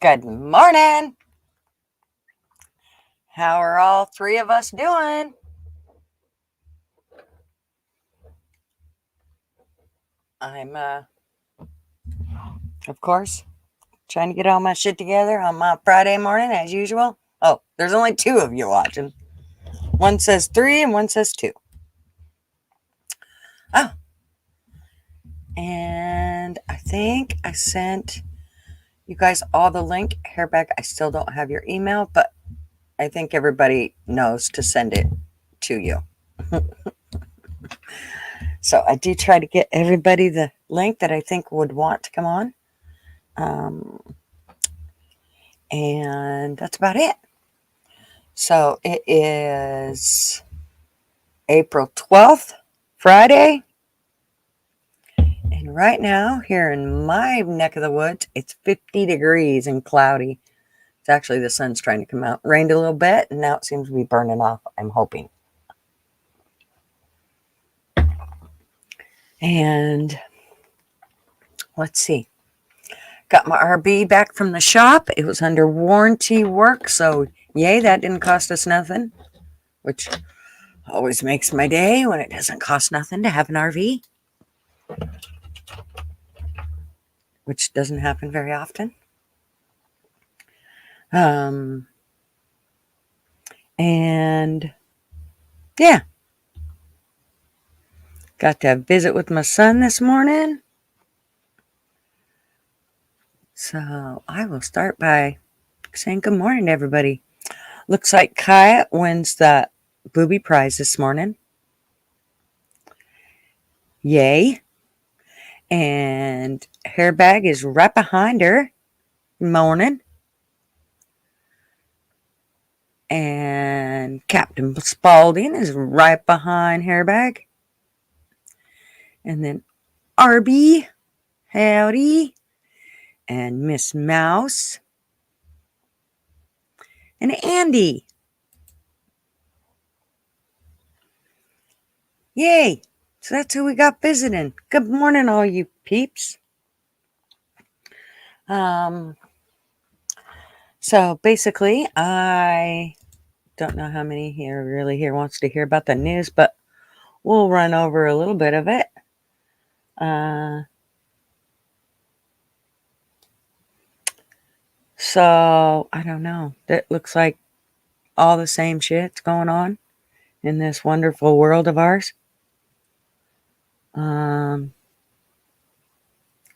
Good morning. How are all three of us doing? I'm, of course, trying to get all my shit together on my Friday morning as usual. Oh, there's only two of you watching. One says 3 and one says 2. Oh, and I think I sent you guys all the link. Hairback, I still don't have your email, but I think everybody knows to send it to you. So I do try to get everybody the link that I think would want to come on. And that's about it. So it is April 12th, Friday. And right now, here in my neck of the woods, it's 50 degrees and cloudy. It's actually the sun's trying to come out. Rained a little bit, and now it seems to be burning off, I'm hoping. And let's see. Got my RB back from the shop. It was under warranty work, so yay, that didn't cost us nothing, which always makes my day when it doesn't cost nothing to have an RV, which doesn't happen very often. And yeah, got to visit with my son this morning. So I will start by saying good morning to everybody. Looks like Kaya wins the booby prize this morning. Yay. And Hairbag is right behind her. Morning. And Captain Spaulding is right behind Hairbag. And then Arby, howdy. And Miss Mouse. And Andy. Yay. So that's who we got visiting. Good morning, all you peeps. So basically, I don't know how many here wants to hear about the news, but we'll run over a little bit of it. So I don't know. That looks like all the same shit's going on in this wonderful world of ours.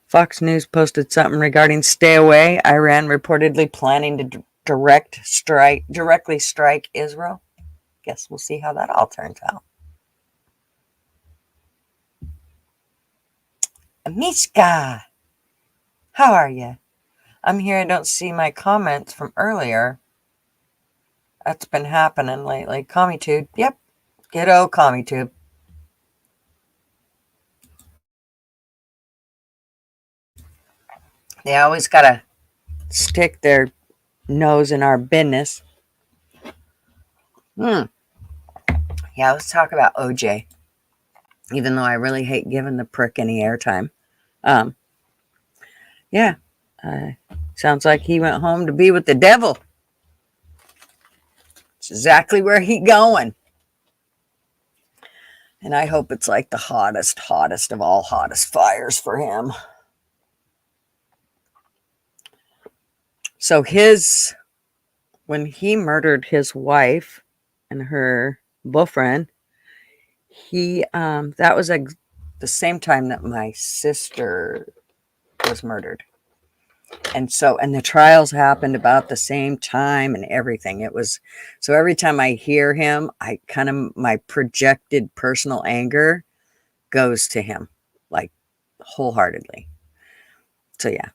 Fox News posted something regarding stay away. Iran reportedly planning to directly strike Israel. Guess we'll see how that all turns out. Mishka, how are you? I'm here. I don't see my comments from earlier. That's been happening lately. CommieTube. Yep. Ghetto CommieTube. They always got to stick their nose in our business. Yeah, let's talk about OJ. Even though I really hate giving the prick any airtime. Yeah. Sounds like he went home to be with the devil. It's exactly where he going. And I hope it's like the hottest of all hottest fires for him. So when he murdered his wife and her boyfriend, that was the same time that my sister was murdered. And the trials happened about the same time and everything. It was, so every time I hear him, my projected personal anger goes to him, like wholeheartedly. So yeah,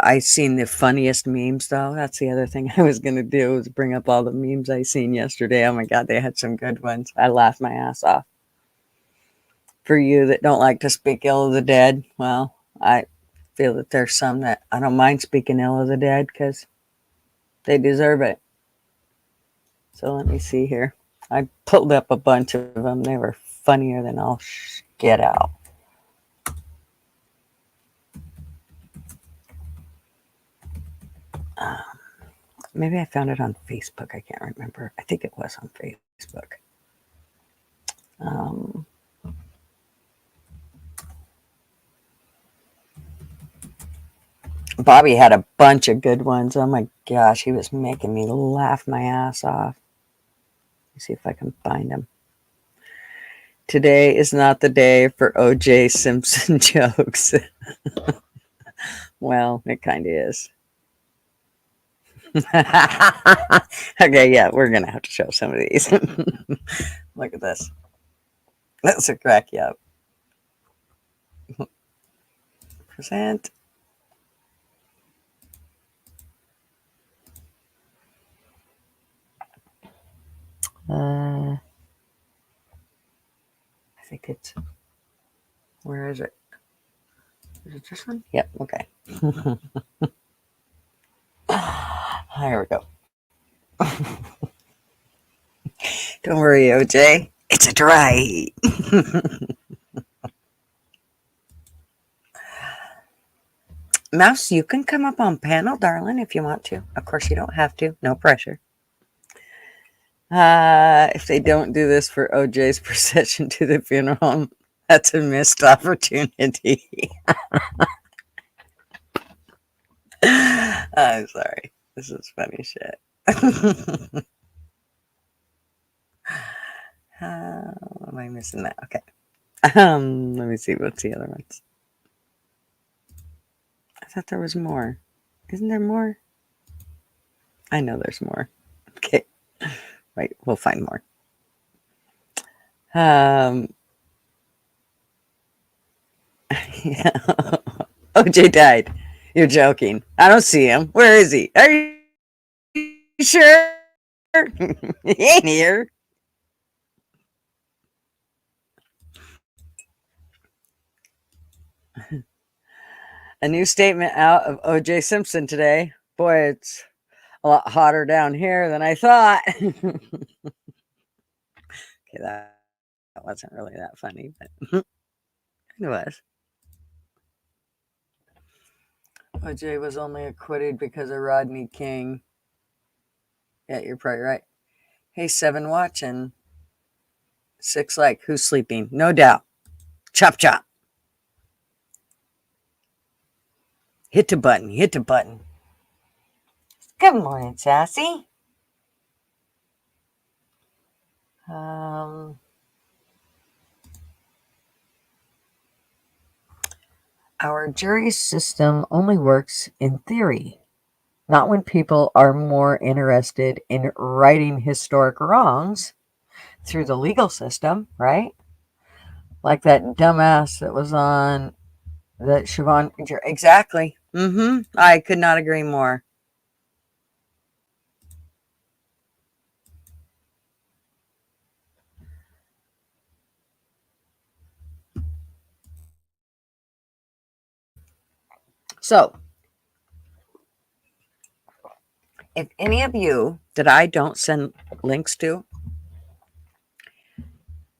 I seen the funniest memes though. That's the other thing I was going to do, was bring up all the memes I seen yesterday. Oh my God, they had some good ones. I laughed my ass off. For you that don't like to speak ill of the dead, well, I feel that there's some that I don't mind speaking ill of the dead because they deserve it. So let me see here. I pulled up a bunch of them. They were funnier than all get out. Um, maybe I found it on Facebook. I can't remember. I think it was on Facebook. Um, Bobby had a bunch of good ones. Oh my gosh, he was making me laugh my ass off. Let's see if I can find him. Today is not the day for OJ Simpson jokes. Well, it kind of is. Okay, yeah, we're gonna have to show some of these. Look at this. That's a crack you up. Present. I think it's. Where is it? Is it this one? Yep. Okay. Here we go. Don't worry, OJ. It's a dry heat. Mouse, you can come up on panel, darling, if you want to. Of course, you don't have to. No pressure. If they don't do this for OJ's procession to the funeral, that's a missed opportunity. I'm sorry. This is funny shit. Am I missing that? Okay. Let me see. What's the other ones? I thought there was more. Isn't there more? I know there's more. Okay. Wait, we'll find more. Yeah. OJ died. You're joking. I don't see him. Where is he? Are you sure? He ain't here. A new statement out of OJ Simpson today. Boy, it's a lot hotter down here than I thought. Okay, that wasn't really that funny, but it was. OJ was only acquitted because of Rodney King. Yeah, you're probably right. Hey, 7 watching. 6 like. Who's sleeping? No doubt. Chop chop. Hit the button. Hit the button. Good morning, Sassy. Our jury system only works in theory, not when people are more interested in righting historic wrongs through the legal system, right? Like that dumbass that was on that Siobhan. Exactly. I could not agree more. So, if any of you that I don't send links to,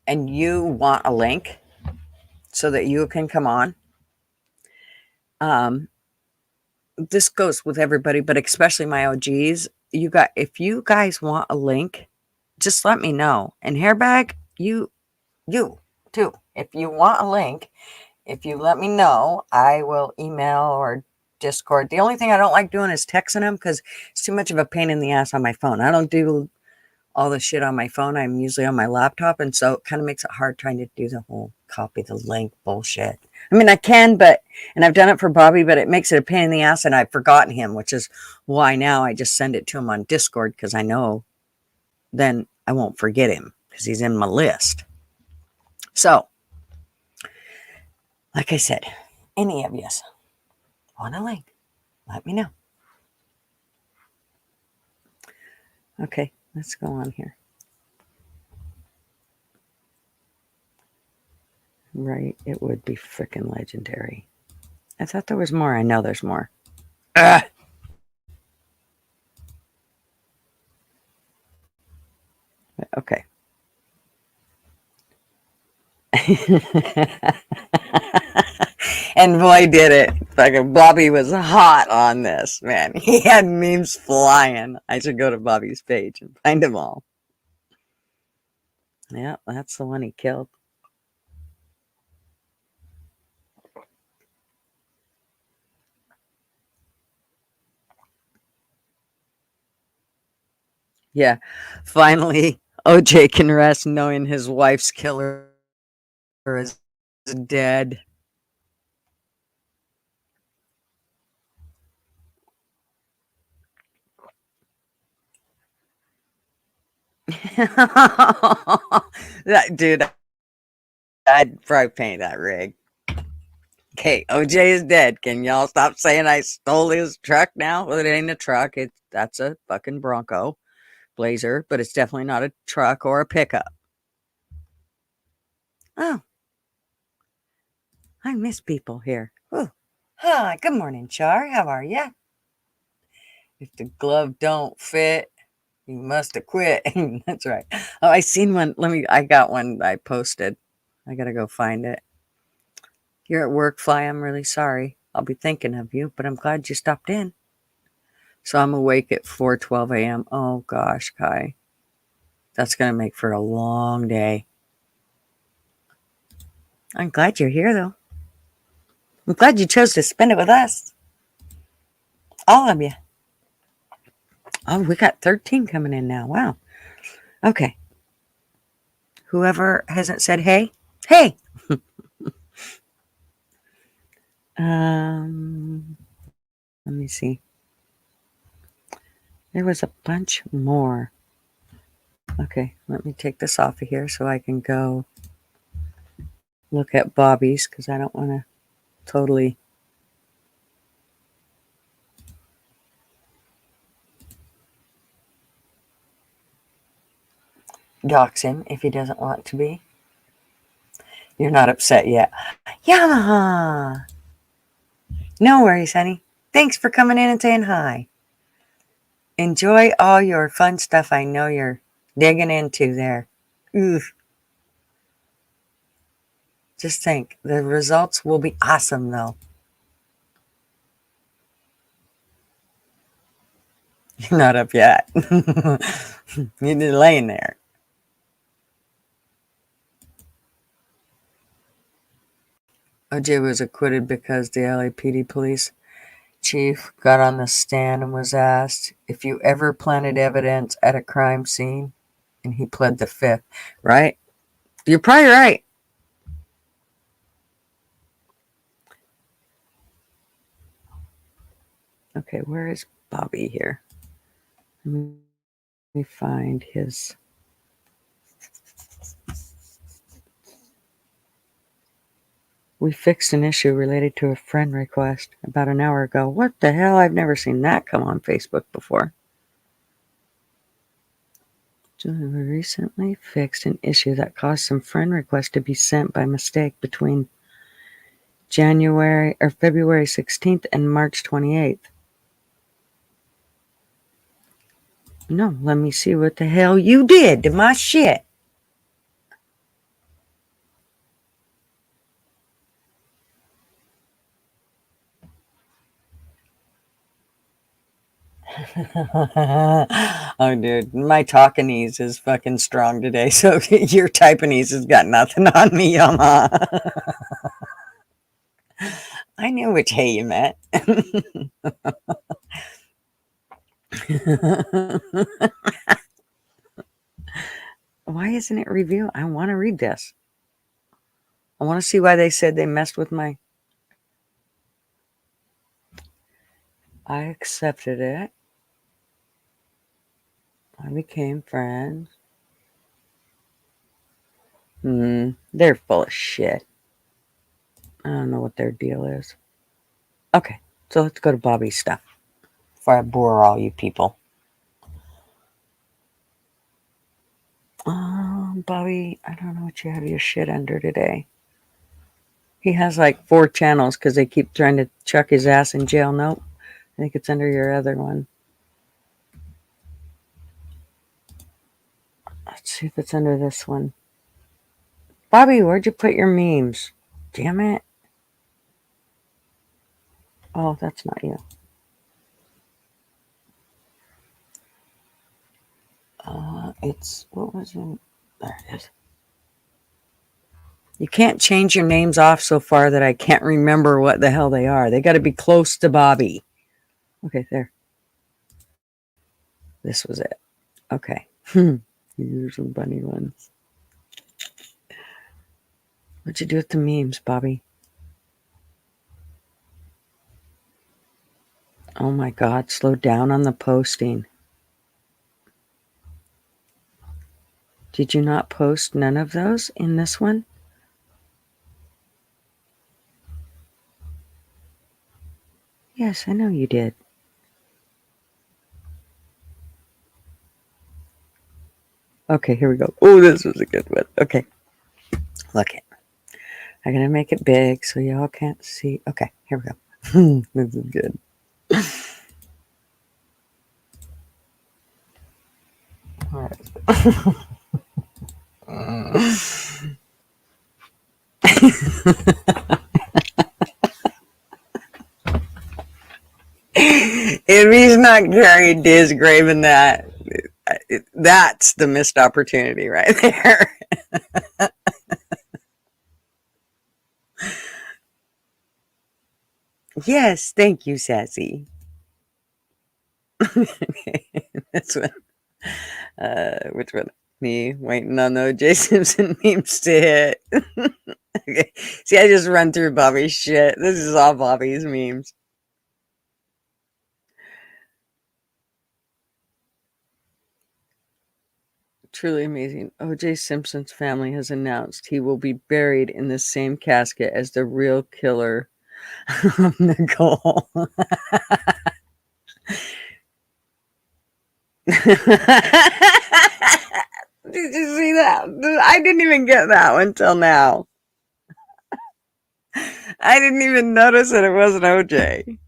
and you want a link so that you can come on, this goes with everybody, but especially my OGs. If you guys want a link, just let me know. And Hairbag, you too. If you want a link, if you let me know, I will email or Discord. The only thing I don't like doing is texting them because it's too much of a pain in the ass on my phone. I don't do all the shit on my phone. I'm usually on my laptop, and so it kind of makes it hard trying to do the whole copy the link bullshit. I mean, I can, and I've done it for Bobby, but it makes it a pain in the ass, and I've forgotten him, which is why now I just send it to him on Discord because I know then I won't forget him because he's in my list. So, like I said, any of you want a link, let me know. Okay, let's go on here. Right, it would be freaking legendary. I thought there was more. I know there's more. Okay. And boy, did it. Fucking Bobby was hot on this, man. He had memes flying. I should go to Bobby's page and find them all. Yeah, that's the one he killed. Yeah, finally, OJ can rest knowing his wife's killer is dead. That dude, I'd probably paint that rig. Okay, OJ is dead. Can y'all stop saying I stole his truck now? Well, it ain't a truck. That's a fucking Bronco Blazer, but it's definitely not a truck or a pickup. Oh, I miss people here. Ooh. Hi, good morning, Char. How are ya? If the glove don't fit, you must have quit. That's right. Oh, I seen one. I got one I posted. I gotta go find it. You're at work, Fly. I'm really sorry. I'll be thinking of you, but I'm glad you stopped in. So I'm awake at 4:12 a.m. Oh gosh, Kai. That's gonna make for a long day. I'm glad you're here though. I'm glad you chose to spend it with us. All of you. Oh, we got 13 coming in now. Wow. Okay. Whoever hasn't said hey, hey. um Let me see. There was a bunch more. Okay, let me take this off of here so I can go look at Bobby's because I don't want to totally. Dox him if he doesn't want to be. You're not upset yet. Yamaha! No worries, honey. Thanks for coming in and saying hi. Enjoy all your fun stuff I know you're digging into there. Oof. Just think, the results will be awesome, though. You're not up yet. You're laying there. OJ was acquitted because the LAPD police chief got on the stand and was asked if you ever planted evidence at a crime scene, and he pled the fifth. Right? You're probably right. Okay, where is Bobby here? Let me find his. We fixed an issue related to a friend request about an hour ago. What the hell? I've never seen that come on Facebook before. We recently fixed an issue that caused some friend requests to be sent by mistake between February 16th and March 28th. No, let me see what the hell you did to my shit. Oh, dude, my talkinese is fucking strong today, so your typinese has got nothing on me, Yama. I knew which hey you meant. Why isn't it revealed? I want to read this. I want to see why they said they messed with my. I accepted it. I became friends. They're full of shit. I don't know what their deal is. Okay, so let's go to Bobby's stuff before I bore all you people. Bobby, I don't know what you have your shit under today. He has like 4 channels because they keep trying to chuck his ass in jail. Nope. I think it's under your other one. Let's see if it's under this one. Bobby, where'd you put your memes? Damn it. Oh, that's not you. It's, what was it? There it is. You can't change your names off so far that I can't remember what the hell they are. They got to be close to Bobby. Okay, there. This was it. Okay. These are some funny ones. What'd you do with the memes, Bobby? Oh my God, slow down on the posting. Did you not post none of those in this one? Yes, I know you did. Okay, here we go. Oh, this was a good one. Okay. Look it. I'm going to make it big so y'all can't see. Okay, here we go. This is good. All right. If he's not Gary Disgraven, that's the missed opportunity right there. Yes, thank you, Sassy. Okay, this one. Which one? Me waiting on the O.J. Simpson memes to hit. Okay. See, I just run through Bobby's shit. This is all Bobby's memes. Truly amazing. O.J. Simpson's family has announced he will be buried in the same casket as the real killer of Nicole. Did you see that? I didn't even get that one till now. I didn't even notice that it wasn't OJ.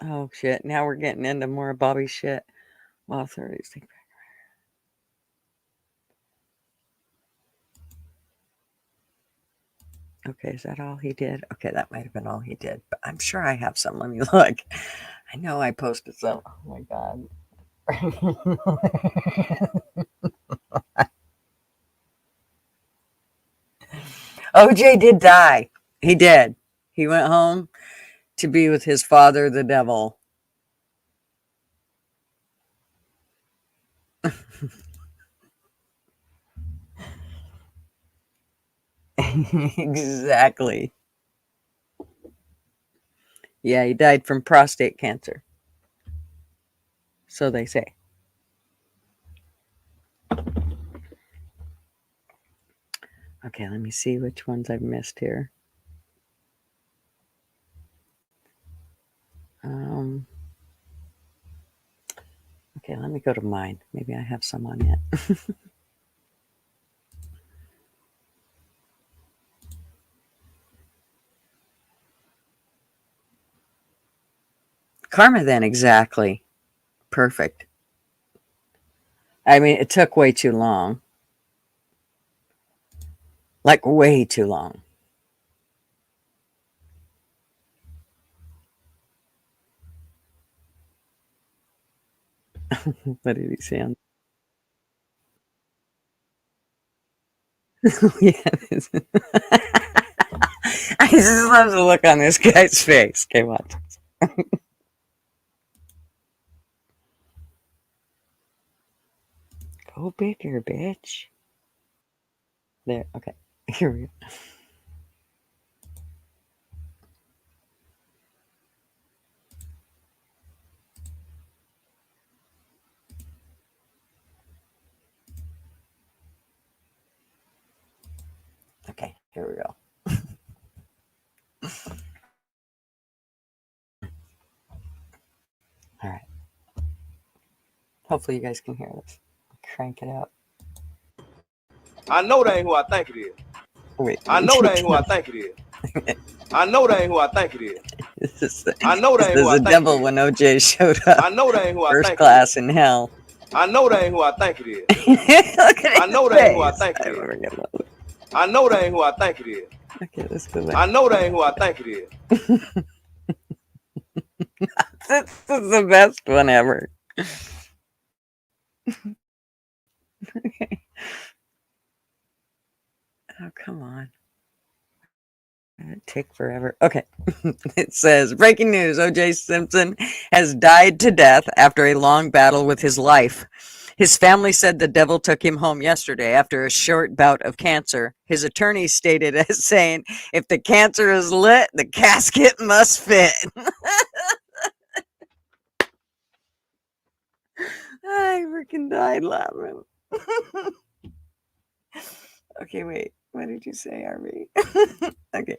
Oh shit! Now we're getting into more Bobby shit. Well, authorities think. Okay, is that all he did? Okay, that might have been all he did, but I'm sure I have some. Let me look. I know I posted some. Oh my god. OJ did die. He did. He went home to be with his father, the devil. Exactly. Yeah, he died from prostate cancer. So they say. Okay, let me see which ones I've missed here. Okay, let me go to mine. Maybe I have some on it. Karma then, exactly. Perfect. I mean, it took way too long. Like, way too long. What did he say on? Yeah. I just love the look on this guy's face. Okay, watch. Go bigger, bitch. There, okay. Here we go. Okay, here we go. All right. Hopefully you guys can hear this. Crank it up. I know that ain't who I think it is. Wait. I know that ain't who I think it is. I know that ain't who I think it is. I know that ain't who I think it is. The devil when OJ showed up. I know that ain't who I think it is. First class in hell. I know that ain't who I think it is. Look at I know that ain't who I think it is. I know that ain't who I think it is. Okay, let's go back. I know that ain't who I think it is. This is the best one ever. Okay. Oh, come on. It'd take forever. Okay. It says breaking news: O.J. Simpson has died to death after a long battle with his life. His family said the devil took him home yesterday after a short bout of cancer. His attorney stated as saying, if the cancer is lit, the casket must fit. I freaking died laughing. Okay, wait. What did you say, RV? Okay.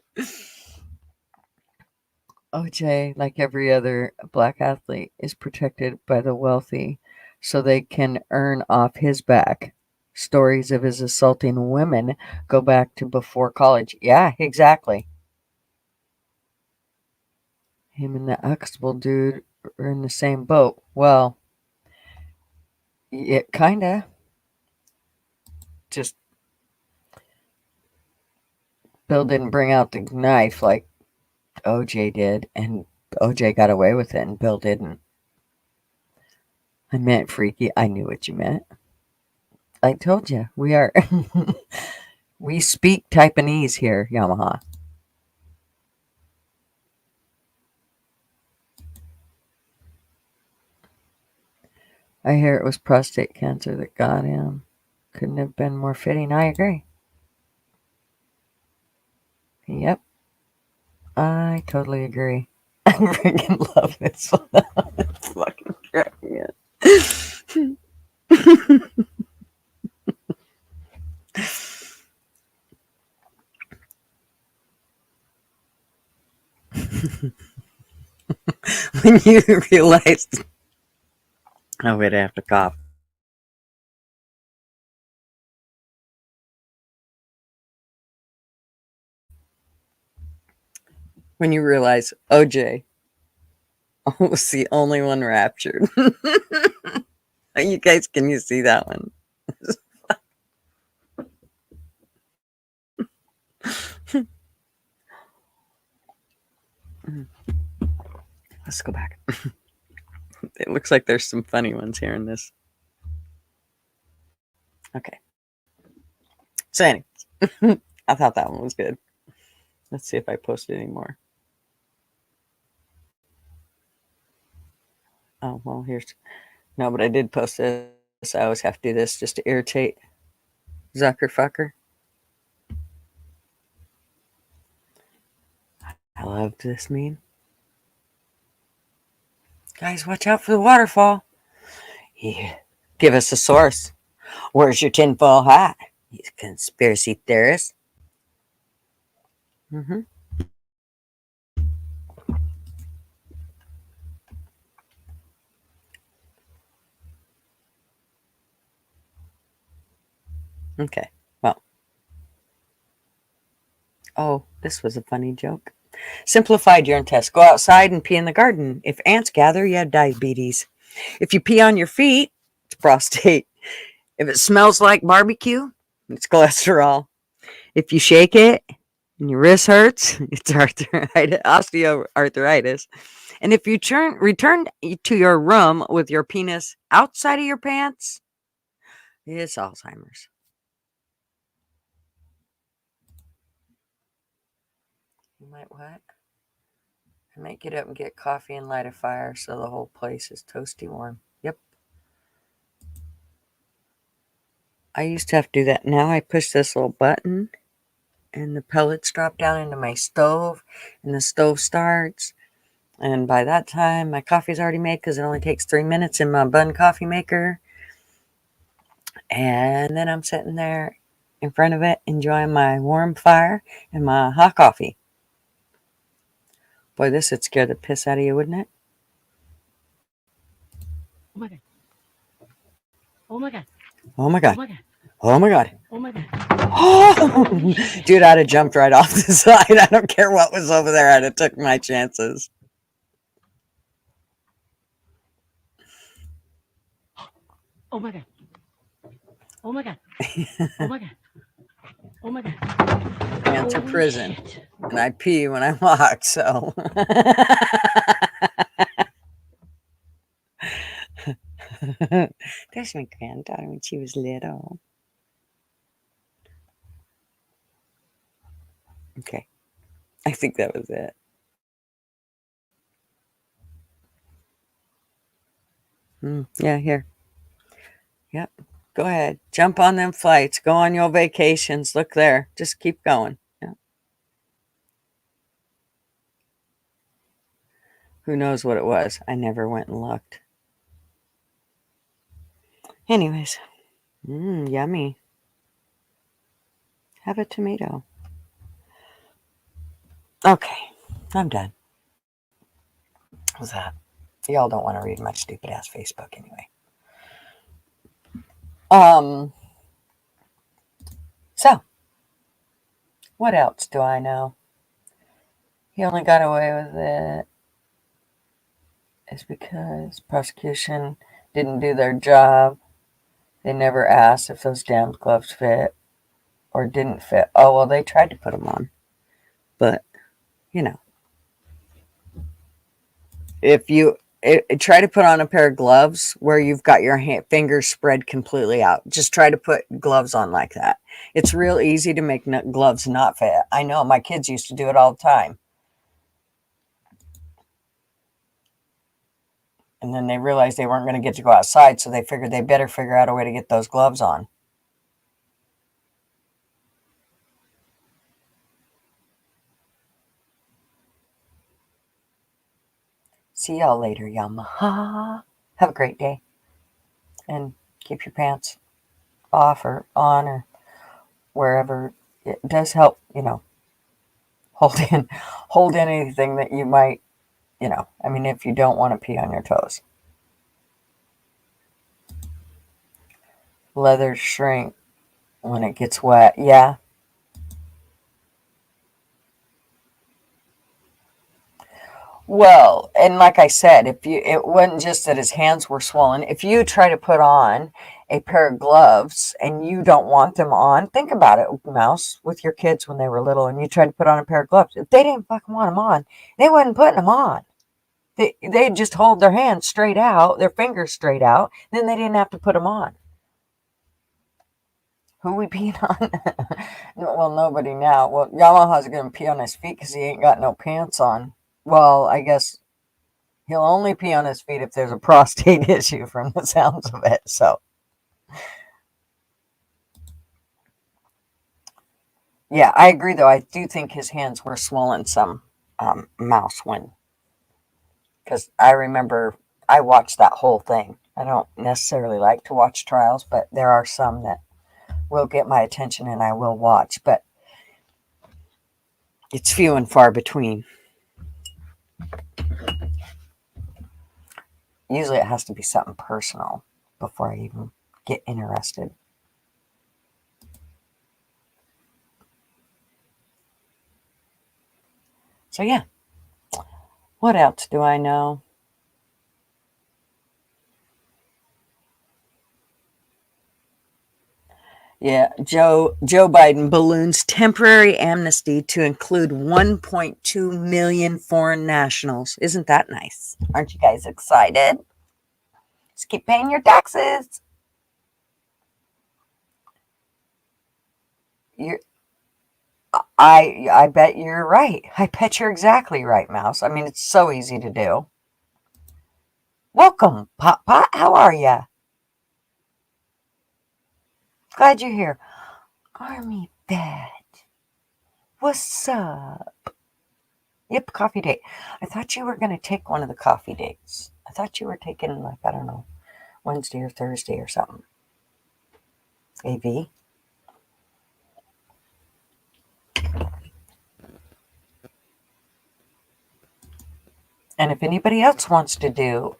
OJ, like every other black athlete, is protected by the wealthy so they can earn off his back. Stories of his assaulting women go back to before college. Yeah, exactly. Him and the Huxtable dude are in the same boat. Well, it kinda. Just Bill didn't bring out the knife like OJ did, and OJ got away with it, and Bill didn't. I meant freaky. I knew what you meant. I told you we are. We speak Taiwanese here, Yamaha. I hear it was prostate cancer that got him. Couldn't have been more fitting. I agree. Yep, I totally agree. I freaking love this one. It's fucking cracking it. When you realized, oh wait, I have to cough. When you realize OJ was the only one raptured. You guys, can you see that one? Let's go back. It looks like there's some funny ones here in this. Okay. So, anyways, I thought that one was good. Let's see if I posted any more. Oh, well, here's. No, but I did post this. I always have to do this just to irritate Zuckerfucker. I love this meme. Guys, watch out for the waterfall. Yeah. Give us a source. Where's your tinfoil hat? You conspiracy theorist. Mm-hmm. Okay. Well. Oh, this was a funny joke. Simplified urine test. Go outside and pee in the garden. If ants gather, you have diabetes. If you pee on your feet, it's prostate. If it smells like barbecue, it's cholesterol. If you shake it and your wrist hurts, it's arthritis, osteoarthritis. And if you return to your room with your penis outside of your pants, it's Alzheimer's. You might what? I might get up and get coffee and light a fire so the whole place is toasty warm. Yep. I used to have to do that. Now I push this little button and the pellets drop down into my stove and the stove starts. And by that time, my coffee's already made because it only takes 3 minutes in my Bun coffee maker. And then I'm sitting there in front of it, enjoying my warm fire and my hot coffee. Boy, this would scare the piss out of you, wouldn't it? Oh my god. Oh my god. Oh my God. Oh my god. Oh my God. Oh my god. Oh, dude, I'd have jumped right off the side. I don't care what was over there. I'd have took my chances. Oh my god. Oh my god. Oh my god. Oh my god. Pants are Holy prison. shit. And I pee when I walk, so. There's my granddaughter when she was little. Okay. I think that was it. Yeah, here. Yep. Go ahead. Jump on them flights. Go on your vacations. Look there. Just keep going. Yeah. Who knows what it was? I never went and looked. Anyways. Yummy. Have a tomato. Okay. I'm done. How's that? Y'all don't want to read much stupid ass Facebook anyway. So, what else do I know? He only got away with it is because prosecution didn't do their job. They never asked if those damn gloves fit or didn't fit. Oh, well, they tried to put them on. But, if you try to put on a pair of gloves where you've got your fingers spread completely out, just try to put gloves on like that. It's real easy to make gloves not fit. I know my kids used to do it all the time. And then they realized they weren't going to get to go outside, so they figured they better figure out a way to get those gloves on. See y'all later, Yamaha. Have a great day. And keep your pants off or on or wherever. It does help, hold in anything that you might, if you don't want to pee on your toes. Leather shrink when it gets wet. Yeah. Well, and like I said, it wasn't just that his hands were swollen. If you try to put on a pair of gloves and you don't want them on, think about it, Mouse, with your kids when they were little and you tried to put on a pair of gloves. If they didn't fucking want them on, they wasn't putting them on. They'd just hold their hands straight out, their fingers straight out, then they didn't have to put them on. Who we peeing on? Well, nobody now. Well, Yamaha's going to pee on his feet because he ain't got no pants on. Well, I guess he'll only pee on his feet if there's a prostate issue from the sounds of it. So, yeah, I agree, though. I do think his hands were swollen some, Mouse, because I remember I watched that whole thing. I don't necessarily like to watch trials, but there are some that will get my attention and I will watch. But it's few and far between. Usually it has to be something personal before I even get interested. So, yeah. What else do I know? Yeah, Joe Biden balloons temporary amnesty to include 1.2 million foreign nationals. Isn't that nice? Aren't you guys excited? Just keep paying your taxes. I bet you're right. I bet you're exactly right, Mouse. I mean, it's so easy to do. Welcome, Pot Pot. How are ya? Glad you're here. Army Vet. What's up? Yep, coffee date. I thought you were going to take one of the coffee dates. I thought you were taking, like, I don't know, Wednesday or Thursday or something. AV? And if anybody else wants to do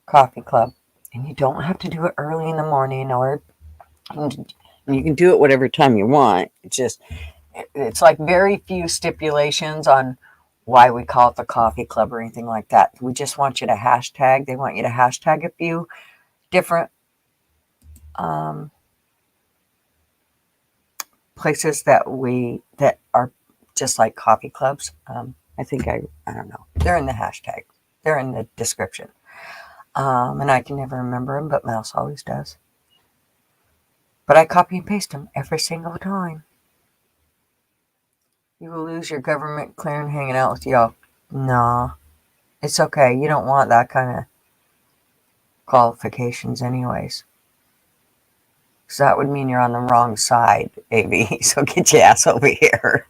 coffee club, and you don't have to do it early in the morning, or you can do it whatever time you want. It's like very few stipulations on why we call it the coffee club or anything like that. We just want you to hashtag. They want you to hashtag a few different places that are just like coffee clubs. I think I don't know. They're in the hashtag. They're in the description. And I can never remember them, but Mouse always does. But I copy and paste them every single time. You will lose your government clearance hanging out with y'all. Nah, it's okay. You don't want that kind of qualifications anyways. So that would mean you're on the wrong side, AV. So get your ass over here.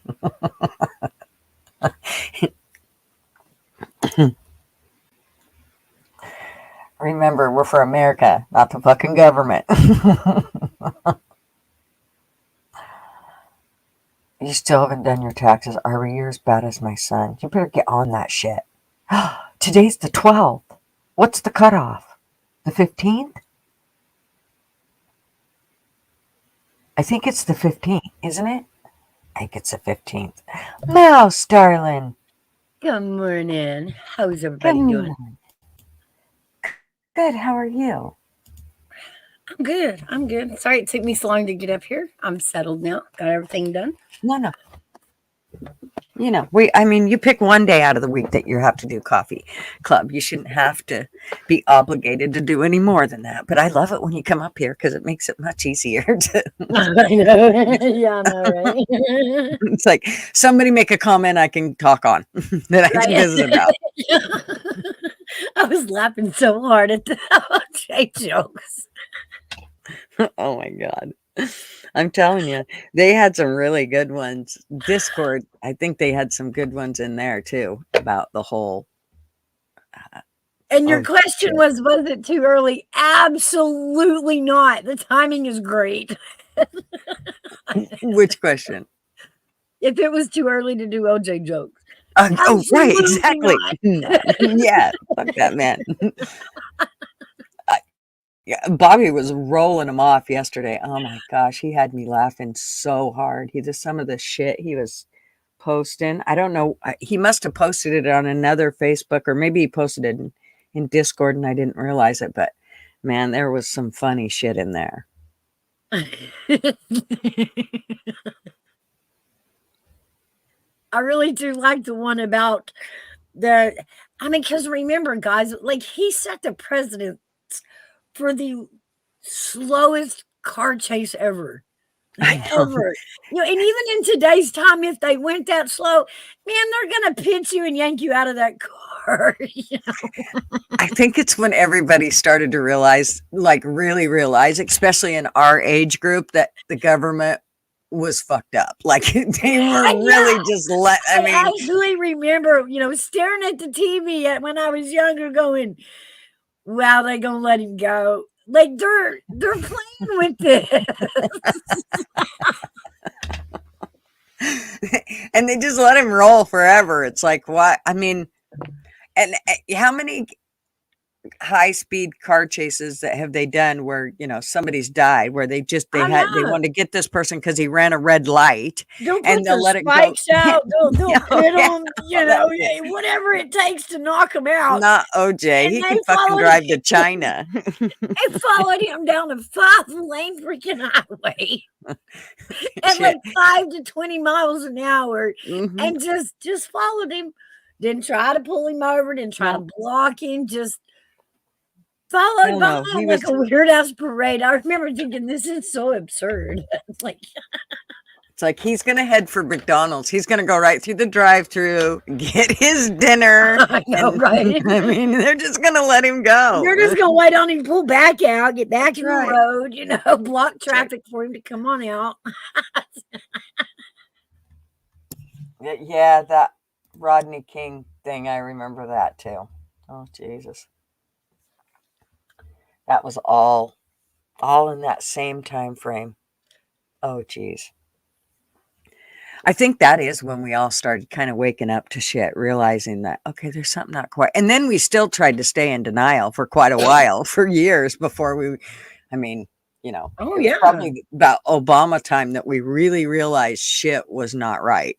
Remember, we're for America, not the fucking government. You still haven't done your taxes. Are you as bad as my son? You better get on that shit. Today's the 12th. What's the cutoff? The 15th? I think it's the 15th, isn't it? I think it's the 15th. Mouse, darling. Good morning. How's everybody doing? Good. How are you? I'm good. I'm good. Sorry it took me so long to get up here. I'm settled now. Got everything done. No. You know, you pick one day out of the week that you have to do coffee club. You shouldn't have to be obligated to do any more than that. But I love it when you come up here because it makes it much easier to. I know. Yeah, I know, right? It's like somebody make a comment I can talk on that I can visit about. I was laughing so hard at the Jay jokes. Oh my God. I'm telling you, they had some really good ones. Discord, I think they had some good ones in there too about the whole. And your question was it too early? Absolutely not. The timing is great. Which question? If it was too early to do OJ jokes. Oh, right, exactly. Yeah, fuck that man. Yeah, Bobby was rolling him off yesterday. Oh my gosh, he had me laughing so hard. Some of the shit he was posting. I don't know. He must have posted it on another Facebook, or maybe he posted it in Discord and I didn't realize it. But man, there was some funny shit in there. I really do like the one about because remember, guys, like he set the precedent for the slowest car chase ever. Ever. And even in today's time, if they went that slow, man, they're gonna pinch you and yank you out of that car. I think it's when everybody started to realize, really realize, especially in our age group, that the government was fucked up. Like they were really just I actually remember, staring at the TV when I was younger, going, "Wow, they gonna let him go." Like they're playing with this. And they just let him roll forever. It's like, what? And how many high-speed car chases that have they done where somebody's died, where they wanted to get this person because he ran a red light, and they'll let it go out. They'll hit him, whatever it takes to knock him out. Not OJ. He can fucking drive to China. They followed him down a 5-lane freaking highway at like 5 to 20 miles an hour, and just followed him. Didn't try to pull him over. Didn't try to block him. Just followed behind him like a weird ass parade. I remember thinking, this is so absurd. It's like he's gonna head for McDonald's. He's gonna go right through the drive-through, get his dinner. I know, right? They're just gonna let him go. They're just gonna wait on him, pull back out, get back in the road, block traffic for him to come on out. Yeah, that Rodney King thing, I remember that too. Oh Jesus. That was all in that same time frame. Oh, geez. I think that is when we all started kind of waking up to shit, realizing that, okay, there's something not quite. And then we still tried to stay in denial for quite a while, for years before we, oh, yeah. Probably about Obama time that we really realized shit was not right.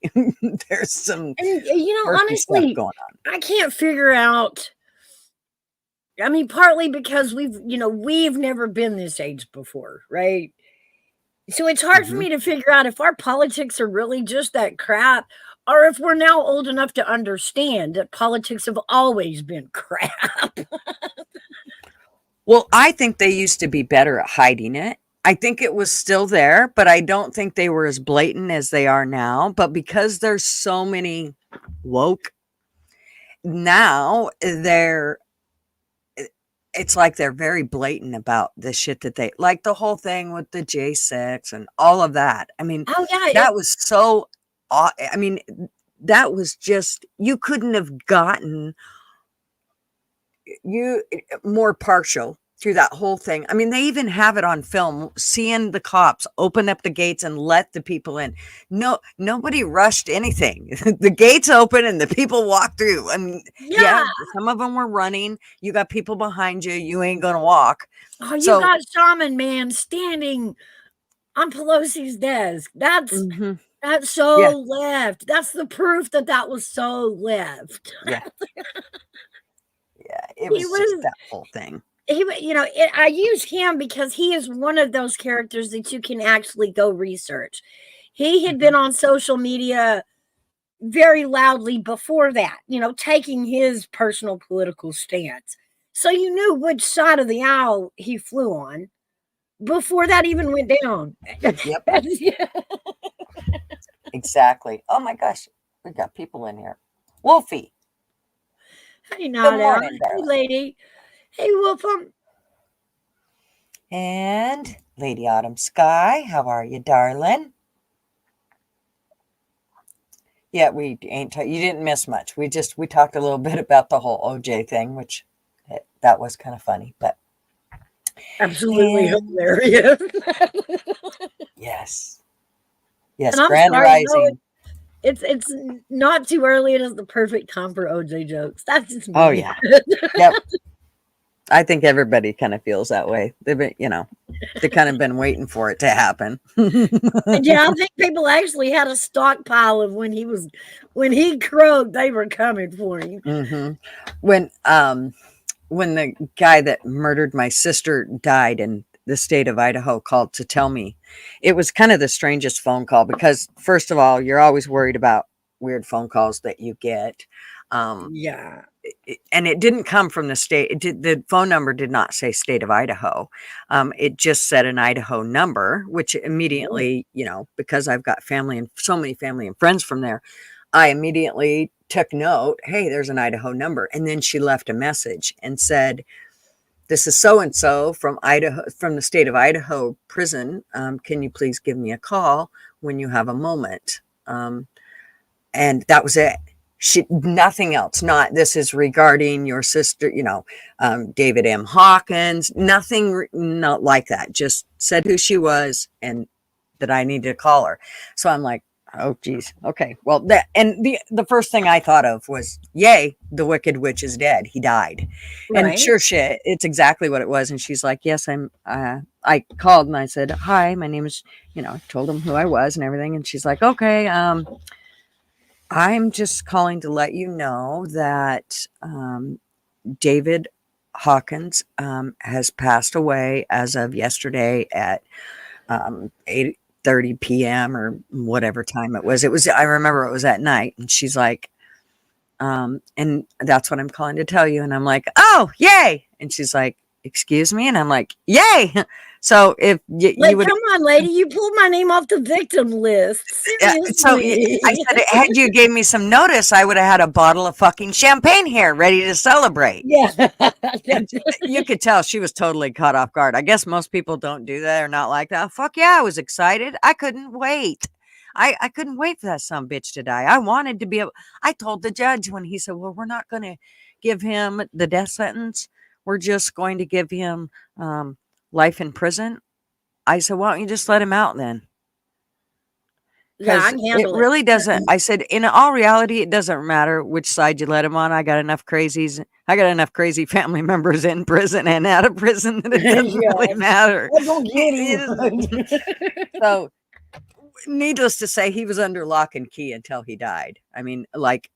There's some, honestly, stuff going on. I can't figure out. Partly because we've never been this age before, right? So it's hard for Mhm. me to figure out if our politics are really just that crap, or if we're now old enough to understand that politics have always been crap. Well, I think they used to be better at hiding it. I think it was still there, but I don't think they were as blatant as they are now. But because there's so many woke now, it's like they're very blatant about the shit that they like, the whole thing with the J6 and all of that. I mean, Oh yeah, that was so I mean, that was just you couldn't have gotten you more partial through that whole thing. I mean, they even have it on film, seeing the cops open up the gates and let the people in. No, nobody rushed anything. The gates open and the people walk through. I mean, yeah, yeah. some of them were running. You got people behind you. You ain't gonna walk. Oh, you So, got Shaman Man standing on Pelosi's desk. mhm, That's so yeah, left. That's the proof that that was so left. yeah, yeah. It He was just was that whole thing. I use him because he is one of those characters that you can actually go research. He had Mhm. been on social media very loudly before that, taking his personal political stance. So you knew which side of the aisle he flew on before that even went down. Yep, Yeah. exactly. Oh my gosh, we got people in here. Wolfie, Hey, good Nada. morning, Hey, darling. lady. Hey, Wolf. And Lady Autumn Sky, how are you, darling? Yeah, we ain't. You didn't miss much. We talked a little bit about the whole OJ thing, which that was kind of funny. But Absolutely and hilarious. yes, yes, And I'm Grand sorry, no, Rising. it's not too early. It is the perfect time for OJ jokes. That's just Oh me. yeah, yep. I think everybody kind of feels that way. They've been, they kind of been waiting for it to happen. And yeah, I think people actually had a stockpile of when he croaked, they were coming for him. hmm When the guy that murdered my sister died in the state of Idaho called to tell me, it was kind of the strangest phone call because first of all, you're always worried about weird phone calls that you get. Um, Yeah. and it didn't come from the state. The phone number did not say state of Idaho. It just said an Idaho number, which Oh, immediately, because I've got family and so many family and friends from there, I immediately took note. Hey, there's an Idaho number, and then she left a message and said, "This is so and so from Idaho, from the state of Idaho prison. Can you please give me a call when you have a moment?" And that was it. She nothing else. Not this is regarding your sister. David M. Hawkins. Nothing. Not like that. Just said who she was and that I needed to call her. So I'm like, oh geez, okay. Well, the first thing I thought of was, yay, the Wicked Witch is dead. He died, and right. sure shit, it's exactly what it was. And she's like, yes, I'm. I called and I said, hi, my name is. Told him who I was and everything, and she's like, okay, I'm just calling to let you know that David Hawkins has passed away as of yesterday at 8:30 p.m. or whatever time it was. I remember it was at night. And she's like, and that's what I'm calling to tell you. And I'm like, oh, yay. And she's like, excuse me. And I'm like, yay. So if you Like, would come on, lady, you pulled my name off the victim list. So Seriously. I said, had you gave me some notice, I would have had a bottle of fucking champagne here ready to celebrate. Yeah. And you could tell she was totally caught off guard. I guess most people don't do that or not like that. Fuck yeah, I was excited. I couldn't wait. I couldn't wait for that some bitch to die. I wanted to be able. I told the judge when he said, "Well, we're not going to give him the death sentence. We're just going to give him life in prison." I said, "Why don't you just let him out then?" Yeah, I Because can it handle it. really doesn't. I said, in all reality, it doesn't matter which side you let him on. I got enough crazies. I got enough crazy family members in prison and out of prison that it doesn't really Yeah. matter. I don't get So, needless to say, he was under lock and key until he died. I mean, like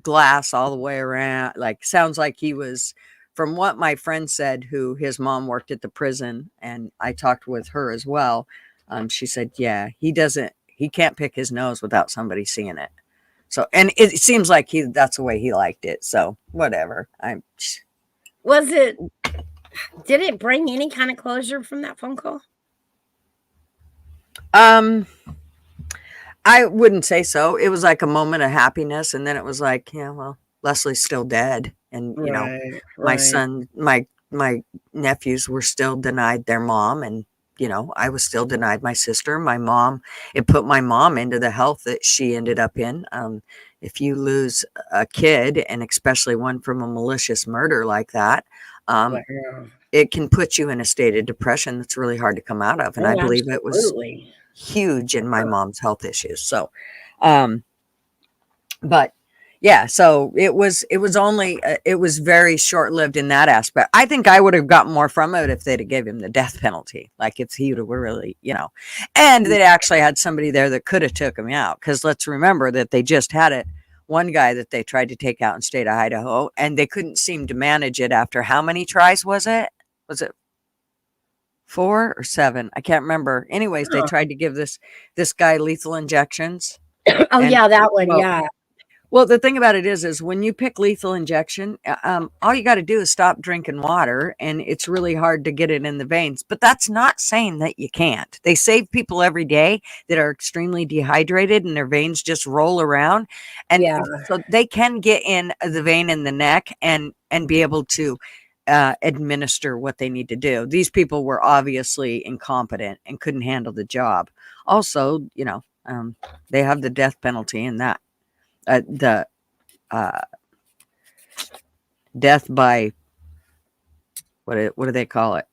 glass all the way around. Like, sounds like he was, from what my friend said, who his mom worked at the prison, and I talked with her as well. She said, yeah, he can't pick his nose without somebody seeing it. So, and it seems like that's the way he liked it. So whatever. Did it bring any kind of closure from that phone call? I wouldn't say so. It was like a moment of happiness. And then it was like, yeah, well, Leslie's still dead. And, you know, my son, my nephews were still denied their mom. And, you know, I was still denied my sister, my mom. It put my mom into the health that she ended up in. If you lose a kid, and especially one from a malicious murder like that, it can put you in a state of depression that's really hard to come out of. And I believe it was huge in my mom's health issues. So, but yeah, so it was only, it was very short-lived in that aspect. I think I would have gotten more from it if they'd have gave him the death penalty. Like if he would have really, you know, and they actually had somebody there that could have took him out. Cause let's remember that they just had one guy that they tried to take out in state of Idaho, and they couldn't seem to manage it after how many tries was it? Was it 4 or 7? I can't remember. Anyways, they tried to give this guy lethal injections. Yeah, that one. Yeah. Well, the thing about it is when you pick lethal injection, all you got to do is stop drinking water, and it's really hard to get it in the veins. But that's not saying that you can't. They save people every day that are extremely dehydrated and their veins just roll around. And so they can get in the vein in the neck and be able to administer what they need to do. These people were obviously incompetent and couldn't handle the job. Also, you know, they have the death penalty in that. The death by what do they call it?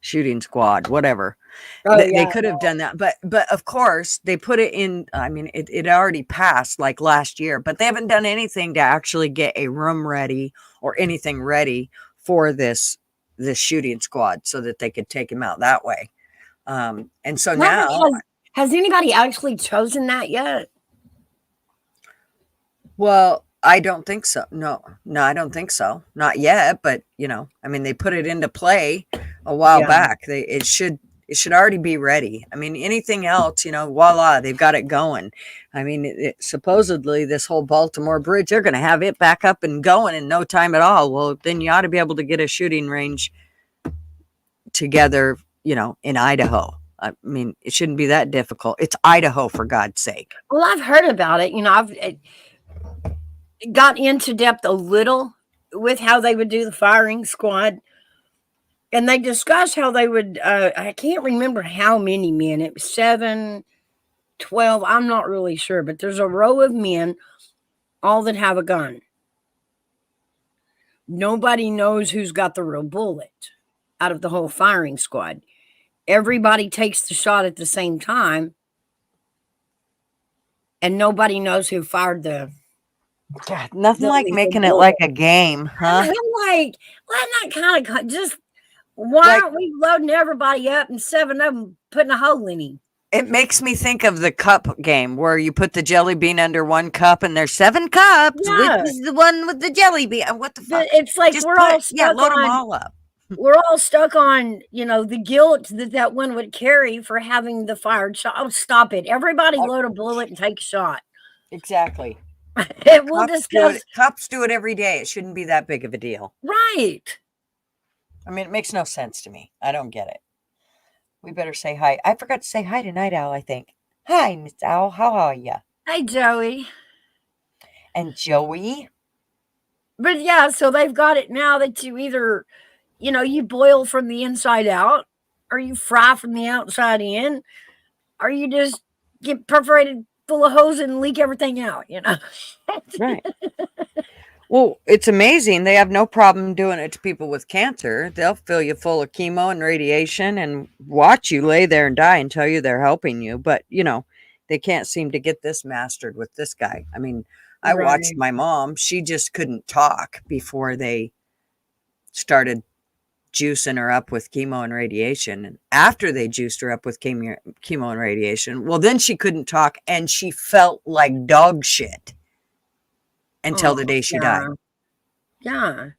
Shooting squad, whatever. They could have done that, but of course they put it in. I mean, it already passed like last year, but they haven't done anything to actually get a room ready or anything ready for this shooting squad so that they could take him out that way. And so now, has anybody actually chosen that yet? Well, I don't think so. No, I don't think so. Not yet, but you know, I mean, they put it into play a while back. It should already be ready. I mean, anything else, you know, voila, they've got it going. I mean, supposedly this whole Baltimore bridge, they're going to have it back up and going in no time at all. Well, then you ought to be able to get a shooting range together, you know, in Idaho. I mean, it shouldn't be that difficult. It's Idaho, for God's sake. Well, I've heard about it. You know, I've got into depth a little with how they would do the firing squad, and they discussed how they would I can't remember how many men. It was 7, 12, I'm not really sure, but there's a row of men, all that have a gun. Nobody knows who's got the real bullet out of the whole firing squad. Everybody takes the shot at the same time, and nobody knows who fired the God, nothing like making it like a game, huh? I'm like, why not kind of just, why aren't we loading everybody up and 7 of them putting a hole in him? It makes me think of the cup game where you put the jelly bean under one cup and there's 7 cups. Yeah. Which is the one with the jelly bean? What the fuck? It's like Just we're all stuck load on, them all up. we're all stuck on, you know, the guilt that one would carry for having the fired shot. Oh, stop it. Everybody load a bullet and take a shot. Exactly. We'll discuss. Cops do it every day. It shouldn't be that big of a deal. Right. I mean, it makes no sense to me. I don't get it. We better say hi. I forgot to say hi to Night Owl, I think. Hi, Miss Owl. How are you? Hi, Joey. And Joey? But yeah, so they've got it now that you either, you know, you boil from the inside out, or you fry from the outside in, or you just get perforated full of hose and leak everything out, you know? Right. Well, it's amazing. They have no problem doing it to people with cancer. They'll fill you full of chemo and radiation and watch you lay there and die and tell you they're helping you. But, you know, they can't seem to get this mastered with this guy. I mean, I watched my mom. She just couldn't talk before they started juicing her up with chemo and radiation. And after they juiced her up with chemo and radiation, well, then she couldn't talk and she felt like dog shit until the day she died. Yeah.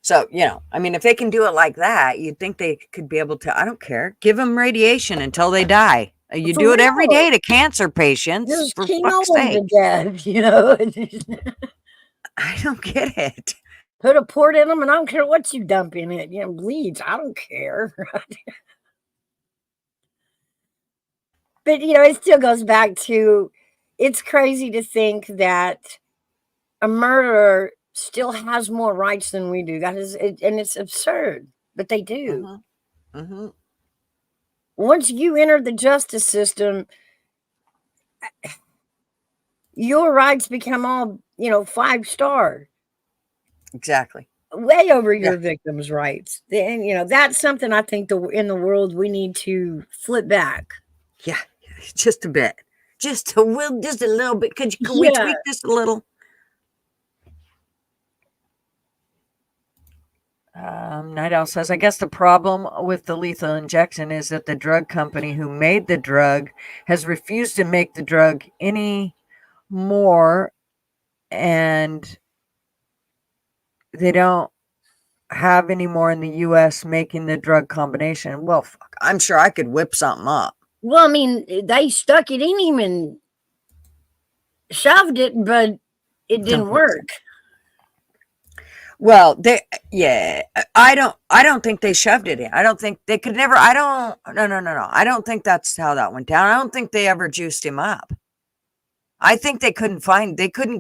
So, I mean, if they can do it like that, you'd think they could be able to, I don't care, give them radiation until they die. You For do it every real. day to cancer patients, Just for chemo fuck's them sake. to death, you know. I don't get it. Put a port in them, and I don't care what you dump in it. You know, bleach. I don't care. But it still goes back to, it's crazy to think that a murderer still has more rights than we do. That is, and it's absurd, but they do. Mm-hmm. Once you enter the justice system, your rights become all 5-star, Exactly. way over Yeah. your victim's rights. And that's something I think in the world we need to flip back. Yeah. Just a bit. Just a little bit. Could we Yeah. tweak this a little? Night Owl says, I guess the problem with the lethal injection is that the drug company who made the drug has refused to make the drug any more, and they don't have any more in the U.S. making the drug combination. Well, fuck, I'm sure I could whip something up. Well, I mean, they stuck it in him and shoved it, but it didn't work. Well, I don't think they shoved it in. I don't think they could never. No. I don't think that's how that went down. I don't think they ever juiced him up. I think they couldn't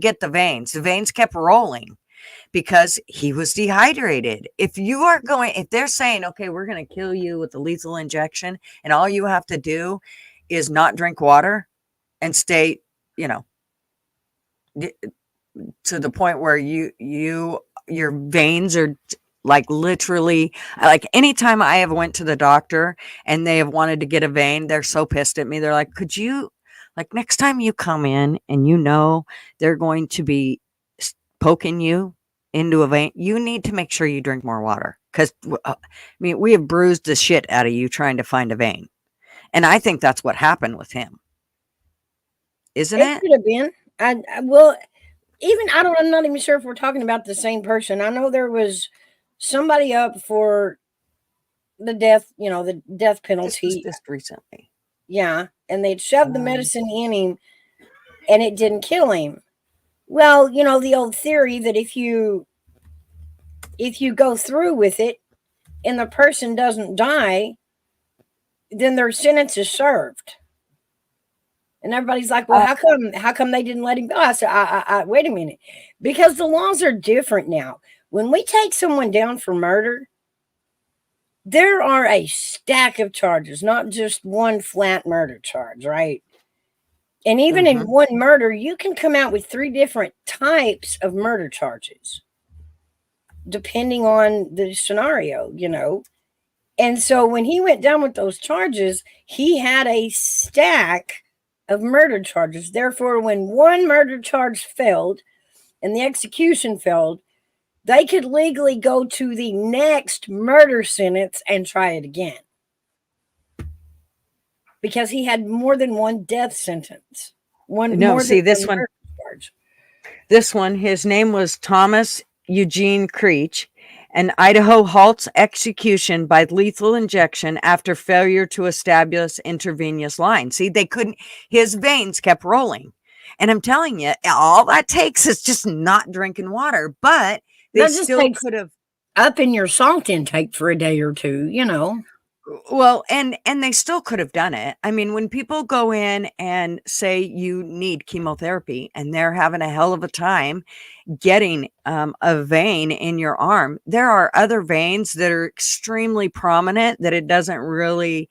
get the veins. The veins kept rolling because he was dehydrated. If they're saying, okay, we're going to kill you with a lethal injection, and all you have to do is not drink water and stay, to the point where your veins are like literally, like anytime I have went to the doctor and they have wanted to get a vein, they're so pissed at me. They're like, could you, like, next time you come in and they're going to be poking you into a vein, you need to make sure you drink more water. Because we have bruised the shit out of you trying to find a vein. And I think that's what happened with him. Isn't it? It could have been. I'm not even sure if we're talking about the same person. I know there was somebody up for the death penalty. This was just recently. Yeah, and they'd shoved the medicine in him, and it didn't kill him. Well, the old theory that if you go through with it and the person doesn't die, then their sentence is served. And everybody's like, well, how come they didn't let him go? I said, wait a minute. Because the laws are different now. When we take someone down for murder, there are a stack of charges, not just one flat murder charge, right? And even in one murder, you can come out with 3 different types of murder charges, depending on the scenario, And so when he went down with those charges, he had a stack of murder charges. Therefore, when one murder charge failed and the execution failed, they could legally go to the next murder sentence and try it again. Because he had more than one death sentence. This one, his name was Thomas Eugene Creech, and Idaho halts execution by lethal injection after failure to establish intravenous line. See, his veins kept rolling. And I'm telling you, all that takes is just not drinking water, but they still could have up in your salt intake for a day or two, Well, and they still could have done it. I mean, when people go in and say you need chemotherapy and they're having a hell of a time getting a vein in your arm, there are other veins that are extremely prominent that it doesn't really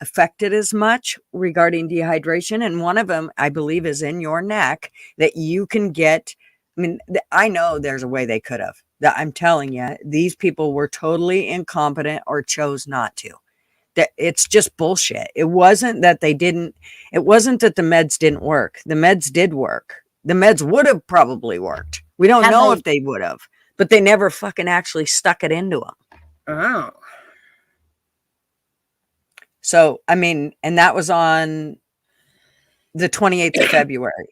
affect it as much regarding dehydration. And one of them, I believe, is in your neck that you can get. I mean, I know there's a way they could have. That I'm telling you, these people were totally incompetent or chose not to. That it's just bullshit. It wasn't that the meds didn't work. The meds did work. The meds would have probably worked. We don't know if they would have, but they never fucking actually stuck it into them. Oh. So, I mean, and that was on the 28th of February.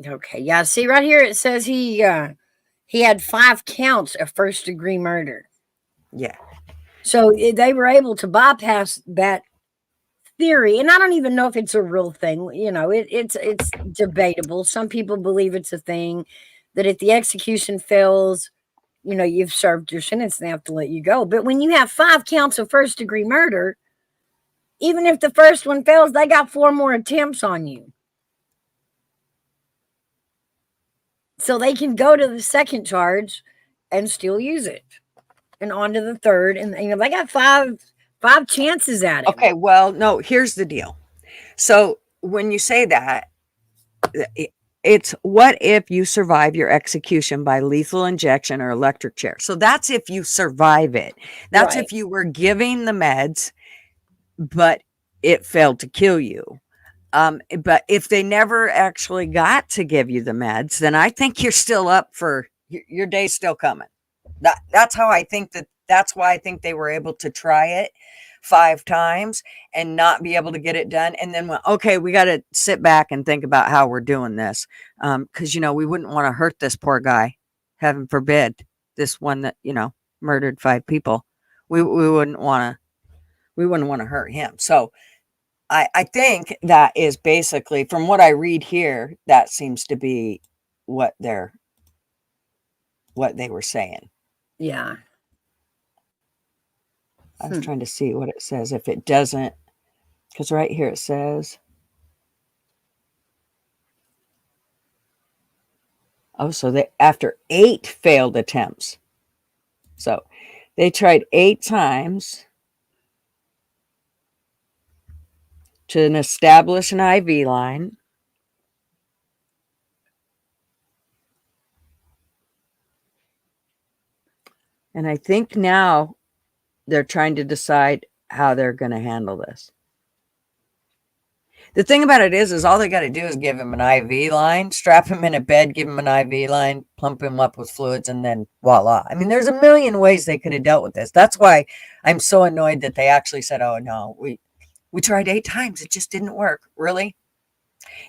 Okay. Yeah. See right here, it says he had 5 counts of first-degree murder. Yeah. So they were able to bypass that theory, and I don't even know if it's a real thing. You know, it's debatable. Some people believe it's a thing that if the execution fails, you know, you've served your sentence and they have to let you go. But when you have 5 counts of first-degree murder, even if the first one fails, they got 4 more attempts on you. So they can go to the second charge and still use it, and on to the third, and you know they got five chances at it. Okay, well, no, here's the deal. So when you say that, it's what if you survive your execution by lethal injection or electric chair? So that's if you survive it. That's Right. if you were giving the meds, but it failed to kill you. But if they never actually got to give you the meds, then I think you're still up for your day's still coming. That's how I think that's why I think they were able to try it 5 times and not be able to get it done. And then, okay, we got to sit back and think about how we're doing this. Because, you know, we wouldn't want to hurt this poor guy. Heaven forbid, this one that, you know, murdered 5 people. We wouldn't want to hurt him. So I think that is basically, from what I read here, that seems to be what they were saying. Yeah. I was trying to see what it says. If it doesn't, because right here it says, oh, so they after 8 failed attempts. So they tried 8 times to establish an IV line. And I think now they're trying to decide how they're going to handle this. The thing about it is all they got to do is give him an IV line, strap him in a bed, give him an IV line, plump him up with fluids, and then voila. I mean, there's a million ways they could have dealt with this. That's why I'm so annoyed that they actually said, oh, no, we tried 8 times. It just didn't work. Really?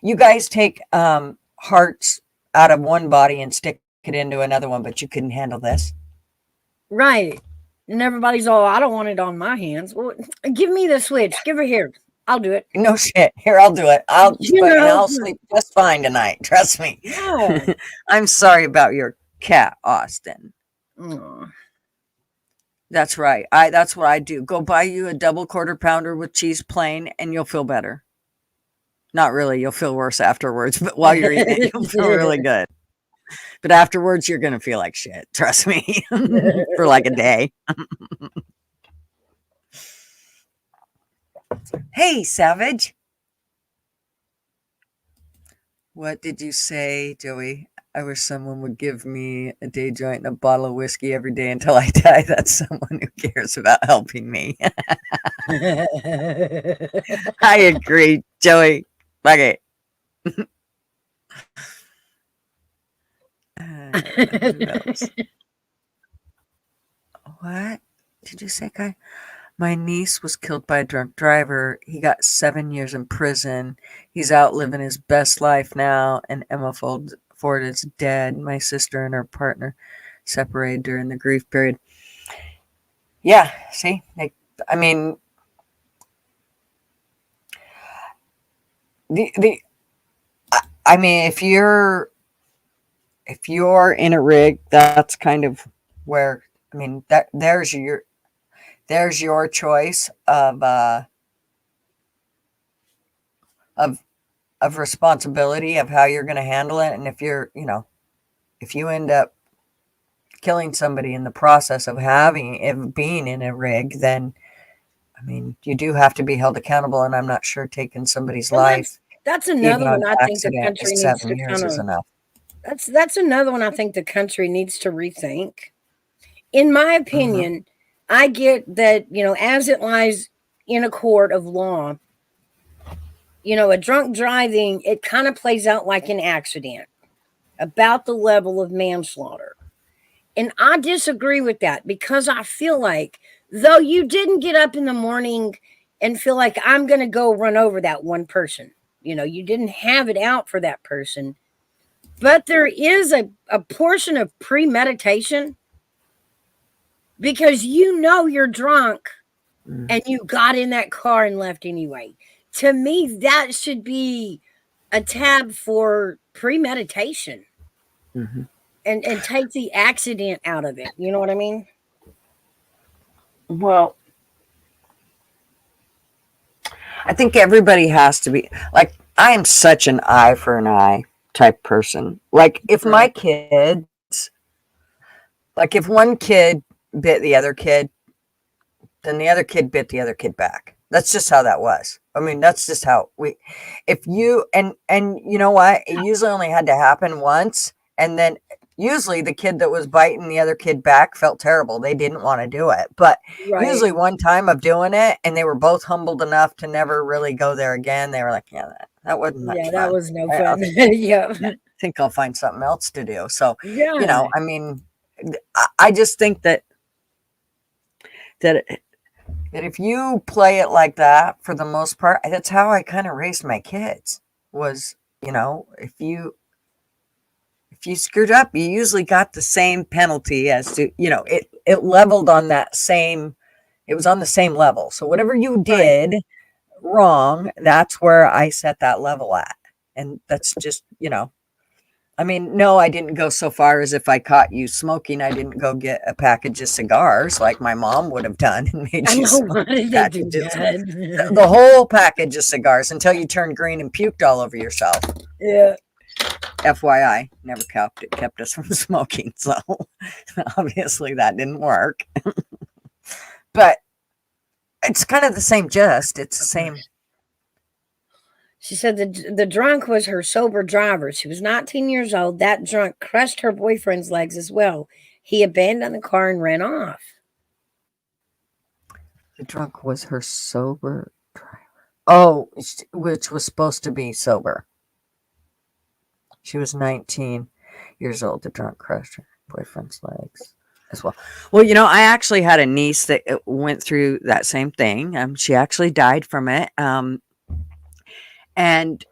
You guys take hearts out of one body and stick it into another one, but you couldn't handle this. Right. And everybody's all, I don't want it on my hands. Well, give me the switch. Give it here. I'll do it. No shit. Here, I'll do it. I'll sleep just fine tonight. Trust me. Yeah. I'm sorry about your cat, Austin. Aw. That's right. That's what I do. Go buy you a double quarter pounder with cheese plain and you'll feel better. Not really. You'll feel worse afterwards, but while you're eating it, you'll feel really good. But afterwards, you're going to feel like shit. Trust me. For like a day. Hey, Savage. What did you say, Joey? I wish someone would give me a day joint and a bottle of whiskey every day until I die. That's someone who cares about helping me. I agree, Joey. Okay. What did you say, Kai? My niece was killed by a drunk driver. He got 7 years in prison. He's out living his best life now, and Emma Ford is dead. My sister and her partner separated during the grief period. Yeah, see? I mean, I mean, if you're in a rig, that's kind of where, I mean, there's your choice of responsibility of how you're going to handle it. And if if you end up killing somebody in the process of being in a rig, then, I mean, you do have to be held accountable. And I'm not sure taking somebody's life. That's another one I think the country needs to kind of. Enough. That's another one I think the country needs to rethink. In my opinion, I get that, as it lies in a court of law, a drunk driving, it kind of plays out like an accident, about the level of manslaughter. And I disagree with that, because I feel like, though you didn't get up in the morning and feel like I'm going to go run over that one person, you didn't have it out for that person, But there is a portion of premeditation because you know you're drunk and you got in that car and left anyway. To me, that should be a tab for premeditation Mm-hmm. and take the accident out of it. You know what I mean? Well, I think everybody has to be like, I am such an eye for an eye type person. Like, if my kids, like, if one kid bit the other kid, then the other kid bit the other kid back. That's just how that was. I mean, that's just how if you, and you know what? It usually only had to happen once. And then usually the kid that was biting the other kid back felt terrible. They didn't want to do it. But usually one time of doing it, and they were both humbled enough to never really go there again. They were like, yeah, that wasn't much fun. That was no fun. Yeah. I think I'll find something else to do. So, Yeah. you know, I mean, I just think that if you play it like that, for the most part, that's how I kind of raised my kids. Was, you know, if you screwed up, you usually got the same penalty as to, you know, it leveled on that same, it was on the same level. So whatever you did wrong, that's where I set that level at. And that's just, you know, I mean, no, I didn't go so far as if I caught you smoking, I didn't go get a package of cigars like my mom would have done and made you smoke packages. The whole package of cigars until you turned green and puked all over yourself. Yeah. FYI, never kept us from smoking. So obviously that didn't work. But it's kind of the same gist. It's the same. She said the drunk was her sober driver. She was 19 years old. That drunk crushed her boyfriend's legs as well. He abandoned the car and ran off. The drunk was her sober driver. Oh, which was supposed to be sober. She was 19 years old. The drunk crushed her boyfriend's legs as well. Well, you know, I actually had a niece that went through that same thing. She actually died from it.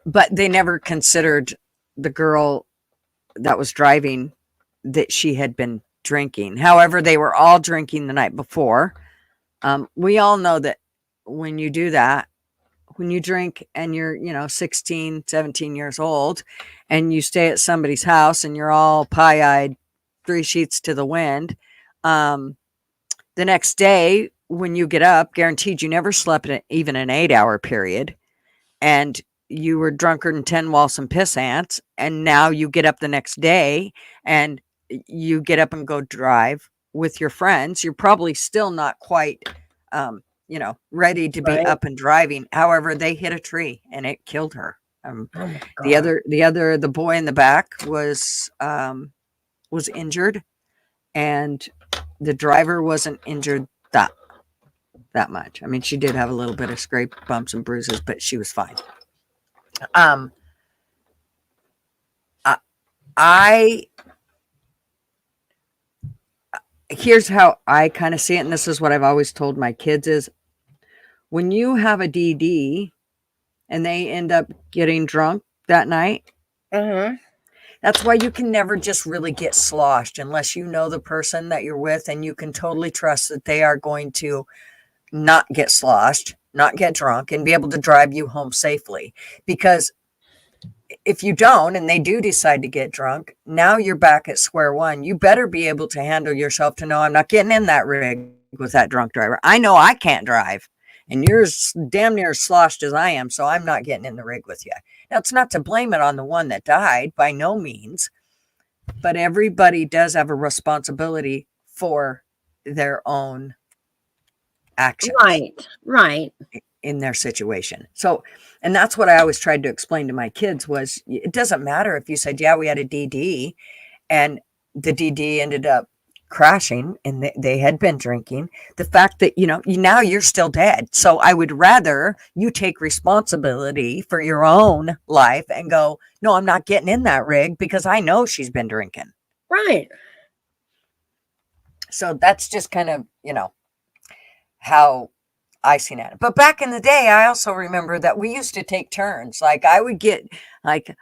But they never considered the girl that was driving that she had been drinking. However, they were all drinking the night before. We all know that when you do that, when you drink and you're, you know, 16, 17 years old and you stay at somebody's house and you're all pie-eyed, 3 sheets to the wind, the next day when you get up, guaranteed you never slept in even an 8-hour period, and you were drunker than 10 Walson piss ants, and now you get up the next day and you get up and go drive with your friends. You're probably still not quite, you know, ready to be up and driving. However, they hit a tree and it killed her. The boy in the back was injured, and the driver wasn't injured that much. I mean, she did have a little bit of scrape, bumps and bruises, but she was fine. Here's how I kind of see it, and this is what I've always told my kids, is when you have a DD and they end up getting drunk that night, that's why you can never just really get sloshed unless you know the person that you're with and you can totally trust that they are going to not get sloshed, not get drunk, and be able to drive you home safely. Because if you don't, and they do decide to get drunk, now you're back at square one. You better be able to handle yourself to know, I'm not getting in that rig with that drunk driver. I know I can't drive, and you're as damn near as sloshed as I am, so I'm not getting in the rig with you. Now, it's not to blame it on the one that died, by no means, but everybody does have a responsibility for their own actions. Right. In their situation. So, and that's what I always tried to explain to my kids was, it doesn't matter if you said, yeah, we had a DD and the DD ended up crashing and they had been drinking. The fact that, you know, now you're still dead. So I would rather you take responsibility for your own life and go, no, I'm not getting in that rig because I know she's been drinking. Right. So that's just kind of, you know, how I seen it. But back in the day, I also remember that we used to take turns. Like I would get like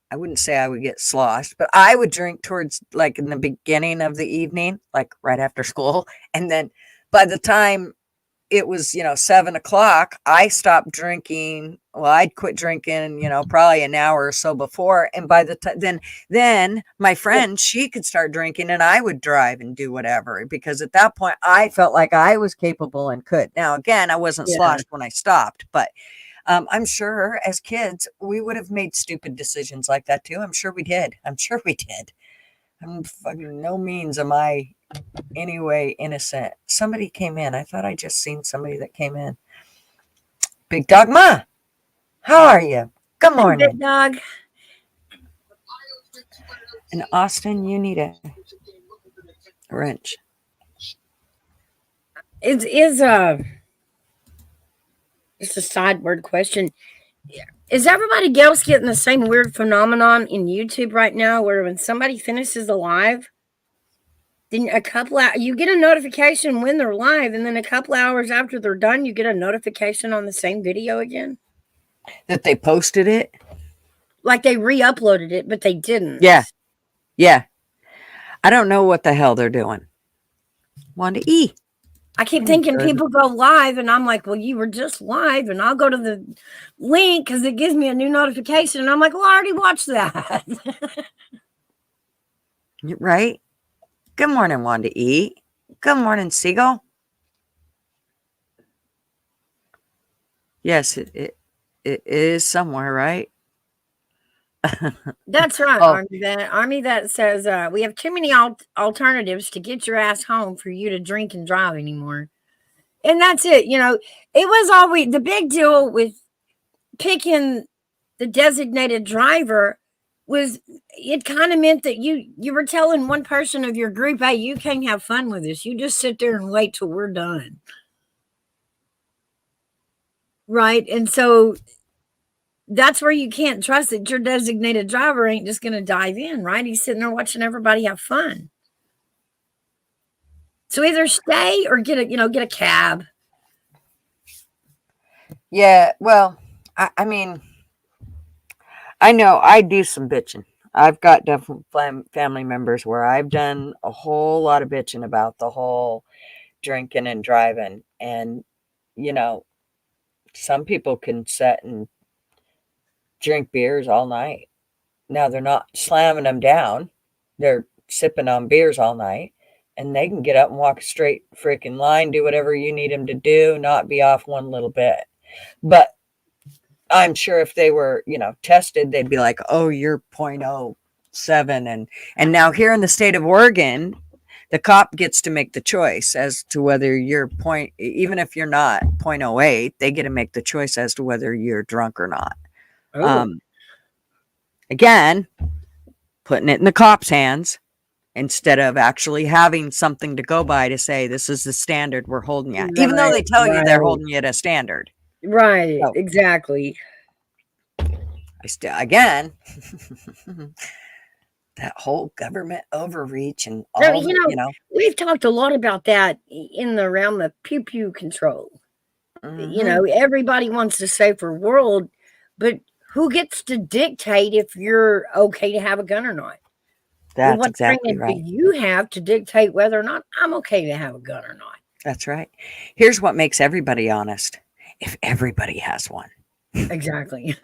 I wouldn't say I would get sloshed, but I would drink towards like in the beginning of the evening, like right after school. And then by the time it was, 7 o'clock, I stopped drinking. Well, I'd quit drinking, probably an hour or so before. And by the time then my friend, she could start drinking and I would drive and do whatever, because at that point I felt like I was capable and could. Now, again, I wasn't Yeah. sloshed when I stopped, but I'm sure as kids, we would have made stupid decisions like that too. I'm sure we did. I'm fucking no means am I anyway innocent. Somebody came in. I thought I just seen somebody that came in. Big Dog Ma, how are you? Good Big morning. dog. In Austin, you need a wrench. Is just a sideward question. Is everybody else getting the same weird phenomenon in YouTube right now, where when somebody finishes a live, then you get a notification when they're live, and then a couple hours after they're done, you get a notification on the same video again? That they posted it? Like they re-uploaded it, but they didn't. Yeah. Yeah. I don't know what the hell they're doing. Wanda E. I keep thinking people go live, and I'm like, well, you were just live, and I'll go to the link because it gives me a new notification, and I'm like, well, I already watched that. Right? Good morning, Wanda E. Good morning, Seagull. Yes, it is somewhere, right? That's right, Oh. Army that says we have too many alternatives to get your ass home for you to drink and drive anymore. And that's it. It was always the big deal with picking the designated driver was it kind of meant that you were telling one person of your group, hey, you can't have fun with this. You just sit there and wait till we're done. Right. And so that's where you can't trust that your designated driver ain't just going to dive in, right? He's sitting there watching everybody have fun. So either stay or get a cab. Yeah, well, I mean, I know I do some bitching. I've got different family members where I've done a whole lot of bitching about the whole drinking and driving. And, some people can sit and drink beers all night. Now, they're not slamming them down. They're sipping on beers all night. And they can get up and walk a straight freaking line, do whatever you need them to do, not be off one little bit. But I'm sure if they were, tested, they'd be like, oh, you're 0.07. And now here in the state of Oregon, the cop gets to make the choice as to whether you're even if you're not 0.08, they get to make the choice as to whether you're drunk or not. Oh. Again, putting it in the cop's hands instead of actually having something to go by to say, this is the standard we're holding you at, even though they tell you they're holding you at a standard. Right. So, exactly. Again, that whole government overreach and all, we've talked a lot about that in the realm of pew pew control. Mm-hmm. Everybody wants a safer world, but who gets to dictate if you're okay to have a gun or not? That's what exactly right. Do you have to dictate whether or not I'm okay to have a gun or not? That's right. Here's what makes everybody honest. If everybody has one. Exactly.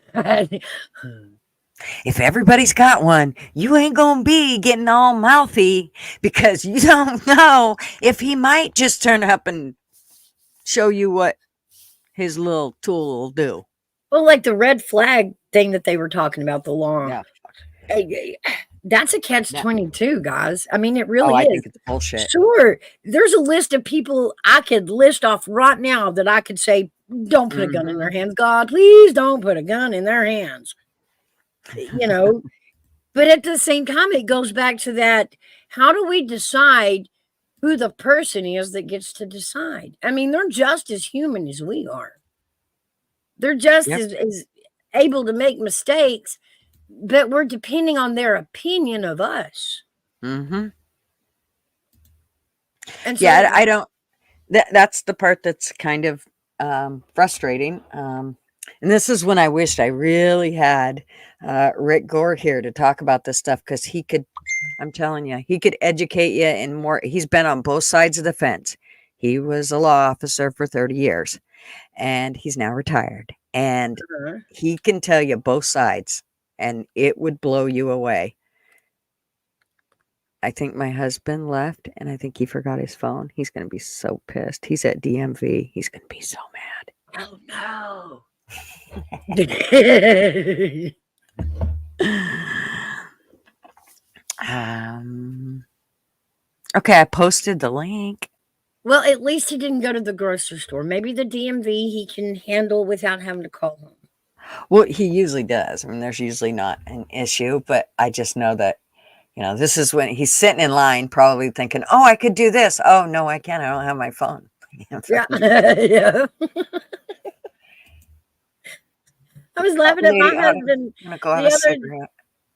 If everybody's got one, you ain't gonna be getting all mouthy because you don't know if he might just turn up and show you what his little tool will do. Well, like the red flag thing that they were talking about, the law. Yeah. That's a catch-22, guys. I mean, it really is. I think it's bullshit. Sure. There's a list of people I could list off right now that I could say, don't put a gun in their hands. God, please don't put a gun in their hands. But at the same time, it goes back to that. How do we decide who the person is that gets to decide? I mean, they're just as human as we are. They're just as able to make mistakes, but we're depending on their opinion of us. Mm-hmm. And so, I don't. That's the part that's kind of frustrating. And this is when I wished I really had Rick Gore here to talk about this stuff because he could, I'm telling you, he could educate you in more. He's been on both sides of the fence. He was a law officer for 30 years and he's now retired. And he can tell you both sides and it would blow you away. I think my husband left and I think he forgot his phone. He's going to be so pissed. He's at DMV. He's going to be so mad. Oh no. Okay, I posted the link. Well, at least he didn't go to the grocery store. Maybe the DMV he can handle without having to call home. Well, he usually does. I mean, there's usually not an issue, but I just know that, this is when he's sitting in line probably thinking, oh, I could do this. Oh, no, I can't. I don't have my phone. Yeah. Yeah. I was laughing at my husband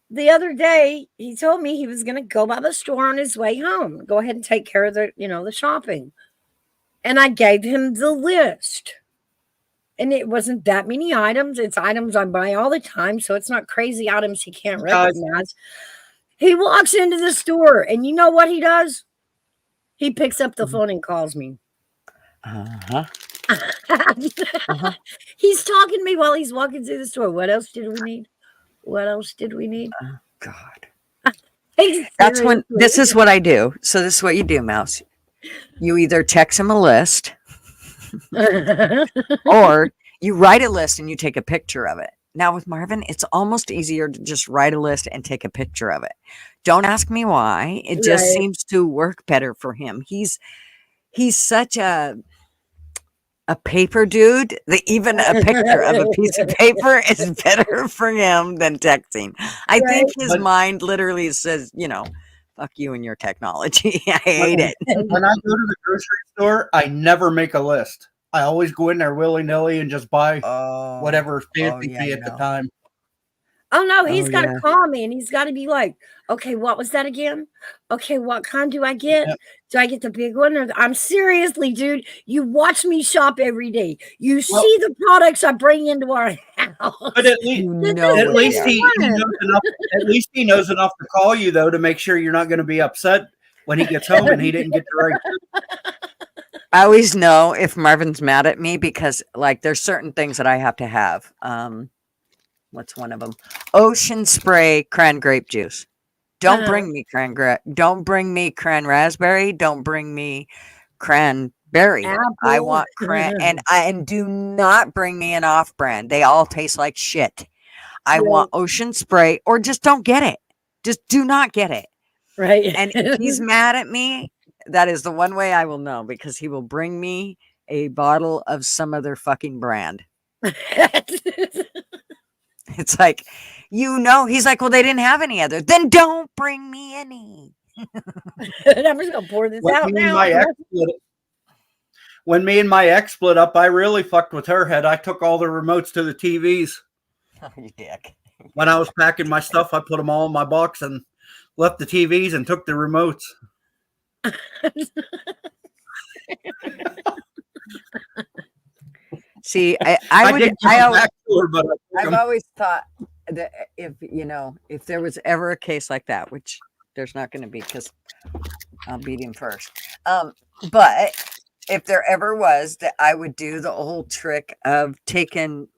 the other day. He told me he was going to go by the store on his way home, go ahead and take care of the shopping. And I gave him the list. And it wasn't that many items. It's items I buy all the time. So it's not crazy items he can't recognize. He walks into the store and you know what he does? He picks up the phone and calls me. Uh-huh. He's talking to me while he's walking through the store. What else did we need? What else did we need? Oh, God. That's when, this is what I do. So this is what you do, Mouse. You either text him a list or you write a list and you take a picture of it. Now with Marvin, it's almost easier to just write a list and take a picture of it. Don't ask me why. It just seems to work better for him. He's such a paper dude that even a picture of a piece of paper is better for him than texting. I think his mind literally says, fuck you and your technology. I hate it. When I go to the grocery store, I never make a list. I always go in there willy-nilly and just buy whatever fancy at the time. Oh, no, he's got to call me and he's got to be like, okay, what was that again? Okay, what kind do I get? Yep. Do I get the big one? I'm seriously, dude, you watch me shop every day. You see the products I bring into our house. But at least he knows enough to call you, though, to make sure you're not going to be upset when he gets home and he didn't get the right. I always know if Marvin's mad at me because, there's certain things that I have to have. What's one of them? Ocean Spray cran grape juice. Don't bring me don't bring me cran raspberry. Don't bring me cranberry. Apple. I want cran and do not bring me an off brand. They all taste like shit. I want Ocean Spray or just don't get it. Just do not get it. Right. And if he's mad at me, that is the one way I will know because he will bring me a bottle of some other fucking brand. It's like, he's like, well, they didn't have any other. Then don't bring me any. I'm just going to pour this out now. When me and my ex split up, I really fucked with her head. I took all the remotes to the TVs. Oh, you dick. When I was packing my stuff, I put them all in my box and left the TVs and took the remotes. See, I've always thought that if there was ever a case like that, which there's not going to be because I'll beat him first. But if there ever was, that I would do the old trick of taking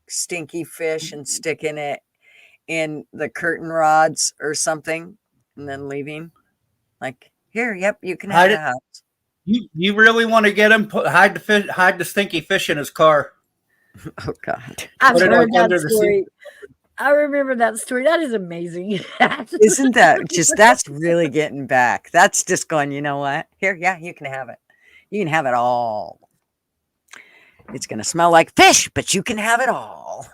stinky fish and sticking it in the curtain rods or something and then leaving. Here, yep, you can have the house. You really want to get him hide the stinky fish in his car? Oh God! I've heard that story. I remember that story. That is amazing. Isn't that that's really getting back? That's just going. You know what? Here, yeah, you can have it. You can have it all. It's gonna smell like fish, but you can have it all.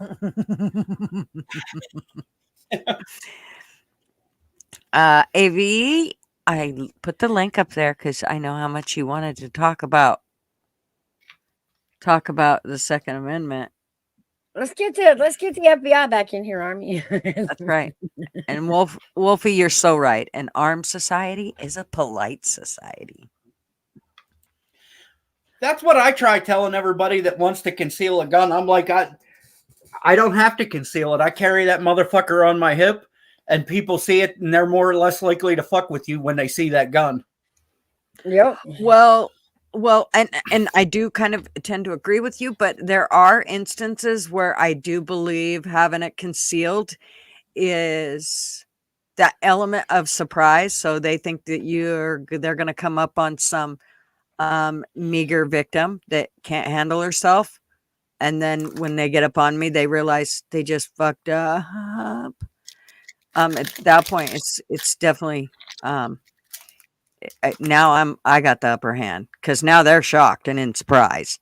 AV. I put the link up there because I know how much you wanted to talk about the Second Amendment. Let's get the FBI back in here, Army. That's right. And Wolfie, you're so right. An armed society is a polite society. That's what I try telling everybody that wants to conceal a gun. I'm like, I don't have to conceal it. I carry that motherfucker on my hip, and people see it, and they're more or less likely to fuck with you when they see that gun. Yep. Well, and I do kind of tend to agree with you, but there are instances where I do believe having it concealed is that element of surprise. So they think that they're going to come up on some meager victim that can't handle herself. And then when they get up on me, they realize they just fucked up. At that point, it's definitely, now I got the upper hand because now they're shocked and in surprise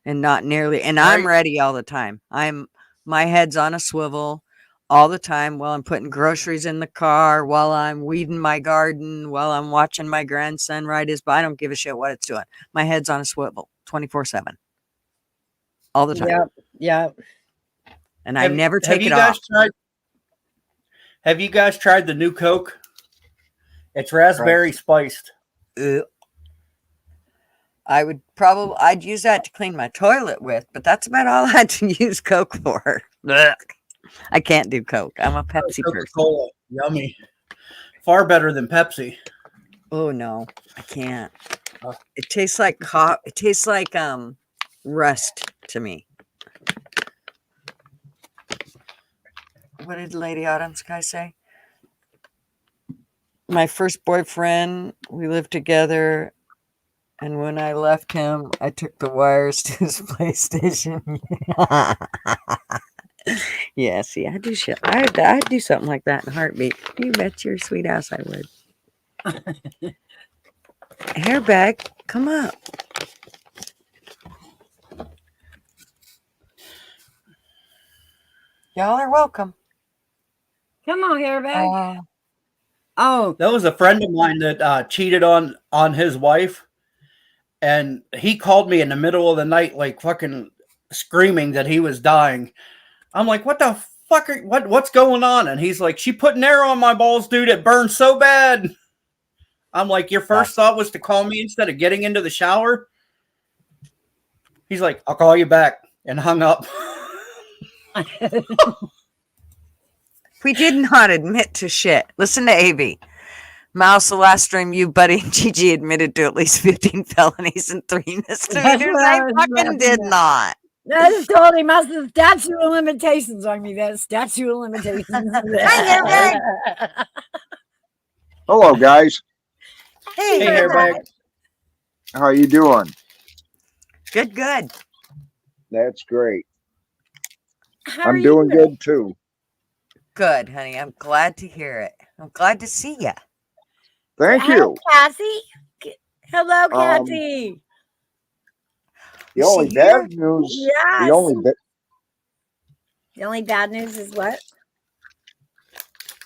and not nearly, and I'm ready all the time. My head's on a swivel all the time while I'm putting groceries in the car, while I'm weeding my garden, while I'm watching my grandson ride his bike. I don't give a shit what it's doing. My head's on a swivel 24/7 all the time. Yep. Yep. And I never take it off. Have you guys tried the new Coke? It's raspberry spiced. I'd use that to clean my toilet with, but that's about all I had to use Coke for. I can't do Coke. I'm a Pepsi person. Yummy. Far better than Pepsi. Oh no, I can't. It tastes like it tastes like rust to me. What did Lady Autumn Sky say? My first boyfriend, we lived together, and when I left him, I took the wires to his PlayStation. Yeah, see, I do shit. I'd do something like that in a heartbeat. You bet your sweet ass I would. Hairbag, come up. Y'all are welcome. Come on, Hairbag. Oh, that was a friend of mine that cheated on his wife, and he called me in the middle of the night, like fucking screaming that he was dying. I'm like, what the fuck? What's going on? And he's like, she put an arrow on my balls, dude. It burned so bad. I'm like, your first thought was to call me instead of getting into the shower? He's like, I'll call you back, and hung up. We did not admit to shit. Listen to AV. Mouse, the last stream, you, Buddy, and Gigi admitted to at least 15 felonies and 3 misdemeanors. I fucking did not. I just told him I said statute of limitations on me. That statute of limitations. Hello, guys. Hey, Hairbag. How are you doing? Good. That's great. How I'm doing good too. Good, honey. I'm glad to hear it. I'm glad to see you. Thank you. Kathy. Hello, Kathy. The only bad news. Yes. The only bad news is what?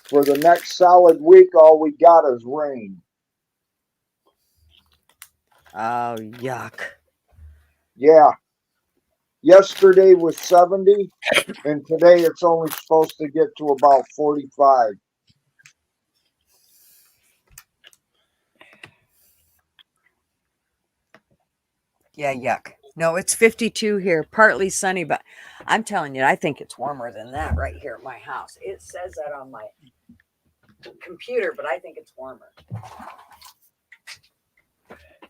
For the next solid week, all we got is rain. Oh, yuck. Yeah. Yesterday was 70, and today it's only supposed to get to about 45. Yeah, yuck. No, it's 52 here, partly sunny, but I'm telling you, I think it's warmer than that right here at my house. It says that on my computer, but I think it's warmer.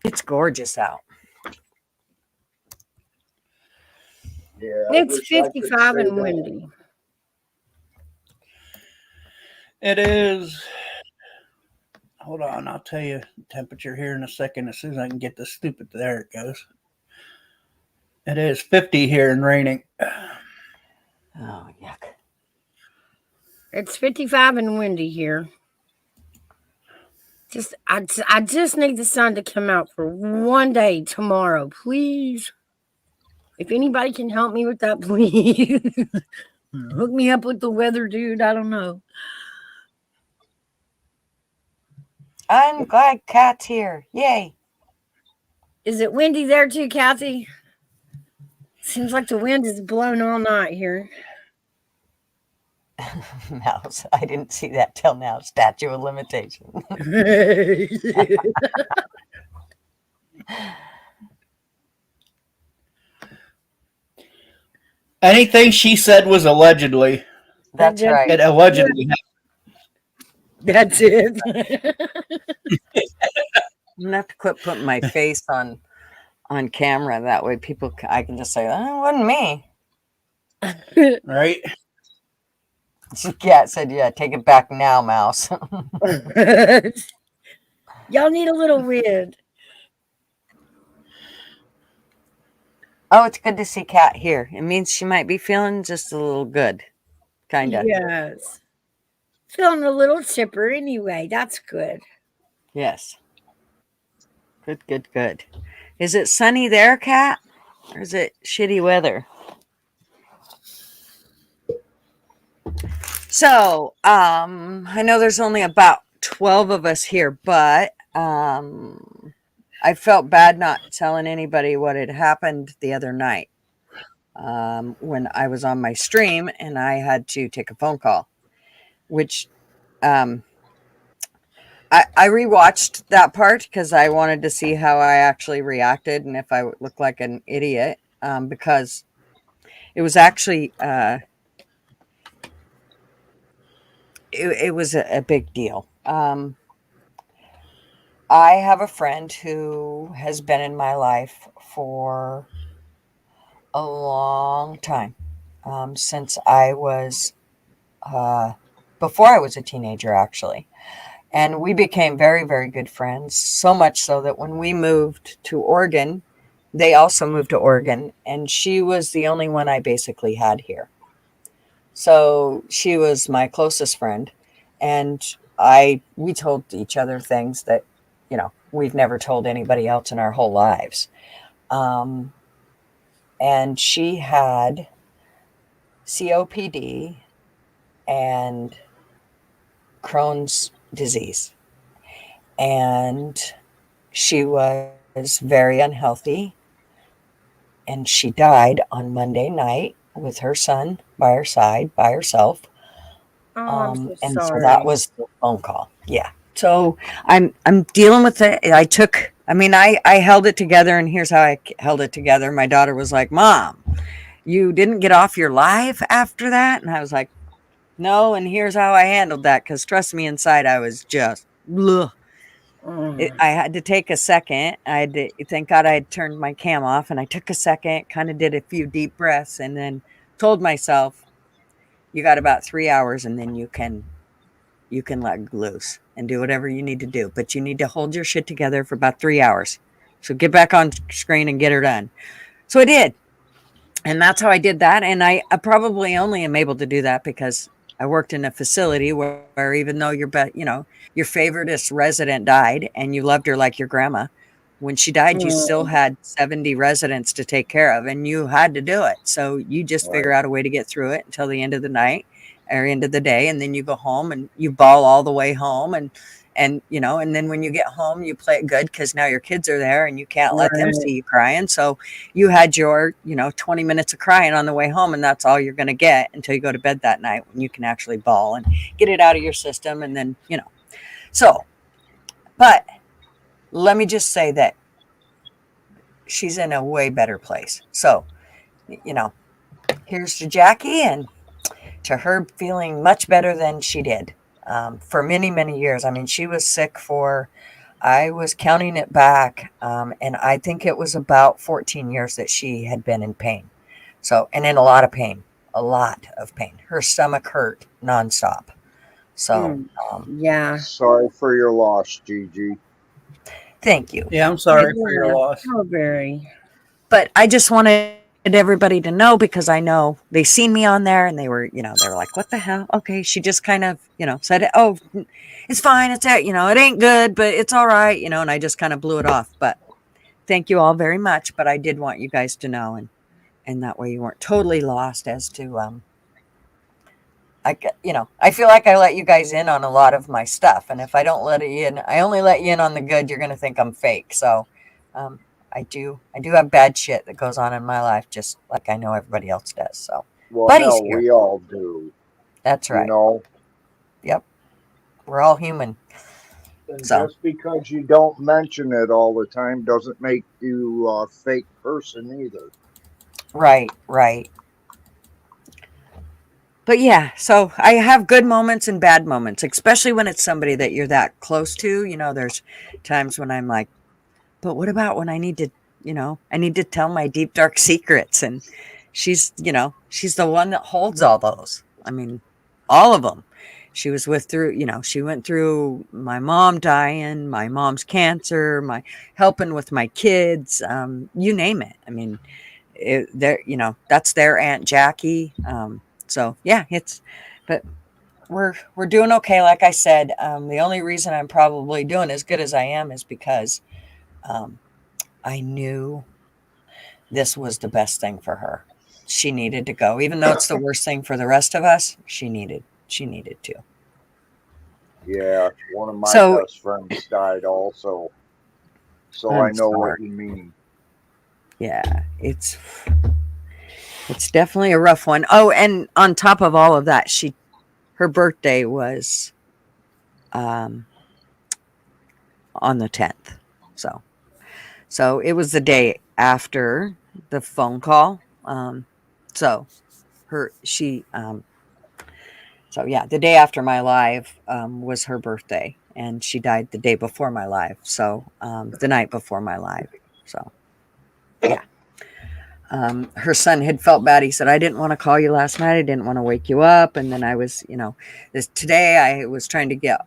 It's gorgeous out. Yeah, It's 55 and windy. It is. Hold on, I'll tell you the temperature here in a second as soon as I can get this stupid. There it goes. It is 50 here and raining. Oh, yuck. It's 55 and windy here. I just need the sun to come out for one day tomorrow, please. If anybody can help me with that, please. Hook me up with the weather, dude. I don't know. I'm glad Kat's here. Yay. Is it windy there too, Kathy? Seems like the wind is blowing all night here. Mouse, I didn't see that till now. Statute of limitation. Anything she said was allegedly. That's Just- right. It allegedly That's it. I'm gonna have to quit putting my face on camera. That way, I can just say, "Oh, it wasn't me." happened, right? Yeah, said, "Yeah, take it back now, Mouse." Y'all need a little rid. Oh, it's good to see Kat here. It means she might be feeling just a little good, kind of. Yes. Feeling a little chipper anyway. That's good. Yes. Good, good, good. Is it sunny there, Kat? Or is it shitty weather? So, I know there's only about 12 of us here, but I felt bad not telling anybody what had happened the other night when I was on my stream and I had to take a phone call, which I rewatched that part because I wanted to see how I actually reacted and if I looked like an idiot because it was actually it was a big deal. I have a friend who has been in my life for a long time, since I was before I was a teenager, actually. And we became very, very good friends, so much so that when we moved to Oregon, they also moved to Oregon, and she was the only one I basically had here. So she was my closest friend, and we told each other things that, we've never told anybody else in our whole lives. And she had COPD and Crohn's disease. And she was very unhealthy. And she died on Monday night with her son by her side, by herself. Oh, I'm so And sorry. so that was the phone call. Yeah. So I'm dealing with it. I held it together, and here's how I held it together. My daughter was like, "Mom, you didn't get off your live after that?" And I was like, "No, and here's how I handled that, because trust me, inside I was just bleh. I had to take a second. Thank God I had turned my cam off, and I took a second, kind of did a few deep breaths, and then told myself, you got about 3 hours, and then you can let loose and do whatever you need to do. But you need to hold your shit together for about 3 hours. So get back on screen and get her done." So I did. And that's how I did that. And I probably only am able to do that because I worked in a facility where even though your favoriteest resident died and you loved her like your grandma, when she died, you still had 70 residents to take care of, and you had to do it. So you just figure out a way to get through it until the end of the night or end of the day. And then you go home and you bawl all the way home. And then when you get home, you play it good because now your kids are there and you can't let them see you crying. So you had your, 20 minutes of crying on the way home, and that's all you're going to get until you go to bed that night when you can actually bawl and get it out of your system. And then, so, but let me just say that she's in a way better place. So, here's to Jackie and to her feeling much better than she did for many, many years. I mean, she was sick I was counting it back, and I think it was about 14 years that she had been in pain. So, and in a lot of pain. Her stomach hurt nonstop. So, yeah. Sorry for your loss, Gigi. Thank you. Yeah, I'm sorry for your loss. Oh, very. But I just wanted everybody to know, because I know they seen me on there and they were like, "What the hell?" Okay. She just kind of, said, "Oh, it's fine. It's, it ain't good, but it's all right." And I just kind of blew it off. But thank you all very much. But I did want you guys to know, and that way you weren't totally lost as to, I feel like I let you guys in on a lot of my stuff. And if I don't let you in, I only let you in on the good, you're going to think I'm fake. So, I do have bad shit that goes on in my life, just like I know everybody else does. So, Well, Buddy's hell, here. we all do. That's right. Yep. We're all human. And So. just because you don't mention it all the time doesn't make you a fake person either. Right. but yeah, so I have good moments and bad moments, especially when it's somebody that you're that close to. There's times when I'm like, but what about when I need to, I need to tell my deep, dark secrets? And she's the one that holds all those. I mean, all of them. She went through my mom dying, my mom's cancer, my helping with my kids, you name it. I mean, that's their Aunt Jackie. So yeah, but we're doing okay. Like I said, the only reason I'm probably doing as good as I am is because I knew this was the best thing for her. She needed to go, even though it's the worst thing for the rest of us. She needed to. Yeah, one of my So best friends died also. So I'm I know sorry. what you mean. Yeah, it's definitely a rough one. Oh, and on top of all of that, her birthday was on the 10th. So it was the day after the phone call. So the day after my live was her birthday, and she died the day before my live. So the night before my live. So yeah. Her son had felt bad. He said, I didn't want to call you last night. I didn't want to wake you up. And then I was, today I was trying to get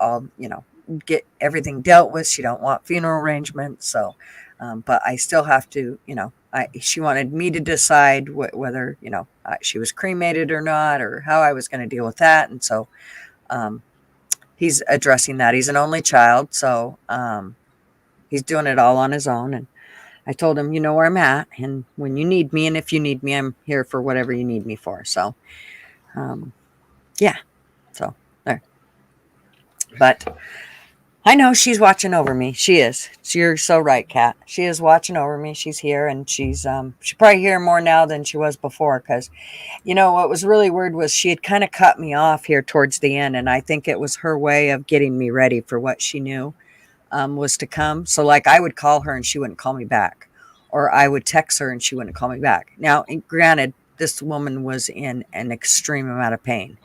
get everything dealt with. She don't want funeral arrangements. So, but I still have to, she wanted me to decide whether, she was cremated or not, or how I was going to deal with that. And so, he's addressing that. He's an only child. So, he's doing it all on his own. And I told him, you know where I'm at, and when you need me, and if you need me, I'm here for whatever you need me for. So, yeah. So there. But I know she's watching over me. She is. You're so right, Kat. She is watching over me. She's here, and she's probably here more now than she was before. Because, what was really weird was she had kind of cut me off here towards the end, and I think it was her way of getting me ready for what she knew. Was to come. So like I would call her and she wouldn't call me back, or I would text her and she wouldn't call me back. Now, granted, this woman was in an extreme amount of pain,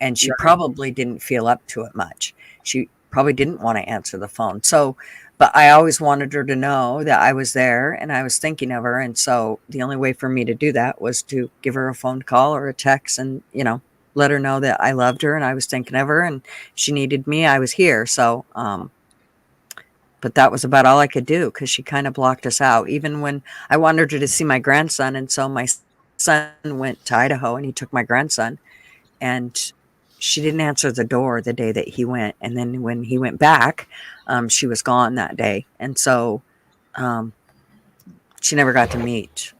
and she probably didn't feel up to it much. She probably didn't want to answer the phone. So, but I always wanted her to know that I was there and I was thinking of her. And so the only way for me to do that was to give her a phone call or a text and, let her know that I loved her and I was thinking of her and she needed me. I was here. So, but that was about all I could do because she kind of blocked us out. Even when I wanted her to see my grandson. And so my son went to Idaho and he took my grandson, and she didn't answer the door the day that he went. And then when he went back, she was gone that day. And so she never got to meet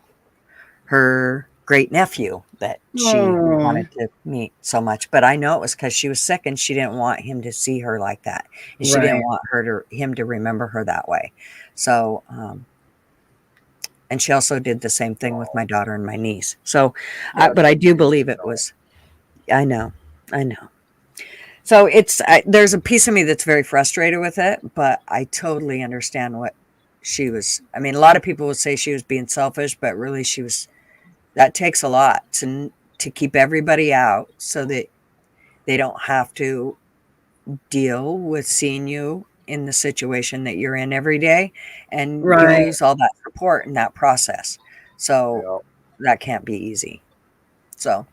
her great nephew that she wanted to meet so much. But I know it was because she was sick and she didn't want him to see her like that. And she didn't want him to remember her that way. So, and she also did the same thing with my daughter and my niece. So, but I do believe it was, I know. So there's a piece of me that's very frustrated with it, but I totally understand what she was. I mean, a lot of people would say she was being selfish, but really that takes a lot to keep everybody out so that they don't have to deal with seeing you in the situation that you're in every day, and you lose all that support in that process. So that can't be easy. So,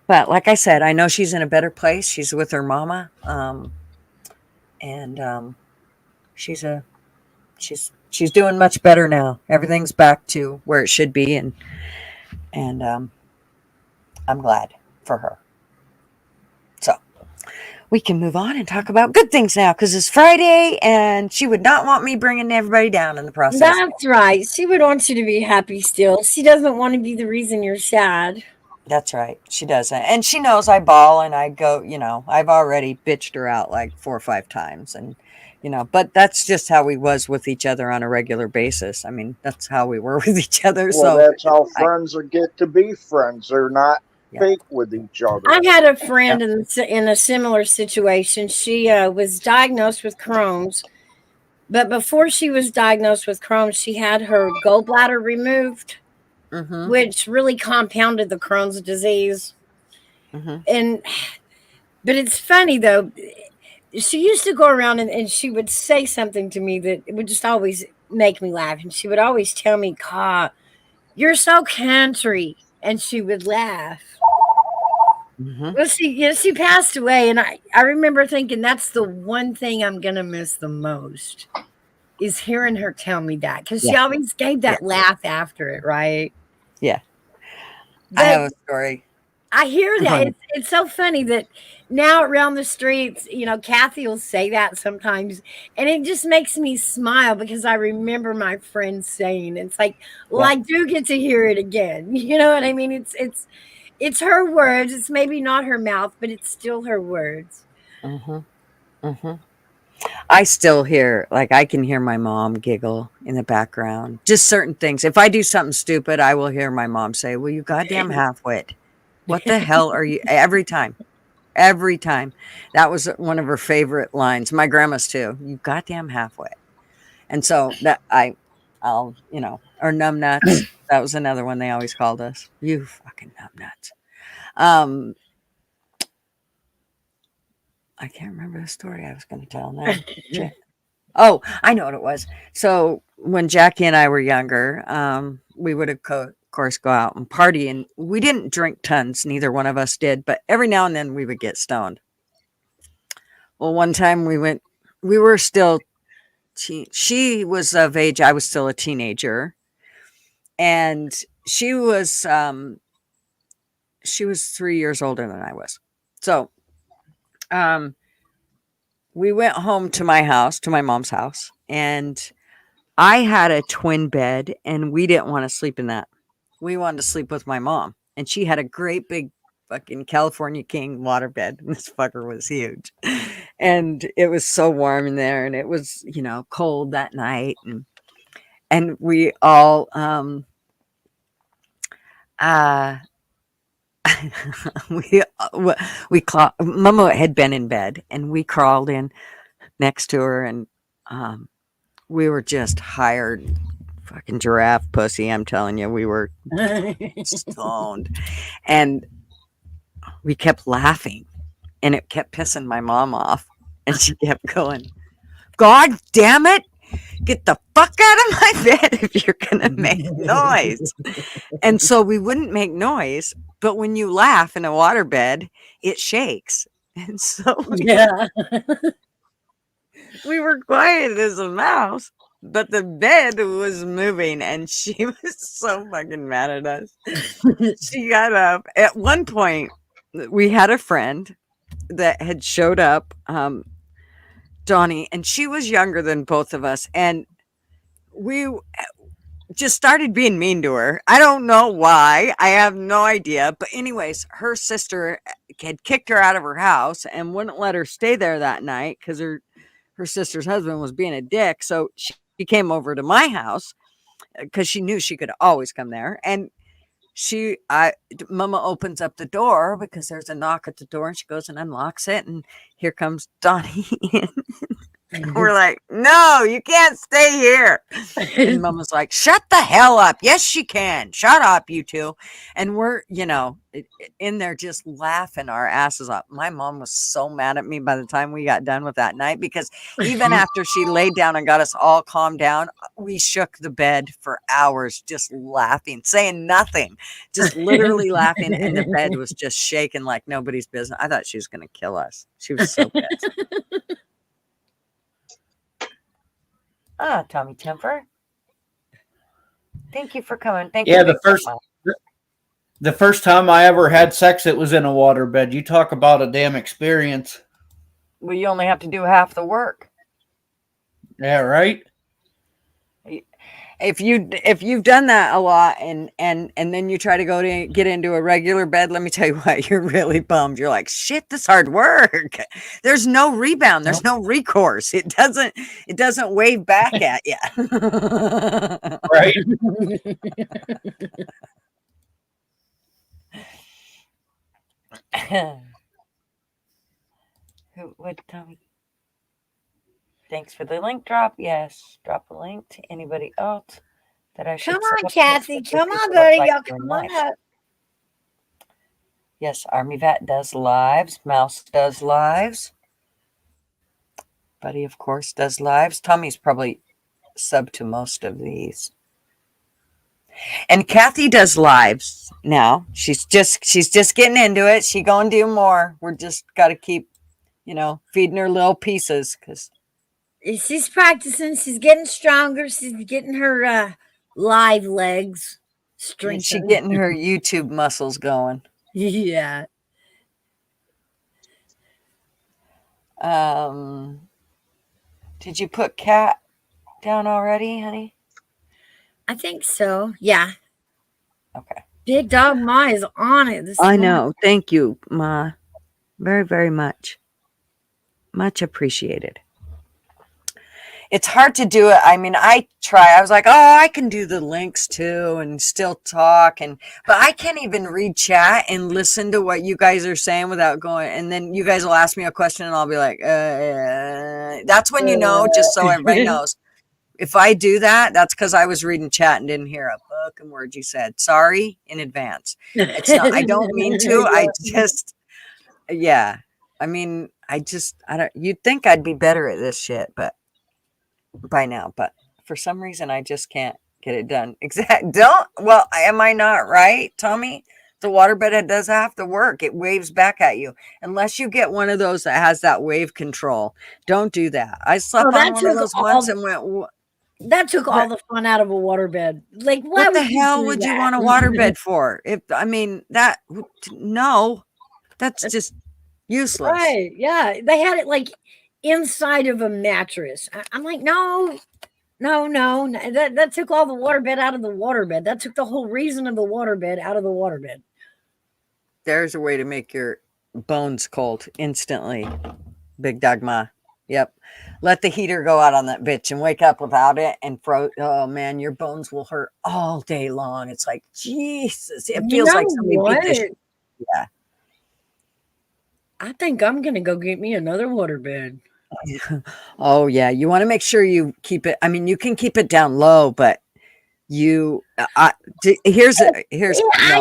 but like I said, I know she's in a better place. She's with her mama. And she's doing much better now. Everything's back to where it should be. And I'm glad for her. So we can move on and talk about good things now because it's Friday and she would not want me bringing everybody down in the process. That's right. She would want you to be happy still. She doesn't want to be the reason you're sad. That's right. She doesn't. And she knows I bawl and I go, I've already bitched her out like 4 or 5 times. And, but that's just how we was with each other on a regular basis. I mean, that's how we were with each other. Well, that's how friends get to be friends. They're not fake with each other. I had a friend in a similar situation. She was diagnosed with Crohn's. But before she was diagnosed with Crohn's, she had her gallbladder removed. Mm-hmm. Which really compounded the Crohn's disease. And but it's funny though. She used to go around and she would say something to me that would just always make me laugh. And she would always tell me, "Ka, you're so country," and she would laugh. Well, she passed away, and I remember thinking that's the one thing I'm gonna miss the most is hearing her tell me that, because she always gave that laugh after it, right? Yeah. But I have a story. I hear that. It's so funny that now around the streets, Kathy will say that sometimes, and it just makes me smile because I remember my friends saying it's like, well, I do get to hear it again. You know what I mean? It's her words. It's maybe not her mouth, but it's still her words. I still hear, like, I can hear my mom giggle in the background. Just certain things. If I do something stupid, I will hear my mom say, "Well, you goddamn half-wit. What the hell are you?" Every time. That was one of her favorite lines. My grandma's too. "You goddamn half-wit." And so that or numbnuts. That was another one they always called us. "You fucking numbnuts." I can't remember the story I was going to tell now. Oh, I know what it was. So when Jackie and I were younger, we would, of course, go out and party, and we didn't drink tons. Neither one of us did, but every now and then we would get stoned. Well, one time we were still, she was of age. I was still a teenager, and she was 3 years older than I was. So, we went home to my house, to my mom's house, and I had a twin bed, and we didn't want to sleep in that. We wanted to sleep with my mom, and she had a great big fucking California King water bed. And this fucker was huge, and it was so warm in there, and it was, cold that night, and we all Mama had been in bed, and we crawled in next to her, and we were just hired fucking giraffe pussy. I'm telling you, we were stoned, and we kept laughing, and it kept pissing my mom off, and she kept going, "God damn it, get the fuck out of my bed if you're gonna make noise." And so we wouldn't make noise, but when you laugh in a waterbed, it shakes. And so we were quiet as a mouse, but the bed was moving, and she was so fucking mad at us. She got up. At one point, we had a friend that had showed up, Donnie, and she was younger than both of us, and we just started being mean to her. I don't know why. I have no idea. But anyways, her sister had kicked her out of her house and wouldn't let her stay there that night because her sister's husband was being a dick. So she came over to my house because she knew she could always come there. And Mama opens up the door because there's a knock at the door, and she goes and unlocks it, and here comes Donnie in. We're like, "No, you can't stay here." And Mama's like, "Shut the hell up. Yes, she can. Shut up, you two." And we're, in there just laughing our asses off. My mom was so mad at me by the time we got done with that night, because even after she laid down and got us all calmed down, we shook the bed for hours just laughing, saying nothing, just literally laughing. And the bed was just shaking like nobody's business. I thought she was going to kill us. She was so pissed. Tommy Temper. Thank you for coming. Thank you. Yeah, the first time I ever had sex, it was in a waterbed. You talk about a damn experience. Well, you only have to do half the work. Yeah, right. If you've done that a lot, and then you try to get into a regular bed, let me tell you what, you're really bummed. You're like, shit, this hard work. There's no rebound. There's no recourse. It doesn't wave back at you. Right. What, Tommy? Thanks for the link drop. Yes, drop a link to anybody else that I should. Come on, Kathy. Come on, buddy. Y'all come on up. Yes, Army Vet does lives. Mouse does lives. Buddy, of course, does lives. Tommy's probably sub to most of these. And Kathy does lives now. She's just getting into it. She gonna do more. We're just got to keep, feeding her little pieces because She's practicing. She's getting stronger. She's getting her live legs she's strengthened. getting her YouTube muscles going. Yeah. Did you put Cat down already, honey? I think so. Yeah. Okay. Big Dog Ma is on it. This I morning. know. Thank you, Ma. Very, very much. Much appreciated. It's hard to do it. I mean, I try. I was like, oh, I can do the links too and still talk. But I can't even read chat and listen to what you guys are saying without going. And then you guys will ask me a question and I'll be like, that's when you know, just so everybody knows. If I do that, that's because I was reading chat and didn't hear a fucking word you said. Sorry in advance. It's not, I don't mean to. I just, yeah. I mean, I don't, you'd think I'd be better at this shit, but by now, but for some reason I just can't get it done. Well, am I not right, Tommy? The waterbed does have to work. It waves back at you. Unless you get one of those that has that wave control. Don't do that. I slept on one of those once and went, that took all the fun out of a waterbed. Like, what the hell would you want a waterbed for? No, that's just useless. Right. Yeah. They had it like inside of a mattress. I'm like, no. That took all the waterbed out of the waterbed. That took the whole reason of the waterbed out of the waterbed. There's a way to make your bones cold instantly. Big Dog Ma. Yep. Let the heater go out on that bitch and wake up without it and oh man, your bones will hurt all day long. It's like, Jesus. It feels like somebody beat the shit. Yeah. I think I'm gonna go get me another waterbed. Oh yeah, you want to make sure you keep it. I mean, you can keep it down low, but here's. I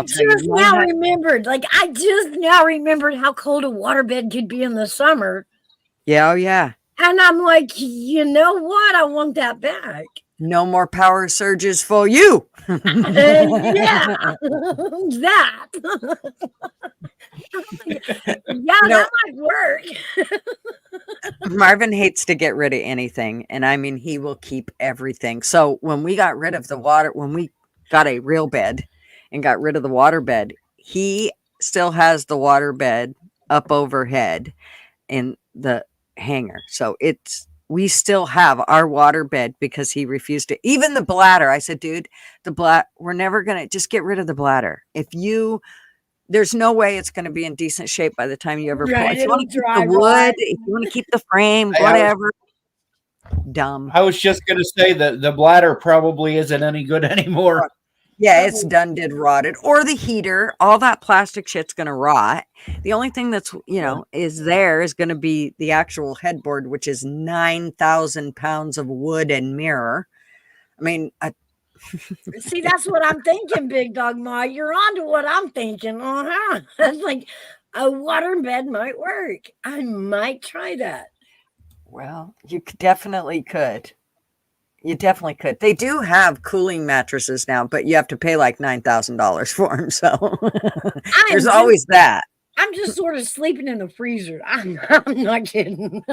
just now remembered. Like I just now remembered how cold a waterbed could be in the summer. Yeah, oh yeah. And I'm like, you know what? I want that back. No more power surges for you. Yeah, that. That might work. Marvin hates to get rid of anything, and I mean, he will keep everything. So when we got rid of the water, when we got a real bed and got rid of the water bed, he still has the water bed up overhead in the hanger. So we still have our water bed because he refused to. Even the bladder, I said, dude, we're never gonna just get rid of the bladder. There's no way it's going to be in decent shape by the time you ever pull. If you want to keep the wood, if you want to keep the frame, whatever. Dumb. I was just going to say that the bladder probably isn't any good anymore. Yeah, it's done, rotted. Or the heater, all that plastic shit's going to rot. The only thing that's, is going to be the actual headboard, which is 9,000 pounds of wood and mirror. I mean, see, that's what I'm thinking, Big Dog Ma. You're on to what I'm thinking. It's like a waterbed might work. I might try that. Well, you definitely could. You definitely could. They do have cooling mattresses now, but you have to pay like $9,000 for them. So there's always that. I'm just sort of sleeping in the freezer. I'm not kidding.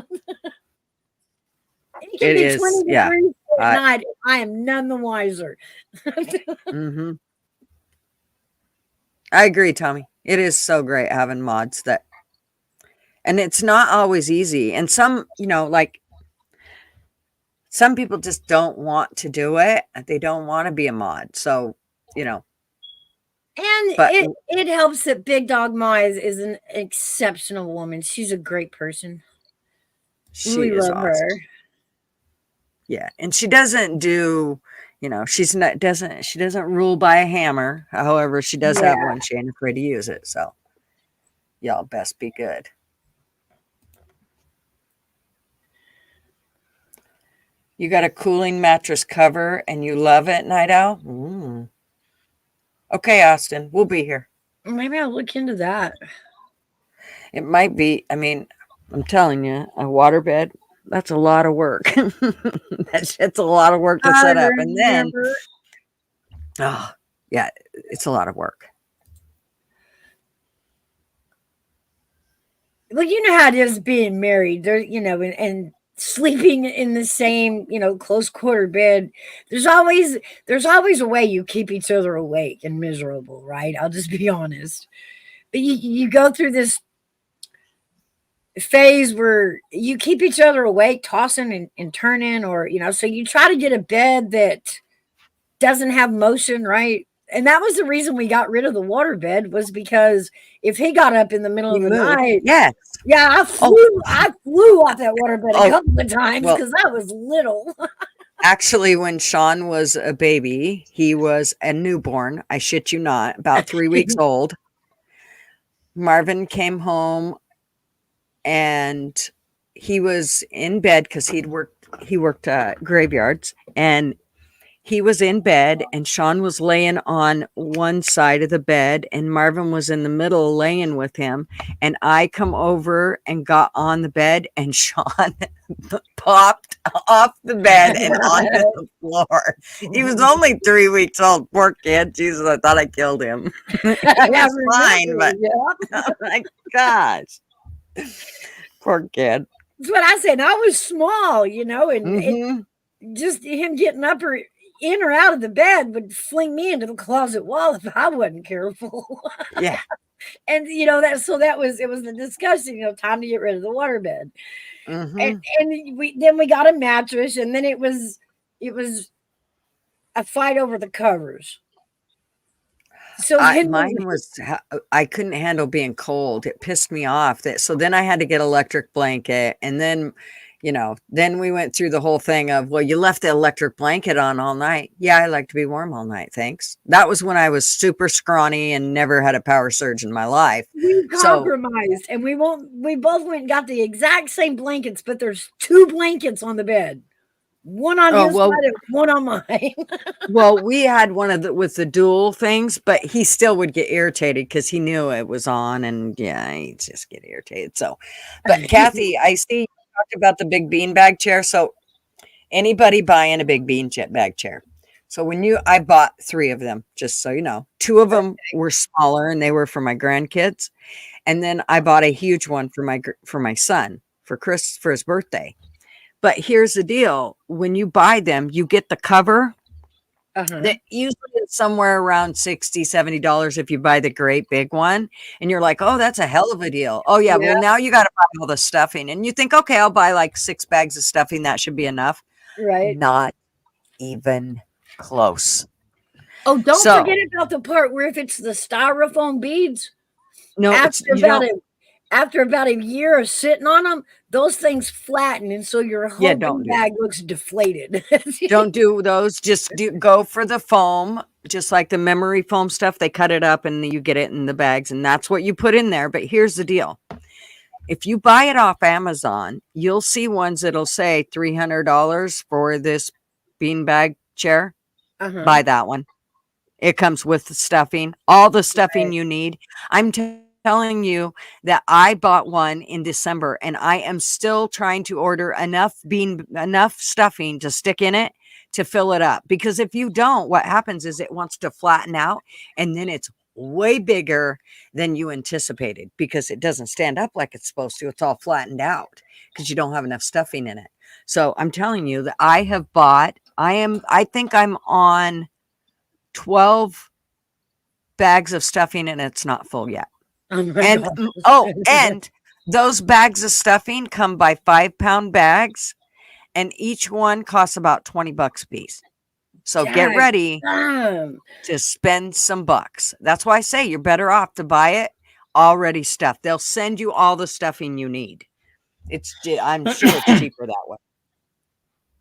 It is, yeah. Night, I am none the wiser. Mm-hmm. I agree, Tommy. It is so great having mods and it's not always easy. And some, some people just don't want to do it. They don't want to be a mod. So, And it helps that Big Dog Ma is an exceptional woman. She's a great person. We love awesome. Her. Yeah, and she doesn't do, she doesn't rule by a hammer. However, she does have one. She ain't afraid to use it. So y'all best be good. You got a cooling mattress cover and you love it, Night Owl? Okay, Austin, we'll be here. Maybe I'll look into that. It might be. I mean, I'm telling you, a waterbed. That's a lot of work. It's a lot of work to set up, and then, remember. oh, yeah, it's a lot of work. Well, you know how it is being married. There, and sleeping in the same, close quarter bed. There's always a way you keep each other awake and miserable, right? I'll just be honest. But you go through this phase where you keep each other awake, tossing and turning, or so you try to get a bed that doesn't have motion, right? And that was the reason we got rid of the water bed, was because if he got up in the middle You of the move. night, Yes. yeah, I flew off that water bed Oh, a couple of times well- because I was little. Actually, when Sean was a baby, he was a newborn. I shit you not, about 3 weeks old. Marvin came home and he was in bed because he worked graveyards, and he was in bed and Sean was laying on one side of the bed and Marvin was in the middle laying with him. And I come over and got on the bed and Sean popped off the bed and onto the floor. He was only 3 weeks old. Poor kid. Jesus, I thought I killed him. He was fine, but oh my gosh. Poor kid. That's what I said. I was small, and Mhm. just him getting up or in or out of the bed would fling me into the closet wall if I wasn't careful. Yeah. And that was the discussion, time to get rid of the waterbed. Mhm. And we got a mattress, and then it was a fight over the covers. So Mine was, I couldn't handle being cold. It pissed me off. So then I had to get electric blanket, and then, then we went through the whole thing of, well, you left the electric blanket on all night. Yeah, I like to be warm all night. Thanks. That was when I was super scrawny and never had a power surge in my life. we compromised, and we both went and got the exact same blankets, but there's 2 blankets on the bed. One on his side and one on mine. Well, we had one with the dual things, but he still would get irritated because he knew it was on, and yeah, he'd just get irritated. So, but Kathy, I see you talked about the big beanbag chair. So, anybody buying a big beanbag chair? So I bought 3 of them, just so you know. 2 of them were smaller, and they were for my grandkids, and then I bought a huge one for my son for his birthday. But here's the deal: when you buy them, you get the cover. That usually is somewhere around $60-$70 if you buy the great big one, and you're like, oh, that's a hell of a deal. Oh yeah. Well, now you got to buy all the stuffing, and you think, okay, I'll buy like 6 bags of stuffing. That should be enough. Right. Not even close. Oh, don't forget about the part where if it's the styrofoam beads. No, after about a year of sitting on them, those things flatten, and so your whole bag looks deflated. Don't do those. Just go for the foam, just like the memory foam stuff. They cut it up and you get it in the bags, and that's what you put in there. But here's the deal: if you buy it off Amazon, you'll see ones that'll say $300 for this beanbag chair. Buy that one. It comes with the stuffing, all the stuffing you need. I'm telling you that I bought one in December, and I am still trying to order enough stuffing to stick in it to fill it up. Because if you don't, what happens is it wants to flatten out, and then it's way bigger than you anticipated because it doesn't stand up like it's supposed to. It's all flattened out because you don't have enough stuffing in it. So I'm telling you that I think I'm on 12 bags of stuffing, and it's not full yet. And those bags of stuffing come by 5-pound bags, and each one costs about $20 a piece. So get ready to spend some bucks. That's why I say you're better off to buy it already stuffed. They'll send you all the stuffing you need. I'm sure it's cheaper that way.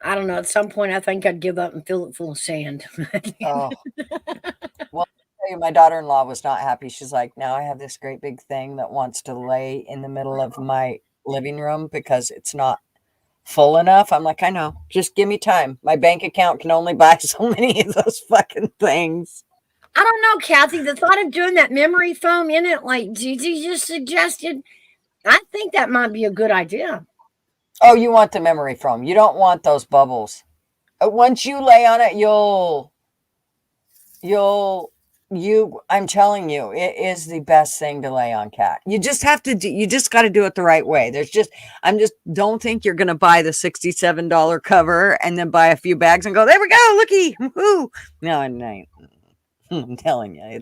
I don't know. At some point, I think I'd give up and fill it full of sand. Oh. Well, my daughter-in-law was not happy. She's like, now I have this great big thing that wants to lay in the middle of my living room because it's not full enough. I'm like, I know. Just give me time. My bank account can only buy so many of those fucking things. I don't know, Kathy. The thought of doing that memory foam in it, like Gigi just suggested, I think that might be a good idea. Oh, you want the memory foam. You don't want those bubbles. Once you lay on it, I'm telling you, it is the best thing to lay on, Cat. You just have to you just got to do it the right way. Don't think you're going to buy the $67 cover and then buy a few bags and go, there we go, looky. Woo-hoo. No, it ain't. I'm telling you,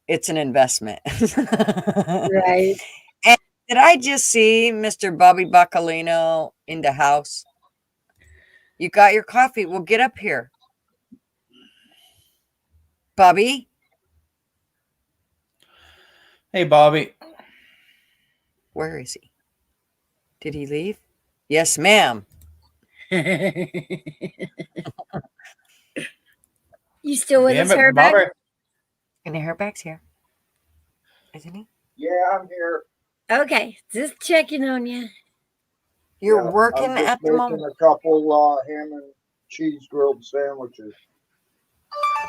it's an investment. Right. And did I just see Mr. Bobby Bacalino in the house? You got your coffee. Well, get up here. Bobby? Hey, Bobby. Where is he? Did he leave? Yes, ma'am. You still with us, Damn it, Herb? Bobby. And the hairbag's here. Isn't he? Yeah, I'm here. Okay, just checking on you. You're Yeah, working I'm just at the making moment. a couple ham and cheese grilled sandwiches.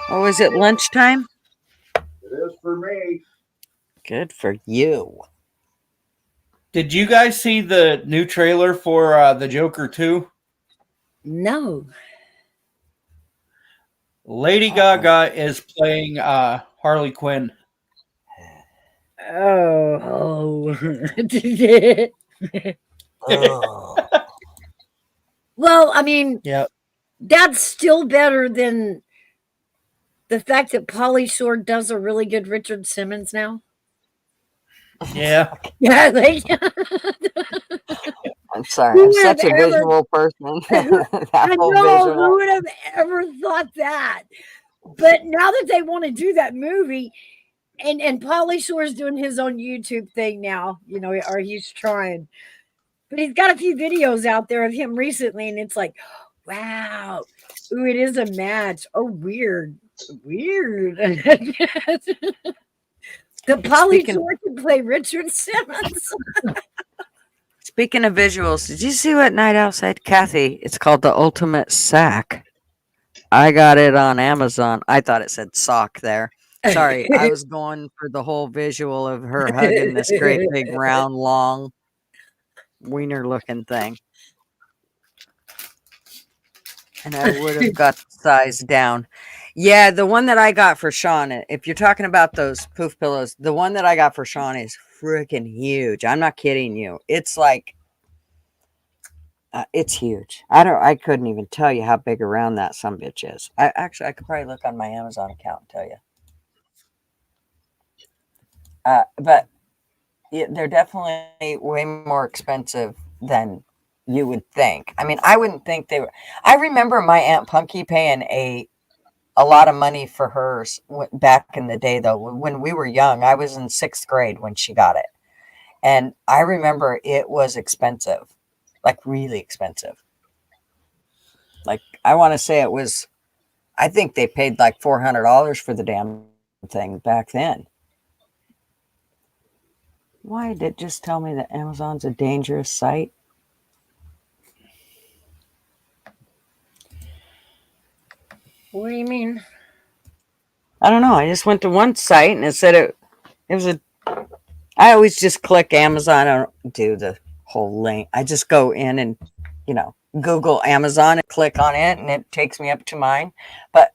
Oh, is it lunchtime? It is for me. Good for you. Did you guys see the new trailer for The Joker 2? No. Lady Gaga is playing Harley Quinn. Oh. Oh. Well, I mean, Yeah. that's still better than the fact that Pauly Shore does a really good Richard Simmons now. Yeah. Yeah, like I'm sorry. Who I'm would have such a ever- visual person. That I whole know, visual. who would have ever thought that? But now that they want to do that movie, and Pauly Shore's doing his own YouTube thing now, or he's trying. But he's got a few videos out there of him recently, and it's like, wow, ooh, it is a match. Oh, weird. The Pauly Shore can play Richard Simmons. Speaking of visuals, did you see what Night Owl said? Kathy, it's called The Ultimate Sack. I got it on Amazon. I thought it said sock there. Sorry, I was going for the whole visual of her hugging this great big round long wiener looking thing. And I would have got the size down. Yeah, the one that I got for Sean, if you're talking about those poof pillows, the one that I got for Sean is freaking huge. I'm not kidding you. It's like, it's huge. I couldn't even tell you how big around that sumbitch is. I could probably look on my Amazon account and tell you. But yeah, they're definitely way more expensive than you would think. I mean, I wouldn't think they were. I remember my Aunt Punky paying a lot of money for hers back in the day, though. When we were young, I was in 6th grade when she got it. And I remember it was expensive, like really expensive. Like, I want to say it was, I think they paid like $400 for the damn thing back then. Why did it just tell me that Amazon's a dangerous site? What do you mean? I don't know. I just went to one site and it said it was a. I always just click Amazon. I don't do the whole link. I just go in and, Google Amazon and click on it, and it takes me up to mine. But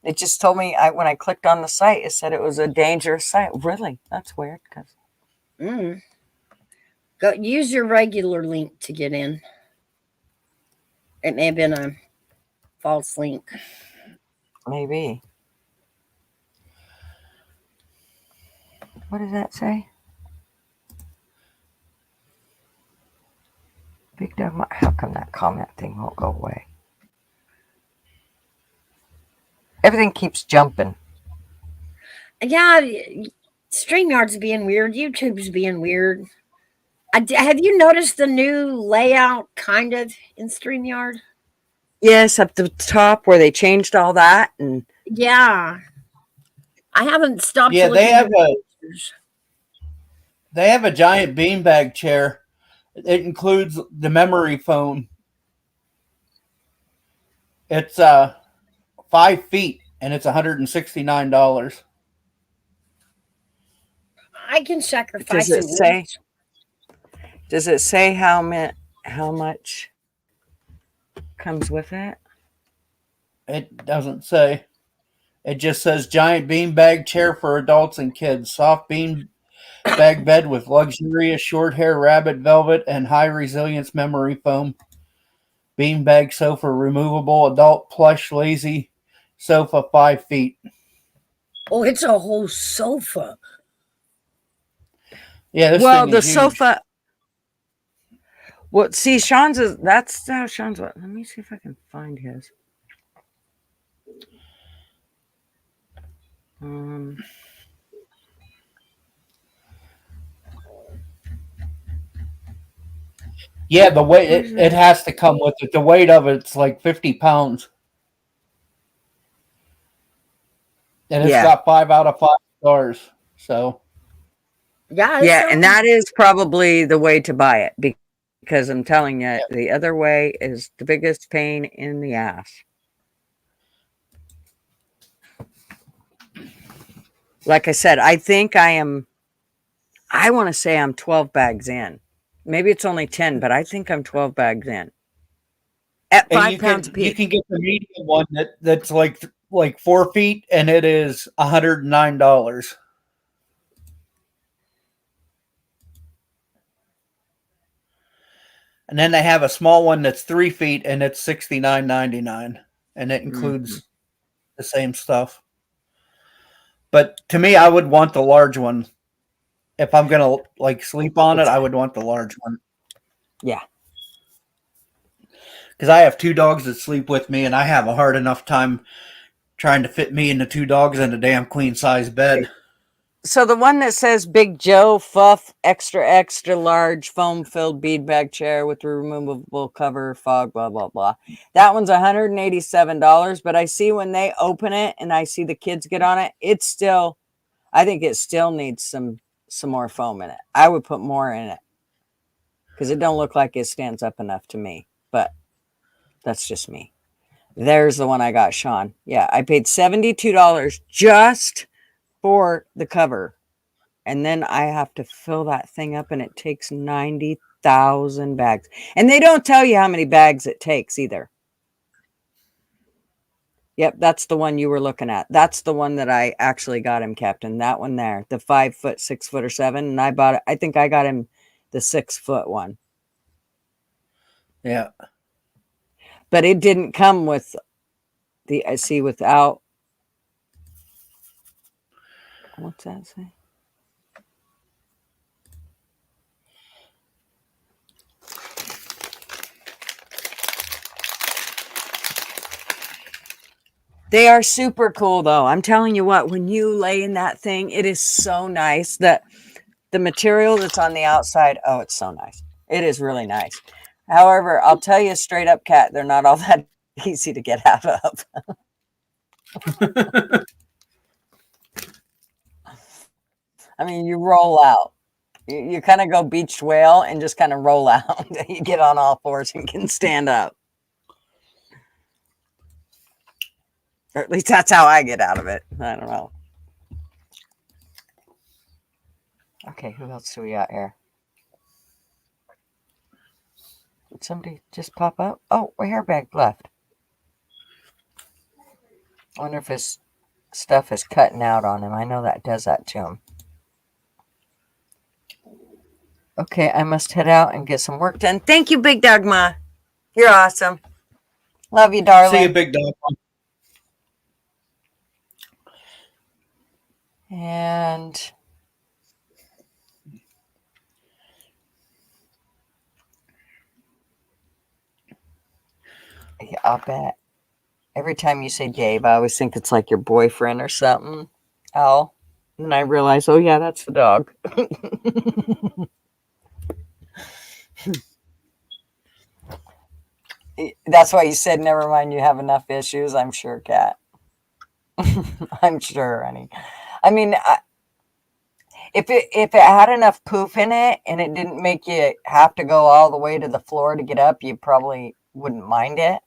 it just told me when I clicked on the site, it said it was a dangerous site. Really? That's weird. Go use your regular link to get in. It may have been a false link. Maybe. What does that say? Big Dog. How come that comment thing won't go away? Everything keeps jumping. Yeah, StreamYard's being weird. YouTube's being weird. Have you noticed the new layout kind of in StreamYard? Yes, up the top where they changed all that. And yeah. I haven't stopped. Yeah, looking they have at pictures. They have a giant beanbag chair. It includes the memory foam. It's 5 feet and it's $169. I can sacrifice Does it it say? once. Does it say how much comes with it? It doesn't say. It just says giant beanbag chair for adults and kids, soft bean bag bed with luxurious short hair rabbit velvet and high resilience memory foam. Beanbag sofa removable adult plush lazy sofa 5 feet. Oh, it's a whole sofa. Yeah, this Well, thing the is huge. sofa. Well, see, Sean's is that's Sean's. Let me see if I can find his. Yeah, the weight it has to come with it. The weight of it's like 50 pounds. And it's Yeah. got 5 out of 5 stars. So Yeah, Yeah, and that is probably the way to buy it because I'm telling you, Yeah. the other way is the biggest pain in the ass. Like I said, I think I want to say I'm 12 bags in. Maybe it's only 10, but I think I'm 12 bags in. At and 5 pounds a piece. you can get the medium one that's like 4 feet and it is $109. And then they have a small one that's 3 feet and it's $69.99. And it includes the same stuff. But to me, I would want the large one. If I'm gonna like sleep on it, I would want the large one. Yeah. Because I have 2 dogs that sleep with me, and I have a hard enough time trying to fit me and the 2 dogs in a damn queen size bed. So the one that says Big Joe Fuff extra large foam filled beadbag chair with removable cover, fog, blah blah blah. That one's $187. But I see when they open it and I see the kids get on it, I think it still needs some more foam in it. I would put more in it because it don't look like it stands up enough to me. But that's just me. There's the one I got, Sean. Yeah, I paid $72 just for the cover. And then I have to fill that thing up and it takes 90,000 bags. And they don't tell you how many bags it takes either. Yep, that's the one you were looking at. That's the one that I actually got him, Captain. That one there, the 5 foot, 6 foot, or 7. And I bought it. I think I got him the 6 foot one. Yeah. But it didn't come with I see without. What's that say? They are super cool though. I'm telling you what, when you lay in that thing, it is so nice that the material that's on the outside, oh, it's so nice. It is really nice. However, I'll tell you straight up, Kat, they're not all that easy to get out of. I mean, you roll out. You kind of go beached whale and just kind of roll out. You get on all fours and can stand up. Or at least that's how I get out of it. I don't know. Okay, who else do we got here? Did somebody just pop up? Oh, a hairbag left. I wonder if his stuff is cutting out on him. I know that does that to him. Okay, I must head out and get some work done. Thank you, Big Dog Ma. You're awesome. Love you, darling. See you, Big Dog. And yeah, I'll bet. Every time you say Dave, I always think it's like your boyfriend or something. Al. And I realize, oh yeah, that's the dog. That's why you said, never mind, you have enough issues. I'm sure, Kat. I'm sure, honey. I mean, if it had enough poof in it and it didn't make you have to go all the way to the floor to get up, you probably wouldn't mind it.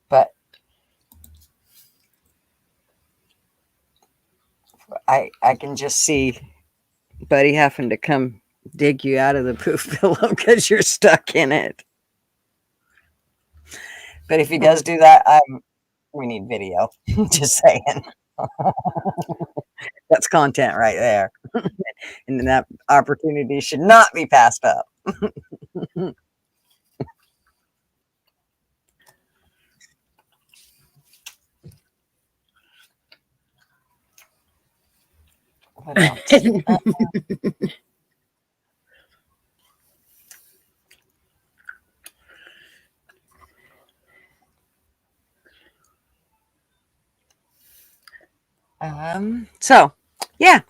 But I can just see Buddy having to come dig you out of the poop pillow because you're stuck in it. But if he does do that, we need video. Just saying. That's content right there. And that opportunity should not be passed up. What else? So yeah.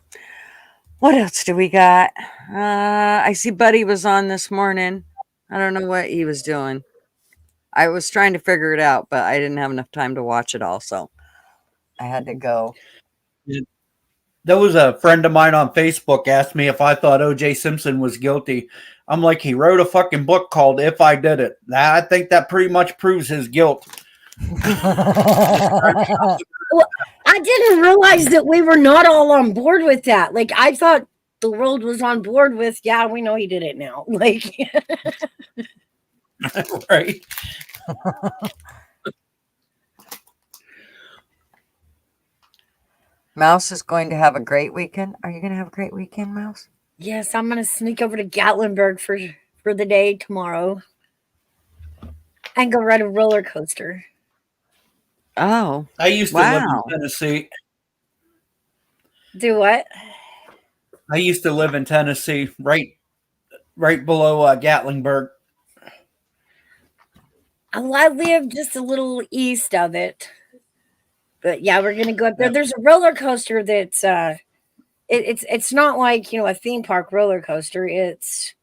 What else do we got? I see Buddy was on this morning. I don't know what he was doing. I was trying to figure it out, but I didn't have enough time to watch it all, so I had to go. There was a friend of mine on Facebook asked me if I thought O.J. Simpson was guilty. I'm like, he wrote a fucking book called If I Did It. I think that pretty much proves his guilt. Well, I didn't realize that we were not all on board with that. Like, I thought the world was on board with, yeah, we know he did it now. Like, Right. Mouse is going to have a great weekend. Are you going to have a great weekend, Mouse? yes, I'm gonna sneak over to Gatlinburg for the day tomorrow and go ride a roller coaster. Oh, I used to live wow. in Tennessee. Do what? I used to live in Tennessee, right below Gatlinburg. I live just a little east of it. But yeah, we're gonna go up there. Yep. There's a roller coaster that's it's not like, you know, a theme park roller coaster. It's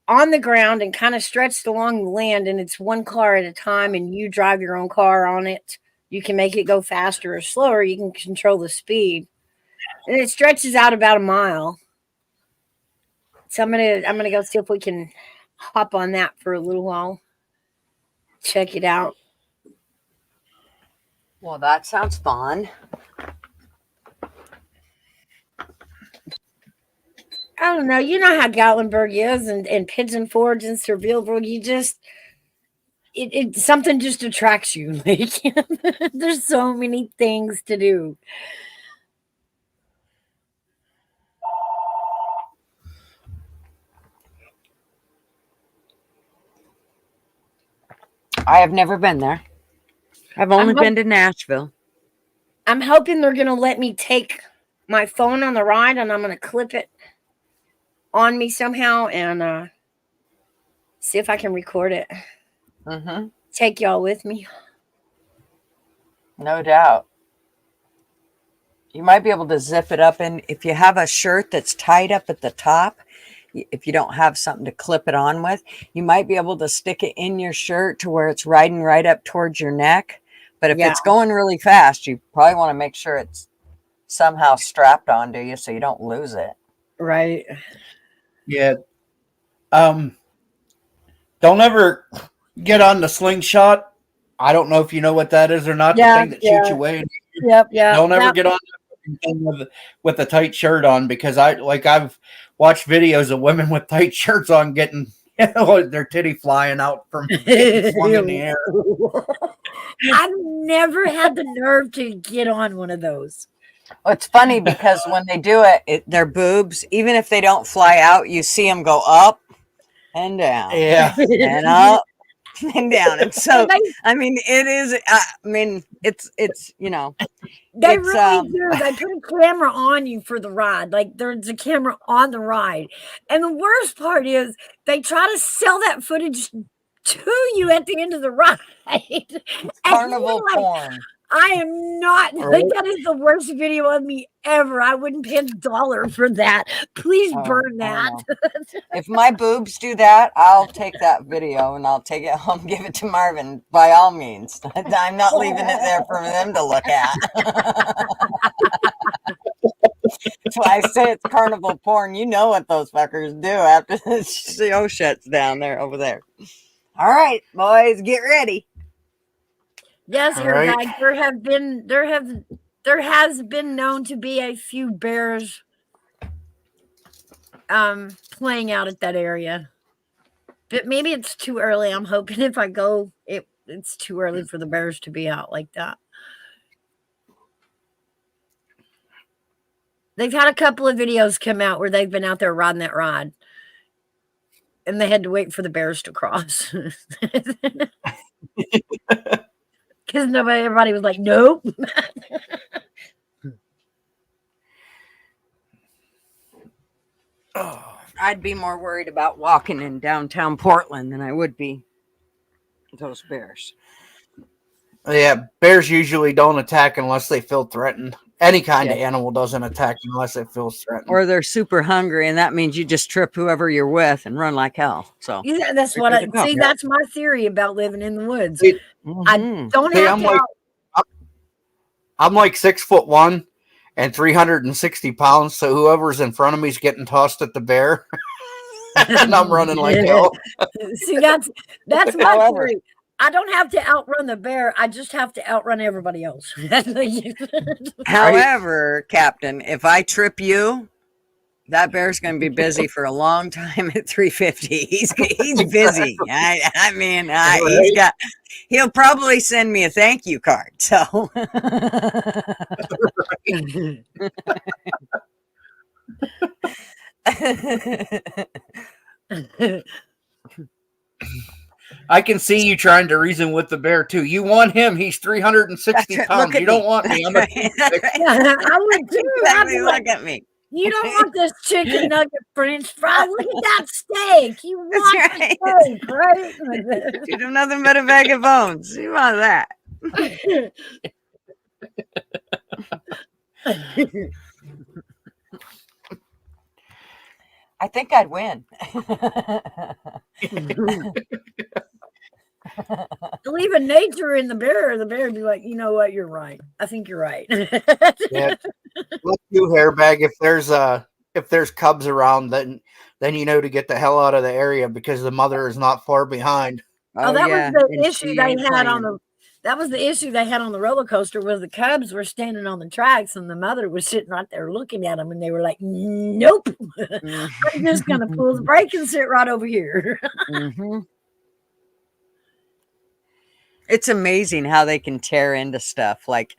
on the ground and kind of stretched along the land, and it's one car at a time, and you drive your own car on it. You can make it go faster or slower. You can control the speed, and it stretches out about a mile. So I'm gonna go see if we can hop on that for a little while. Check it out. Well, that sounds fun. I don't know. You know how Gatlinburg is, and Pigeon Forge and Sevillebrook. You just it something just attracts you. Like, there's so many things to do. I have never been there. I've only been to Nashville. I'm hoping they're gonna let me take my phone on the ride, and I'm gonna clip it on me somehow and see if I can record it. Mm-hmm. Take y'all with me. No doubt. You might be able to zip it up, and if you have a shirt that's tied up at the top, if you don't have something to clip it on with, you might be able to stick it in your shirt to where it's riding right up towards your neck. But if it's going really fast, you probably want to make sure it's somehow strapped onto you so you don't lose it. Right. Yeah. Don't ever get on the slingshot. I don't know if you know what that is or not. Yeah, the thing that shoots you away. Yep. Yeah. Don't ever get on that thing with a tight shirt on, because I've watched videos of women with tight shirts on getting their titty flying out from getting flung in the air. I've never had the nerve to get on one of those. Well, it's funny because when they do it, their boobs, even if they don't fly out, you see them go up and down. Yeah. And up and down. And so, I mean, it is, it's, you know. They It's, really do. They put a camera on you for the ride. Like, there's a camera on the ride. And the worst part is they try to sell that footage to you at the end of the ride. It's carnival porn. I am not. Like, that is the worst video of me ever. I wouldn't pay $1 for that. Please burn that. If my boobs do that, I'll take that video and I'll take it home, give it to Marvin, by all means. I'm not leaving it there for them to look at. That's why I say it's carnival porn. You know what those fuckers do after the show shuts down there over there. All right, boys, get ready. Yes, All right. guys, there have there has been known to be a few bears playing out at that area. But maybe it's too early. I'm hoping if I go, it's too early for the bears to be out like that. They've had a couple of videos come out where they've been out there riding that ride. And they had to wait for the bears to cross. Because everybody was like, nope. I'd be more worried about walking in downtown Portland than I would be those bears. Yeah, bears usually don't attack unless they feel threatened. Any kind of animal doesn't attack unless it feels threatened. Or they're super hungry, and that means you just trip whoever you're with and run like hell. So Yeah, that's what I see. That's my theory about living in the woods. Mhm. I don't have to. I'm like 6'1" and 360 pounds, so whoever's in front of me is getting tossed at the bear, and I'm running like hell. See, that's my theory. I don't have to outrun the bear. I just have to outrun everybody else. However, Captain, if I trip you, that bear's going to be busy for a long time at 350. He's busy. I mean, he'll probably send me a thank you card. So. I can see you trying to reason with the bear too. You want him? He's 360 pounds. You don't want me. I'm a I would do exactly. Look at me. You don't want this chicken nugget French fry. Look at that steak. You want the steak, right? You do nothing but a bag of bones. You want that. I think I'd win. Leaving nature in the bear would be like, you know what, you're right. I think you're right. Yeah. Let's do hairbag. If there's cubs around, then you know to get the hell out of the area because the mother is not far behind. Oh, that was the issue they had on the. That was the issue they had on the roller coaster. Was the cubs were standing on the tracks and the mother was sitting right there looking at them, and they were like, "Nope, I'm just gonna pull the brake and sit right over here." Mm-hmm. It's amazing how they can tear into stuff. Like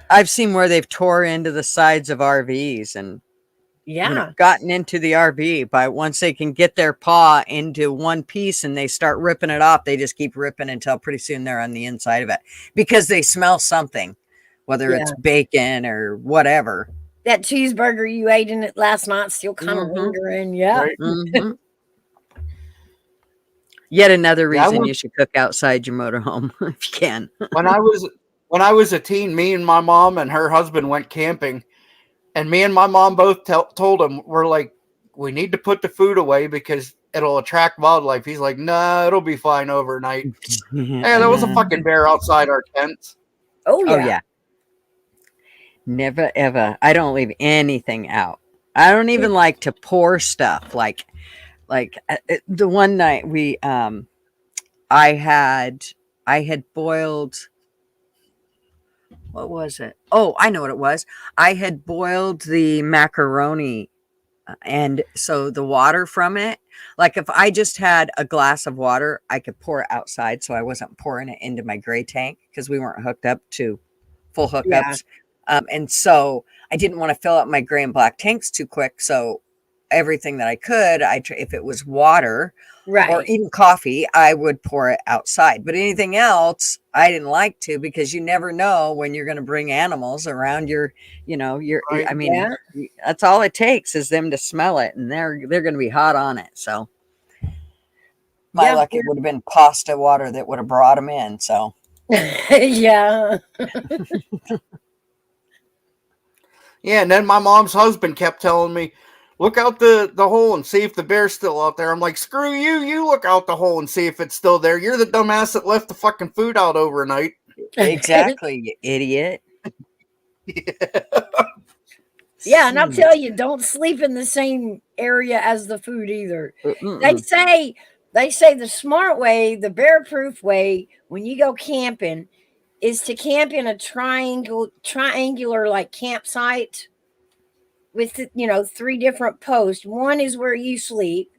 I've seen where they've tore into the sides of RVs and gotten into the RV, but once they can get their paw into one piece and they start ripping it off, they just keep ripping until pretty soon they're on the inside of it because they smell something, whether it's bacon or whatever. That cheeseburger you ate in it last night still kind of lingering. Yeah. Right? Mm-hmm. Yet another reason you should cook outside your motorhome if you can. When I was a teen, me and my mom and her husband went camping, and me and my mom both told him, we're like, we need to put the food away because it'll attract wildlife. He's like, nah, it'll be fine overnight. Hey, there was a fucking bear outside our tents. Oh yeah. Never ever. I don't leave anything out. I don't even like to pour stuff like the one night we I had boiled, what was it? Oh, I know what it was. I had boiled the macaroni, and so the water from it, like if I just had a glass of water, I could pour it outside, so I wasn't pouring it into my gray tank because we weren't hooked up to full hookups. And so I didn't want to fill up my gray and black tanks too quick, so everything that I could, if it was water or even coffee, I would pour it outside. But anything else, I didn't like to, because you never know when you're going to bring animals around I mean, that's all it takes is them to smell it, and they're going to be hot on it. So my luck, it would have been pasta water that would have brought them in. So yeah. Yeah, and then my mom's husband kept telling me, look out the hole and see if the bear's still out there. I'm like, screw you. You look out the hole and see if it's still there. You're the dumbass that left the fucking food out overnight. Exactly, you idiot. Yeah, and I'll tell you, don't sleep in the same area as the food either. They say the smart way, the bear-proof way, when you go camping, is to camp in a triangular like campsite with, you know, 3 different posts. One is where you sleep,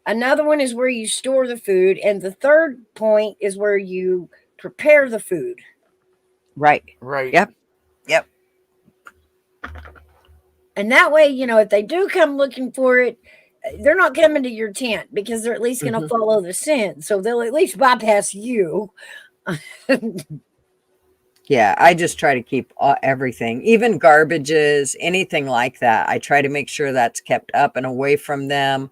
another one is where you store the food, and the third point is where you prepare the food. Right. Right. Yep. Yep. And that way, you know, if they do come looking for it, they're not coming to your tent because they're at least going to follow the scent. So they'll at least bypass you. Yeah, I just try to keep everything, even garbages, anything like that. I try to make sure that's kept up and away from them.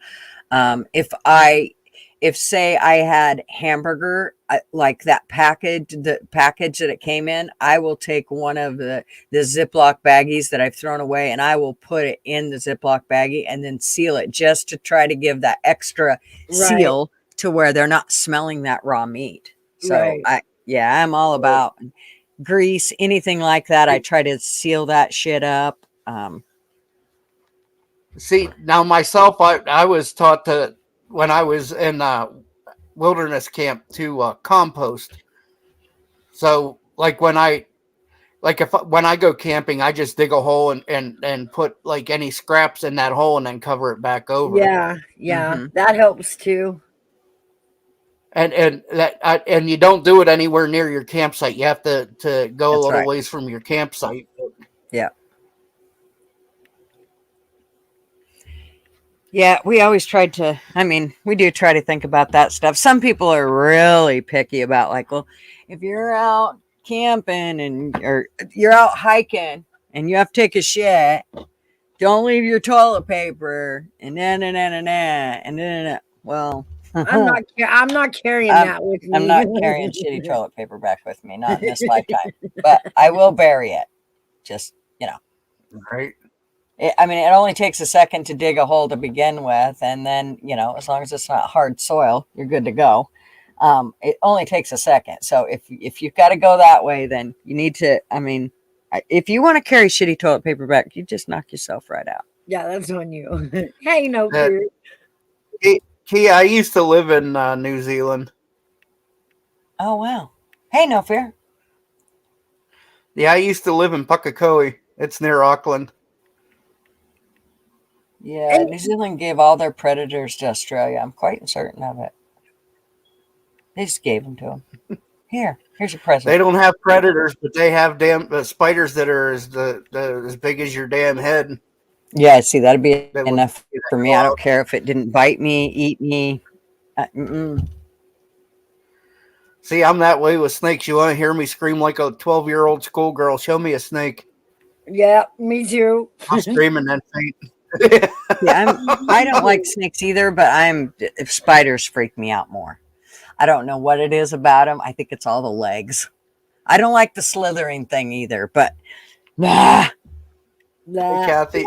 If say I had hamburger, like that package, the package that it came in, I will take one of the Ziploc baggies that I've thrown away, and I will put it in the Ziploc baggie and then seal it, just to try to give that extra seal to where they're not smelling that raw meat. So I'm all about grease, anything like that. I try to seal that shit up. See, now myself, I was taught to, when I was in wilderness camp, to compost. So like when I go camping, I just dig a hole and put like any scraps in that hole and then cover it back over. Yeah, that helps too. And you don't do it anywhere near your campsite. You have to go a little ways from your campsite. Yeah. Yeah, we always tried to, we do try to think about that stuff. Some people are really picky about, like, well, if you're out camping or you're out hiking and you have to take a shit, don't leave your toilet paper and well, I'm not carrying that with me. I'm not carrying shitty toilet paper back with me, not in this lifetime, but I will bury it. Just, Right. It only takes a second to dig a hole to begin with. And then, as long as it's not hard soil, you're good to go. It only takes a second. So if you've got to go that way, then you need to, if you want to carry shitty toilet paper back, you just knock yourself right out. Yeah, that's on you. Hey, no fear. Kia, I used to live in New Zealand. Oh, wow. Hey, no fear. Yeah, I used to live in Pukekohe. It's near Auckland. Yeah, New Zealand gave all their predators to Australia. I'm quite certain of it. They just gave them to them. Here's a present. They don't have predators, but they have damn spiders that are as big as your damn head. Yeah, see, that'd be enough for me. I don't care if it didn't bite me, eat me. See, I'm that way with snakes. You want to hear me scream like a 12-year-old schoolgirl? Show me a snake. Yeah, me too. I'm screaming that faint. Yeah, I don't like snakes either, but spiders freak me out more. I don't know what it is about them. I think it's all the legs. I don't like the slithering thing either, but Hey, Kathy.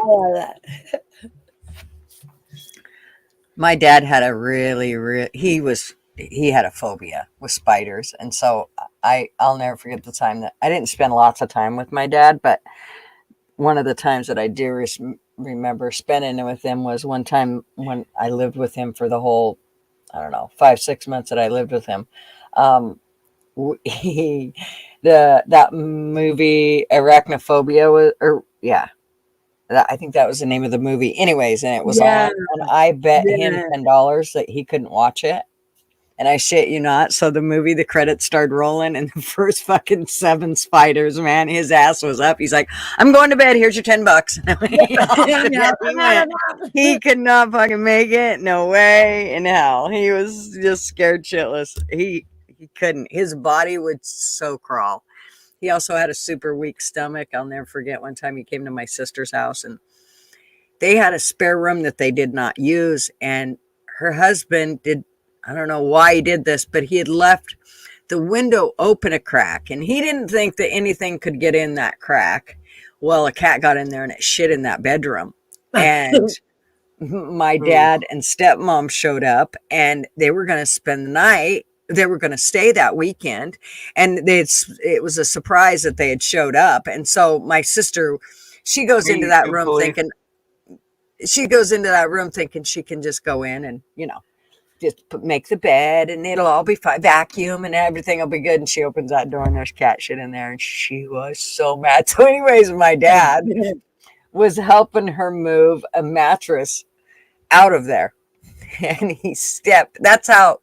My dad had he had a phobia with spiders, and so I'll never forget the time that I didn't spend lots of time with my dad, but one of the times that I do remember spending it with him was one time when I lived with him for the whole, 5-6 months that I lived with him. That movie Arachnophobia I think that was the name of the movie. Anyways, and it was on, and I bet him $10 that he couldn't watch it. And I shit you not. So the credits started rolling, and the first fucking 7 spiders, man, his ass was up. He's like, I'm going to bed. Here's your $10. He could not fucking make it. No way in hell. He was just scared shitless. He couldn't. His body would so crawl. He also had a super weak stomach. I'll never forget one time he came to my sister's house, and they had a spare room that they did not use. And her husband I don't know why he did this, but he had left the window open a crack, and he didn't think that anything could get in that crack. Well, a cat got in there and it shit in that bedroom. And my dad and stepmom showed up, and they were going to spend the night. They were going to stay that weekend, and it was a surprise that they had showed up. And so my sister, she goes into that room thinking she can just go in and, just make the bed and it'll all be fine. Vacuum and everything will be good. And she opens that door and there's cat shit in there. And she was so mad. So, anyways, my dad was helping her move a mattress out of there. And he stepped. That's how.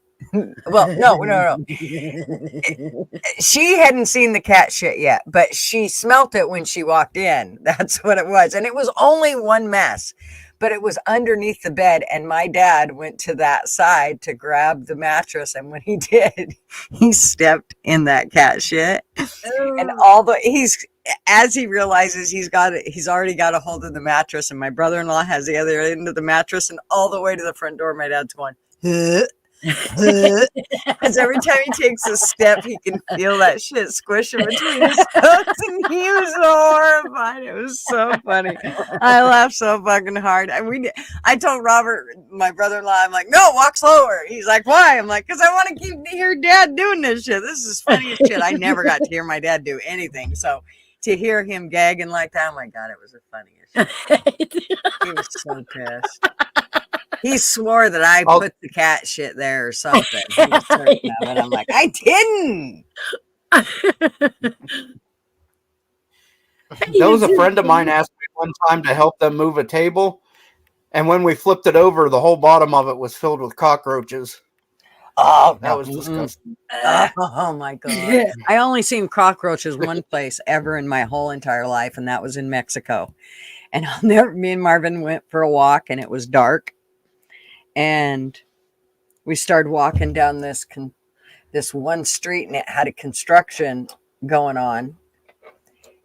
Well, no. She hadn't seen the cat shit yet, but she smelt it when she walked in. That's what it was. And it was only one mess, but it was underneath the bed. And my dad went to that side to grab the mattress. And when he did, he stepped in that cat shit. And as he realizes he's already got a hold of the mattress. And my brother-in-law has the other end of the mattress, and all the way to the front door, my dad's going, because every time he takes a step, he can feel that shit squishing between his toes, and he was so horrified. It was so funny. I laughed so fucking hard. I told Robert, my brother-in-law, I'm like, no, walk slower. He's like, why? I'm like, because I want to hear Dad doing this shit. This is funny as shit. I never got to hear my dad do anything, so to hear him gagging like that, oh my God, it was the funniest shit. He was so pissed. He swore that I put the cat shit there or something. He was certain of it. I'm like, I didn't. There was a friend of mine asked me one time to help them move a table, and when we flipped it over, the whole bottom of it was filled with cockroaches. Oh, that was disgusting. Oh my God. I only seen cockroaches one place ever in my whole entire life, and that was in Mexico. And me and Marvin went for a walk, and it was dark. And we started walking down this one street, and it had a construction going on.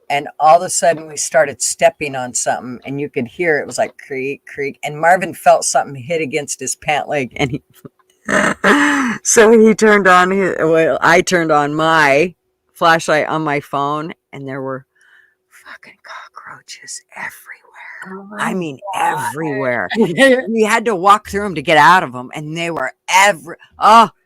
And all of a sudden we started stepping on something, and you could hear it was like creak, creak. And Marvin felt something hit against his pant leg, and so he turned on I turned on my flashlight on my phone, and there were fucking cockroaches everywhere. I mean, everywhere. We had to walk through them to get out of them, and they were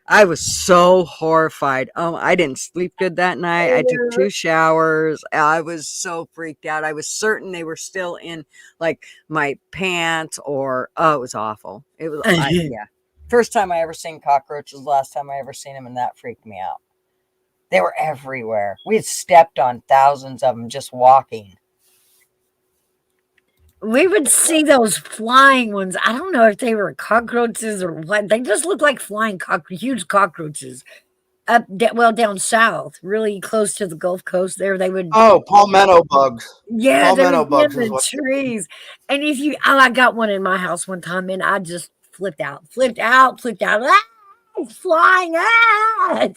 I was so horrified. I didn't sleep good that night. I took 2 showers. I was so freaked out. I was certain they were still in like my pants, or it was awful. It was yeah. First time I ever seen cockroaches. Last time I ever seen them, and that freaked me out. They were everywhere. We had stepped on thousands of them just walking. We would see those flying ones. I don't know if they were cockroaches or what. They just looked like flying huge cockroaches down south, really close to the Gulf Coast. There, they would. Oh, palmetto bugs. Yeah, palmetto they would bugs be in the trees. And I got one in my house one time, and I just flipped out. Ah, it's flying! Ah!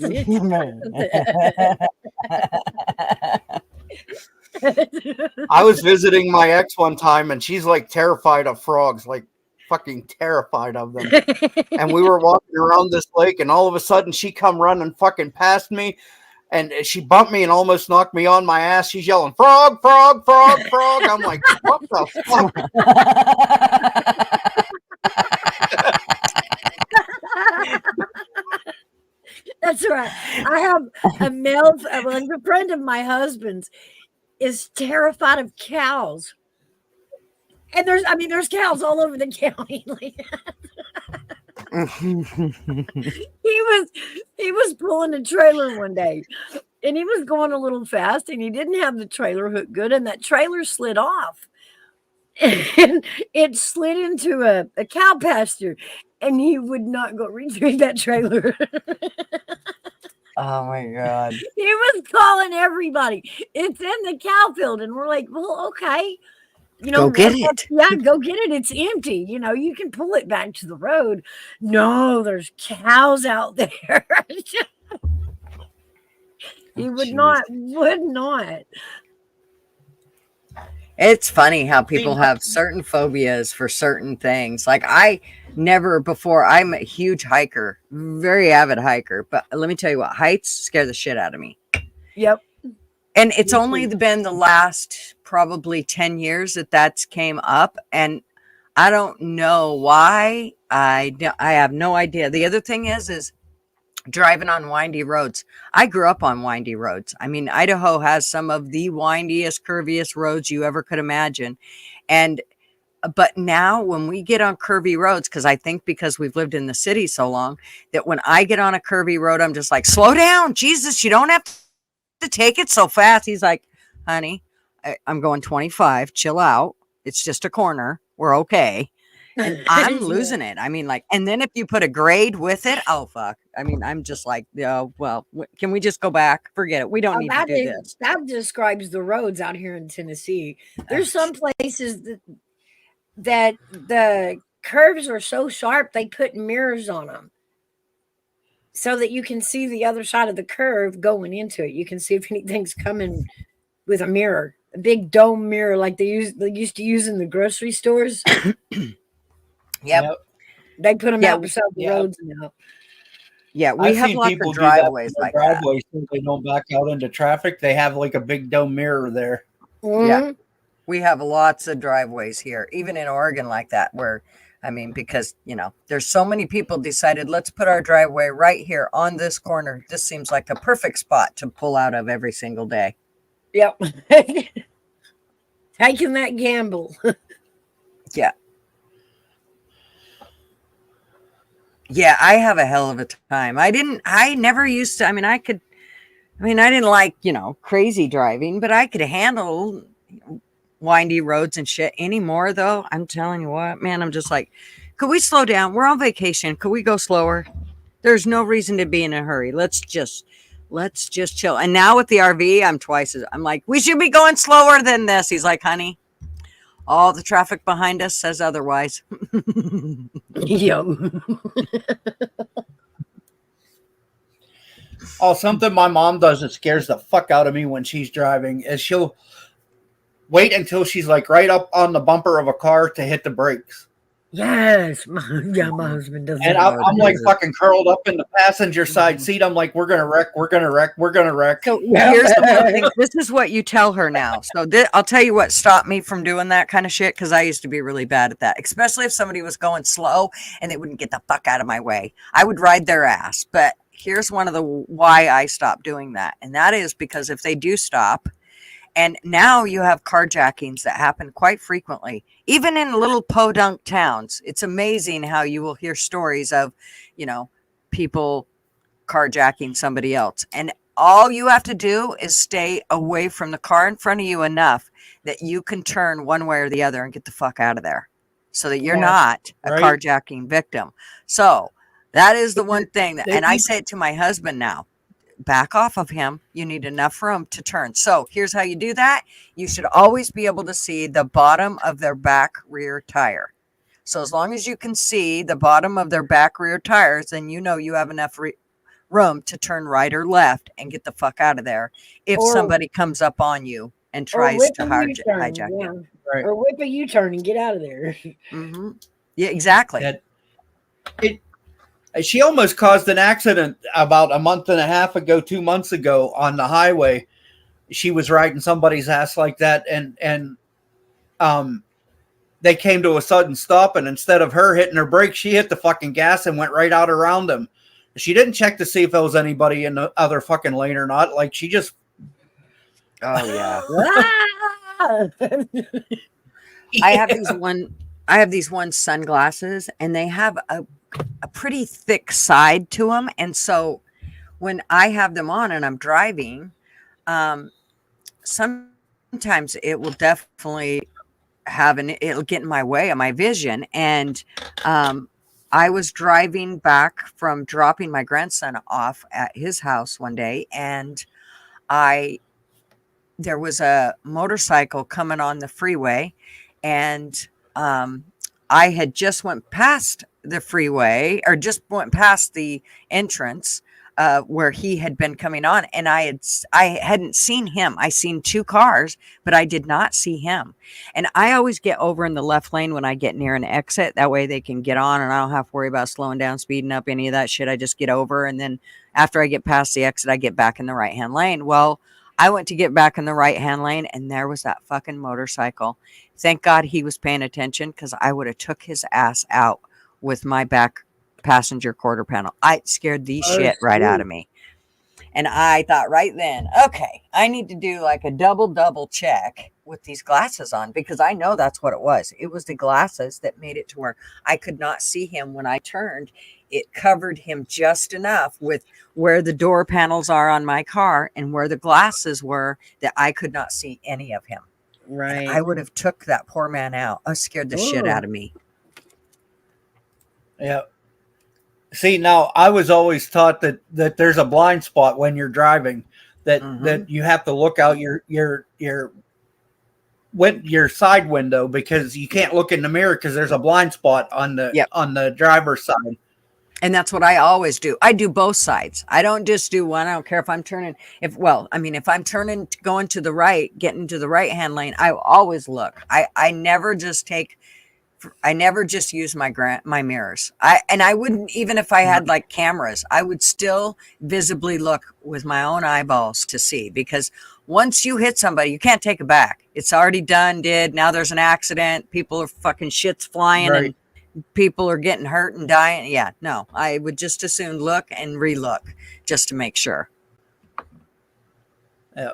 I was visiting my ex one time, and she's like terrified of frogs, like fucking terrified of them. And we were walking around this lake, and all of a sudden she come running fucking past me, and she bumped me and almost knocked me on my ass. She's yelling, frog, frog, frog, frog. I'm like, what the fuck? That's right. I have a friend of my husband's is terrified of cows. And there's cows all over the county. He was pulling a trailer one day, and he was going a little fast, and he didn't have the trailer hooked good, and that trailer slid off. And it slid into a cow pasture, and he would not go retrieve that trailer. Oh my God. He was calling everybody. It's in the cow field. And we're like, well, okay. Go get it. Yeah, go get it. It's empty. You can pull it back to the road. No, there's cows out there. He would not. It's funny how people have certain phobias for certain things. Like I'm a huge hiker, very avid hiker, but let me tell you what, heights scare the shit out of me. Yep. And it's only been the last probably 10 years that's came up, and I don't know why. I have no idea. The other thing is driving on windy roads. I grew up on windy roads. I mean, Idaho has some of the windiest, curviest roads you ever could imagine. And but now when we get on curvy roads, because I think because we've lived in the city so long, that when I get on a curvy road, I'm just like, slow down, Jesus, you don't have to take it so fast. He's like, honey, I'm going 25, chill out. It's just a corner. We're okay. And I'm losing it. I mean, like, and then if you put a grade with it, oh fuck. I mean, I'm just like, oh, well, can we just go back? Forget it. We don't need to do this. That describes the roads out here in Tennessee. There's some places that the curves are so sharp they put mirrors on them so that you can see the other side of the curve going into it. You can see if anything's coming with a mirror, a big dome mirror like they used to use in the grocery stores. Yep. They put them out beside the roads now. Yeah, we have lots of driveways like that. So they don't back out into traffic. They have like a big dome mirror there. Mm-hmm. Yeah, we have lots of driveways here, even in Oregon like that, where, I mean, because, you know, there's so many people decided, let's put our driveway right here on this corner. This seems like a perfect spot to pull out of every single day. Yep. Taking that gamble. Yeah. Yeah, I have a hell of a time. I never used to, I didn't like, you know, crazy driving, but I could handle windy roads and shit anymore, though. I'm telling you what, man, I'm just like, could we slow down? We're on vacation. Could we go slower? There's no reason to be in a hurry. Let's just chill. And now with the RV, I'm like, we should be going slower than this. He's like, honey, all the traffic behind us says otherwise. Yo. Oh, something my mom does that scares the fuck out of me when she's driving is she'll wait until she's like right up on the bumper of a car to hit the brakes. Yes. My husband does And that. I'm like fucking curled up in the passenger side seat. I'm like, we're going to wreck. So here's the one thing. This is what you tell her now. So I'll tell you what stopped me from doing that kind of shit, because I used to be really bad at that, especially if somebody was going slow and they wouldn't get the fuck out of my way. I would ride their ass. But here's one of the why I stopped doing that. And that is because if they do stop, and now you have carjackings that happen quite frequently, even in little podunk towns. It's amazing how you will hear stories of, you know, people carjacking somebody else. And all you have to do is stay away from the car in front of you enough that you can turn one way or the other and get the fuck out of there so that you're not a carjacking victim. So that is the one thing that, and I say it to my husband now, back off of him. You need enough room to turn. So here's how you do that. You should always be able to see the bottom of their back rear tire. So as long as you can see the bottom of their back rear tires, then you know you have enough room to turn right or left and get the fuck out of there if somebody comes up on you and tries to hijack you. Right. Or whip a U-turn and get out of there. Mm-hmm. Yeah, exactly. She almost caused an accident about a month and a half ago, 2 months ago on the highway. She was riding somebody's ass like that, and they came to a sudden stop, and instead of her hitting her brakes, she hit the fucking gas and went right out around them. She didn't check to see if there was anybody in the other fucking lane or not. Like, she just... Oh, yeah. I have these one sunglasses, and they have a pretty thick side to them, and so when I have them on and I'm driving, sometimes it will definitely it'll get in my way of my vision. And I was driving back from dropping my grandson off at his house one day, and there was a motorcycle coming on the freeway, and I had just went past the freeway, or just went past the entrance where he had been coming on, and I hadn't seen him. I seen two cars, but I did not see him. And I always get over in the left lane when I get near an exit. That way they can get on, and I don't have to worry about slowing down, speeding up, any of that shit. I just get over, and then after I get past the exit, I get back in the right-hand lane. Well, I went to get back in the right-hand lane, and there was that fucking motorcycle. Thank God he was paying attention, because I would have took his ass out with my back passenger quarter panel. It scared the shit right out of me. And I thought right then, okay, I need to do like a double check with these glasses on, because I know that's what it was. It was the glasses that made it to where I could not see him when I turned. It covered him just enough with where the door panels are on my car and where the glasses were that I could not see any of him. Right. And I would have took that poor man out. I scared the shit out of me. Yeah. See, now I was always taught that there's a blind spot when you're driving, that that you have to look out your side window, because you can't look in the mirror because there's a blind spot on the driver's side. And that's what I always do. I do both sides. I don't just do one. I don't care if I'm turning. If I'm turning, going to the right, getting to the right hand lane, I always look. I never just use my mirrors. I wouldn't, even if I had like cameras, I would still visibly look with my own eyeballs to see, because once you hit somebody, you can't take it back. It's already done, now there's an accident. People are fucking shit's flying, right, and people are getting hurt and dying. Yeah, no, I would just as soon look and relook just to make sure. Yeah.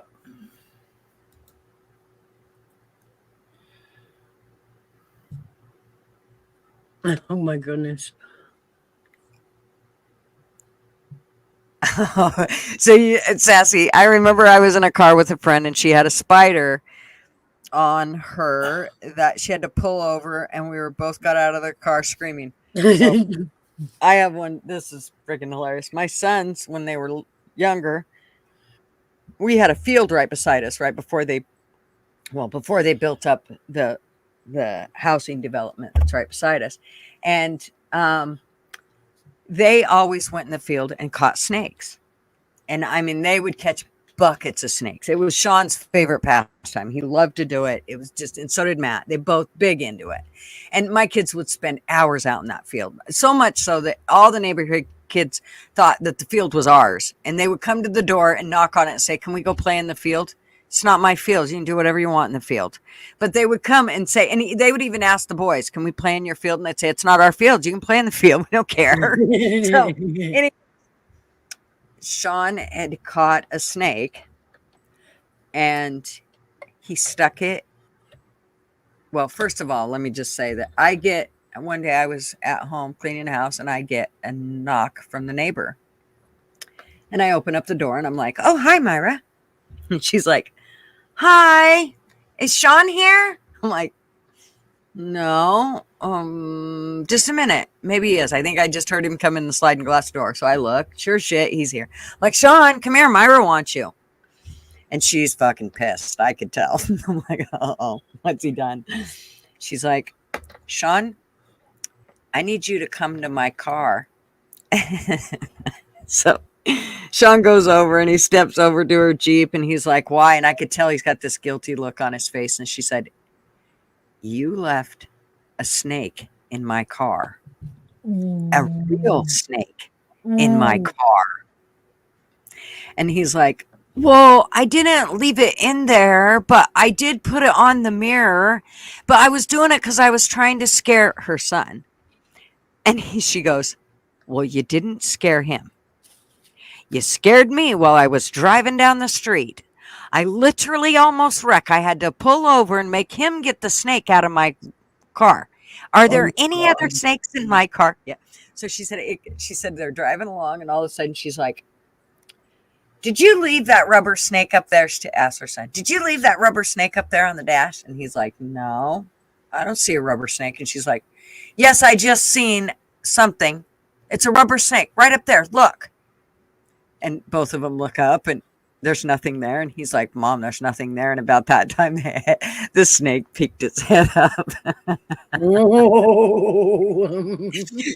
Oh my goodness. So Sassy, I remember I was in a car with a friend and she had a spider on her that she had to pull over, and we were both got out of the car screaming. So I have one. This is freaking hilarious. My sons, when they were younger, we had a field right beside us, right before they built up the housing development that's right beside us. And they always went in the field and caught snakes. And I mean, they would catch buckets of snakes. It was Sean's favorite pastime. He loved to do it. It was just, and so did Matt. They both big into it. And my kids would spend hours out in that field. So much so that all the neighborhood kids thought that the field was ours. And they would come to the door and knock on it and say, "Can we go play in the field? It's not my field. You can do whatever you want in the field." But they would come and say, and they would even ask the boys, "Can we play in your field?" And they'd say, "It's not our field. You can play in the field. We don't care." So anyway, Sean had caught a snake and he stuck it. Well, first of all, let me just say that one day I was at home cleaning the house and I get a knock from the neighbor. And I open up the door and I'm like, "Oh, hi, Myra." And she's like, "Hi, is Sean here?" I'm like, "No, just a minute. Maybe he is. I think I just heard him come in the sliding glass door." So I look, sure shit, he's here. I'm like, "Sean, come here. Myra wants you." And she's fucking pissed. I could tell. I'm like, "Oh, what's he done?" She's like, "Sean, I need you to come to my car." So Sean goes over and he steps over to her Jeep and he's like, "Why?" And I could tell he's got this guilty look on his face. And she said, "You left a snake in my car, a real snake in my car." And he's like, "Well, I didn't leave it in there, but I did put it on the mirror, but I was doing it because I was trying to scare her son." And she goes, "Well, you didn't scare him. You scared me while I was driving down the street. I literally almost wrecked. I had to pull over and make him get the snake out of my car. Are there any other snakes in my car?" Yeah. So she said they're driving along and all of a sudden she's like, "Did you leave that rubber snake up there?" She asked her son, "Did you leave that rubber snake up there on the dash?" And he's like, "No, I don't see a rubber snake." And she's like, "Yes, I just seen something. It's a rubber snake right up there. Look." And both of them look up and there's nothing there. And he's like, "Mom, there's nothing there." And about that time, the snake peeked its head up.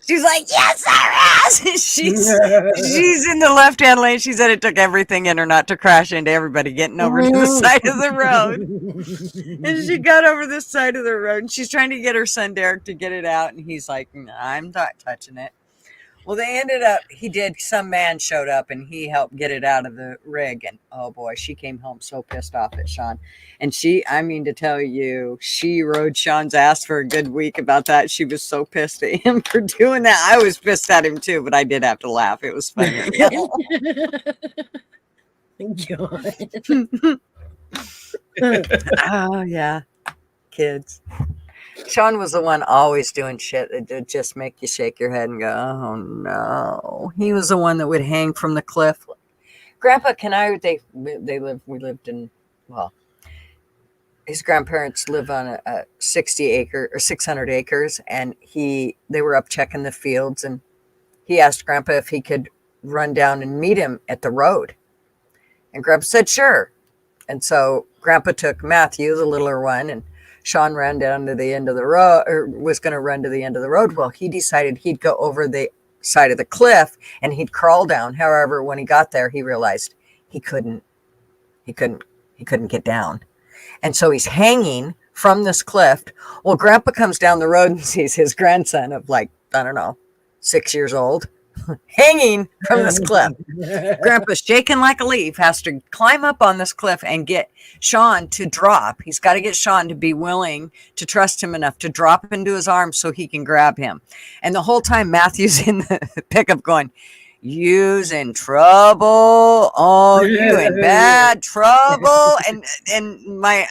She's like, "Yes, there is." She's in the left-hand lane. She said it took everything in her not to crash into everybody getting over to the side of the road. And she got over the side of the road and she's trying to get her son Derek to get it out. And he's like, "No, I'm not touching it." Well, they ended up, some man showed up and he helped get it out of the rig. And oh boy, she came home so pissed off at Sean. And I mean to tell you, she rode Sean's ass for a good week about that. She was so pissed at him for doing that. I was pissed at him too, but I did have to laugh. It was funny. Oh, yeah. Kids. Sean was the one always doing shit that did just make you shake your head and go, oh no. He was the one that would hang from the cliff. Grandpa we lived in, well, his grandparents live on a 600 acres, and they were up checking the fields, and he asked Grandpa if he could run down and meet him at the road. And Grandpa said, sure. And so Grandpa took Matthew, the littler one, and Sean ran down to the end of the road, or was going to run to the end of the road. Well, he decided he'd go over the side of the cliff and he'd crawl down. However, when he got there, he realized he couldn't get down. And so he's hanging from this cliff. Well, Grandpa comes down the road and sees his grandson of, like, I don't know, 6 years old, hanging from this cliff. Grandpa, shaking like a leaf, has to climb up on this cliff and get Sean to drop. He's got to get Sean to be willing to trust him enough to drop into his arms so he can grab him. And the whole time Matthew's in the pickup going, "You's in trouble. Oh, you in bad trouble." And my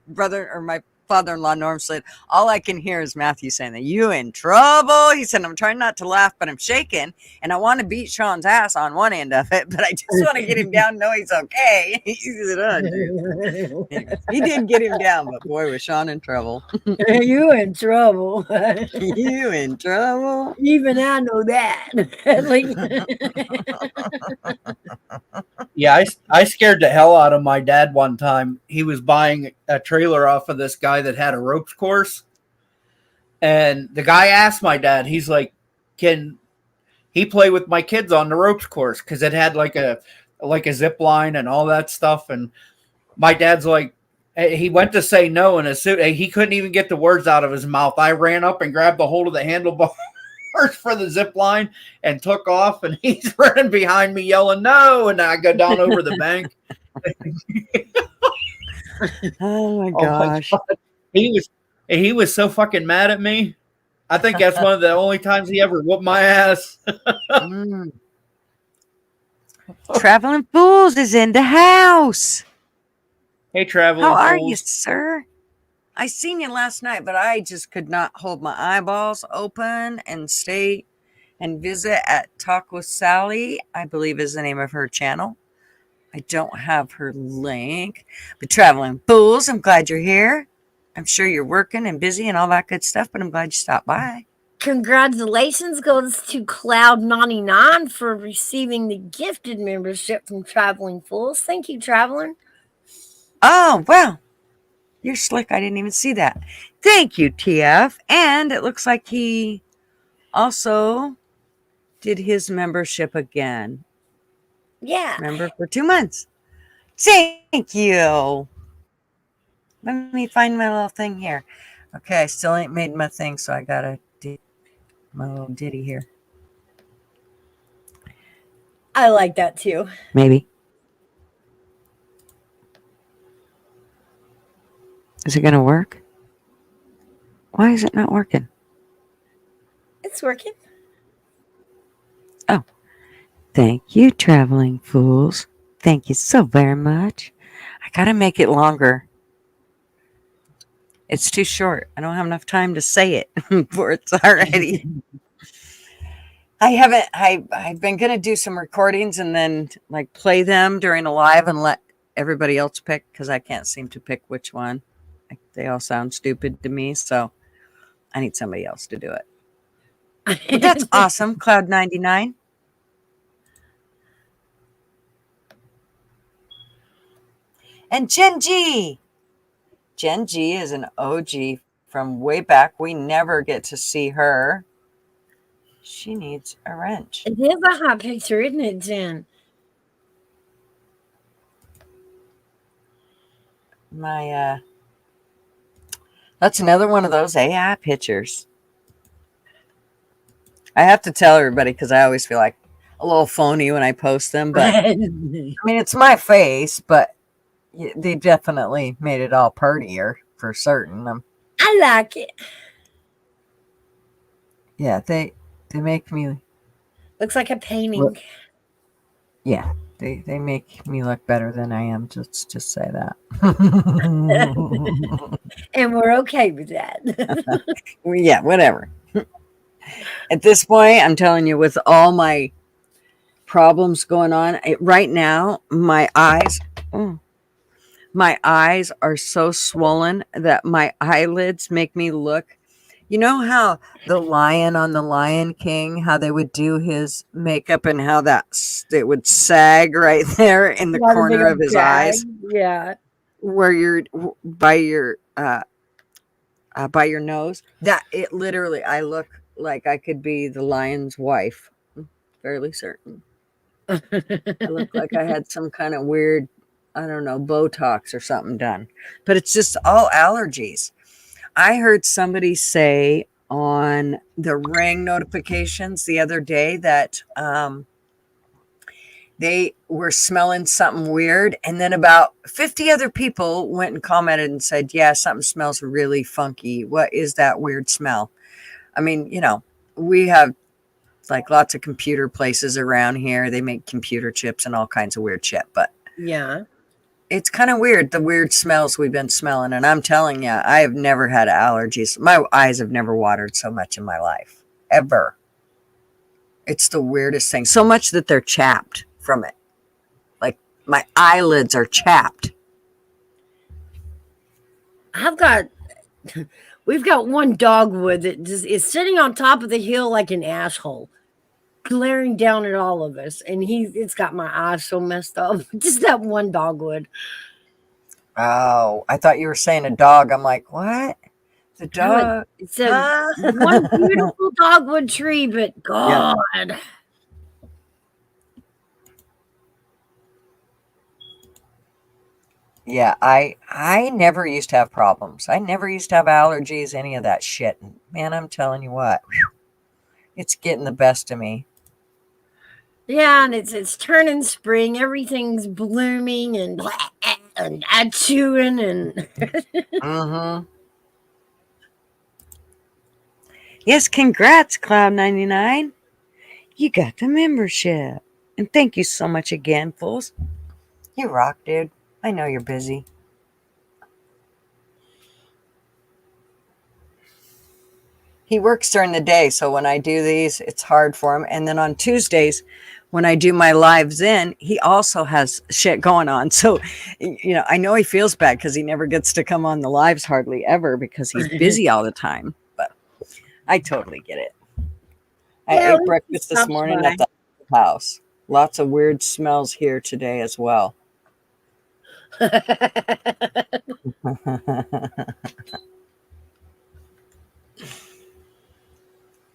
brother, or my father-in-law Norm, said, all I can hear is Matthew saying that, "You in trouble." He said, "I'm trying not to laugh, but I'm shaking, and I want to beat Sean's ass on one end of it, but I just want to get him down, know he's okay." He said, "Oh, dude." Anyways, he did get him down, but boy, was Sean in trouble. You in trouble. You in trouble. Even I know that. Yeah, I scared the hell out of my dad one time. He was buying a trailer off of this guy that had a ropes course. And the guy asked my dad, he's like, "Can he play with my kids on the ropes course?" Because it had like a zip line and all that stuff. And my dad's like, he went to say no, and he couldn't even get the words out of his mouth. I ran up and grabbed the hold of the handlebar for the zip line and took off, and he's running behind me yelling no, and I go down over the bank. Oh my gosh. Oh my God. He was so fucking mad at me. I think that's one of the only times he ever whooped my ass. Traveling Fools is in the house. Hey, Traveling How are Fools. you, sir? I seen you last night, but I just could not hold my eyeballs open and stay and visit at Talk with Sally, I believe is the name of her channel. I don't have her link. But Traveling Fools, I'm glad you're here. I'm sure you're working and busy and all that good stuff, but I'm glad you stopped by. Congratulations goes to Cloud99 for receiving the gifted membership from Traveling Fools. Thank you, Traveling. Oh, well. You're slick. I didn't even see that. Thank you, TF. And it looks like he also did his membership again. Yeah. Remember, for 2 months. Thank you. Let me find my little thing here. Okay, I still ain't made my thing, so I gotta do my little ditty here. I like that too. Maybe. Is it gonna work? Why is it not working? It's working. Oh. Thank you, Traveling Fools. Thank you so very much. I gotta make it longer. It's too short. I don't have enough time to say it before it's already. I've been gonna do some recordings and then like play them during a live and let everybody else pick, because I can't seem to pick which one. They all sound stupid to me, so I need somebody else to do it. But that's awesome, Cloud99. And Jen G. Jen G is an OG from way back. We never get to see her. She needs a wrench. It is a hot picture, isn't it, Jen? That's another one of those AI pictures. I have to tell everybody because I always feel like a little phony when I post them. But I mean, it's my face, but they definitely made it all prettier for certain. I like it. Yeah, they make me. Looks like a painting. Yeah, they make me look better than I am. Just say that. And we're okay with that. Well, yeah, whatever. At this point, I'm telling you, with all my problems going on right now, my eyes are so swollen that my eyelids make me look. You know how the lion on the Lion King, how they would do his makeup and how it would sag right there in the Got a corner big of his bag. eyes, Yeah. where you're by your nose. That it literally, I look like I could be the lion's wife. I'm fairly certain. I look like I had some kind of weird, I don't know, Botox or something done. But it's just all allergies. I heard somebody say on the Ring notifications the other day that they were smelling something weird. And then about 50 other people went and commented and said, yeah, something smells really funky. What is that weird smell? I mean, we have like lots of computer places around here. They make computer chips and all kinds of weird shit. But Yeah. it's kind of weird, the weird smells we've been smelling. And I'm telling you, I have never had allergies. My eyes have never watered so much in my life, ever. It's the weirdest thing. So much that they're chapped from it. Like my eyelids are chapped. We've got one dogwood that just is sitting on top of the hill like an asshole, glaring down at all of us. And it's got my eyes so messed up. Just that one dogwood. Oh, I thought you were saying a dog. I'm like, what? The dog? It's one beautiful dogwood tree, but God. Yeah, I never used to have problems. I never used to have allergies, any of that shit. And man, I'm telling you what, it's getting the best of me. Yeah, and it's turning spring. Everything's blooming and chewing and Mm-hmm. Yes, congrats, Cloud99. You got the membership. And thank you so much again, fools. You rock, dude. I know you're busy. He works during the day, so when I do these, it's hard for him. And then on Tuesdays, when I do my lives in, he also has shit going on. So, I know he feels bad because he never gets to come on the lives hardly ever because he's busy all the time. But I totally get it. I ate breakfast this morning at the house. Lots of weird smells here today as well.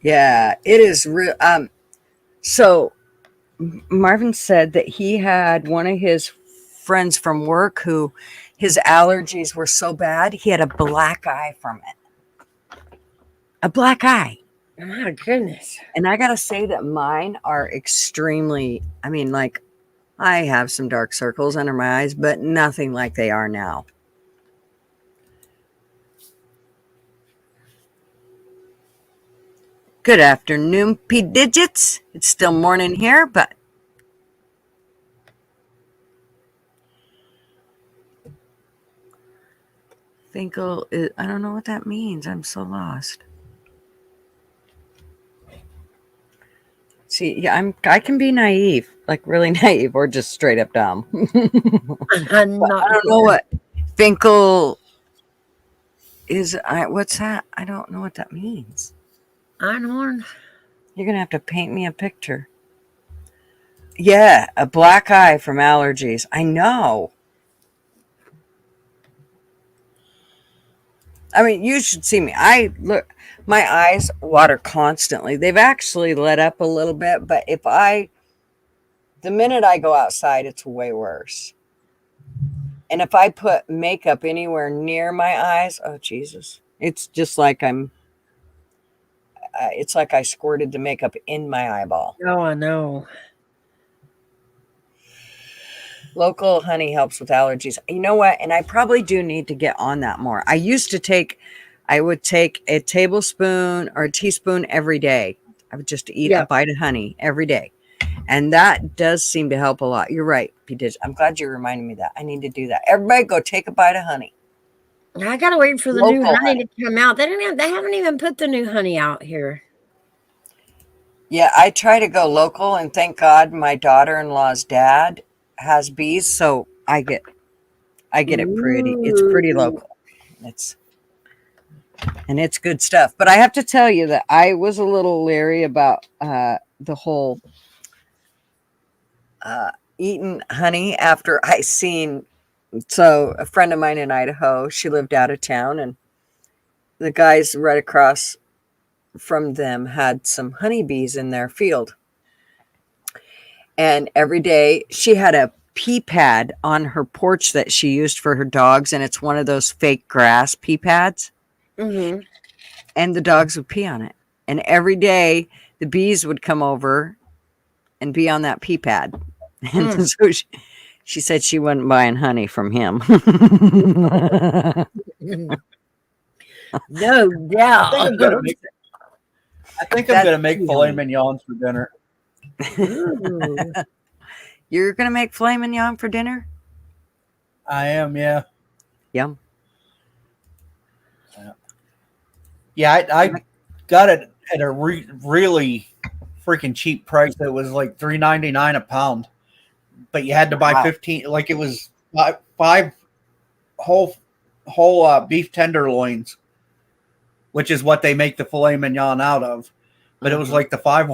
Yeah, it is real. So Marvin said that he had one of his friends from work who his allergies were so bad he had a black eye from it. A black eye. oh my goodness. And I gotta say that mine are extremely, I have some dark circles under my eyes, but nothing like they are now. Good afternoon, P Digits. It's still morning here, but Finkel is, I don't know what that means. I'm so lost. See, yeah, I can be naive, like really naive, or just straight up dumb. I don't know what Finkel is. What's that? I don't know what that means. Einhorn. You're gonna have to paint me a picture. Yeah, a black eye from allergies. I know. I mean, you should see me. My eyes water constantly. They've actually let up a little bit, but the minute I go outside, it's way worse. And if I put makeup anywhere near my eyes, oh Jesus, it's just like it's like I squirted the makeup in my eyeball. Oh, I know. Local honey helps with allergies. You know what? And I probably do need to get on that more. I would take a tablespoon or a teaspoon every day. I would just eat a bite of honey every day. And that does seem to help a lot. You're right, Pete. I'm glad you reminded me that. I need to do that. Everybody go take a bite of honey. I gotta wait for the new honey to come out. They haven't even put the new honey out here. Yeah, I try to go local, and thank God my daughter-in-law's dad has bees, so I get it pretty. It's pretty local. It's good stuff. But I have to tell you that I was a little leery about the whole eating honey after I seen. So a friend of mine in Idaho, she lived out of town, and the guys right across from them had some honeybees in their field. And every day she had a pee pad on her porch that she used for her dogs. And it's one of those fake grass pee pads. Mm-hmm. And the dogs would pee on it. And every day the bees would come over and be on that pee pad. And so she said she wasn't buying honey from him. No doubt. I think I'm going to make filet mignons for dinner. You're going to make filet mignon for dinner? I am, yeah. Yum. Yeah, I got it at a really freaking cheap price. It was like $3.99 a pound. But you had to buy 15, like it was five whole beef tenderloins, which is what they make the filet mignon out of. But it was like five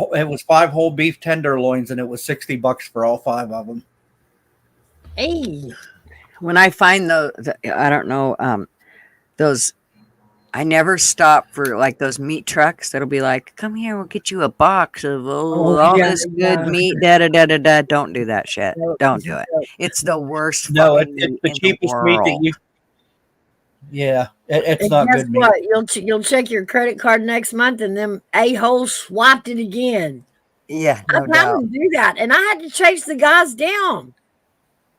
whole beef tenderloins, and it was $60 for all 5 of them. Hey, when I find I don't know, those, I never stop for like those meat trucks that'll be like, come here, we'll get you a box of all this good meat. Da. Don't do that shit. Don't do it. It's the worst. No, it's the cheapest meat that you. Yeah, it's not good meat. What? You'll check your credit card next month, and them a-holes swiped it again. Yeah, I've had them do that, and I had to chase the guys down.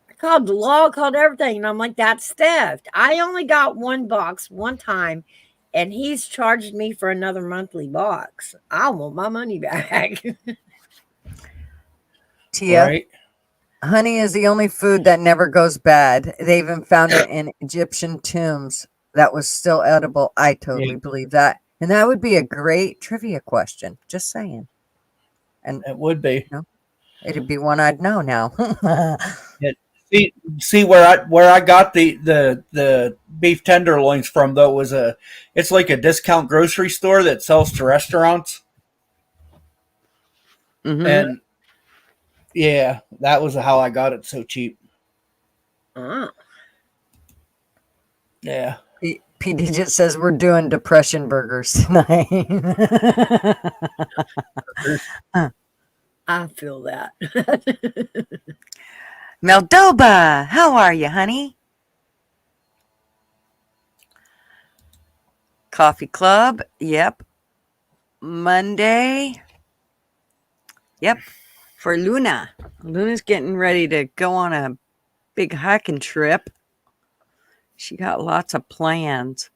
I called the law, called everything, and I'm like, that's theft. I only got one box one time, and he's charged me for another monthly box. I want my money back. Tia, right? Honey is the only food that never goes bad. They even found it in Egyptian tombs that was still edible. I totally believe that. And that would be a great trivia question. Just saying. And it would be. You know, it'd be one I'd know now. See where I got the beef tenderloins from, though, it's like a discount grocery store that sells to restaurants. Mm-hmm. And yeah, that was how I got it so cheap. Yeah. P Digit says we're doing depression burgers tonight. I feel that. Meldoba, how are you, honey? Coffee Club, yep. Monday, yep. For Luna. Luna's getting ready to go on a big hiking trip. She got lots of plans.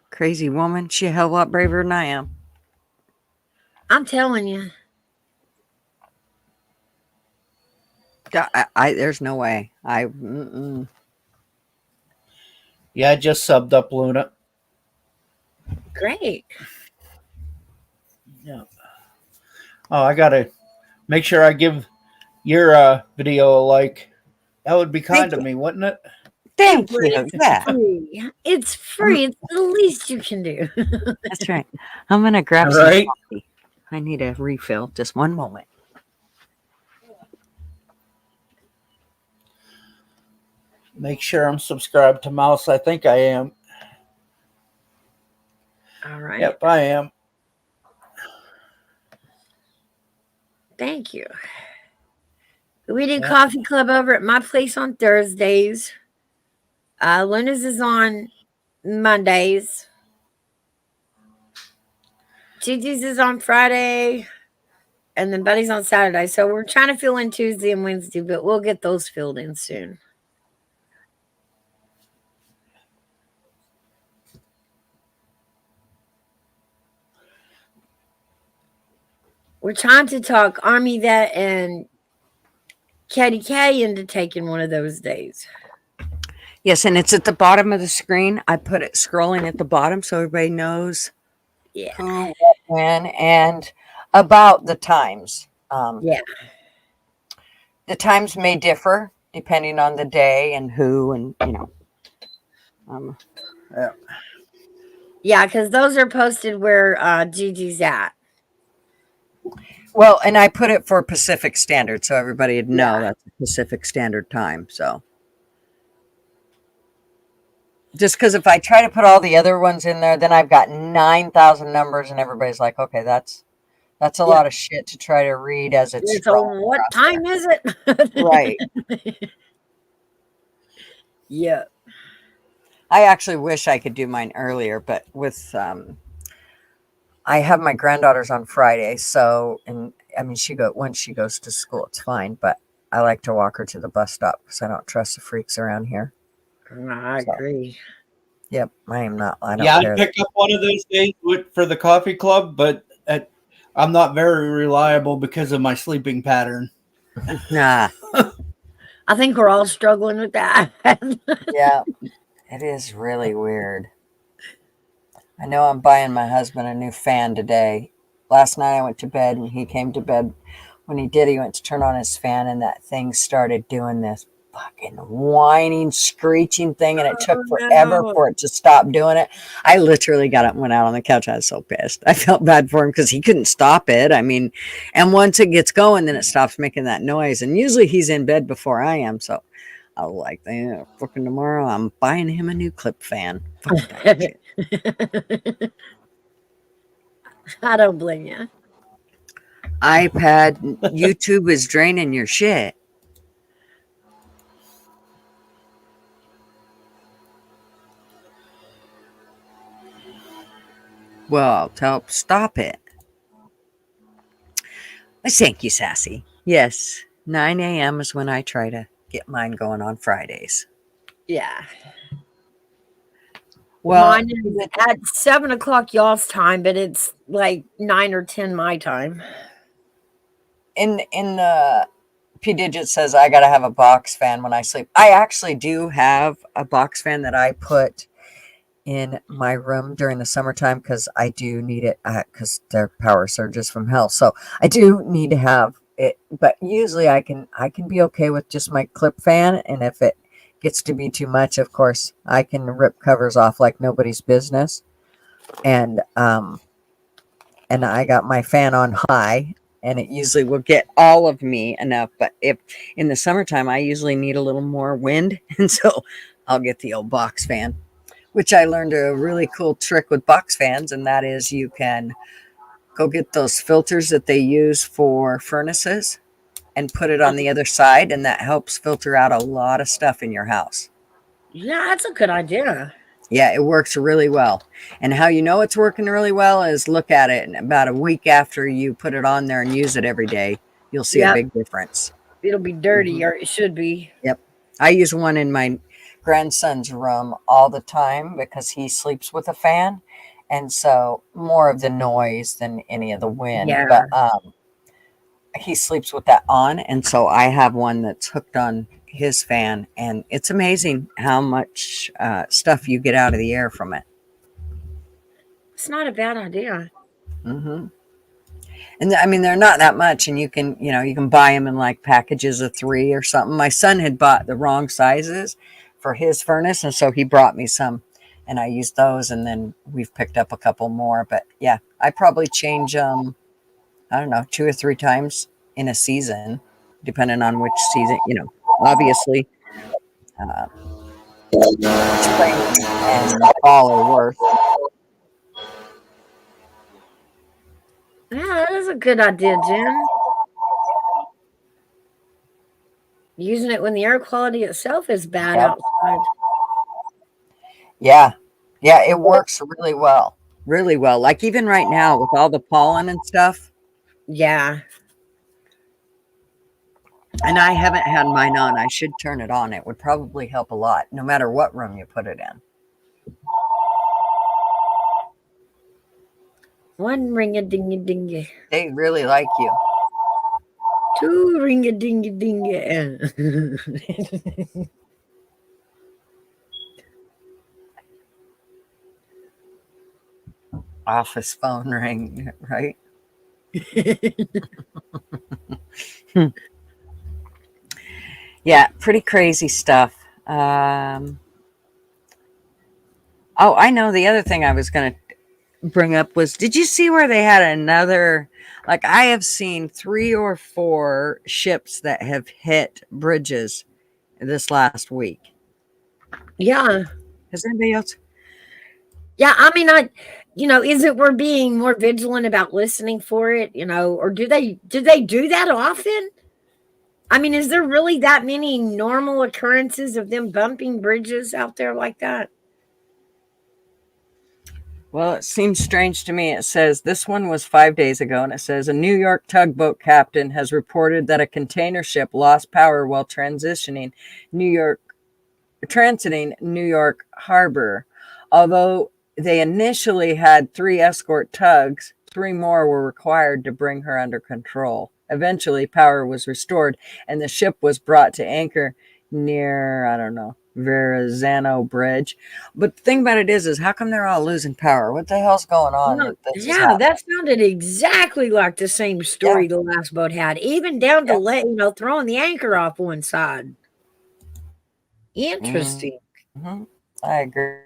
Crazy woman. She a hell of a lot braver than I am. I'm telling you. There's no way. Yeah, I just subbed up Luna. Great. Yeah. Oh, I gotta make sure I give your video a like. That would be kind of me, wouldn't it? Thank you. Yeah. It's free. It's the least you can do. That's right. I'm gonna grab some coffee. I need a refill. Just one moment. Make sure I'm subscribed to Mouse. I think I am. All right. Yep, I am. Thank you. We do coffee club over at my place on Thursdays. Luna's is on Mondays. Gigi's is on Friday, and then Buddy's on Saturday. So we're trying to fill in Tuesday and Wednesday, but we'll get those filled in soon. We're trying to talk Army Vet and Katie K into taking one of those days. Yes, and it's at the bottom of the screen. I put it scrolling at the bottom so everybody knows Yeah. who, what, when, and about the times. Yeah. The times may differ depending on the day and who, and Yeah, because those are posted where Gigi's at. well, and I put it for Pacific Standard so everybody would know Yeah. that's Pacific Standard Time. So just because if I try to put all the other ones in there, then I've got 9,000 numbers, and everybody's like, okay, that's a lot of shit to try to read as it's So what time is it? right. Yeah. I actually wish I could do mine earlier, but with I have my granddaughters on Friday, so and I mean once she goes to school, it's fine. But I like to walk her to the bus stop because I don't trust the freaks around here. I agree. Yep, I am not. I don't Yeah, care. I pick up one of those days for the coffee club, but I'm not very reliable because of my sleeping pattern. Nah, I think we're all struggling with that. yeah, it is really weird. I know I'm buying my husband a new fan today. Last night I went to bed and he came to bed. When he did, he went to turn on his fan and that thing started doing this fucking whining, screeching thing, and it took forever for it to stop doing it. I literally got up and went out on the couch. I was so pissed. I felt bad for him because he couldn't stop it. I mean, and once it gets going, then it stops making that noise. And usually he's in bed before I am. So I was like, fucking tomorrow, I'm buying him a new clip fan. Fuck that shit. I don't blame you. iPad, YouTube is draining your shit. Well, stop it. Thank you, Sassy. Yes, 9 a.m. is when I try to get mine going on Fridays. Yeah. Well, mine is at 7 o'clock y'all's time, but it's like 9 or 10 my time. in the P Digit says I gotta have a box fan when I sleep. I actually do have a box fan that I put in my room during the summertime because I do need it because they're power surges from hell. So I do need to have it, but usually I can be okay with just my clip fan. And if it gets to be too much, of course, I can rip covers off like nobody's business. And I got my fan on high, and it usually will get all of me enough. But if in the summertime, I usually need a little more wind, and so I'll get the old box fan, which I learned a really cool trick with box fans, and that is you can go get those filters that they use for furnaces and put it on the other side, and that helps filter out a lot of stuff in your house. Yeah, that's a good idea. Yeah, it works really well. And how you know it's working really well is look at it, and about a week after you put it on there and use it every day, you'll see a big difference. It'll be dirty, or it should be. Yep. I use one in my grandson's room all the time because he sleeps with a fan. And so more of the noise than any of the wind. Yeah. But he sleeps with that on. And so I have one that's hooked on his fan. And it's amazing how much stuff you get out of the air from it. It's not a bad idea. Mm-hmm. And I mean, they're not that much. And you can buy them in like packages of 3 or something. My son had bought the wrong sizes for his furnace. And so he brought me some. And I used those, and then we've picked up a couple more. But yeah, I probably change them, I don't know, 2 or 3 times in a season, depending on which season, obviously. Spring and fall are worse. Yeah, that is a good idea, Jen. Using it when the air quality itself is bad outside. Yeah, it works really well. really well. Like even right now with all the pollen and stuff. Yeah. And I haven't had mine on. I should turn it on. It would probably help a lot, no matter what room you put it in. One ring a ding a ding. They really like you. Two ring a ding a ding. Office phone ring, right? Yeah, pretty crazy stuff. Oh, I know the other thing I was going to bring up was, did you see where they had another, like I have seen 3 or 4 ships that have hit bridges this last week. Yeah. Has anybody else? Yeah, I mean, is it we're being more vigilant about listening for it, or do they do that often? I mean, is there really that many normal occurrences of them bumping bridges out there like that? Well, it seems strange to me. It says this one was 5 days ago, and it says a New York tugboat captain has reported that a container ship lost power while transiting New York Harbor. Although they initially had 3 escort tugs, 3 more were required to bring her under control. Eventually, power was restored, and the ship was brought to anchor near, I don't know, Verrazano Bridge. But the thing about it is how come they're all losing power? What the hell's going on? No, yeah, that sounded exactly like the same story the last boat had, even down to throwing the anchor off one side. Interesting. Mm-hmm. I agree.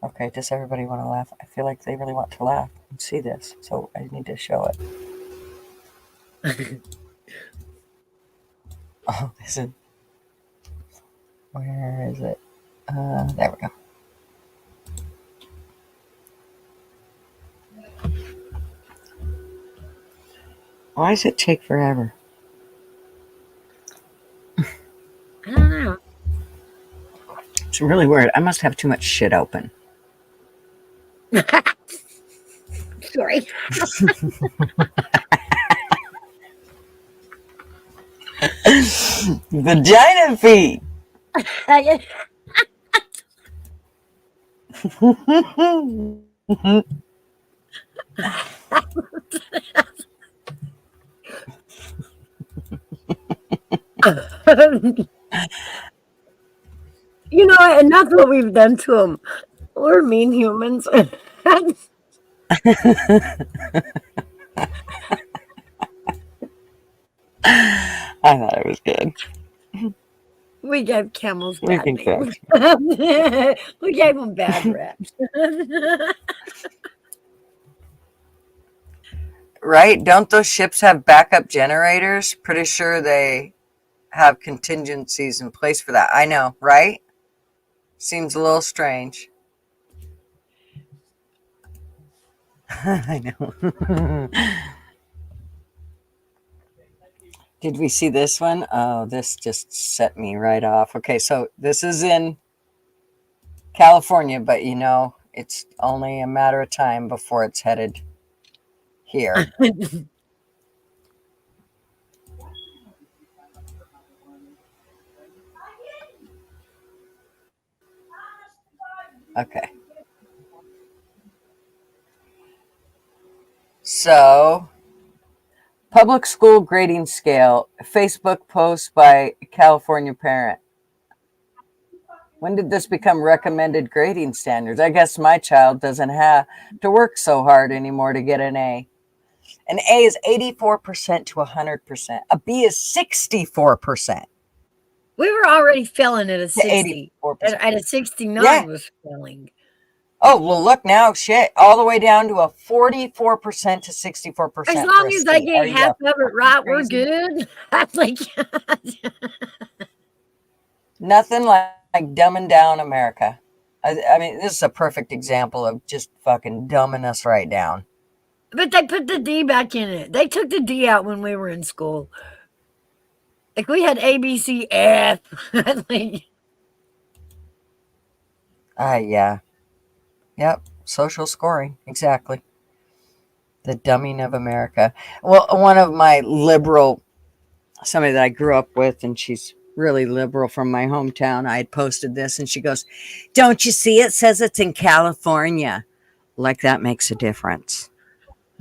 Okay, does everybody want to laugh? I feel like they really want to laugh and see this, so I need to show it. Oh, this is. Where is it? There we go. Why does it take forever? I don't know. It's really weird. I must have too much shit open. Sorry. Vagina feet. And that's what we've done to them. We're mean humans. I thought it was good. We gave camels bad We names. We gave them bad raps. Right? Don't those ships have backup generators? Pretty sure they have contingencies in place for that. I know, right? Seems a little strange. I know. Did we see this one? Oh, this just set me right off. Okay, so this is in California, but it's only a matter of time before it's headed here. Okay. So, public school grading scale, Facebook post by California parent. When did this become recommended grading standards? I guess my child doesn't have to work so hard anymore to get an A. An A is 84% to 100%. A B is 64%. We were already failing at a 60. 84%. At a 69 was failing. Oh, well, look now, shit, all the way down to a 44% to 64%. As long as I get half of it right, we're good. I'm like, nothing like dumbing down America. I mean, this is a perfect example of just fucking dumbing us right down. But they put the D back in it. They took the D out when we were in school. Like we had A, B, C, F. Yeah. Yep. Social scoring. Exactly. The dumbing of America. Well, one of my liberal, somebody that I grew up with, and she's really liberal from my hometown, I had posted this and she goes, "Don't you see it says it's in California?" Like that makes a difference.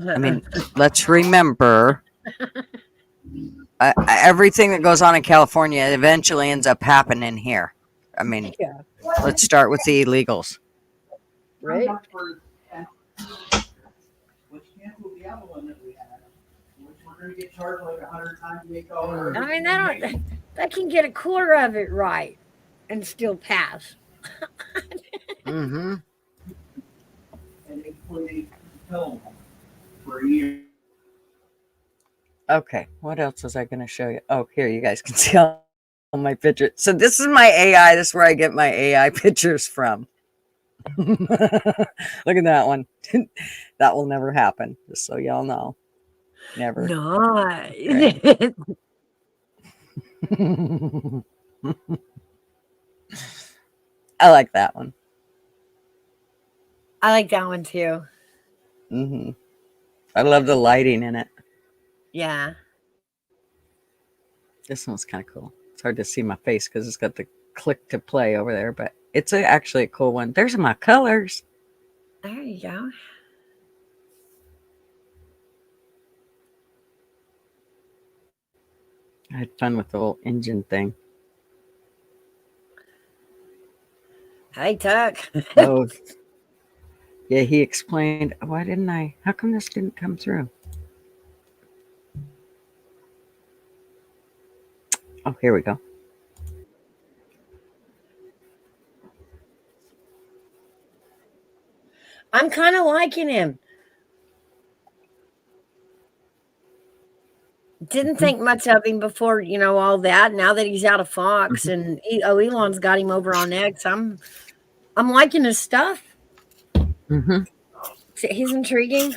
I mean, let's remember everything that goes on in California eventually ends up happening here. I mean, Yeah. let's start with the illegals. Right. Which canceled the other one that we had, which we're going to get charged like 100 times $8. I mean, that can get a quarter of it right and still pass. Mm-hmm. And they film for a year. Okay, what else was I going to show you? Oh, here, you guys can see all my pictures. So this is my AI. This is where I get my AI pictures from. Look at that one. That will never happen, just so y'all know. Never. Nice. I like that one. I like that one too. Mm-hmm. I love the lighting in it. Yeah. This one's kind of cool. It's hard to see my face because it's got the click to play over there, but it's actually a cool one. There's my colors. There you go. I had fun with the whole engine thing. Hey, Tuck. Oh, yeah, he explained. Why didn't I? How come this didn't come through? Oh, here we go. I'm kind of liking him. Didn't think much of him before, all that. Now that he's out of Fox and Elon's got him over on X, I'm liking his stuff. Mm-hmm. He's intriguing.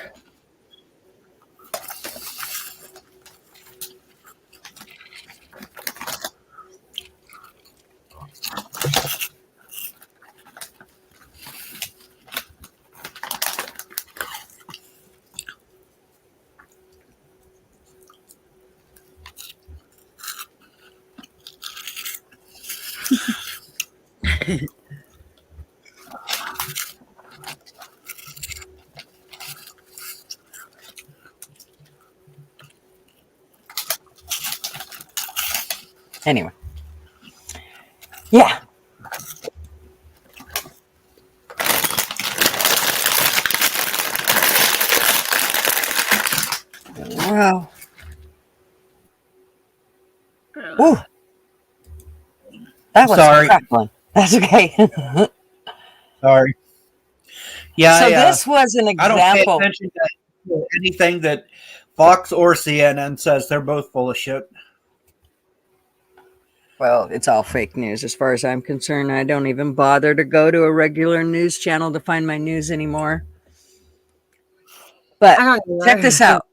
Anyway. Yeah. Wow. Ooh. That was Sorry. crackling. That's okay. Sorry. Yeah. So this was an I don't pay example. attention to anything that Fox or CNN says. They're both full of shit. Well, it's all fake news as far as I'm concerned. I don't even bother to go to a regular news channel to find my news anymore. But check this out.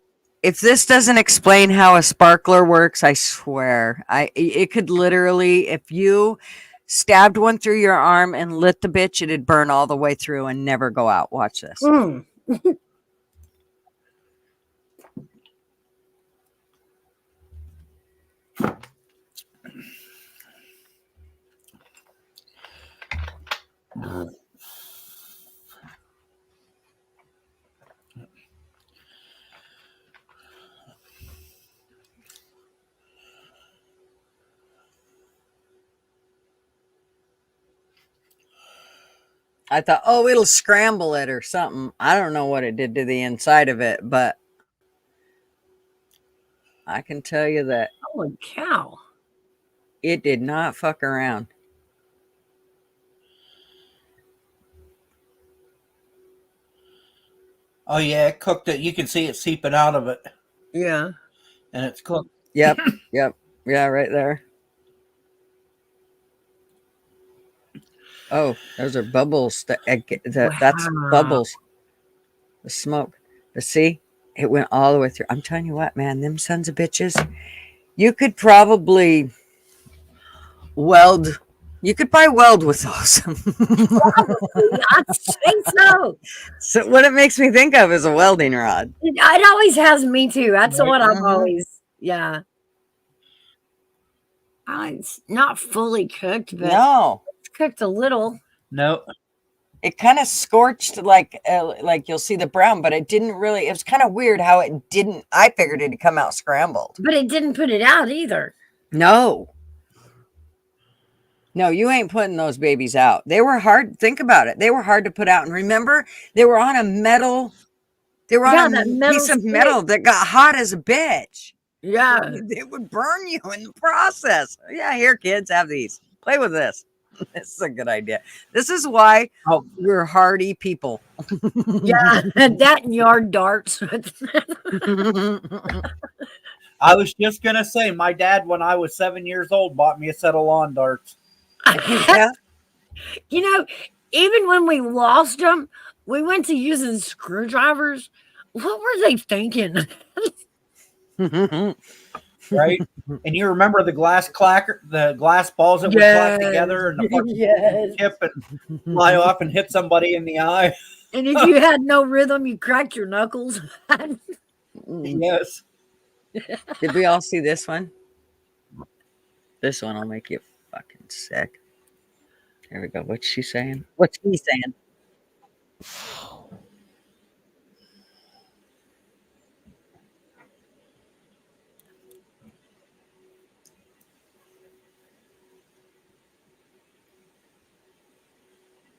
If this doesn't explain how a sparkler works, I swear, it could literally, if you stabbed one through your arm and lit the bitch, it'd burn all the way through and never go out. Watch this. I thought, oh, it'll scramble it or something. I don't know what it did to the inside of it, but I can tell you that Holy cow. it did not fuck around. Oh yeah, it cooked it. You can see it seeping out of it, Yeah. and it's cooked. Yep. Yep. Yeah, right there. Oh, those are bubbles. That's Wow. bubbles. The smoke. But see, it went all the way through. I'm telling you what, man, them sons of bitches. You could probably weld You could buy weld with those. I'd say so. So what it makes me think of is a welding rod. It always has me too. That's what I've Mhm. always, yeah. It's not fully cooked, but No, it's cooked a little. No, it kind of scorched like you'll see the brown, but it didn't really. It was kind of weird how it didn't. I figured it'd come out scrambled. But it didn't put it out either. No, you ain't putting those babies out. They were hard. Think about it. They were hard to put out. And remember, they were on a metal. They were Yeah, on that a metal piece of stick. metal that got hot as a bitch. Yeah. It would burn you in the process. Yeah, here, kids, have these. Play with this. This is a good idea. This is why we're hardy people. Yeah. That and yard darts. I was just gonna say, my dad, when I was 7 years old, bought me a set of lawn darts. Yeah. You know, even when we lost them, we went to using screwdrivers. What were they thinking? Right? And you remember the glass balls that would clack together and the fucking Yes. tip and fly off and hit somebody in the eye. And if you had no rhythm, you cracked your knuckles. Yes. Did we all see this one? This one will make you fucking sick. Here we go. What's she saying? What's he saying?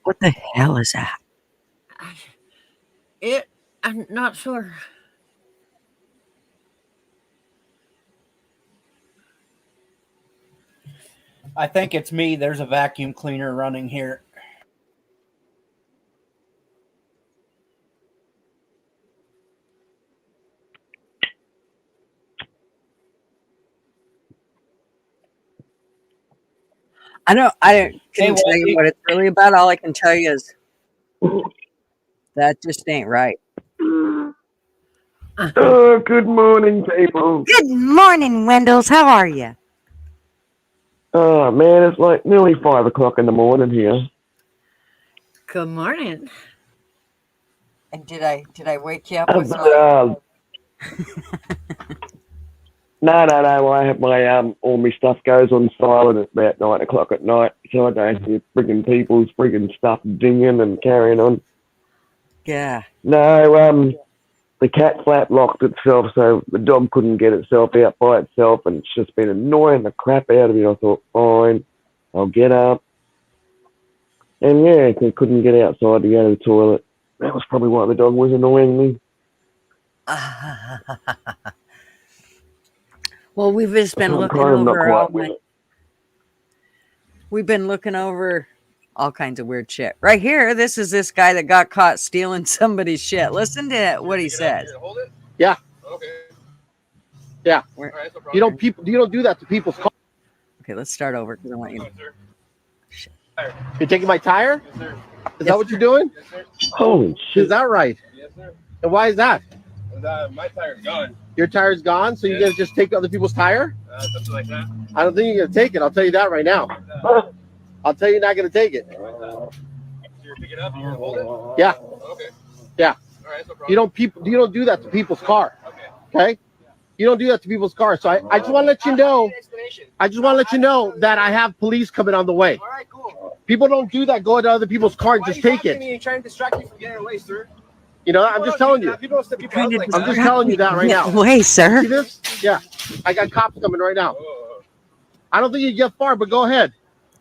What the hell is that? I'm not sure. I think it's me. There's a vacuum cleaner running here. I don't couldn't tell Wendy. you what it's really about. All I can tell you is that just ain't right. Good morning, people. Good morning, Wendels. How are you? Oh, man, it's like nearly 5 o'clock in the morning here. Good morning. And did I wake you up with my No. I have my, all my stuff goes on silent at about 9 o'clock at night, so I don't hear friggin' people's friggin' stuff dinging and carrying on. Yeah. No, the cat flap locked itself, so the dog couldn't get itself out by itself, and it's just been annoying the crap out of me. I thought, fine, I'll get up. And yeah, I couldn't get outside to go to the toilet. That was probably why the dog was annoying me. Well, we've just been I'm looking kind of not over quite with it. we've been looking over all kinds of weird shit. Right here, this is this guy that got caught stealing somebody's shit. Listen to what he says. Hold it? Yeah. Okay. Yeah. All right, no problem. You don't do that to people's cars. Okay, let's start over because I want you. You're taking my tire? Yes, sir. Is that what you're doing? Yes, sir. Holy Is shit. that right? Yes, sir. And why is that? My tire's gone. Your tire's gone, so you're gonna just take other people's tire? Something like that. I don't think you're gonna take it. I'll tell you that right now. I'll tell you you're not gonna take it. So you're picking it up, you're gonna hold it? Yeah. Okay. Yeah. All right, no problem. You don't do that to people's car. Okay. Okay? You don't do that to people's cars. So I just want to let you know. I just want to let you know that I have police coming on the way. All right, cool. People don't do that. Go into other people's cars, just take it. You're trying to distract me from getting away, sir. You know, I'm just telling you. People don't step people out like I'm that. just telling you that right now. Way, sir. See this? Yeah. I got cops coming right now. Oh. I don't think you get far, but go ahead.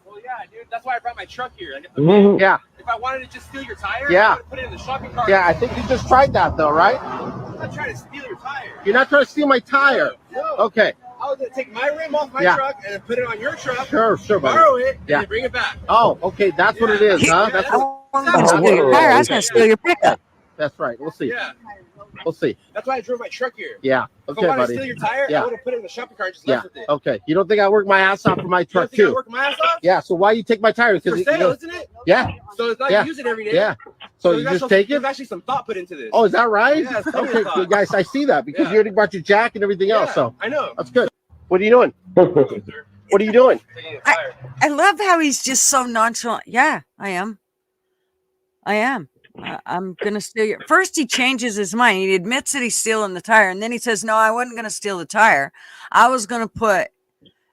Well, yeah, dude. That's why I brought my truck here. I get the Mhm. Yeah. If I wanted to just steal your tire, Yeah. I would put it in the shopping cart. Yeah, I think you just tried that though, right? I'm not trying to steal your tire. You're not trying to steal my tire. No. Okay. I was gonna take my rim off my Yeah. truck and then put it on your truck, Sure, buddy. borrow it, and Yeah. then bring it back. Oh, okay. That's what it is, huh? I wasn't going to steal your tire. I was going to steal your pickup. That's right. We'll see. Yeah. We'll see. That's why I drove my truck here. Yeah. If Okay, I wanted to steal buddy. your tire, Yeah. I would have put it in the shopping cart and just Yeah. left with it. Okay. You don't think I work my ass off for my You don't truck think I too? work my ass off? Yeah. So why you take my tires? For sale, isn't it? Yeah. So it's not Yeah. you use it every day. Yeah. So you there's just take There's it? actually some thought put into this. Oh, is that right? Yeah, it's totally Okay, thought. good, guys. I see that because Yeah. you already brought your jack and everything else. So I know. that's good. What are you doing? Sir. What are you doing? I love how he's just so nonchalant. Yeah, I am. I'm gonna steal your. First, he changes his mind. He admits that he's stealing the tire, and then he says, "No, I wasn't gonna steal the tire. I was gonna put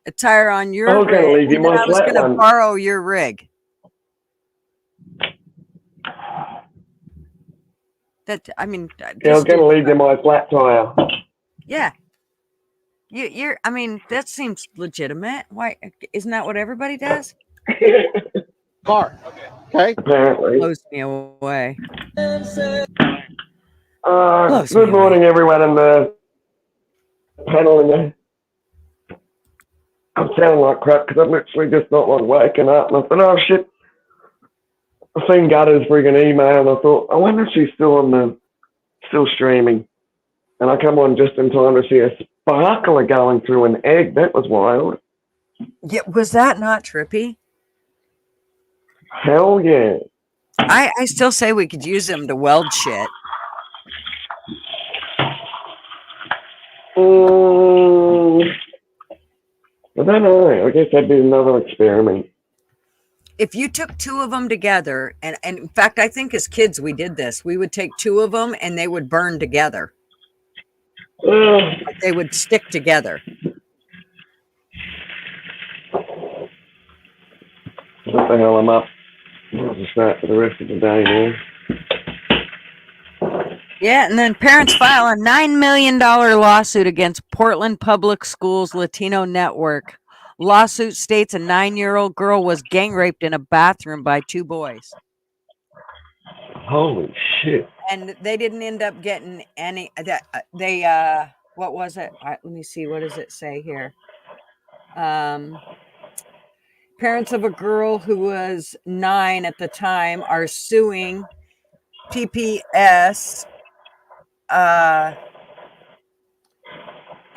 a tire on your I was gonna rig, leave you and then my I was flat gonna one." borrow your rig." I mean, Yeah, I was this going to dude- leave you my flat tire. yeah. You're. I mean, that seems legitimate. Why isn't that what everybody does? Car. Okay. Apparently. Blows me away. Good me morning, everyone in the panel. In there. I'm sounding like crap because I'm literally just not like waking up. And I thought, oh shit. I seen Gutter's friggin' email and I thought, I wonder if she's still streaming. And I come on just in time to see a sparkler going through an egg. That was wild. Yeah, was that not trippy? Hell yeah. I still say we could use them to weld shit. I don't know. I guess that'd be another experiment. If you took two of them together, and in fact, I think as kids we did this, we would take two of them and they would burn together. They would stick together. What the hell, I'm up. I'll just start for the rest of the day now. Yeah, and then parents file a $9 million lawsuit against Portland Public Schools Latino Network. Lawsuit states a 9-year-old girl was gang raped in a bathroom by two boys. Holy shit. And they didn't end up getting any. What was it? Let me see. What does it say here? Parents of a girl who was 9 at the time are suing PPS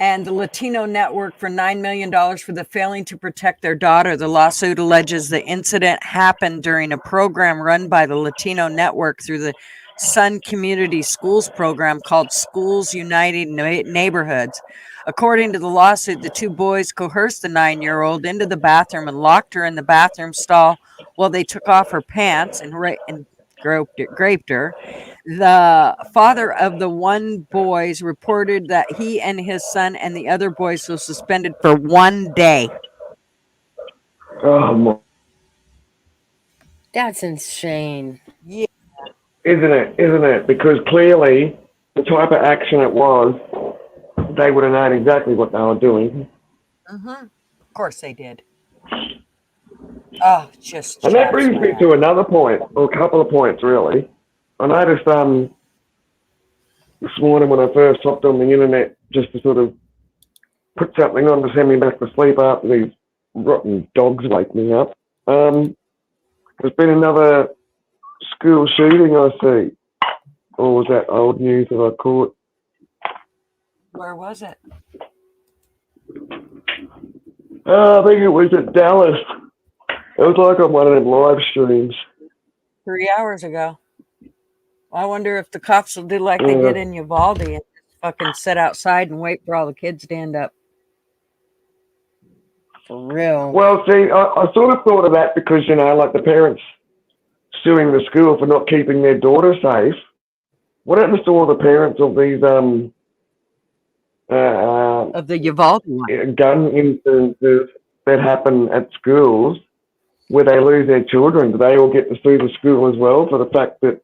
and the Latino Network for $9 million for the failing to protect their daughter. The lawsuit alleges the incident happened during a program run by the Latino Network through the Sun Community Schools program called Schools United Neighborhoods. According to the lawsuit, the two boys coerced the 9-year-old into the bathroom and locked her in the bathroom stall while they took off her pants and raped her. The father of the one boys reported that he and his son and the other boys were suspended for 1 day. Oh my. That's insane. Isn't it? Because clearly, the type of action it was, they would have known exactly what they were doing. Of course they did. Oh, just. And that brings me to another point, or a couple of points, really. I noticed this morning when I first hopped on the internet just to sort of put something on to send me back to sleep after these rotten dogs wake me up. There's been another school shooting, I see. Or was that old news that I caught? Where was it? I think it was at Dallas. It was like on one of them live streams. 3 hours ago. I wonder if the cops will do like they did in Uvalde and just fucking sit outside and wait for all the kids to end up. For real. Well, see, I sort of thought of that because, like the parents suing the school for not keeping their daughter safe. What happens to all the parents of these Of the Uvalde one. gun instances that happen at schools where they lose their children? Do they all get to sue the school as well for the fact that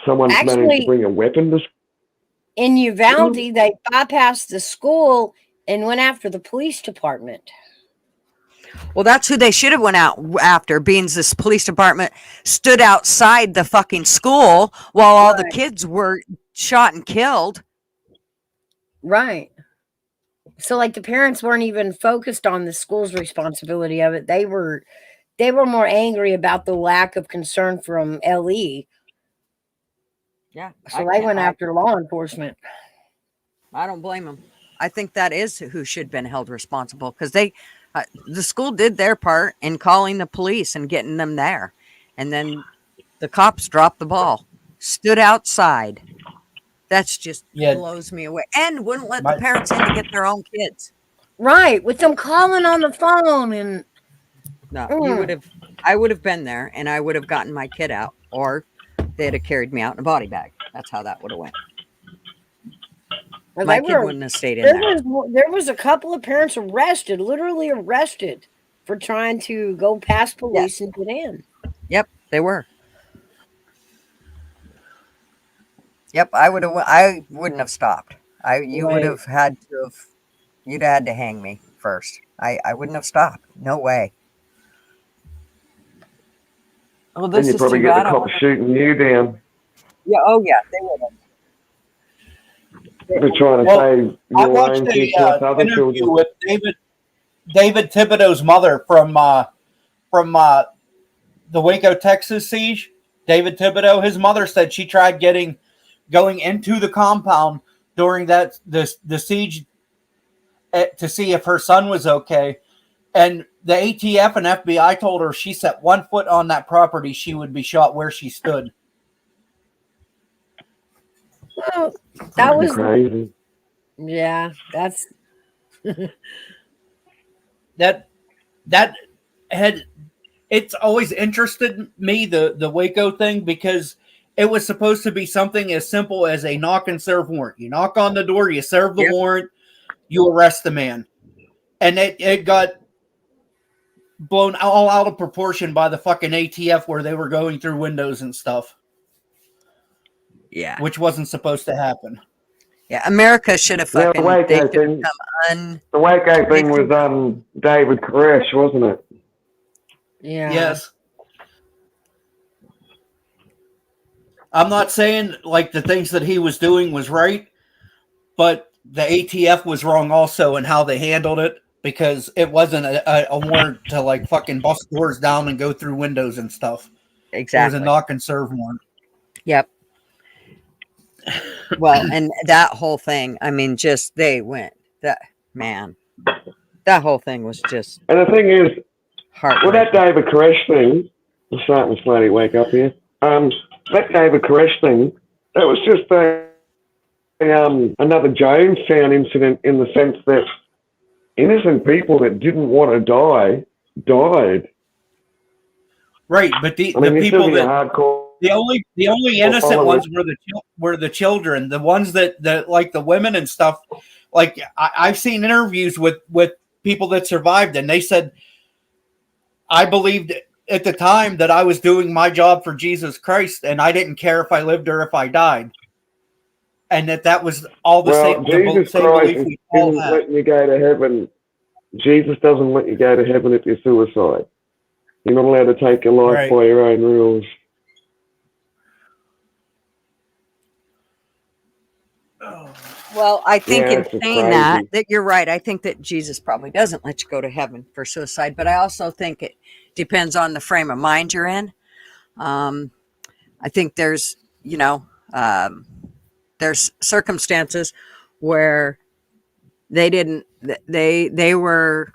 someone's managed to bring a weapon to school? In Uvalde, they bypassed the school and went after the police department. Well, that's who they should have went out after, being this police department stood outside the fucking school while all the kids were shot and killed. Right. So like the parents weren't even focused on the school's responsibility of it. They were more angry about the lack of concern from LE. Yeah. So they went after law enforcement. I don't blame them. I think that is who should have been held responsible because the school did their part in calling the police and getting them there. And then the cops dropped the ball, stood outside. That's just blows me away. And wouldn't let the parents in to get their own kids. Right, with them calling on the phone and No, I would have been there, and I would have gotten my kid out, or they'd have carried me out in a body bag. That's how that would have went. well, My they kid were. wouldn't have stayed in There there. was a couple of parents arrested, literally arrested, for trying to go past police and get in. Yep, they were. Yep, I wouldn't have stopped. You would Right. have had to have. You'd had to hang me first. I wouldn't have stopped. No way. Well, Then this you is probably too get the bad. cops shooting you down. Yeah. Oh, yeah. They would have. They're trying to Well, save I your watched own kids plus other interview children. with David Thibodeau's mother from the Waco, Texas siege. David Thibodeau, his mother said she tried going into the compound during the siege to see if her son was okay. And the ATF and FBI told her she set 1 foot on that property, she would be shot where she stood. Well, that was Crazy. yeah. That's That had it's always interested me, the Waco thing, because it was supposed to be something as simple as a knock and serve warrant. You knock on the door, you serve the Yep. warrant, you arrest the man. And it got blown all out of proportion by the fucking ATF where they were going through windows and stuff, Yeah. which wasn't supposed to happen. Yeah. America should have Yeah, fucking. the They Waco should have thing. come The Waco thing was David Koresh, wasn't it? yeah. Yes. I'm not saying like the things that he was doing was right, but the ATF was wrong also in how they handled it, because it wasn't a warrant to like fucking bust doors down and go through windows and stuff. Exactly. It was a knock and serve warrant. Yep. Well, and that whole thing, I mean, just they went that whole thing was just And the thing is, with heartbreaking. that David Koresh thing, I'm starting to slowly wake up here. That David Koresh thing, that was just another Jonestown incident in the sense that innocent people that didn't want to die died. Right, but the I mean, you still people get that hardcore. the only innocent follow ones were the children, the ones that like the women and stuff. Like I've seen interviews with people that survived, and they said, I believed at the time that I was doing my job for Jesus Christ, and I didn't care if I lived or if I died, and that was all the Well, same. Jesus same Christ belief we all isn't had. letting you go to heaven. Jesus doesn't let you go to heaven if you're suicide. You're not allowed to take your life Right. by your own rules. Well, I think Yeah, in it's just saying crazy. that you're right. I think that Jesus probably doesn't let you go to heaven for suicide, but I also think it depends on the frame of mind you're in. I think there's, there's circumstances where they were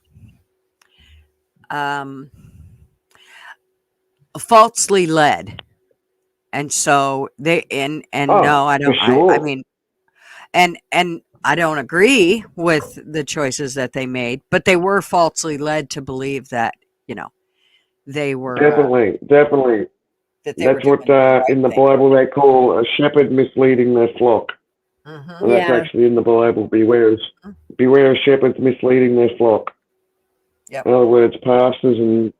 falsely led, and so no, I don't. for sure. I mean, and I don't agree with the choices that they made, but they were falsely led to believe that they were Definitely. that they were That's what doing the right in the thing. Bible they call a shepherd misleading their flock. Mhm. And that's Yeah. actually in the Bible. Beware of shepherds misleading their flock. Yep. In other words, pastors and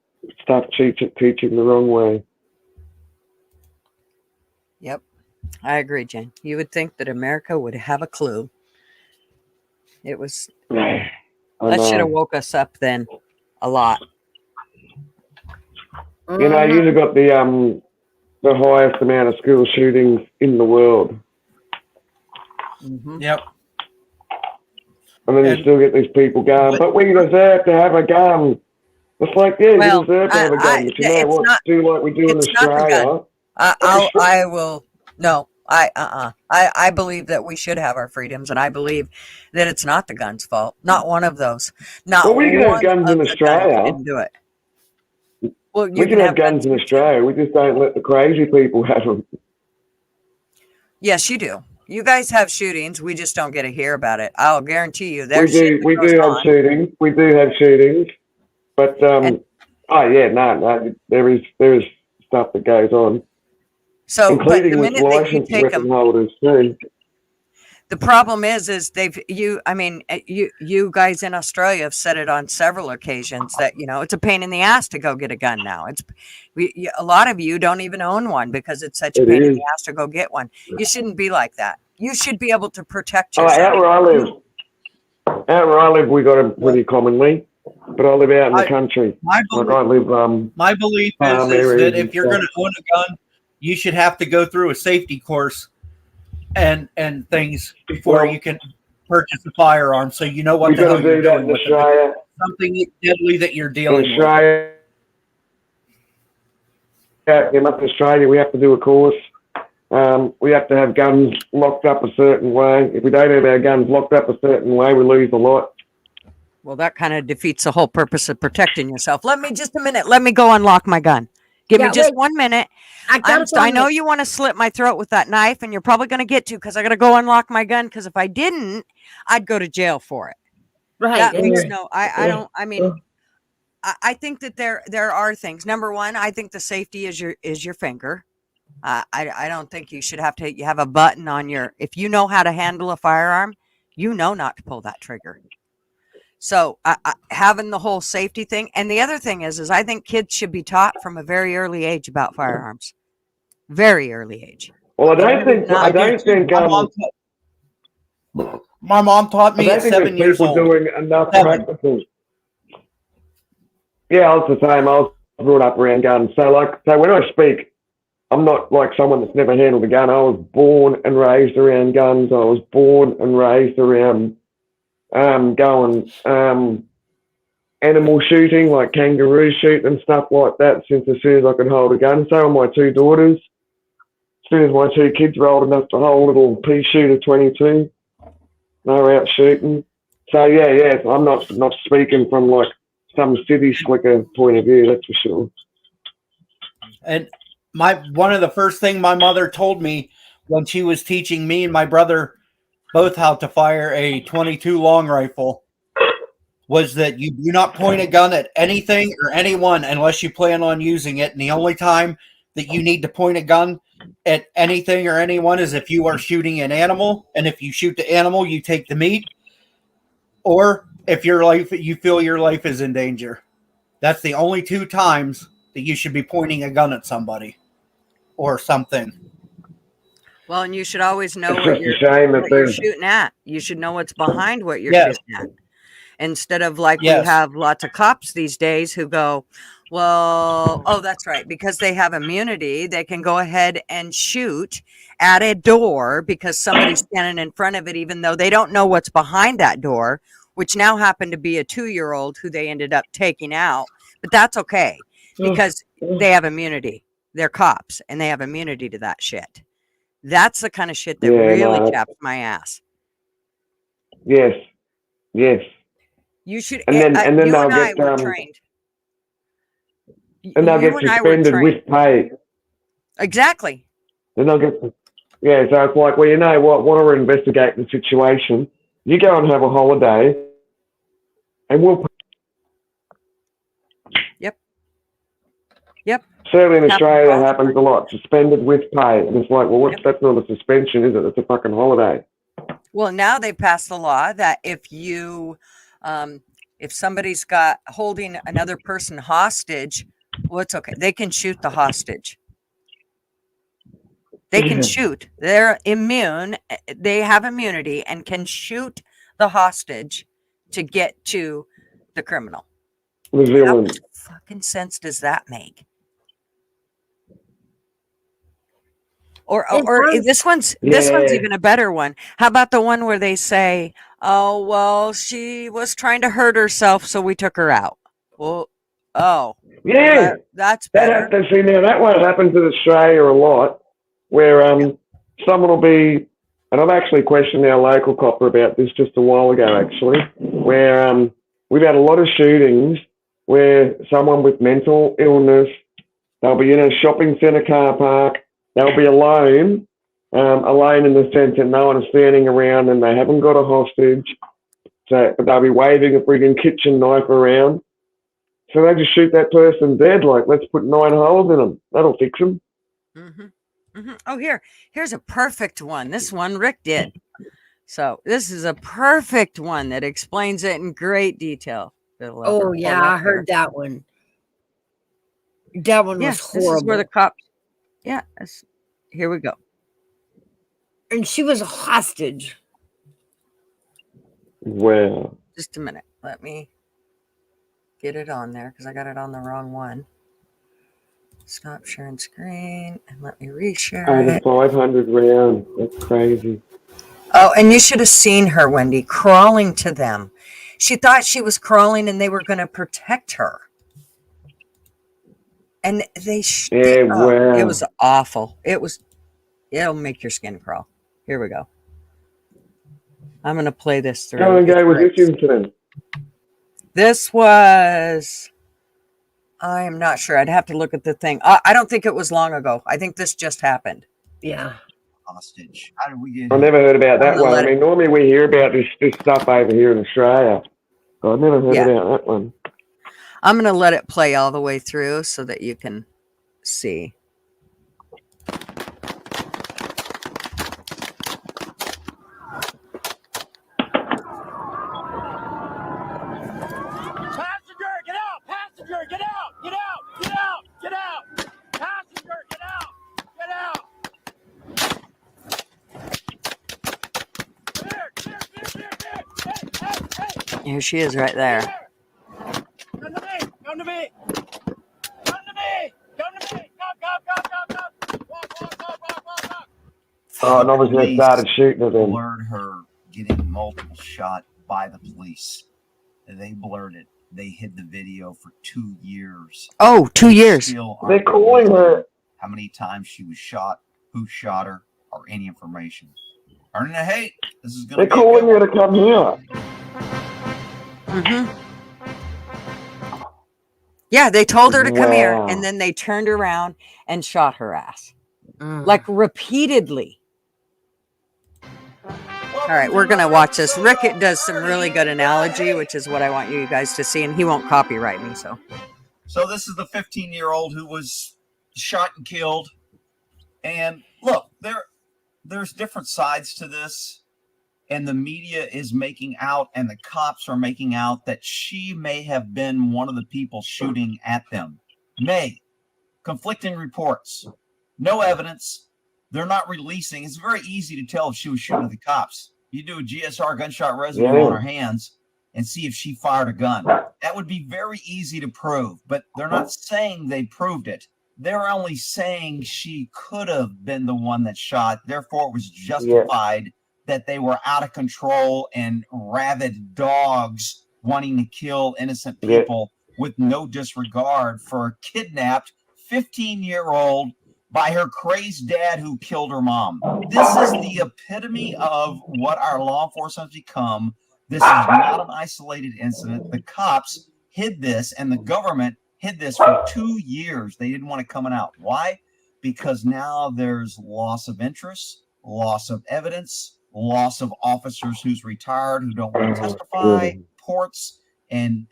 stuff teaching the wrong way. Yep, I agree, Jen. You would think that America would have a clue. It was I that should have know. woke us up then a lot. You know, you've got the highest amount of school shootings in the world. Mhm. Yep. And then you And- still get these people going, but we deserve to have a gun. It's like, yeah, Well, you deserve to have a gun, but you know it's what? not- Do like we do in it's not the gun. Australia. I will no. I believe that we should have our freedoms, and I believe that it's not the gun's fault. Not one of those. Not Well, we can have one guns of in the guns Australia. didn't do it. Well, you We can have guns in Australia. We just don't let the crazy people have them. Yes, you do. You guys have shootings. We just don't get to hear about it. I'll guarantee you We there's shit do. We that goes do have on. shootings. We do have shootings. But And- oh yeah, no, there is stuff that goes on, So, but including the with minute that you licensed take weapon them, holders too. the problem is you guys in Australia have said it on several occasions that, it's a pain in the ass to go get a gun now. A lot of you don't even own one because it's such a It pain in is. the ass to go get one. You shouldn't be like that. You should be able to protect Oh, yourself. out where I live, we got them pretty commonly. But I live out in the country. My Like belief, I live my belief is areas that and if you're going to own a gun, you should have to go through a safety course and things before Well, you can purchase a firearm, so you know what we the got hell to you're do that doing in with it. Australia. Something deadly that you're In dealing with. Australia, in Australia, we have to do a course. We have to have guns locked up a certain way. If we don't have our guns locked up a certain way, we lose a lot. Well, that kind of defeats the whole purpose of protecting yourself. Let me just a minute. Let me go unlock my gun. Give me Yeah, just wait. 1 minute. I got I know you want to slit my throat with that knife, and you're probably going to get to because I got to go unlock my gun. Because if I didn't, I'd go to jail for it. right. That and makes you're- no. I don't. I mean, I think that there are things. Number one, I think the safety is your finger. I don't think you should have to. You have a button on your. If you know how to handle a firearm, you know not to pull that trigger. So having the whole safety thing, and the other thing is I think kids should be taught from a very early age about firearms, very early age. Well, I don't think. No, I don't think. My mom taught I me don't at think 7 years people old. doing enough 7. practicing. Yeah, I was the same. I was brought up around guns. So when I speak, I'm not like someone that's never handled a gun. I was born and raised around guns. I was born and raised around going animal shooting, like kangaroo shooting and stuff like that, since as soon as I could hold a gun. So are my two daughters. As soon as my two kids were old enough to hold a little pea shooter 22, they were out shooting. So yeah, I'm not speaking from like some city slicker point of view, that's for sure. And one of the first thing my mother told me when she was teaching me and my brother both how to fire a 22 long rifle was that you do not point a gun at anything or anyone unless you plan on using it. And the only time that you need to point a gun at anything or anyone is if you are shooting an animal, and if you shoot the animal, you take the meat, or if you feel your life is in danger. That's the only two times that you should be pointing a gun at somebody or something. Well, and you should always know It's what just a shame that what you're there's shooting at. You should know what's behind what you're Yes. shooting at. Instead of like we Yes. have lots of cops these days who go, well, oh, that's right. Because they have immunity, they can go ahead and shoot at a door because somebody's standing in front of it, even though they don't know what's behind that door, which now happened to be a 2-year-old who they ended up taking out. But that's okay because they have immunity. They're cops and they have immunity to that shit. That's the kind of shit that really chaps my ass. yes. You should. And then you they'll and I get were trained. and they'll You get and I were suspended trained. with pay. Exactly. Then they'll get so it's like, well, you know what? While we're investigating the situation, you go and have a holiday, and we'll. Yep. Certainly in Happens Australia, all that the happens a lot. Suspended with pay, and it's like, well, that's not a suspension, is it? It's a fucking holiday. Well, now they passed the law that if you, if somebody's got holding another person hostage, well, it's okay. They can shoot the hostage. They can shoot. They're immune. They have immunity and can shoot the hostage to get to the criminal. The How villain. much fucking sense does that make? Or this one's even a better one. How about the one where they say, "Oh, well, she was trying to hurt herself, so we took her out." Well, Yeah, that's better. that won't happen to Australia a lot, where someone will be, and I've actually questioned our local copper about this just a while ago, actually, where we've had a lot of shootings where someone with mental illness, they'll be in a shopping centre car park, they'll be alone, alone in the sense that no one is standing around and they haven't got a hostage. So, but they'll be waving a frigging kitchen knife around. So they just shoot that person dead. Like, let's put 9 holes in them. That'll fix them. Oh, here's a perfect one. This one Rick did. So this is a perfect one that explains it in great detail. Oh yeah, I heard that one. That one was horrible. This is where the cops. Yeah, here we go. And she was a hostage. Wow. Just a minute. Let me get it on there because I got it on the wrong one. Stop sharing screen and let me reshare Over it. 500 rounds. That's crazy. Oh, and you should have seen her, Wendy, crawling to them. She thought she was crawling and they were going to protect her. And Wow. It was awful. It'll make your skin crawl. Here we go. I'm going to play this through. How long ago was this incident? This was, I am not sure. I'd have to look at the thing. I don't think it was long ago. I think this just happened. Yeah. Hostage. How did we get I never heard about that one. I mean, normally we hear about this stuff over here in Australia. I've never heard about that one. I'm going to let it play all the way through so that you can see. Passenger, get out! Passenger, get out! Get out! Get out! Get out! Passenger, get out! Get out! Here she is right there. Come to me! Come to me! Come to me! Come to me! Go! Walk! Oh, and obviously they started shooting at them. Blurred her getting multiple shot by the police. They blurred it. They hid the video for 2 years. Oh, 2 years. They're calling her. How many times she was shot, who shot her, or any information. Earning a hate. This is They're calling her to come here. Yeah, they told her to come here, and then they turned around and shot her ass. Like repeatedly. All right, we're going to watch this. Rick does some really good analogy, which is what I want you guys to see, and he won't copyright me. So this is the 15-year-old who was shot and killed. And look, there's different sides to this. And the media is making out, and the cops are making out that she may have been one of the people shooting at them. Conflicting reports. No evidence. They're not releasing. It's very easy to tell if she was shooting at the cops. You do a GSR gunshot residue on her hands and see if she fired a gun. That would be very easy to prove, but they're not saying they proved it. They're only saying she could have been the one that shot. Therefore, it was justified that they were out of control and rabid dogs wanting to kill innocent people with no disregard for a kidnapped 15-year-old by her crazed dad who killed her mom. This is the epitome of what our law enforcement has become. This is not an isolated incident. The cops hid this, and the government hid this for 2 years. They didn't want it coming out. Why? Because now there's loss of interest, loss of evidence, loss of officers who's retired who don't want to testify, reports and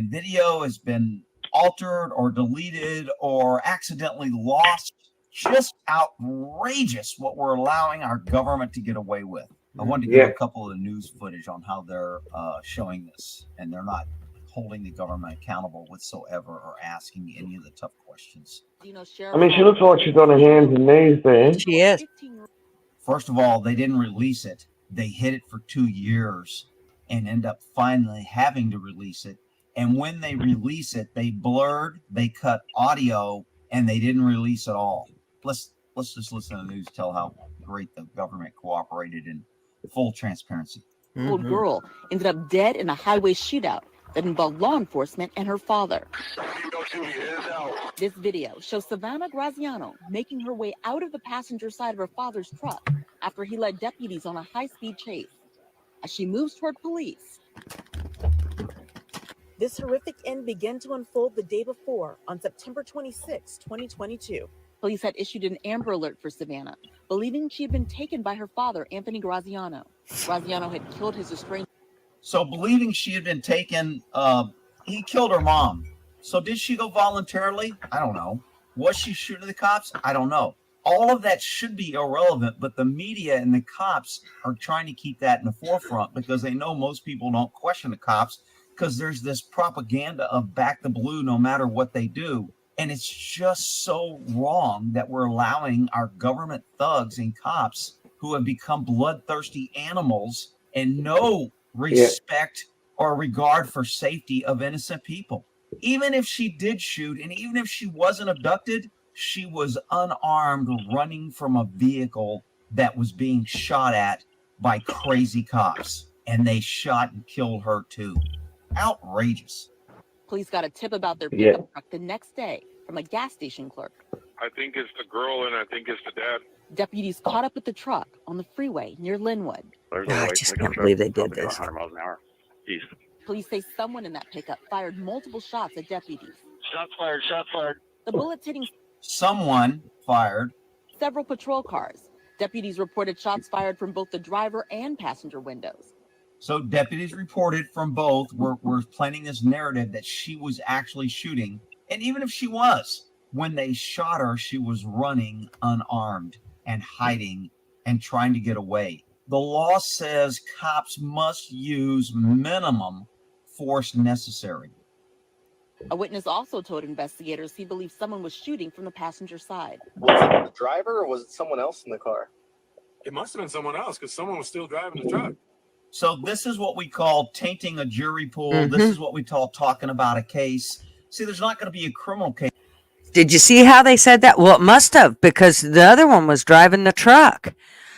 video has been altered or deleted or accidentally lost. Just outrageous what we're allowing our government to get away with. I wanted to give a couple of the news footage on how they're showing this, and they're not holding the government accountable whatsoever or asking any of the tough questions. I mean, she looks like she's on her hands and knees there. She is. First of all, they didn't release it. They hid it for 2 years and end up finally having to release it. And when they release it, they blurred, they cut audio, and they didn't release at all. Let's just listen to the news, tell how great the government cooperated in full transparency. Old girl ended up dead in a highway shootout that involved law enforcement and her father. This video shows Savannah Graziano making her way out of the passenger side of her father's truck after he led deputies on a high-speed chase. As she moves toward police, this horrific end began to unfold the day before on September 26, 2022. Police had issued an Amber Alert for Savannah, believing she had been taken by her father, Anthony Graziano. Graziano had killed his estranged. So believing she had been taken, he killed her mom. So did she go voluntarily? I don't know. Was she shooting the cops? I don't know. All of that should be irrelevant, but the media and the cops are trying to keep that in the forefront because they know most people don't question the cops because there's this propaganda of back the blue no matter what they do. And it's just so wrong that we're allowing our government thugs and cops who have become bloodthirsty animals and no respect or regard for safety of innocent people. Even if she did shoot and even if she wasn't abducted, she was unarmed running from a vehicle that was being shot at by crazy cops. And they shot and killed her too. Outrageous. Police got a tip about their pickup truck the next day from a gas station clerk. I think it's the girl and I think it's the dad. Deputies caught up with the truck on the freeway near Linwood. I just can't believe they did this. 100 miles an hour east. Police say someone in that pickup fired multiple shots at deputies. Shots fired, shots fired. The bullets hitting Someone fired several patrol cars. Deputies reported shots fired from both the driver and passenger windows. So deputies reported from both were planning this narrative that she was actually shooting. And even if she was, when they shot her, she was running unarmed and hiding and trying to get away. The law says cops must use minimum force necessary. A witness also told investigators he believed someone was shooting from the passenger side. Was it the driver or was it someone else in the car? It must have been someone else because someone was still driving the truck. So this is what we call tainting a jury pool. This is what we call talking about a case. See, there's not going to be a criminal case. Did you see how they said that? Well, it must have, because the other one was driving the truck.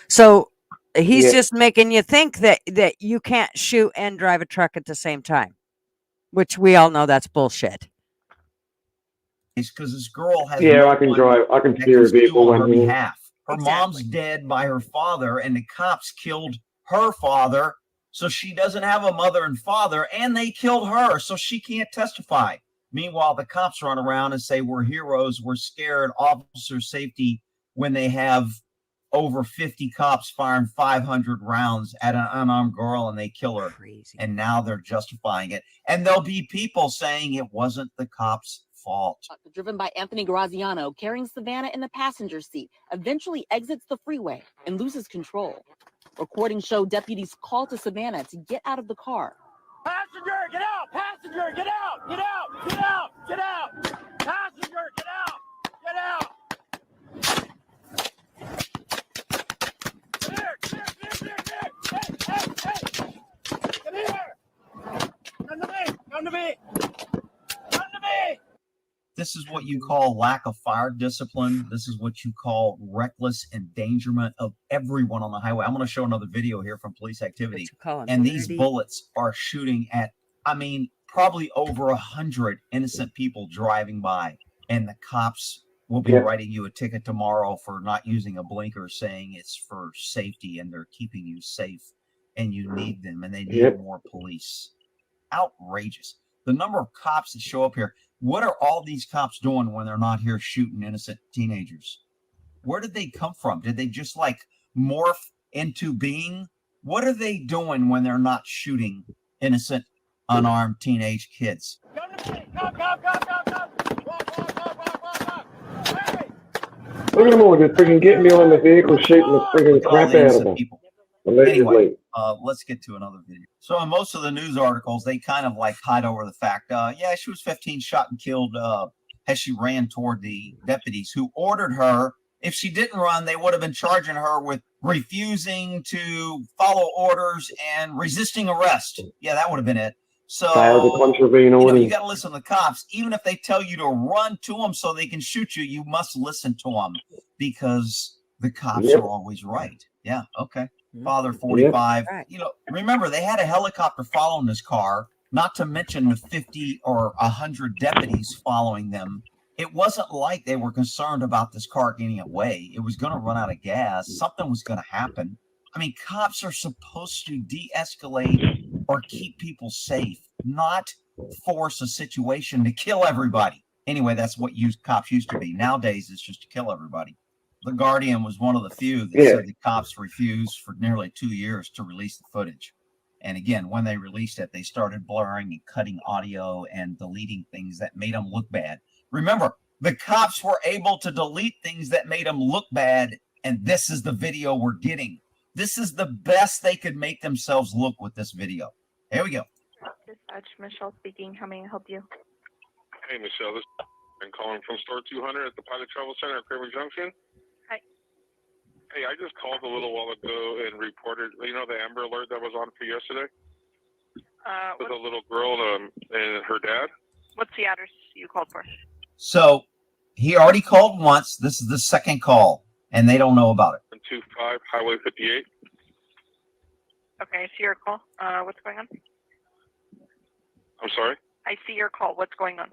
So he's just making you think that you can't shoot and drive a truck at the same time, which we all know that's bullshit. Because this girl has I can drive. I can steer a vehicle on her when he. behalf. Her mom's dead by her father, and the cops killed her father, so she doesn't have a mother and father, and they killed her, so she can't testify. Meanwhile, the cops run around and say, we're heroes, we're scared, officer safety, when they have over 50 cops firing 500 rounds at an unarmed girl and they kill her. Crazy. And now they're justifying it. And there'll be people saying it wasn't the cops' fault. Driven by Anthony Graziano, carrying Savannah in the passenger seat, eventually exits the freeway and loses control. Recordings show deputies call to Savannah to get out of the car. Passenger, get out! Passenger, get out! Get out! Get out! Get out! Passenger, get out! Get out! Come here! Come to me! Come to me! Come to me! This is what you call lack of fire discipline. This is what you call reckless endangerment of everyone on the highway. I'm going to show another video here from police activity. And these bullets are shooting at, probably over 100 innocent people driving by. And the cops will be writing you a ticket tomorrow for not using a blinker, saying it's for safety and they're keeping you safe and you need them and they need more police. Outrageous. The number of cops that show up here. What are all these cops doing when they're not here shooting innocent teenagers? Where did they come from? Did they just morph into being? What are they doing when they're not shooting innocent, unarmed teenage kids? Come to me! Come! Hey! Look at them all just freaking getting me on the vehicle, shooting the freaking crap out of them. Anyway, let's get to another video. So in most of the news articles, they kind of hide over the fact, she was 15, shot and killed as she ran toward the deputies who ordered her. If she didn't run, they would have been charging her with refusing to follow orders and resisting arrest. Yeah, that would have been it. So you got to listen to the cops. Even if they tell you to run to them so they can shoot you, you must listen to them because the cops are always right. Yeah, okay. Father 45. Remember, they had a helicopter following this car, not to mention the 50 or 100 deputies following them. It wasn't like they were concerned about this car getting away. It was going to run out of gas. Something was going to happen. Cops are supposed to de-escalate or keep people safe, not force a situation to kill everybody. Anyway, that's what cops used to be. Nowadays, it's just to kill everybody. The Guardian was one of the few that said the cops refused for nearly 2 years to release the footage. And again, when they released it, they started blurring and cutting audio and deleting things that made them look bad. Remember, the cops were able to delete things that made them look bad, and this is the video we're getting. This is the best they could make themselves look with this video. Here we go. Dispatch, Michelle speaking. How may I help you? Hey, Michelle, this is I'm calling from store 200 at the Pilot Travel Center at Kramer Junction. Hi. Hey, I just called a little while ago and reported, you know, the Amber Alert that was on for yesterday? With a little girl and her dad. What's the address you called for? So he already called once. This is the second call, and they don't know about it. 25 Highway 58. Okay, I see your call. What's going on? I'm sorry? I see your call. What's going on?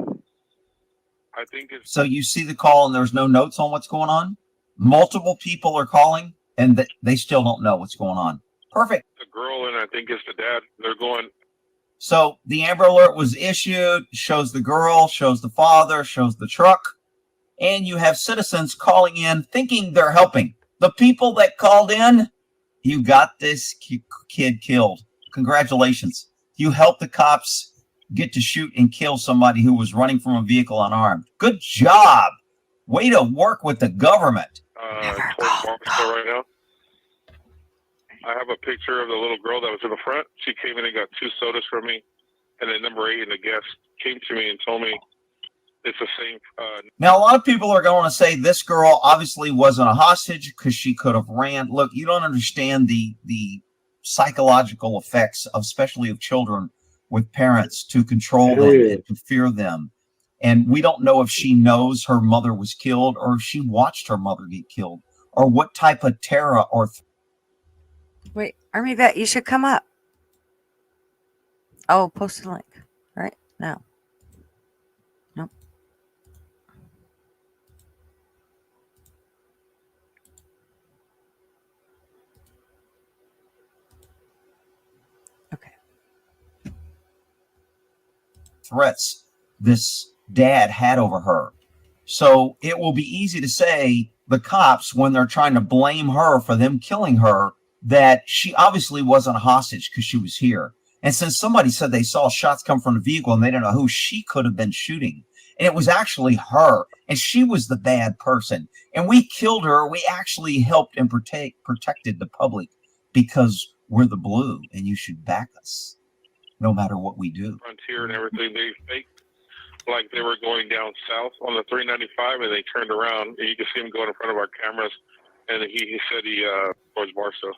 I think it's... So you see the call, and there's no notes on what's going on? Multiple people are calling, and they still don't know what's going on. Perfect. The girl, and I think it's the dad. They're going... So the Amber Alert was issued, shows the girl, shows the father, shows the truck, and you have citizens calling in thinking they're helping. The people that called in, you got this kid killed. Congratulations. You helped the cops get to shoot and kill somebody who was running from a vehicle unarmed. Good job. Way to work with the government. Towards Barstow right now. I have a picture of the little girl that was in the front. She came in and got 2 sodas from me. And then number 8 in the guest came to me and told me it's the same. Now, a lot of people are going to say this girl obviously wasn't a hostage because she could have ran. Look, you don't understand the psychological effects, especially of children with parents, to control them and to fear them. And we don't know if she knows her mother was killed or if she watched her mother get killed or what type of terror or... Wait, Army Vet, you should come up. Oh, post a link right now. Nope. Okay. Threats this dad had over her. So it will be easy to say the cops, when they're trying to blame her for them killing her, that she obviously wasn't a hostage because she was here. And since somebody said they saw shots come from the vehicle and they don't know who, she could have been shooting. And it was actually her. And she was the bad person. And we killed her. We actually helped and protected the public because we're the blue and you should back us no matter what we do. Frontier and everything, they faked like they were going down south on the 395 and they turned around and you can see them going in front of our cameras. And he said he towards Barstow.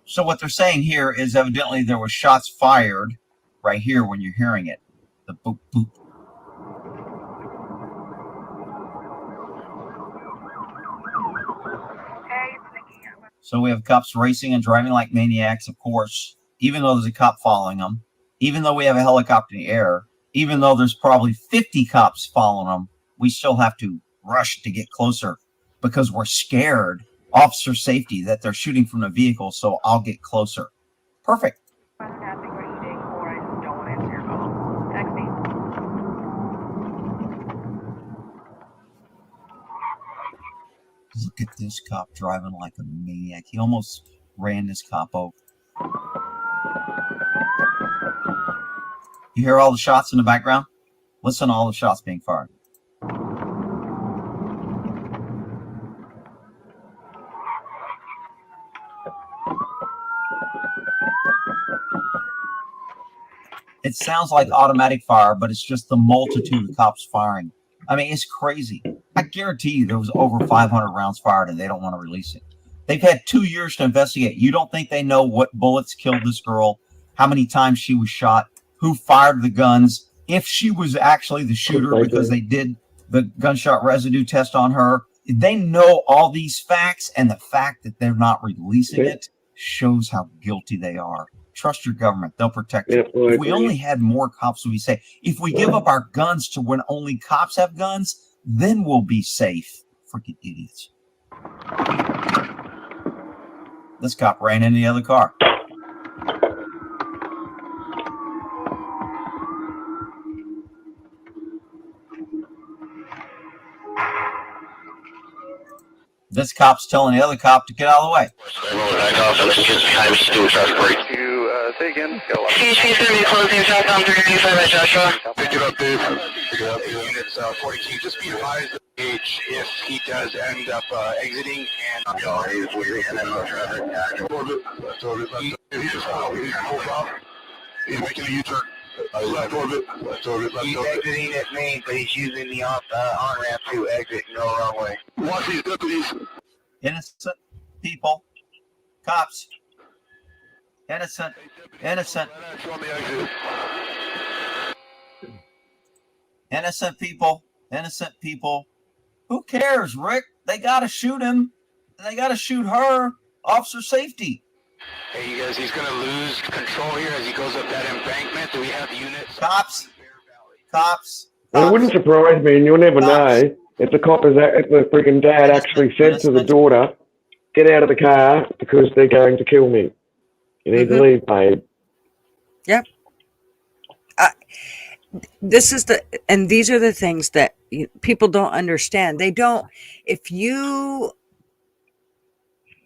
So what they're saying here is evidently there were shots fired right here when you're hearing it. The boop, boop. So we have cops racing and driving like maniacs, of course, even though there's a cop following them, even though we have a helicopter in the air, even though there's probably 50 cops following them, we still have to rush to get closer because we're scared. Officer safety, that they're shooting from the vehicle, so I'll get closer. Perfect. Look at this cop driving like a maniac. He almost ran this cop over. You hear all the shots in the background? Listen to all the shots being fired. It sounds like automatic fire, but it's just the multitude of cops firing. I mean, it's crazy. I guarantee you there was over 500 rounds fired and they don't want to release it. They've had 2 years to investigate. You don't think they know what bullets killed this girl, how many times she was shot, who fired the guns, if she was actually the shooter because they did the gunshot residue test on her. They know all these facts, and the fact that they're not releasing it shows how guilty they are. Trust your government. They'll protect you. If we only had more cops, we say, if we give up our guns to when only cops have guns, then we'll be safe Freaking idiots. This cop ran into the other car. This cop's telling the other cop to get out of the way. Say again. CHP30 closing southbound 395 at Joshua. Pick it up, Dave. Pick it up. Units 42. Just be advised of the age if he does end up exiting and he's making a U-turn. He's exiting at Main, but he's using the on-ramp to exit and go wrong way. Watch these deputies. Innocent people. Cops. Innocent. Innocent. Innocent people. Innocent people. Who cares, Rick? They got to shoot him. They got to shoot her. Officer safety. Hey, you guys, he's going to lose control here as he goes up that embankment. Do we have units? Cops. Cops. Well, it wouldn't surprise me, and you'll never know if the cop is if the freaking dad actually said to the daughter, "Get out of the car because they're going to kill me. You need to leave, babe." Yep. This is and these are the things that people don't understand. They don't. If you,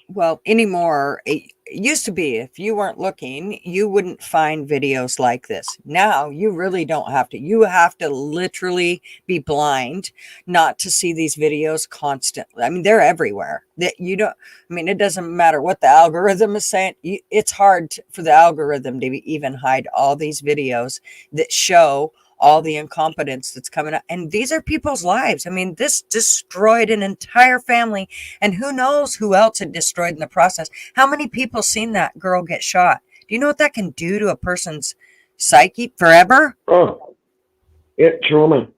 well, anymore. It used to be if you weren't looking, you wouldn't find videos like this. Now you really don't have to. You have to literally be blind not to see these videos constantly. I mean, they're everywhere. That you don't. I mean, it doesn't matter what the algorithm is saying. It's hard for the algorithm to even hide all these videos that show all the incompetence that's coming up. And these are people's lives. I mean, this destroyed an entire family, and who knows who else it destroyed in the process. How many people seen that girl get shot? Do you know what that can do to a person's psyche forever? Oh, yeah, trauma.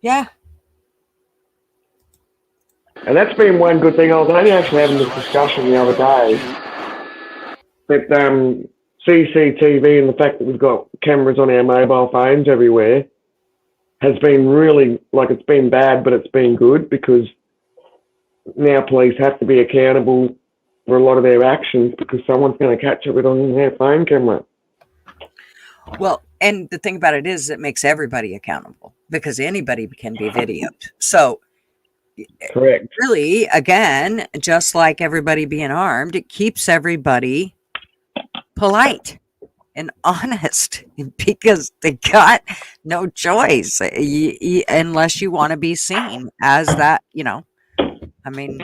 Yeah. And that's been one good thing. I was only actually having this discussion the other day that CCTV and the fact that we've got cameras on our mobile phones everywhere has been really, like, it's been bad, but it's been good because now police have to be accountable for a lot of their actions because someone's going to catch it with on their phone camera. Well, and the thing about it is it makes everybody accountable because anybody can be videoed. So correct. Really, again, just like everybody being armed, it keeps everybody polite and honest because they got no choice unless you want to be seen as that, I mean,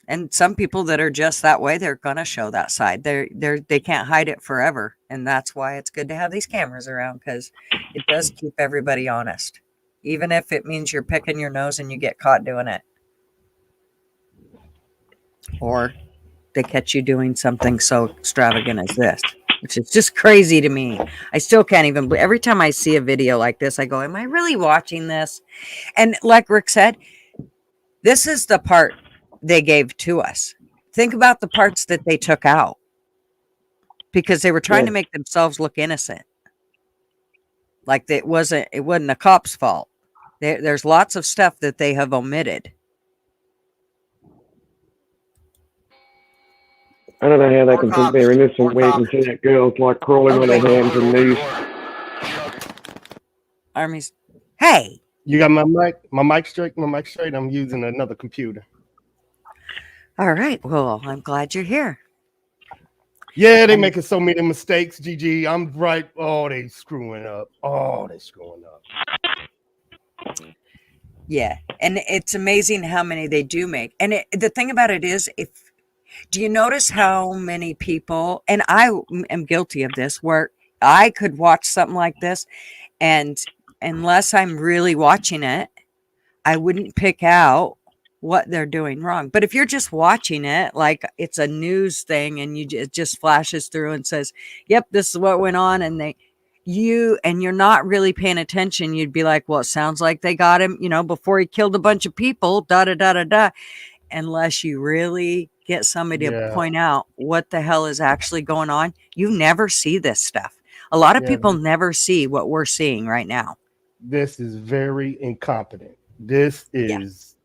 and some people that are just that way, they're going to show that side. They can't hide it forever. And that's why it's good to have these cameras around because it does keep everybody honest, even if it means you're picking your nose and you get caught doing it. Or they catch you doing something so extravagant as this, which is just crazy to me. I still can't even believe. Every time I see a video like this, I go, am I really watching this? And like Rick said, this is the part they gave to us. Think about the parts that they took out because they were trying to make themselves look innocent. Like it wasn't a cop's fault. There's lots of stuff that they have omitted. I don't know how they can think they're innocent when you can see that girl's like crawling on her hands and knees. Army's, hey. You got my mic straight? My mic straight? I'm using another computer. All right. Well, I'm glad you're here. Yeah, they making so many mistakes, GG. I'm right. Oh, they screwing up. Yeah. And it's amazing how many they do make. And the thing about it is, do you notice how many people, and I am guilty of this, where I could watch something like this, and unless I'm really watching it, I wouldn't pick out what they're doing wrong. But if you're just watching it, like it's a news thing, and it just flashes through and says, yep, this is what went on, and you're not really paying attention, you'd be like, well, it sounds like they got him, before he killed a bunch of people, da-da-da-da-da. Unless you really get somebody to point out what the hell is actually going on, you never see this stuff. A lot of people never see what we're seeing right now. This is very incompetent. This is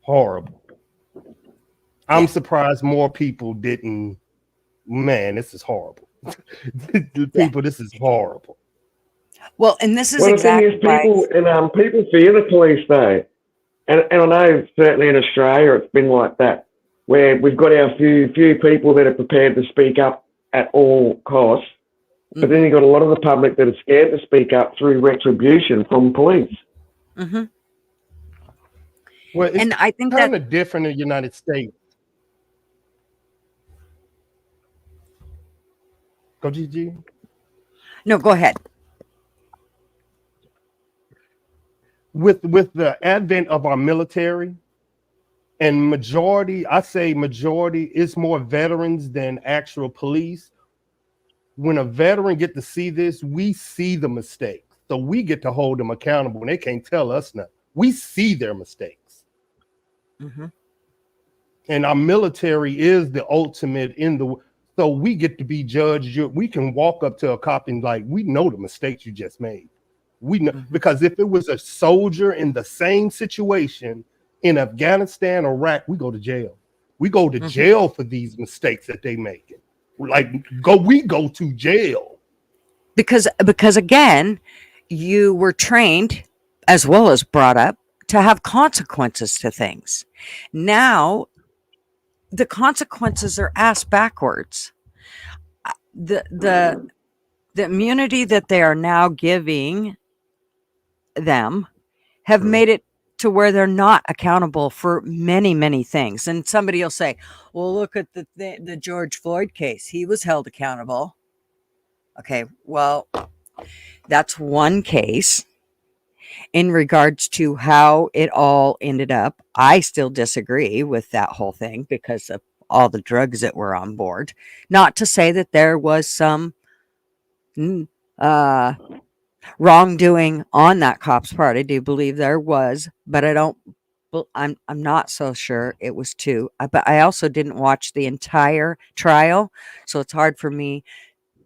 horrible. I'm surprised more people didn't. Man, this is horrible. People, this is horrible. Well, and this is Well, the exactly thing is, people fear the police, though. And I know certainly in Australia it's been like that, where we've got our few people that are prepared to speak up at all costs, but then you've got a lot of the public that are scared to speak up through retribution from police. Mm-hmm. Well, it's and I think kind of different in the United States. Go, Gigi. No, go ahead. With the advent of our military, and majority, I say majority is more veterans than actual police. When a veteran get to see this, we see the mistakes. So we get to hold them accountable, and they can't tell us nothing. We see their mistakes. Mm-hmm. And our military is the ultimate so we get to be judged. We can walk up to a cop and like, we know the mistakes you just made. We know, because if it was a soldier in the same situation in Afghanistan or Iraq, we go to jail. We go to jail for these mistakes that they make. We go to jail. Because again, you were trained as well as brought up to have consequences to things. Now, the consequences are asked backwards. The immunity that they are now giving them have made it to where they're not accountable for many, many things. And somebody will say, well, look at the George Floyd case. He was held accountable. Okay, well, that's one case. In regards to how it all ended up, I still disagree with that whole thing because of all the drugs that were on board. Not to say that there was some wrongdoing on that cop's part. I do believe there was, but I'm not so sure it was two. But I also didn't watch the entire trial, so it's hard for me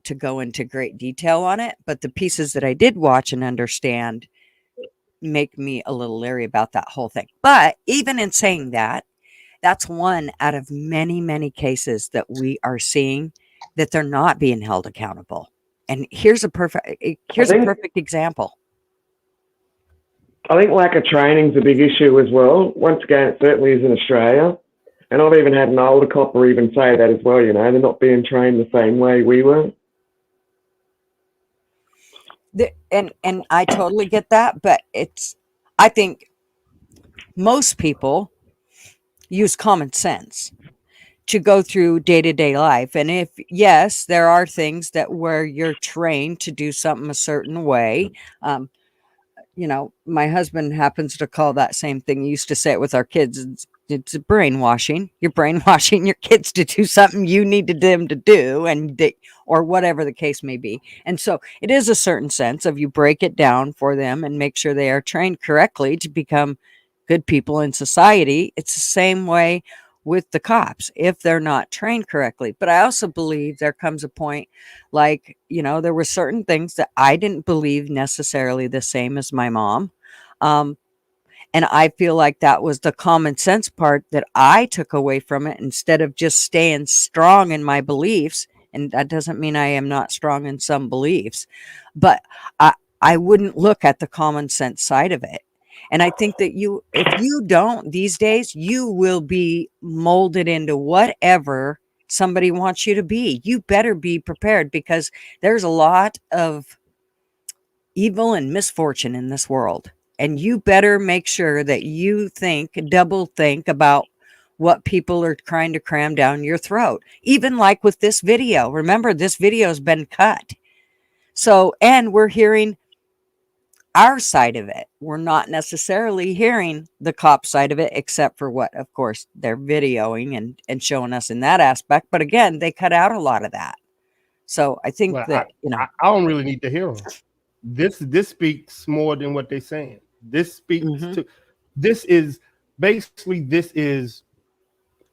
to go into great detail on it. But the pieces that I did watch and understand make me a little leery about that whole thing. But even in saying that, that's one out of many, many cases that we are seeing that they're not being held accountable. And here's a perfect example. I think lack of training is a big issue as well. Once again, it certainly is in Australia. And I've even had an older copper even say that as well, they're not being trained the same way we were. And I totally get that, but I think most people use common sense to go through day-to-day life. And if, yes, there are things that where you're trained to do something a certain way. My husband happens to call that same thing. He used to say it with our kids. It's brainwashing. You're brainwashing your kids to do something you needed them to do, or whatever the case may be. And so it is a certain sense of you break it down for them and make sure they are trained correctly to become good people in society. It's the same way with the cops if they're not trained correctly. But I also believe there comes a point there were certain things that I didn't believe necessarily the same as my mom. And I feel like that was the common sense part that I took away from it instead of just staying strong in my beliefs. And that doesn't mean I am not strong in some beliefs, but I wouldn't look at the common sense side of it. And I think that if you don't these days, you will be molded into whatever somebody wants you to be. You better be prepared because there's a lot of evil and misfortune in this world. And you better make sure that you double think about what people are trying to cram down your throat. Even like with this video. Remember, this video has been cut. So, and we're hearing our side of it. We're not necessarily hearing the cop side of it, except for what, of course, they're videoing and showing us in that aspect. But again, they cut out a lot of that. So I think I don't really need to hear them. This speaks more than what they're saying. This speaks to,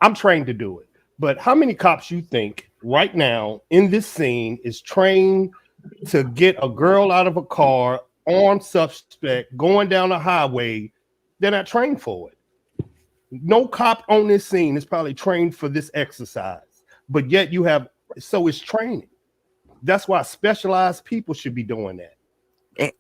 I'm trained to do it. But how many cops you think right now in this scene is trained to get a girl out of a car, armed suspect, going down a highway, They're not trained for it. No cop on this scene is probably trained for this exercise, but yet you have, so it's training. That's why specialized people should be doing that.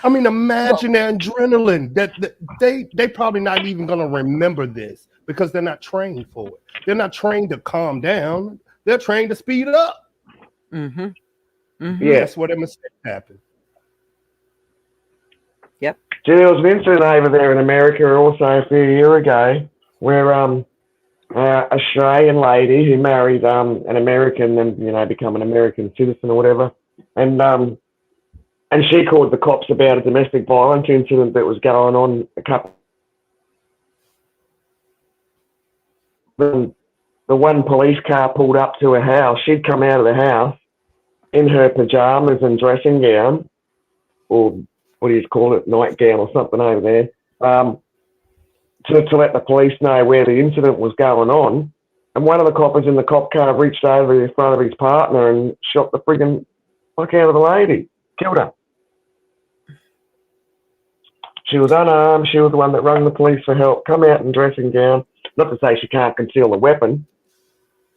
I mean, imagine their adrenaline that they probably not even going to remember this because they're not trained for it. They're not trained to calm down. They're trained to speed up. Yeah. That's where the mistakes happen. Yep. Gee, there was an incident over there in America also a few years ago where Australian lady who married an American and become an American citizen or whatever, and she called the cops about a domestic violence incident that was going on a couple. The one police car pulled up to her house. She'd come out of the house in her pajamas and dressing gown, or what do you call it, nightgown or something over there, to let the police know where the incident was going on. And one of the coppers in the cop car reached over in front of his partner and shot the friggin' fuck out of the lady, killed her. She was unarmed. She was the one that rang the police for help, come out in dressing gown. Not to say she can't conceal the weapon,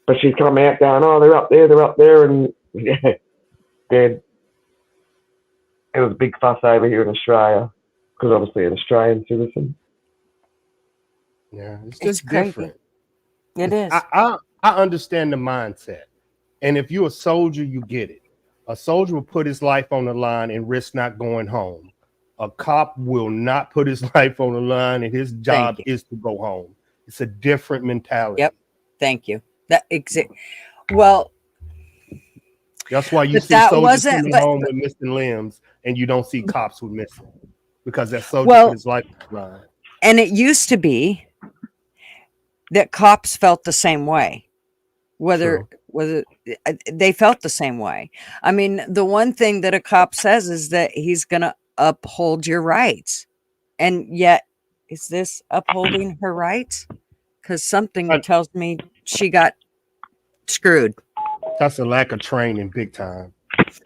but she'd come out going, oh, they're up there, and yeah, dead. It was a big fuss over here in Australia because obviously an Australian citizen. Yeah, it's It's just crazy. different. It is. I understand the mindset, and if you're a soldier, you get it. A soldier will put his life on the line and risk not going home. A cop will not put his life on the line, and his job is to go home. It's a different mentality. Yep. Thank you. Well, that's why you but see that soldiers wasn't- coming but- home with missing limbs, and you don't see cops with missing, because that soldier Well- put his life on the line. and it used to be that cops felt the same way, whether they felt the same way. I mean, the one thing that a cop says is that he's going to uphold your rights, and yet is this upholding her rights? Because something tells me she got screwed. That's a lack of training, big time. That's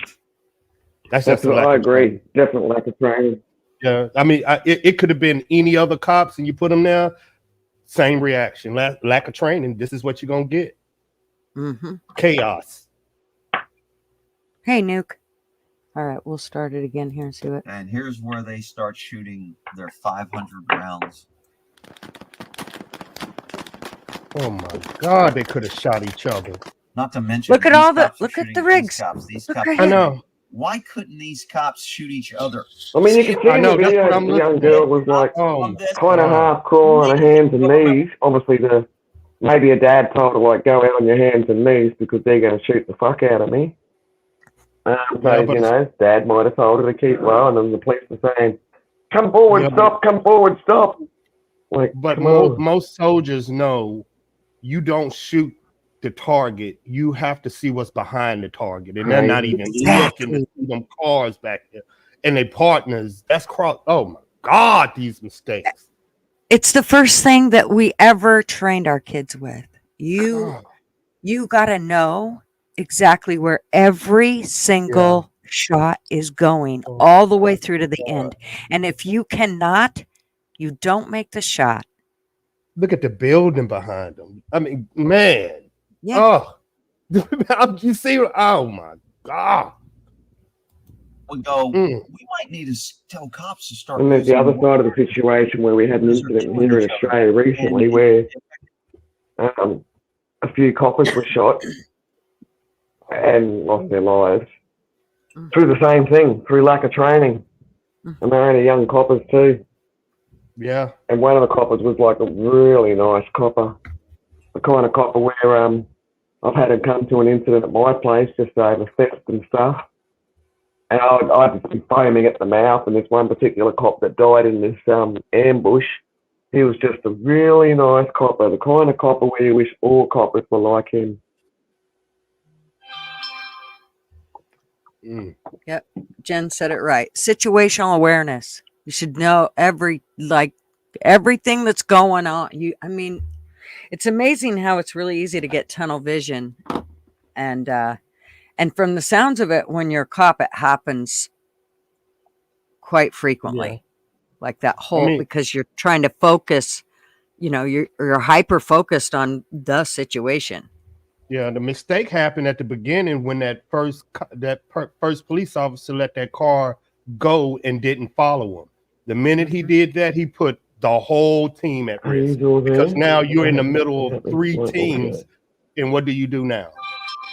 That's just a what lack I of agree. training. Definitely lack of training. Yeah, I mean, it could have been any other cops, and you put them there, same reaction. Lack of training. This is what you're gonna get. Chaos. Hey, Nuke. All right, we'll start it again here and see what. And here's where they start shooting their 500 rounds. Oh my God, they could have shot each other. Not to mention, Look at these all the cops are shooting these rigs. cops. These Look cops. right I know. Why couldn't these cops shoot each other? I mean, you can see I know, in the that's video what the I'm young looking girl at. was like Oh, kind of half crawling on her hands and knees. Obviously, maybe a dad told her, like, go out on your hands and knees because they're going to shoot the fuck out of me. So, dad might have told her to keep low, and then the police were saying, come forward, come forward, stop. Like, But come on. most soldiers know you don't shoot the target. You have to see what's behind the target, and they're not even looking to see them cars back there. And they partners. That's cross. Oh my God, these mistakes. It's the first thing that we ever trained our kids with. You got to know exactly where every single shot is going, all the way through to the end. And if you cannot, you don't make the shot. Look at the building behind them. I mean, man. Yeah. Oh, you see? Oh my God. We go. We might need to tell cops to start. And there's the using other more- side of the situation where we had an incident here in Australia recently where a few coppers were shot and lost their lives through the same thing, through lack of training. And they're only young coppers too. Yeah. And one of the coppers was like a really nice copper. The kind of copper where I've had him come to an incident at my place just over theft and stuff. And I'd just be foaming at the mouth, and this one particular cop that died in this ambush, he was just a really nice copper, the kind of copper where you wish all coppers were like him. Yep. Jen said it right. Situational awareness. You should know everything that's going on. I mean, it's amazing how it's really easy to get tunnel vision. And from the sounds of it, when you're a cop, it happens quite frequently. like that whole, mean- because you're trying to focus, you know, you're hyper focused on the situation. Yeah, the mistake happened at the beginning when that first police officer let that car go and didn't follow him. The minute he did that, he put the whole team at risk, because now you're in the middle of 3 teams, and what do you do now?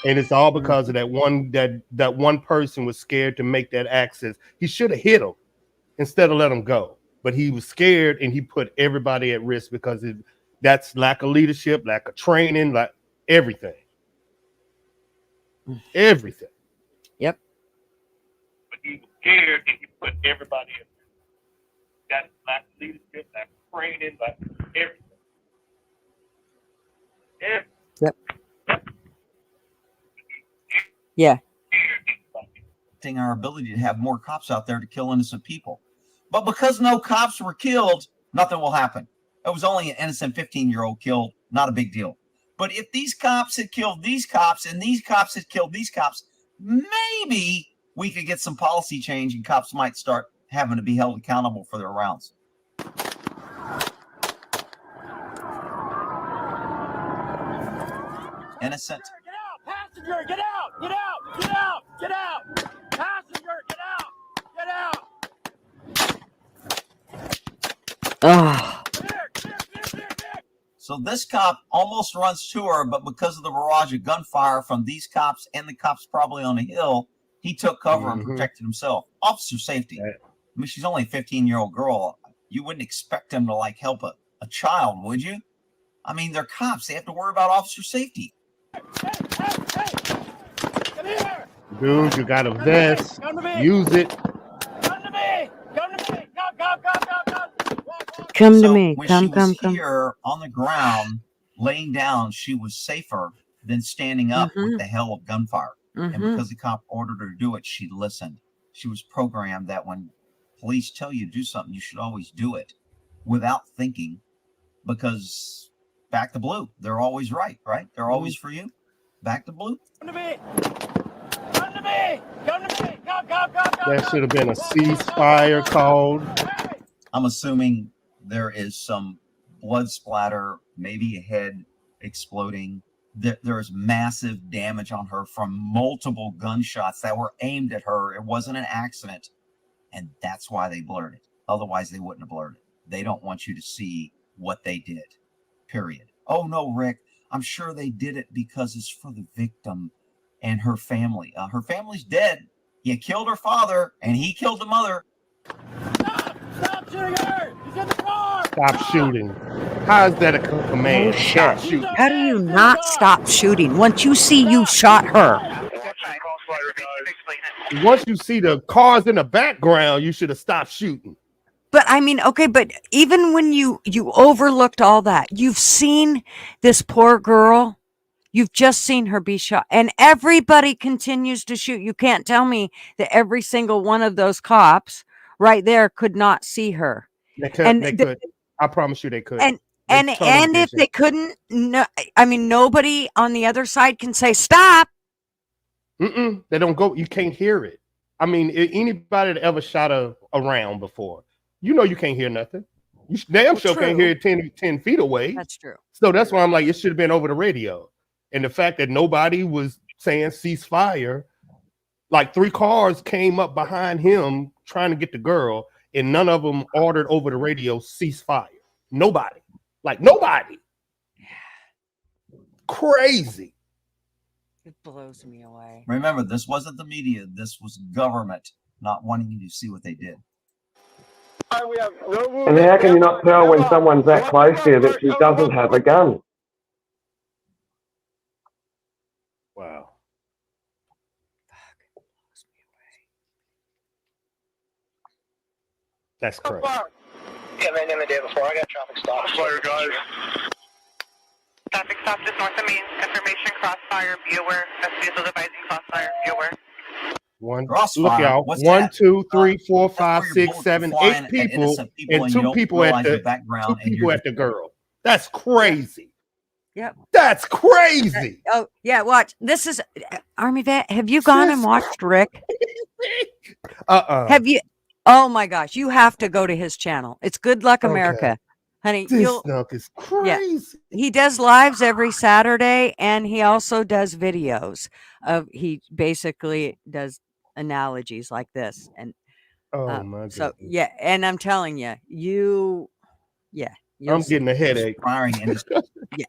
And it's all because of that one person was scared to make that access. He should have hit him instead of let him go, but he was scared and he put everybody at risk because that's lack of leadership, lack of training, like everything. Everything. Yep. But he was scared and he put everybody in. That's lack of leadership, lack of training, like everything. Yep. Yeah. Our ability to have more cops out there to kill innocent people. But because no cops were killed, nothing will happen. It was only an innocent 15-year-old killed, not a big deal. But if these cops had killed these cops and these cops had killed these cops, maybe we could get some policy change and cops might start having to be held accountable for their rounds. Innocent. Get out! Passenger, get out! Get out! Get out! Get out! Passenger, get out! Get out! Oh. So this cop almost runs to her, but because of the barrage of gunfire from these cops and the cops probably on the hill, he took cover and protected himself. Officer safety. I mean, she's only a 15-year-old girl. You wouldn't expect him to like help a child, would you? I mean, they're cops. They have to worry about officer safety. Dude, you got a vest. Use it. Come to me. When Come, she was come. here on the ground, laying down, she was safer than standing up with the hell of gunfire. And because the cop ordered her to do it, she listened. She was programmed that when police tell you to do something, you should always do it without thinking, because back to blue. They're always right? They're always for you. Back to blue. Come to me! Come to me! Come to me! Come, come, come, come! That should have been a ceasefire called. I'm assuming there is some blood splatter, maybe a head exploding. There is massive damage on her from multiple gunshots that were aimed at her. It wasn't an accident. And that's why they blurred it. Otherwise, they wouldn't have blurred it. They don't want you to see what they did, period. Oh, no, Rick, I'm sure they did it because it's for the victim and her family. Her family's dead. You killed her father, and he killed the mother. Stop shooting her! He's in the car! Stop shooting. How is that a command? Oh, Stop shit. shooting. How do you not stop shooting once you see you shot her? Once you see the cars in the background, you should have stopped shooting. But I mean, okay, but even when you overlooked all that, you've seen this poor girl, you've just seen her be shot, and everybody continues to shoot. You can't tell me that every single one of those cops right there could not see her. They could. I promise you they could. And if they couldn't, no, I mean, nobody on the other side can say stop. They don't go. You can't hear it. I mean, anybody that ever shot a round before, you know you can't hear nothing. You damn sure can't hear it 10 feet away. That's true. So that's why I'm like, it should have been over the radio. And the fact that nobody was saying ceasefire, like 3 cars came up behind him trying to get the girl, and none of them ordered over the radio ceasefire. Nobody. Like nobody. Crazy. It blows me away. Remember, this wasn't the media. This was government not wanting you to see what they did. And how can you not tell when someone's that close here that she doesn't have a gun? Wow. That's correct. Yeah, man, the day before I got traffic stop. Fire, guys. Traffic stop just north of me. Information crossfire. Be aware. That's vehicle advising crossfire. Be aware. Look, y'all. What's 1, that? 2, 3, 4, 5, where your 6, bullets 7, flying 8 at people, innocent people and and you 2 don't people at realize the the background, 2 and you're people at just- the girl. That's crazy. Yep. That's crazy. Oh yeah, watch. This is Army Vet. Have you gone and watched Rick? Have you? Oh my gosh, you have to go to his channel. It's Good Luck Okay. America. Honey, This you'll snuck is yeah. crazy. He does lives every Saturday and he also does videos of he basically does analogies like this and Oh my so goodness. yeah, and I'm telling you, you'll I'm see. getting a headache. Aspiring industry. Yeah.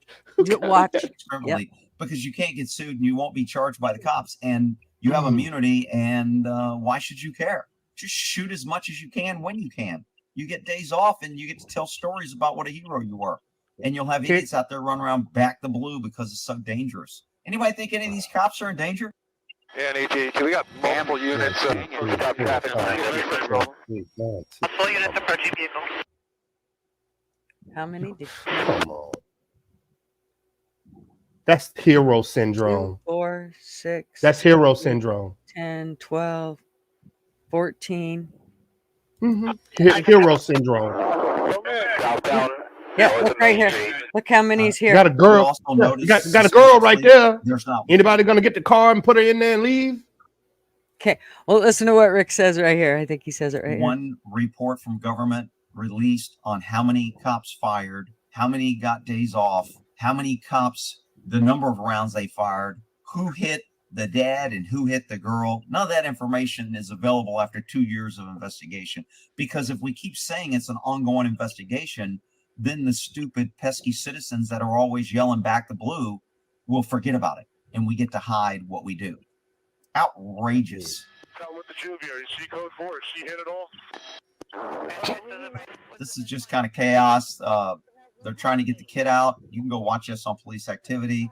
Watch. Yep. Criminally, because you can't get sued and you won't be charged by the cops and you have Mm. immunity and why should you care? Just shoot as much as you can when you can. You get days off and you get to tell stories about what a hero you were. And you'll have idiots out there run around back the blue because it's so dangerous. Anybody think any of these cops are in danger? Yeah, AT, we got multiple units of stop traffic. Full units approaching vehicle. How many did Come on. That's hero syndrome. 4, 6. That's hero syndrome. 10, 12, 14. Hero syndrome. Yeah, look right here. Look how many's here. Got a girl. Got a girl right there. There's not. Anybody gonna get the car and put her in there and leave? Okay. Well, listen to what Rick says right here. I think he says it right here. One report from government released on how many cops fired, how many got days off, how many cops, the number of rounds they fired, who hit the dad and who hit the girl. None of that information is available after 2 years of investigation. Because if we keep saying it's an ongoing investigation, then the stupid, pesky citizens that are always yelling back the blue will forget about it. And we get to hide what we do. Outrageous. This is just kind of chaos. They're trying to get the kid out. You can go watch us on Police Activity.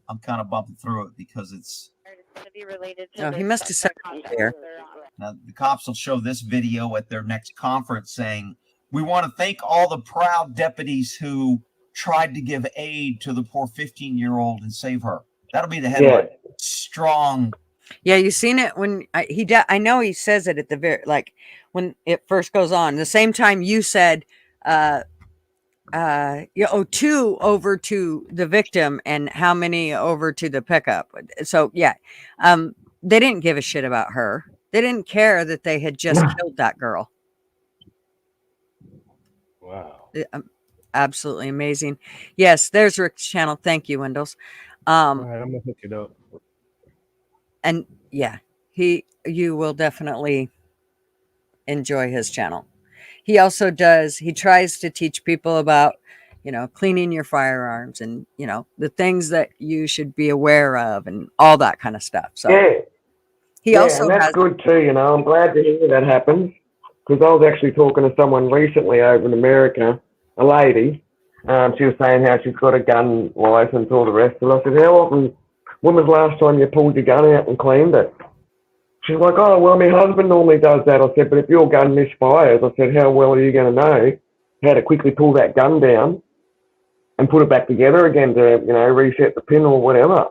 I'm kind of bumping through it because it's. Oh, he must have said it there. Now, the cops will show this video at their next conference saying, "We want to thank all the proud deputies who tried to give aid to the poor 15-year-old and save her." That'll be the headline. Yeah. Strong. Yeah, you seen it when I know he says it at the very when it first goes on. The same time you said 2 over to the victim and how many over to the pickup. So yeah, they didn't give a shit about her. They didn't care that they had just killed that girl. Wow. Absolutely amazing. Yes, there's Rick's channel. Thank you, Wendels. All right, I'm gonna hook it up. And yeah, you will definitely enjoy his channel. He also he tries to teach people about, cleaning your firearms and, the things that you should be aware of and all that kind of stuff. So he also and that's good too, I'm glad to hear that happens because I was actually talking to someone recently over in America, a lady. She was saying how she's got a gun license, all the rest. And I said, when was the last time you pulled your gun out and cleaned it? She's like, oh, well, my husband normally does that. I said, but if your gun misfires, I said, how well are you going to know how to quickly pull that gun down and put it back together again to, reset the pin or whatever?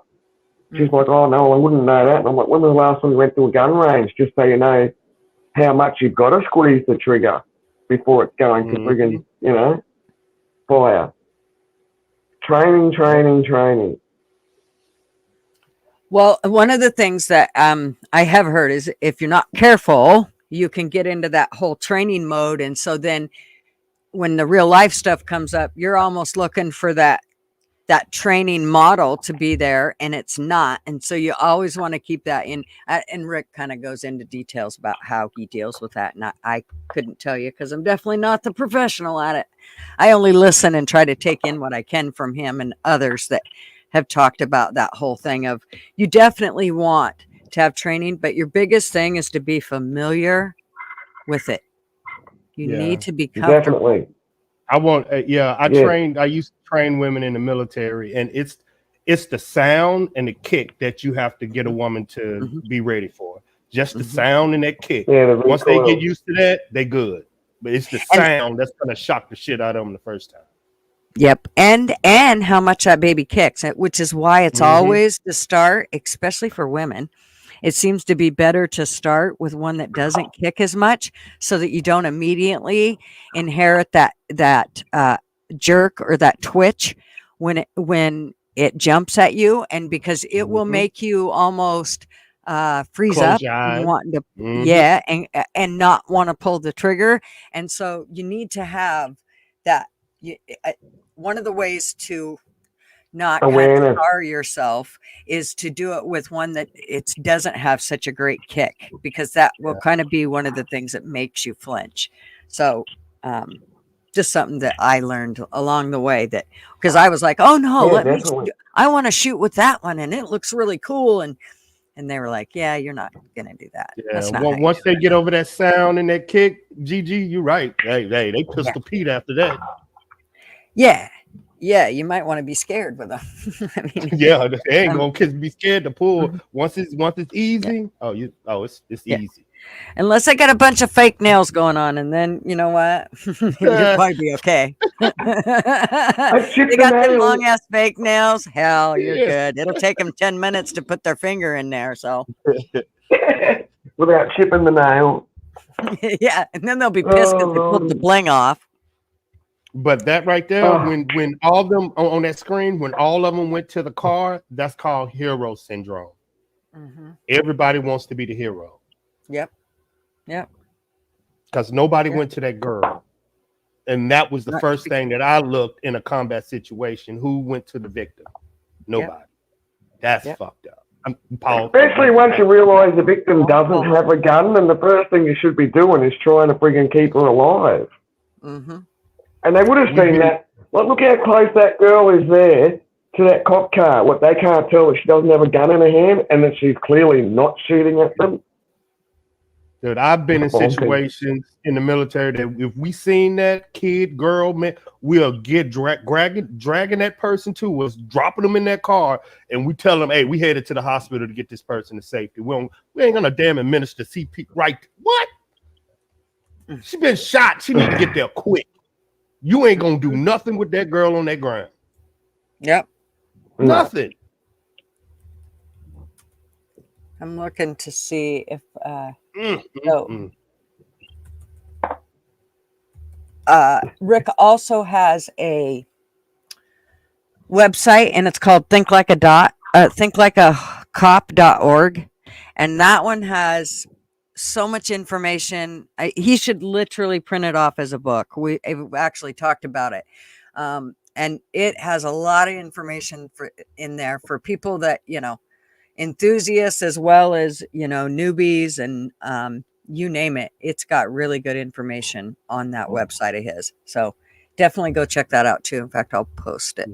She's like, oh, no, I wouldn't know that. And I'm like, when was the last time you went to a gun range just so you know how much you've got to squeeze the trigger before it's going to friggin', fire? Training. Well, one of the things that I have heard is if you're not careful, you can get into that whole training mode. And so then when the real life stuff comes up, you're almost looking for that training model to be there, and it's not. And so you always want to keep that in. And Rick kind of goes into details about how he deals with that. And I couldn't tell you because I'm definitely not the professional at it. I only listen and try to take in what I can from him and others that have talked about that whole thing of you definitely want to have training, but your biggest thing is to be familiar with it. You need to be comfortable. Definitely. I used to train women in the military, and it's the sound and the kick that you have to get a woman to be ready for. Just the sound and that kick. Yeah, once they get used to that, they're good. But it's the sound that's gonna shock the shit out of them the first time. Yep. And how much that baby kicks, which is why it's always to start, especially for women. It seems to be better to start with one that doesn't kick as much so that you don't immediately inherit that jerk or that twitch when it jumps at you. And because it will make you almost freeze Close up your and eyes. wanting to, Mhm. yeah, and not want to pull the trigger. And so you need to have that. One of the ways to not kind of Awareness. scar yourself is to do it with one that it doesn't have such a great kick, because that will kind of be one of the things that makes you flinch. So just something that I learned along the way, that because I was like, oh no, Yeah, definitely. I want to shoot with that one and it looks really cool, and they were like, yeah, you're not gonna do that. Yeah, That's not how you once do they it. get over that sound and that kick, GG, you're right. Hey, they Pistol Pete after that. Yeah, you might want to be scared with them. I mean, Yeah, they ain't gonna be scared to pull. Mhm. Once it's easy. It's Yeah. easy. unless they got a bunch of fake nails going on, and then you know what, you'll probably be okay. They got them long ass fake nails. Hell, you're Yes. good. It'll take them 10 minutes to put their finger in there. So Without chipping the nail. yeah, and then they'll be pissed because they pulled the bling off. But that right there, Oh. when all of them on that screen, when all of them went to the car, that's called hero syndrome. Everybody wants to be the hero Yep. because nobody went to that girl, and that was the first thing that I looked in a combat situation. Who went to the victim? Nobody. That's fucked up. I'm Paul. Especially once you realise the victim doesn't have a gun, and the first thing you should be doing is trying to friggin' keep her alive. And they would have seen that. Like, look how close that girl is there to that cop car. What they can't tell is she doesn't have a gun in her hand, and that she's clearly not shooting at them. Dude, I've been in Okay. situations in the military that if we seen that kid, girl, man, we'll get dragging that person to us, dropping them in that car, and we tell them, hey, we headed to the hospital to get this person to safety. We ain't gonna damn administer CP. Right? What? She been shot. She need to get there quick. You ain't gonna do nothing with that girl on that ground. Yep. Nothing. I'm looking to see if Rick also has a website, and it's called thinklikeacop.org, and that one has so much information. He should literally print it off as a book. We've actually talked about it, and it has a lot of information in there for people that, enthusiasts as well as, newbies, and you name it. It's got really good information on that website of his. So definitely go check that out too. In fact, I'll post it.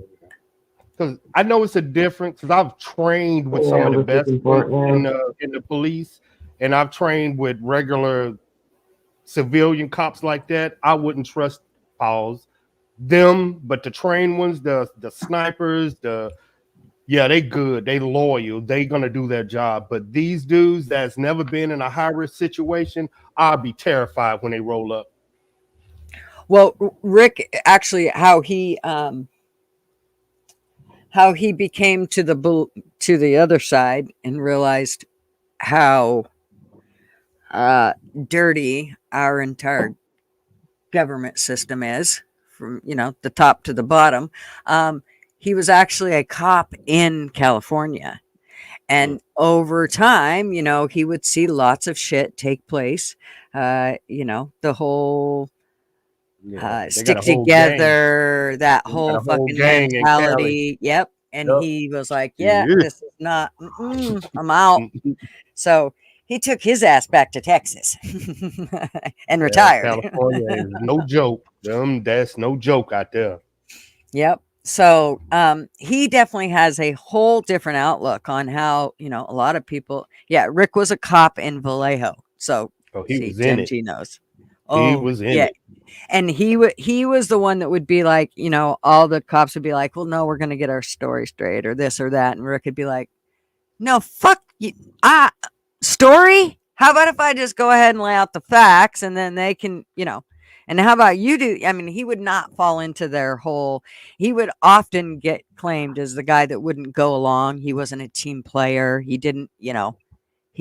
Because I know it's a difference. Because I've trained with some of the best in the police, and I've trained with regular civilian cops like that. I wouldn't trust them, but the trained ones, the snipers, they good, they loyal, they gonna do their job. But these dudes that's never been in a high risk situation, I'll be terrified when they roll up. Well, Rick, actually, how he became to the other side and realized how dirty our entire government system is, from the top to the bottom. He was actually a cop in California, and over time, he would see lots of shit take place. The whole stick together, that whole fucking mentality. Yep. And he was like, this is not, I'm out. So he took his ass back to Texas and retired. California is no joke. That's no joke out there. Yep. So he definitely has a whole different outlook on how, a lot of people. Yeah, Rick was a cop in Vallejo. So he was in it. He knows. He was in it. And he was the one that would be like, all the cops would be like, well, no, we're going to get our story straight, or this or that. And Rick would be like, no, fuck you. Story? How about if I just go ahead and lay out the facts, and then they can, and how about you do? I mean, he would not fall into their whole, he would often get claimed as the guy that wouldn't go along. He wasn't a team player. He didn't, he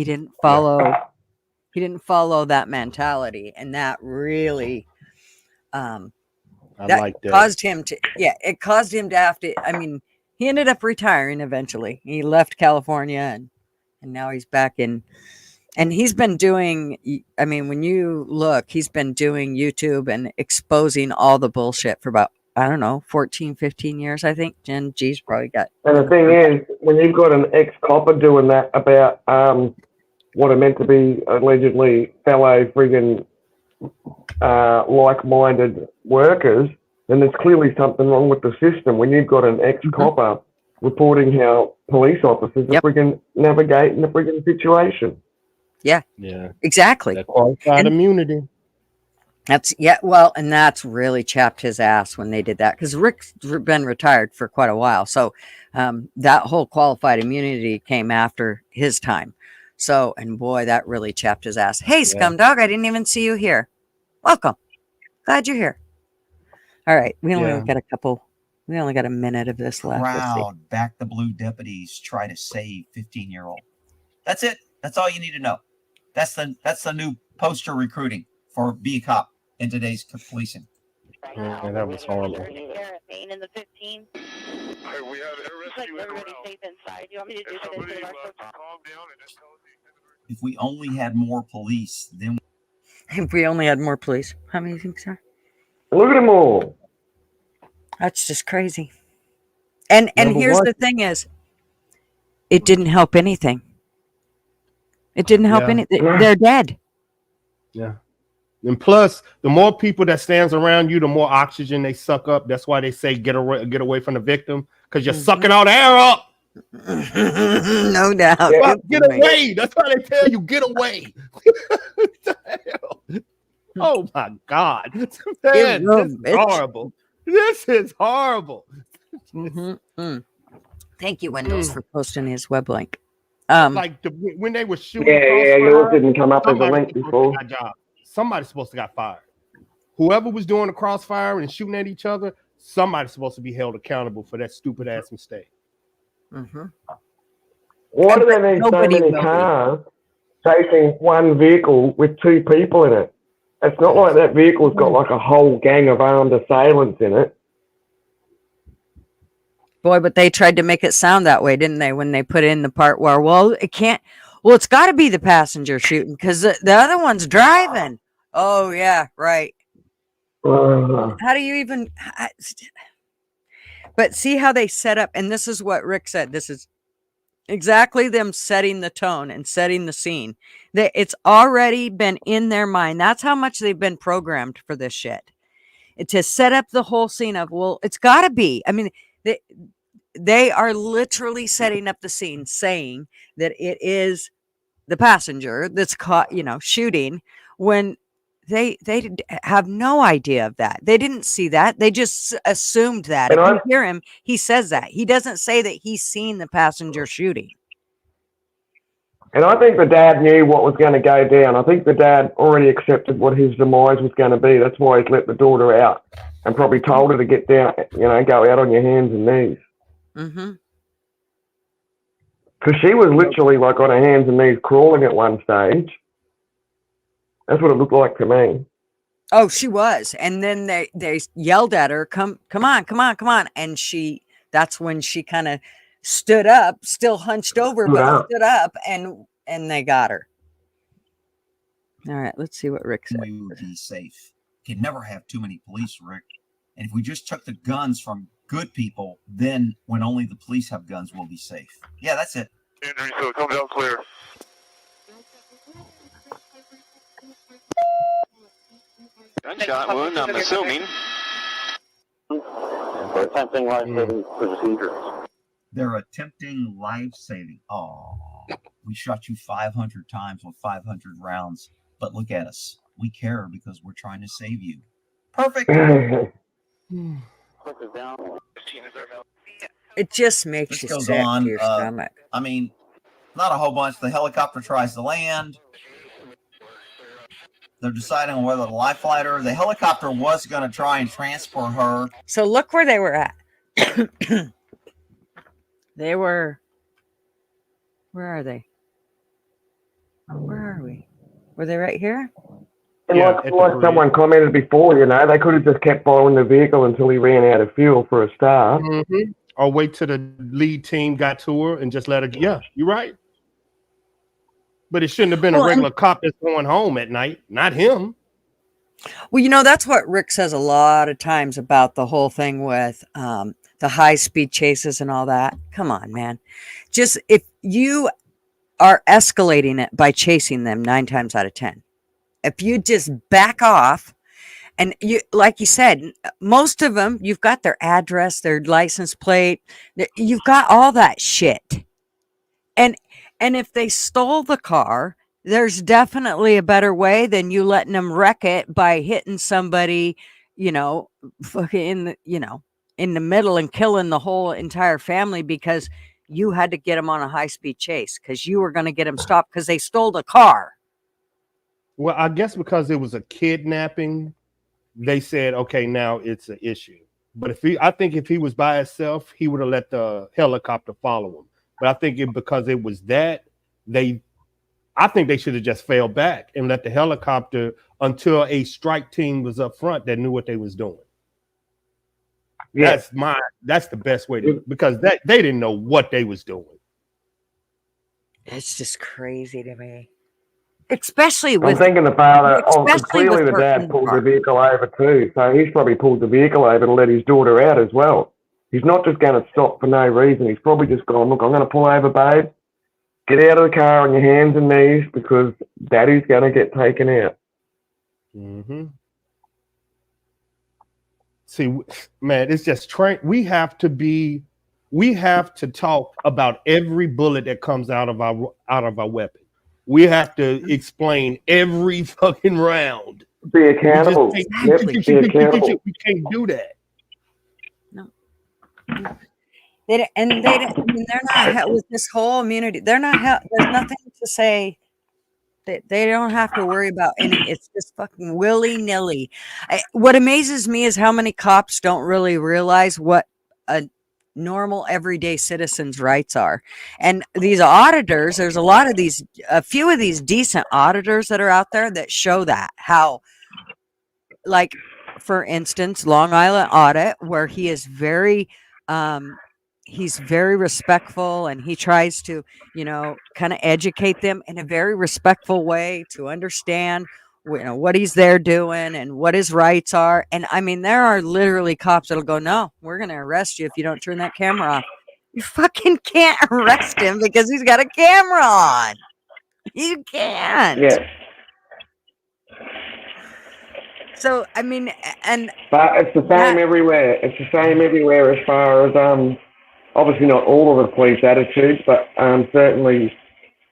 didn't follow that mentality. And that really, caused him to, it caused him to have to, he ended up retiring eventually. He left California and and now he's back in. And he's been doing, I mean, when you look, he's been doing YouTube and exposing all the bullshit for about, I don't know, 14, 15 years, I think. Jen G's probably got. And the thing is, when you've got an ex-copper doing that about what are meant to be allegedly fellow friggin' like-minded workers, then there's clearly something wrong with the system. When you've got an ex-copper reporting how police officers are friggin' navigating the friggin' situation. Yeah. Yeah. Exactly. That qualified immunity. That's well, and that's really chapped his ass when they did that, because Rick's been retired for quite a while. So that whole qualified immunity came after his time. So, and boy, that really chapped his ass. Hey, Scumdog, I didn't even see you here. Welcome. Glad you're here. All right. We only got a minute of this left. Let's see. Proud back the blue deputies try to save 15-year-old. That's it. That's all you need to know. That's the new poster recruiting for Be a Cop in today's policing. Yeah, that was horrible. In the 15. We have everybody safe inside. You want me to do this? If we only had more police, then If we only had more police. How many think so? Look at them all. That's just crazy. And Number here's one. the thing is, it didn't help anything. It didn't help anything. They're dead. Yeah. And plus, the more people that stands around you, the more oxygen they suck up. That's why they say get away from the victim, because you're sucking all the air up. No doubt. Fuck, get away. That's why they tell you get away. What the hell? Oh my God. Man, this is horrible. This is horrible. Thank you, Windows, for posting his web link. Like when they were shooting. Yours didn't come up as a link before. Somebody's supposed to got fired. Whoever was doing the crossfire and shooting at each other, somebody's supposed to be held accountable for that stupid ass mistake. Why do they need so many cars chasing one vehicle with two people in it? It's not like that vehicle's got like a whole gang of armed assailants in it. Boy, but they tried to make it sound that way, didn't they? When they put in the part where, it's got to be the passenger shooting because the other one's driving. Oh, yeah, right. How do you even... But see how they set up, and this is what Rick said. This is exactly them setting the tone and setting the scene. It's already been in their mind. That's how much they've been programmed for this shit. To set up the whole scene of, it's got to be. I mean, they are literally setting up the scene, saying that it is the passenger that's caught, shooting, when they have no idea of that. They didn't see that. They just assumed that. If you hear him, he says that. He doesn't say that he's seen the passenger shooting. And I think the dad knew what was going to go down. I think the dad already accepted what his demise was going to be. That's why he's let the daughter out and probably told her to get down, go out on your hands and knees. Because she was literally like on her hands and knees crawling at one stage. That's what it looked like to me. Oh, she was. And then they yelled at her, come on. And that's when she kind of stood up, still hunched over, but stood up, and they got her. All right, let's see what Rick said. We would be safe. You can never have too many police, Rick. And if we just took the guns from good people, then when only the police have guns, we'll be safe. Yeah, that's it. Andrew, so come down clear. Gunshot wound, I'm assuming. Attempting life-saving procedures. They're attempting life-saving. Oh, we shot you 500 times with 500 rounds, but look at us. We care because we're trying to save you. Perfect. It just makes you sick to your stomach. I mean, not a whole bunch. The helicopter tries to land. They're deciding on whether to life flight her. The helicopter was going to try and transport her. So look where they were at. They were... Where are they? Where are we? Were they right here? And like someone commented before, they could have just kept following the vehicle until he ran out of fuel for a start. Or wait till the lead team got to her and just let her. Yeah, you're right. But it shouldn't have been a Well, regular cop that's going home at night, not him. Well, that's what Rick says a lot of times about the whole thing with the high-speed chases and all that. Come on, man. Just if you are escalating it by chasing them 9 times out of 10, if you just back off, and you, like you said, most of them, you've got their address, their license plate, you've got all that shit. And if they stole the car, there's definitely a better way than you letting them wreck it by hitting somebody, fucking in the middle and killing the whole entire family because you had to get them on a high-speed chase because you were going to get them stopped because they stole the car. Well, I guess because it was a kidnapping, they said, okay, now it's an issue. But I think if he was by himself, he would have let the helicopter follow him. But I think because it was that, I think they should have just fell back and let the helicopter until a strike team was up front that knew what they was doing. Yeah. That's the best way to, because they didn't know what they was doing. It's just crazy to me. Especially I'm with thinking the father, especially clearly with the dad working pulled the cars. vehicle over too. So he's probably pulled the vehicle over to let his daughter out as well. He's not just going to stop for no reason. He's probably just gone, look, I'm going to pull over, babe. Get out of the car on your hands and knees because daddy's going to get taken out. Mm-hmm. See, man, it's just we have to talk about every bullet that comes out of our weapon. We have to explain every fucking round. Be accountable. We Accountable. can't do that. No. They're not with this whole immunity. They're not. There's nothing to say. They don't have to worry about any. It's just fucking willy-nilly. What amazes me is how many cops don't really realize what a normal everyday citizen's rights are. And these auditors, there's a few of these decent auditors that are out there that show that how, like, for instance, Long Island Audit, where he is he's very respectful and he tries to, kind of educate them in a very respectful way to understand, what he's there doing and what his rights are. And I mean, there are literally cops that'll go, no, we're going to arrest you if you don't turn that camera off. You fucking can't arrest him because he's got a camera on. You can't. Yeah. So, I mean, But it's the same everywhere. It's the same everywhere as far as, obviously not all of the police attitudes, but certainly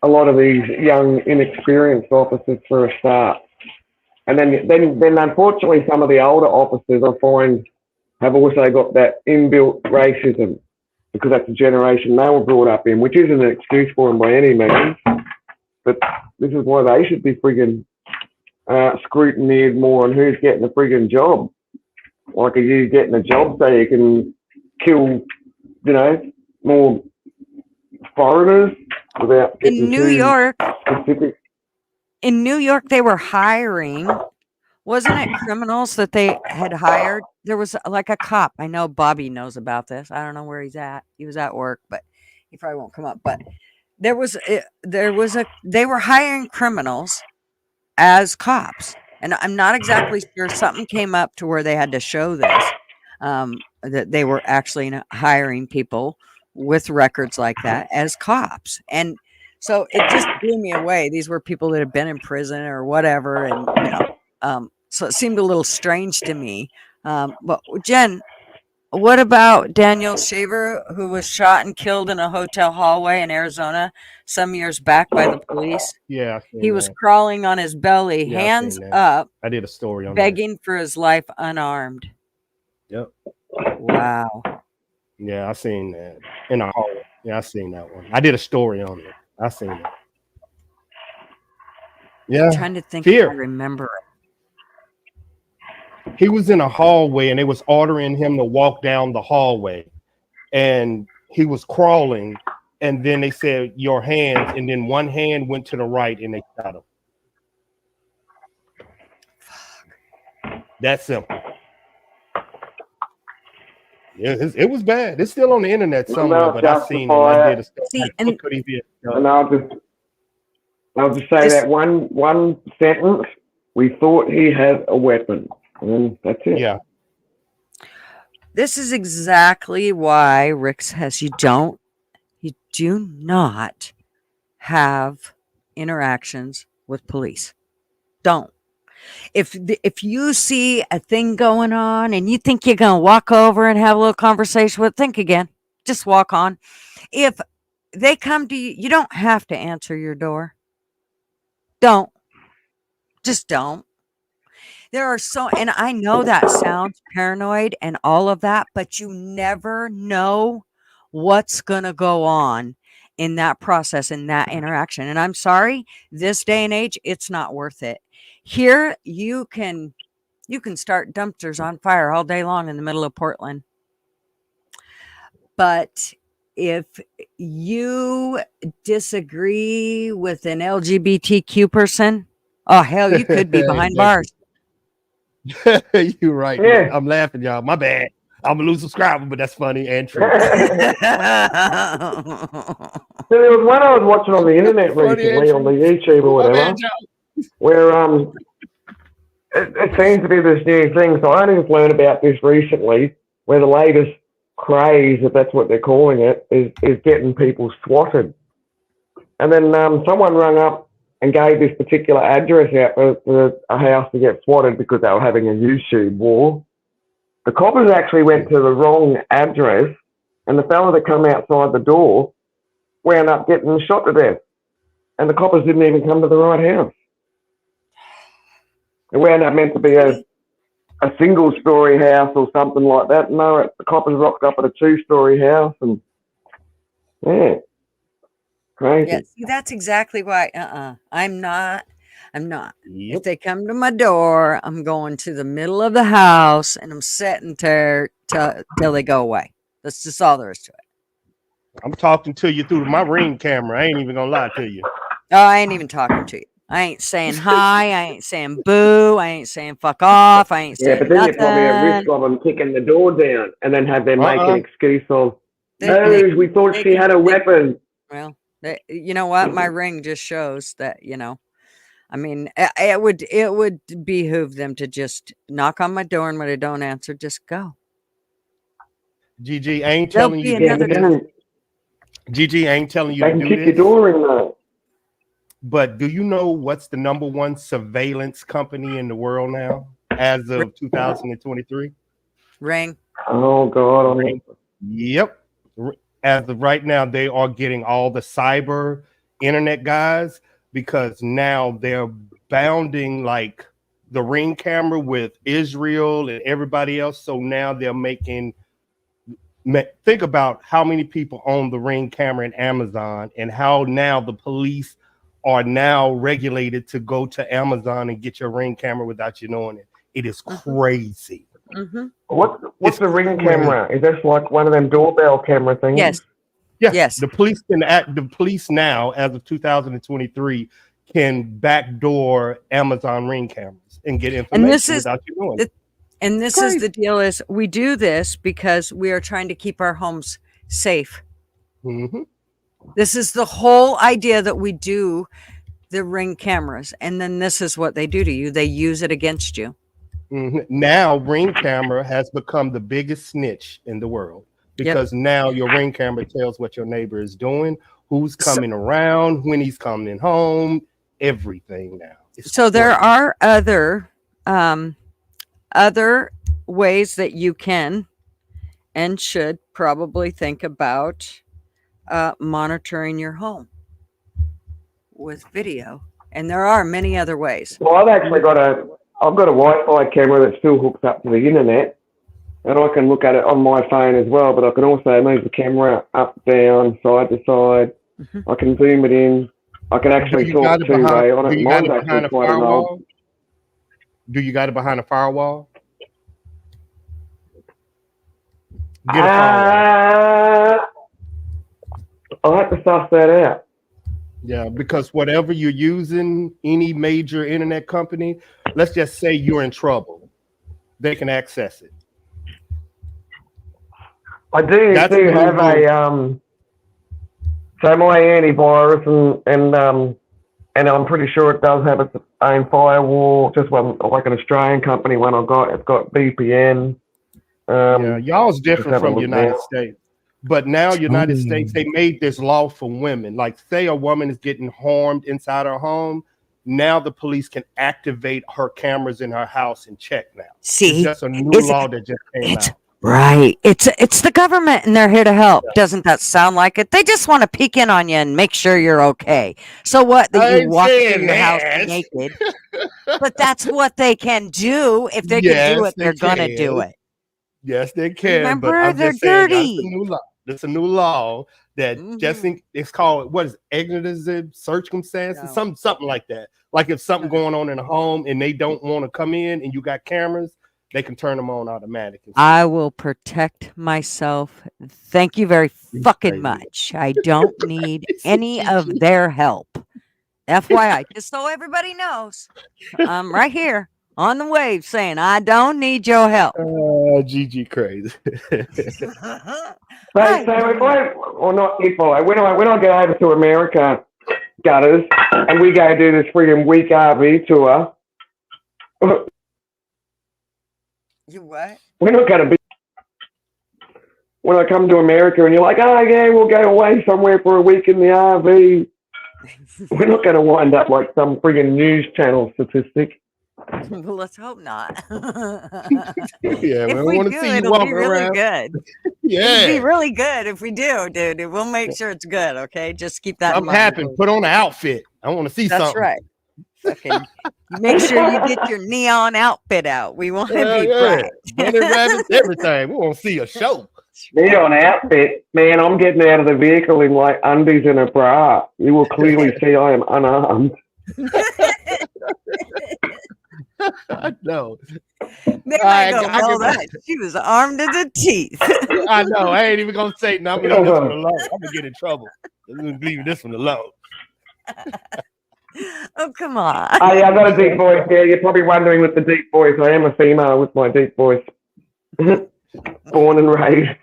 a lot of these young, inexperienced officers for a start. And then unfortunately, some of the older officers I find have also got that inbuilt racism because that's the generation they were brought up in, which isn't an excuse for them by any means. But this is why they should be friggin' scrutinized more on who's getting the friggin' job. Like, are you getting a job so you can kill, more foreigners without getting in New York? specific? In New York, they were hiring, wasn't it criminals that they had hired? There was like a cop. I know Bobby knows about this. I don't know where he's at. He was at work, but he probably won't come up. But they were hiring criminals as cops. And I'm not exactly sure. Something came up to where they had to show this, that they were actually hiring people with records like that as cops. And so it just blew me away. These were people that had been in prison or whatever. And, so it seemed a little strange to me. But Jen, what about Daniel Shaver, who was shot and killed in a hotel hallway in Arizona some years back by the police? Yeah. He was crawling on his belly, hands up. I did a story on begging for his life unarmed. Yep. Wow. Yeah, I seen that in a hallway. Yeah, I seen that one. I did a story on it. I seen it. Yeah. I'm trying to think Fear. if I remember it. He was in a hallway and they was ordering him to walk down the hallway, and he was crawling, and then they said your hands, and then one hand went to the right and they shot him. Fuck. That simple. Yeah, it was bad. It's still on the internet somewhere, but I seen it. I did a story. See, what could he be? And I'll just I'll just say that one sentence. We thought he had a weapon, and that's it. Yeah. This is exactly why Rick says you do not have interactions with police. Don't. If you see a thing going on and you think you're going to walk over and have a little conversation with, think again. Just walk on. If they come to you, you don't have to answer your door. Don't. Just don't. There are and I know that sounds paranoid and all of that, but you never know what's going to go on in that process, in that interaction. And I'm sorry, this day and age, it's not worth it. Here, you can start dumpsters on fire all day long in the middle of Portland. But if you disagree with an LGBTQ person, oh, hell, you could be behind bars. You're right. Yeah. I'm laughing, y'all. My bad. I'm a new subscriber, but that's funny and true. So there was one I was watching on the internet recently, on the YouTube or whatever, where it seems to be this new thing. So I only just learned about this recently, where the latest craze, if that's what they're calling it, is getting people swatted. And then someone rang up and gave this particular address out for a house to get swatted because they were having a YouTube war. The coppers actually went to the wrong address, and the fella that come outside the door wound up getting shot to death. And the coppers didn't even come to the right house. It wound up meant to be a single-story house or something like that. No, the coppers rocked up at a 2-story house, and yeah. Crazy. Yeah, see, that's exactly why. I'm not. Yep. If they come to my door, I'm going to the middle of the house and I'm sitting there till they go away. That's just all there is to it. I'm talking to you through my Ring camera. I ain't even gonna lie to you. Oh, I ain't even talking to you. I ain't saying hi. I ain't saying boo. I ain't saying fuck off. I ain't saying but then nothing. you're probably at risk of them kicking the door down and then have them make an excuse of, we thought she had a weapon. Well, you know what? My Ring just shows that, I mean, it would behoove them to just knock on my door, and when I don't answer, just go. GG, I ain't telling you. GG, I ain't telling you to do kick this. your door in there. But do you know what's the #1 surveillance company in the world now, as of 2023? Ring. Oh God! Yep. As of right now, they are getting all the cyber internet guys, because now they're bounding like the Ring camera with Israel and everybody else. So now they're think about how many people own the Ring camera in Amazon, and how now the police are now regulated to go to Amazon and get your Ring camera without you knowing it. It is crazy. Mm-hmm. What's the Ring camera? Is that like one of them doorbell camera things? Yes. Yes. The police now, as of 2023, can backdoor Amazon Ring cameras and get information without you knowing it. And this is the deal: is we do this because we are trying to keep our homes safe. Mm-hmm. This is the whole idea that we do the Ring cameras, and then this is what they do to you. They use it against you. Mm-hmm. Now, Ring camera has become the biggest snitch in the world, because now your Ring camera tells what your neighbor is doing, who's coming around, when he's coming home, everything now. So there are other ways that you can and should probably think about monitoring your home with video, and there are many other ways. Well, I've actually got a Wi-Fi camera that still hooks up to the internet, and I can look at it on my phone as well. But I can also move the camera up, down, side to side. Mm-hmm. I can zoom it in. I can actually talk two-way on it. Mine's actually quite an old. Do you got it behind a firewall? I'll have to suss that out. Yeah, because whatever you're using, any major internet company, let's just say you're in trouble, they can access it. I do have a so my antivirus and and I'm pretty sure it does have its own firewall. Just one, like an Australian company one I got. It's got VPN. Yeah, y'all's different have a from look United now. States. But now United States, they made this law for women. Like, say a woman is getting harmed inside her home, now the police can activate her cameras in her house and check now. See, it's just a new law that just came out. Right. It's the government and they're here to help. Doesn't that sound like it? They just want to peek in on you and make sure you're okay. So what? I That you ain't walk saying through your house that. naked. But that's what they can do. If they can do it, they're gonna do it. Yes, they can. Remember, but I'm they're just saying that's dirty. a new law. That's a new law that just think it's called what is exigent circumstances, something like that. Like if something going on in a home and they don't want to come in and you got cameras, they can turn them on automatically. I will protect myself. Thank you very fucking much. I don't need any of their help. FYI, just so everybody knows, I'm right here on the wave saying I don't need your help. GG crazy. So if I, or not if I, when I go over to America, Gutters, and we go do this friggin' week RV tour, You what? we're not going to be, when I come to America and you're like, oh yeah, we'll go away somewhere for a week in the RV, we're not going to wind up like some friggin' news channel statistic. Well, let's hope not. Yeah, if we we want do, to see you it'll walking be really around. good. Yeah. It'll be really good if we do, dude. We'll make sure it's good. Okay, just keep that in I'm mind. happy. Put on an outfit. I want to see That's something. right. Okay. Make sure you get your neon outfit out. We want to be bright. Bunny rabbits, everything. We want to see a show. Neon outfit, man, I'm getting out of the vehicle in like undies and a bra. You will clearly see I am unarmed. No. They might go, well, that she was armed to the teeth. I know. I ain't even gonna say nothing. I'm gonna leave this one alone. I'm gonna get in trouble. I'm gonna leave this one alone. Oh, come on. Oh yeah, I've got a deep voice. Yeah, you're probably wondering with the deep voice. I am a female with my deep voice. Born and raised.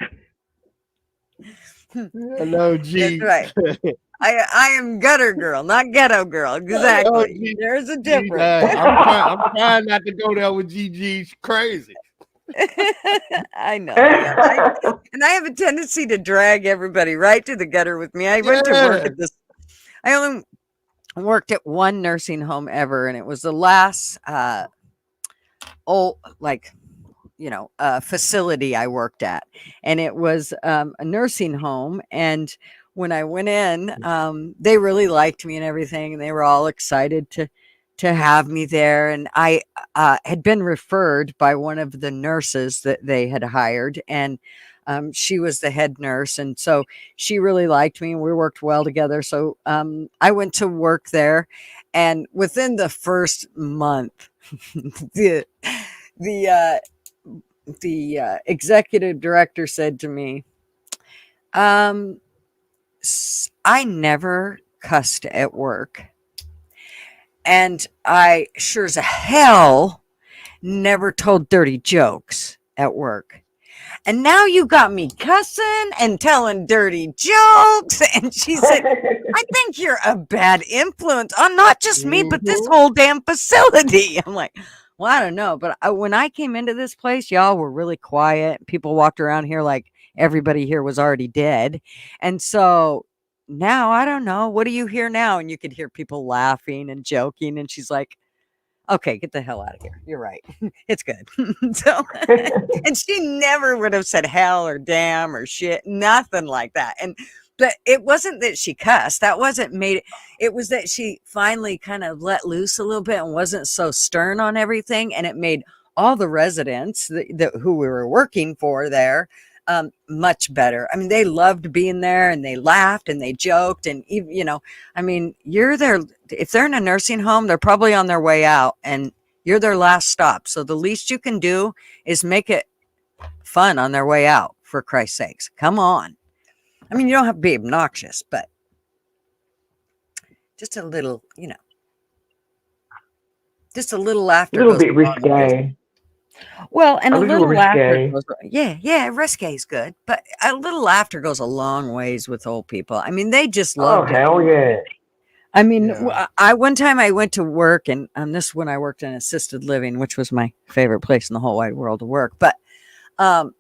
Hello, G. That's right. I am gutter girl, not ghetto girl. Exactly. There's a difference. I'm trying not to go there with GG. She's crazy. I know. Yeah. And I have a tendency to drag everybody right to the gutter with me. I went to work at this. I only worked at one nursing home ever, and it was the last facility I worked at, and it was a nursing home. And when I went in, they really liked me and everything, and they were all excited to have me there. And I had been referred by one of the nurses that they had hired, and she was the head nurse, and so she really liked me, and we worked well together. So I went to work there, and within the first month, the executive director said to me, I never cussed at work, and I sure as hell never told dirty jokes at work. And now you got me cussing and telling dirty jokes. And she said, I think you're a bad influence on not just me, but this whole damn facility. I'm like, well, I don't know. But when I came into this place, y'all were really quiet. People walked around here like everybody here was already dead. And so now, I don't know. What do you hear now? And you could hear people laughing and joking. And she's like, okay, get the hell out of here. You're right. It's good. So, and she never would have said hell or damn or shit, nothing like that. But it wasn't that she cussed. That wasn't made. It was that she finally kind of let loose a little bit and wasn't so stern on everything. And it made all the residents who we were working for there much better. I mean, they loved being there, and they laughed and they joked, and even, I mean, you're there. If they're in a nursing home, they're probably on their way out, and you're their last stop. So the least you can do is make it fun on their way out, for Christ's sakes. Come on. I mean, you don't have to be obnoxious, but just a little, just a little laughter. A little bit risque. Well, and a little laughter risque. goes, risque is good, but a little laughter goes a long ways with old people. I mean, they just love Oh, hell yeah. I mean, Yeah. I one time I went to work, and this is when I worked in assisted living, which was my favorite place in the whole wide world to work. But I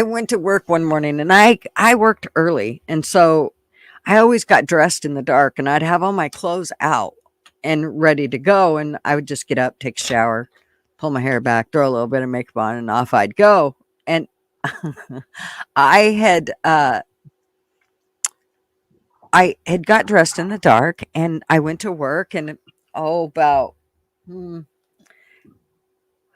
went to work one morning, and I worked early, and so I always got dressed in the dark, and I'd have all my clothes out and ready to go, and I would just get up, take a shower, pull my hair back, throw a little bit of makeup on, and off I'd go. And I had got dressed in the dark, and I went to work, and about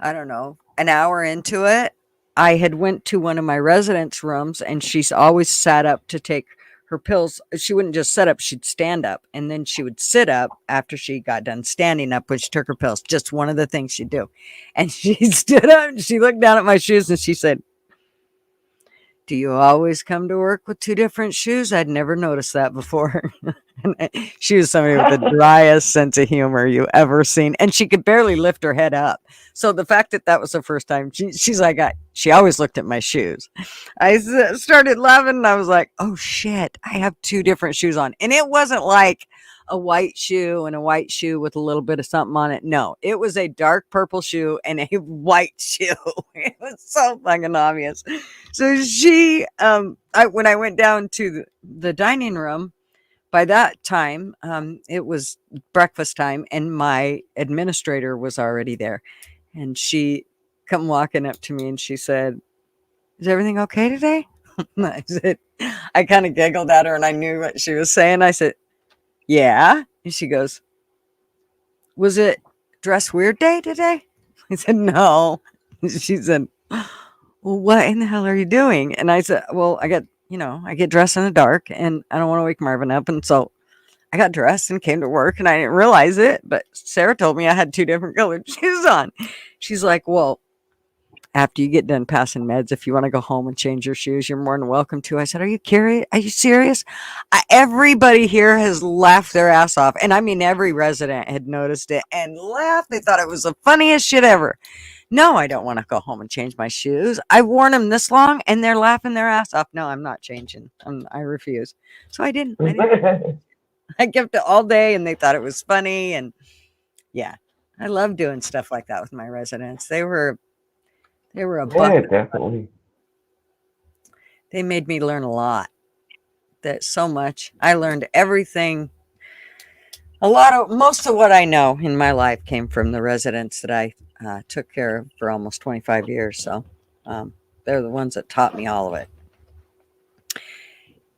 I don't know, an hour into it, I had went to one of my residents' rooms, and she's always sat up to take her pills. She wouldn't just sit up, she'd stand up, and then she would sit up after she got done standing up when she took her pills. Just one of the things she'd do. And she stood up, and she looked down at my shoes, and she said, "Do you always come to work with two different shoes? I'd never noticed that before." And she was somebody with the driest sense of humor you ever seen, and she could barely lift her head up. So the fact that was the first time, she's like, she always looked at my shoes. I started laughing, and I was like, "Oh shit, I have two different shoes on." And it wasn't like a white shoe and a white shoe with a little bit of something on it. No, it was a dark purple shoe and a white shoe. It was so fucking obvious. So when I went down to the dining room, by that time, it was breakfast time, and my administrator was already there. And she come walking up to me, and she said, "Is everything okay today?" I kind of giggled at her, and I knew what she was saying. I said, "Yeah." And she goes, "Was it dress weird day today?" I said, "No." She said, "Well, what in the hell are you doing?" And I said, "Well, I get dressed in the dark, and I don't want to wake Marvin up. And so I got dressed and came to work, and I didn't realize it, but Sarah told me I had two different colored shoes on." She's like, "Well, after you get done passing meds, if you want to go home and change your shoes, you're more than welcome to." I said, "Are you curious? Are you serious?" Everybody here has laughed their ass off. And I mean, every resident had noticed it and laughed. They thought it was the funniest shit ever. No, I don't want to go home and change my shoes. I've worn them this long, and they're laughing their ass off. No, I'm not changing. I refuse. So I didn't. I kept it all day, and they thought it was funny. And yeah, I love doing stuff like that with my residents. They were a bucket. Definitely. They made me learn a lot. That so much. I learned everything. Most of what I know in my life came from the residents that I took care of for almost 25 years. So they're the ones that taught me all of it.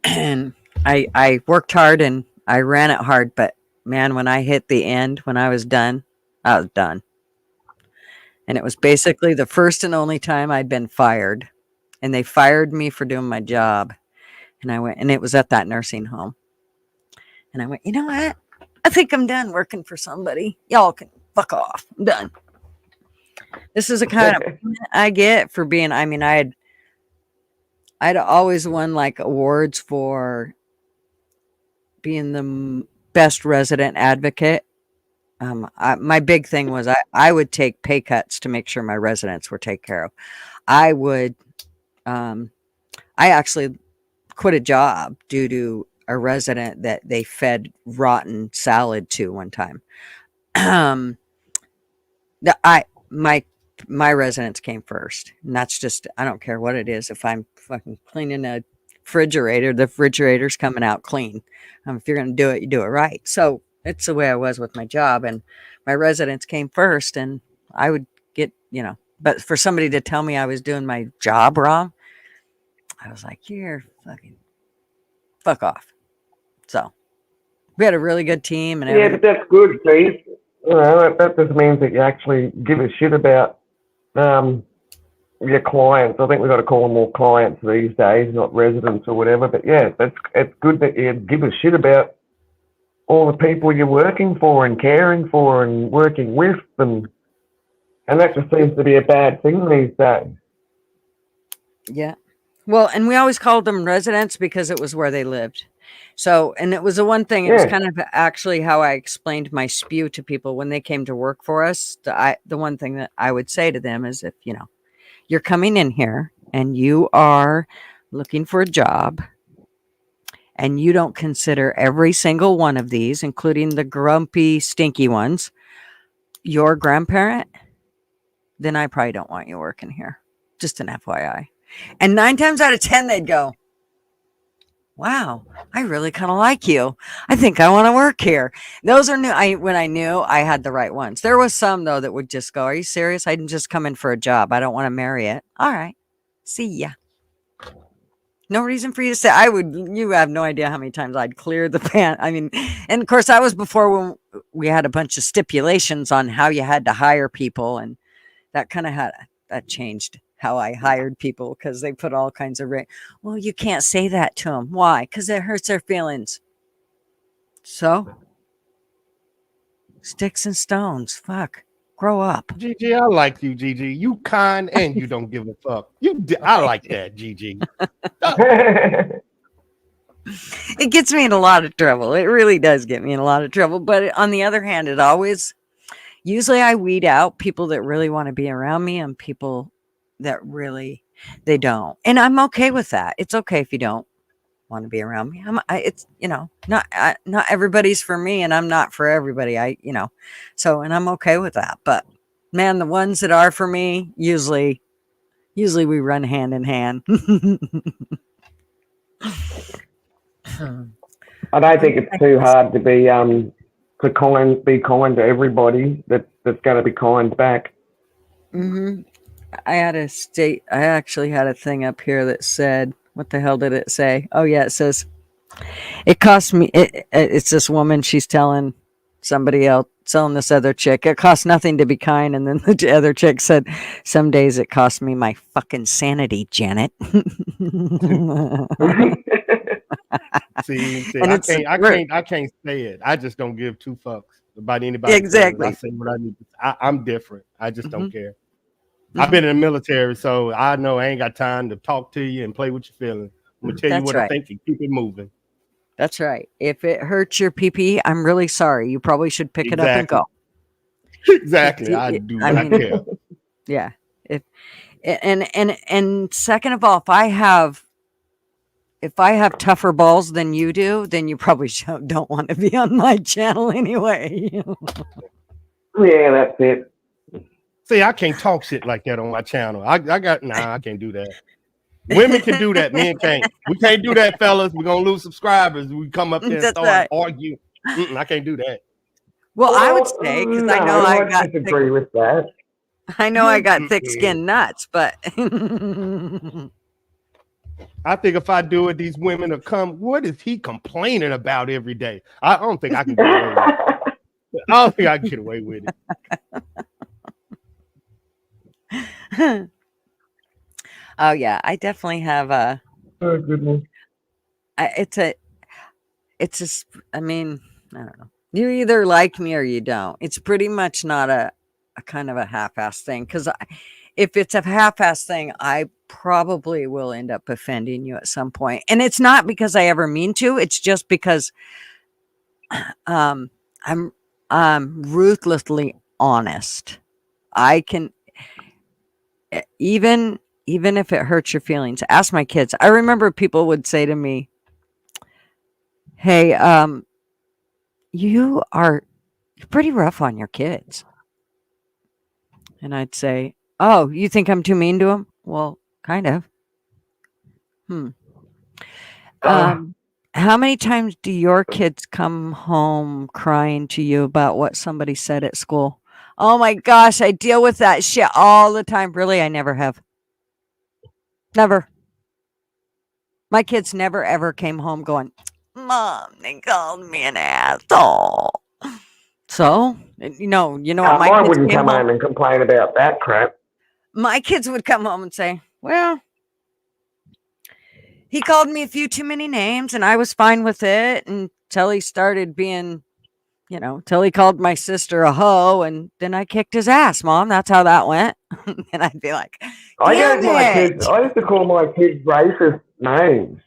And I worked hard, and I ran it hard. But man, when I hit the end, when I was done, I was done. And it was basically the first and only time I'd been fired. And they fired me for doing my job. And I went, and it was at that nursing home. And I went, "You know what? I think I'm done working for somebody. Y'all can fuck off. I'm done." This is the kind of I get for being, I mean, I'd always won like awards for being the best resident advocate. My big thing was I would take pay cuts to make sure my residents were taken care of. I actually quit a job due to a resident that they fed rotten salad to one time. My residents came first, and that's just, I don't care what it is. If I'm fucking cleaning a refrigerator, the refrigerator's coming out clean. If you're going to do it, you do it right. So it's the way I was with my job, and my residents came first, and I would get, but for somebody to tell me I was doing my job wrong, I was like, "You're fucking fuck off." So we had a really good team, and yeah, but that's good, Steve. That just means that you actually give a shit about your clients. I think we've got to call them more clients these days, not residents or whatever. But yeah, it's good that you give a shit about all the people you're working for and caring for and working with, and that just seems to be a bad thing these days. Yeah. Well, and we always called them residents because it was where they lived. So, and it was the one thing, it was kind of actually how I explained my spew to people when they came to work for us. The one thing that I would say to them is, if, you're coming in here and you are looking for a job and you don't consider every single one of these, including the grumpy, stinky ones, your grandparent, then I probably don't want you working here. Just an FYI. And 9 times out of 10, they'd go, wow, I really kind of like you. I think I want to work here. Those are new. When I knew I had the right ones. There was some, though, that would just go, are you serious? I didn't just come in for a job. I don't want to marry it. All right. See ya. No reason for you to say you have no idea how many times I'd clear the pan. I mean, and of course, that was before when we had a bunch of stipulations on how you had to hire people. And that kind of that changed how I hired people, because they put all kinds of well, you can't say that to them. Why? Because it hurts their feelings. So sticks and stones. Fuck. Grow up. Gigi, I like you, Gigi. You kind and you don't give a fuck. I like that, Gigi. It gets me in a lot of trouble. It really does get me in a lot of trouble. But on the other hand, usually I weed out people that really want to be around me and people that really, they don't. And I'm okay with that. It's okay if you don't want to be around me. It's, not everybody's for me, and I'm not for everybody. And I'm okay with that. But man, the ones that are for me, usually we run hand in hand. I don't think it's too hard to be kind to everybody that's going to be kind back. Mm-hmm. I actually had a thing up here that said, what the hell did it say? Oh yeah, it says, it cost me, it's this woman, she's telling somebody else, telling this other chick, it costs nothing to be kind. And then the other chick said, some days it costs me my fucking sanity, Janet. See, I can't say it. I just don't give two fucks about anybody. Exactly. I say what I need. I'm different. I just don't care. I've been in the military, so I know I ain't got time to talk to you and play with your feelings. I'm gonna tell you what I think and keep it moving. That's right. If it hurts your pee, I'm really sorry. You probably should pick it up and go. Exactly. I do. I care. Yeah. And second of all, if I have tougher balls than you do, then you probably don't want to be on my channel anyway. Yeah, that's it. See, I can't talk shit like that on my channel. I can't do that. Women can do that. Men can't. We can't do that, fellas. We're gonna lose subscribers. We come up there and start arguing. I can't do that. Well, I would say, because I know I got disagree with that. I know I got thick-skinned nuts, but I think if I do it, these women will come. What is he complaining about every day? I don't think I can get away with it. I don't think I can get away with it. Oh yeah, I definitely have a. Oh goodness. I mean, I don't know. You either like me or you don't. It's pretty much not a kind of a half-ass thing, because if it's a half-ass thing, I probably will end up offending you at some point. And it's not because I ever mean to. It's just because I'm ruthlessly honest. I can, even if it hurts your feelings, ask my kids. I remember people would say to me, hey, you're pretty rough on your kids. And I'd say, oh, you think I'm too mean to them? Well, kind of. How many times do your kids come home crying to you about what somebody said at school? Oh my gosh, I deal with that shit all the time. Really, I never have. Never. My kids never ever came home going, Mom, they called me an asshole. So, you know what? I wouldn't come home and complain about that crap. My kids would come home and say, well, he called me a few too many names and I was fine with it until he started being, till he called my sister a hoe, and then I kicked his ass, Mom. That's how that went. And I'd be like, I used to call my kids racist names.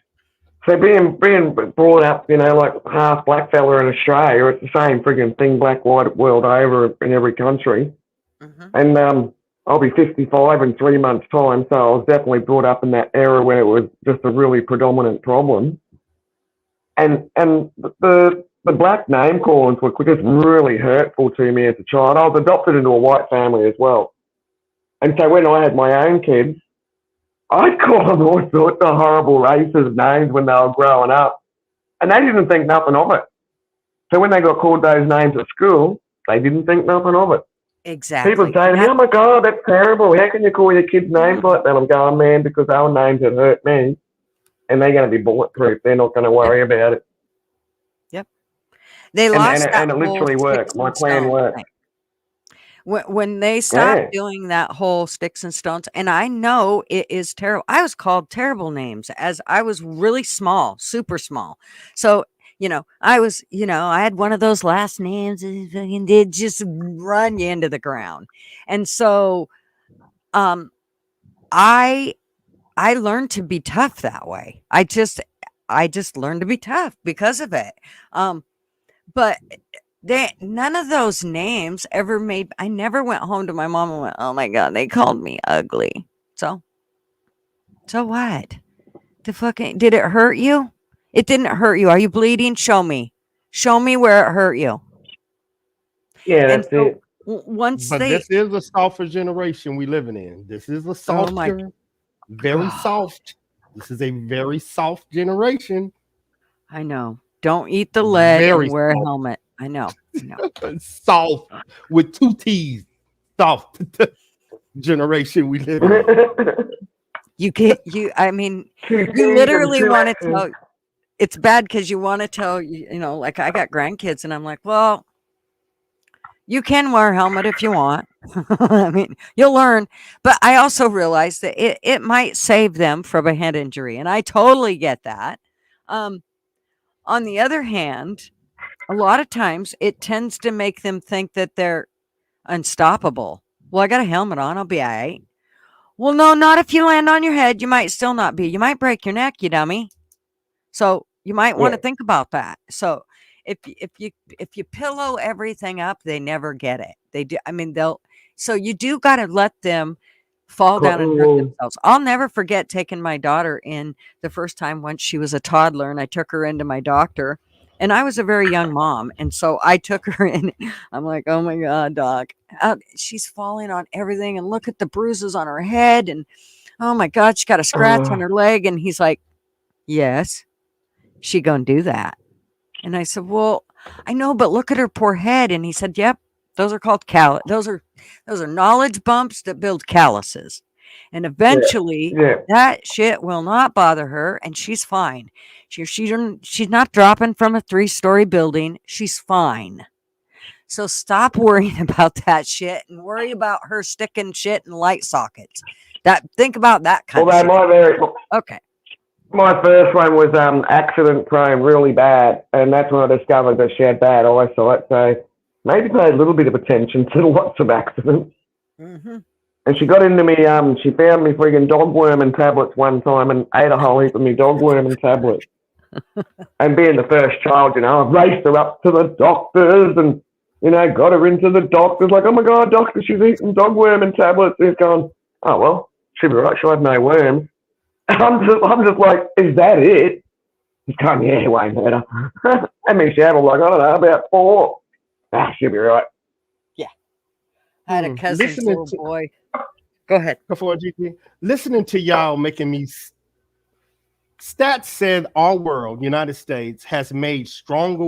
So being brought up, like half black fella in Australia, it's the same frigging thing, black, white, world over in every country. And I'll be 55 in 3 months' time, so I was definitely brought up in that era when it was just a really predominant problem. And the black name callings were just really hurtful to me as a child. I was adopted into a white family as well. And so when I had my own kids, I'd call them all sorts of horrible racist names when they were growing up. And they didn't think nothing of it. So when they got called those names at school, they didn't think nothing of it. Exactly. People saying, oh my God, that's terrible. How can you call your kids names like that? I'm going, man, because our names have hurt me. And they're going to be bulletproof. They're not going to worry about it. Yep. They lost that and it whole literally worked. sticks My and plan stones worked. thing. When they stopped Yeah. doing that whole sticks and stones, and I know it is terrible. I was called terrible names as I was really small, super small. So, I was, I had one of those last names and did just run you into the ground. And so, I learned to be tough that way. I just learned to be tough because of it. But none of those names ever made. I never went home to my mom and went, "Oh my God, they called me ugly." So what? Did it hurt you? It didn't hurt you. Are you bleeding? Show me where it hurt you. Yeah, that's it. Once But this is a softer generation we living in. This is a softer, very soft. This is a very soft generation. I know. Don't eat the lead Very and wear a soft. helmet. I know. Soft with two T's. Soft generation we live in. You literally want to tell. It's bad because you want to tell, like I got grandkids and I'm like, well, you can wear a helmet if you want. I mean, you'll learn. But I also realize that it might save them from a head injury. And I totally get that. On the other hand, a lot of times it tends to make them think that they're unstoppable. Well, I got a helmet on. I'll be all right. Well, no, not if you land on your head. You might still not be. You might break your neck, you dummy. So you might want to think about that. So if you pillow everything up, they never get it. They do. I mean, so you do got to let them fall down and hurt themselves. I'll never forget taking my daughter in the first time when she was a toddler, and I took her into my doctor, and I was a very young mom. And so I took her in. I'm like, oh my God, doc, she's falling on everything. And look at the bruises on her head. And oh my God, she got a scratch on her leg. And he's like, yes, she gonna do that. And I said, well, I know, but look at her poor head. And he said, yep, those are called those are knowledge bumps that build calluses. And eventually that shit will not bother her. And she's fine. She's not dropping from a 3-story building. She's fine. So stop worrying about that shit and worry about her sticking shit in light sockets. Think about that kind of shit. Okay. My first one was accident prone really bad, and that's when I discovered that she had bad eyesight. So maybe pay a little bit of attention to lots of accidents. Mm-hmm. And she got into me, she found me friggin' dog worming tablets one time and ate a whole heap of me dog worming tablets. And being the first child, I raced her up to the doctors and, got her into the doctors, like, oh my God, doctor, she's eating dog worming tablets. And he's going, oh, well, she'll be right, she'll have no worms. And I'm just like, is that it? He's going, yeah, it won't hurt her. I mean, she had like, I don't know, about 4. She'll be right. Yeah. I had a cousin, little boy. Go ahead. Before GT, listening to y'all making me. Stats said our world, United States, has made stronger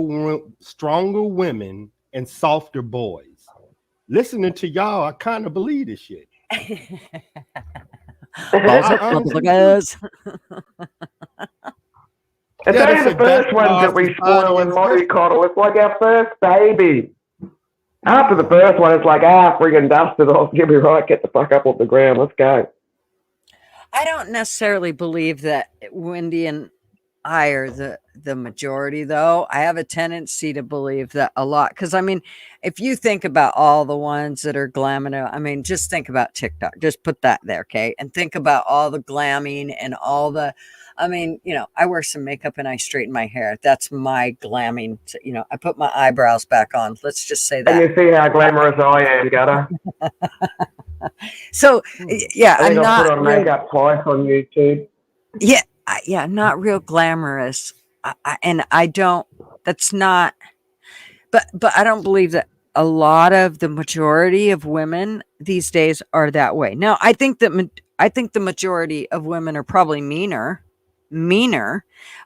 women and softer boys. Listening to y'all, I kind of believe this shit. It's only the first ones that we spoil and mollycoddle. It's like our first baby. After the first one, it's like, friggin' dust it off. Give me right, get the fuck up off the ground. Let's go. I don't necessarily believe that Wendy and I are the majority, though. I have a tendency to believe that a lot. Because, I mean, if you think about all the ones that are glamming, I mean, just think about TikTok. Just put that there, okay? And think about all the glamming and all the, I mean, I wear some makeup and I straighten my hair. That's my glamming. I put my eyebrows back on. Let's just say that. And you see how glamorous I am, Gutter. So, yeah, I think I'm I'll not put on makeup twice on YouTube. Yeah, not real glamorous. and I don't. That's not. But I don't believe that a lot of the majority of women these days are that way. Now, I think the majority of women are probably meaner,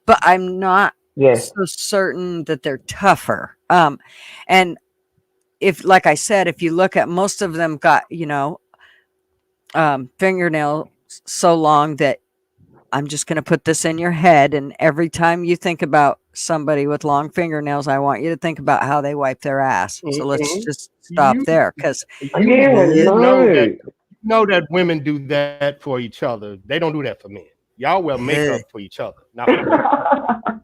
but I'm not Yes. so certain that they're tougher. And if, like I said, if you look at most of them got, fingernails so long that I'm just going to put this in your head. And every time you think about somebody with long fingernails, I want you to think about how they wipe their ass. So let's just stop there. Because know that women do that for each other. They don't do that for men. Y'all wear makeup for each other. Not for men.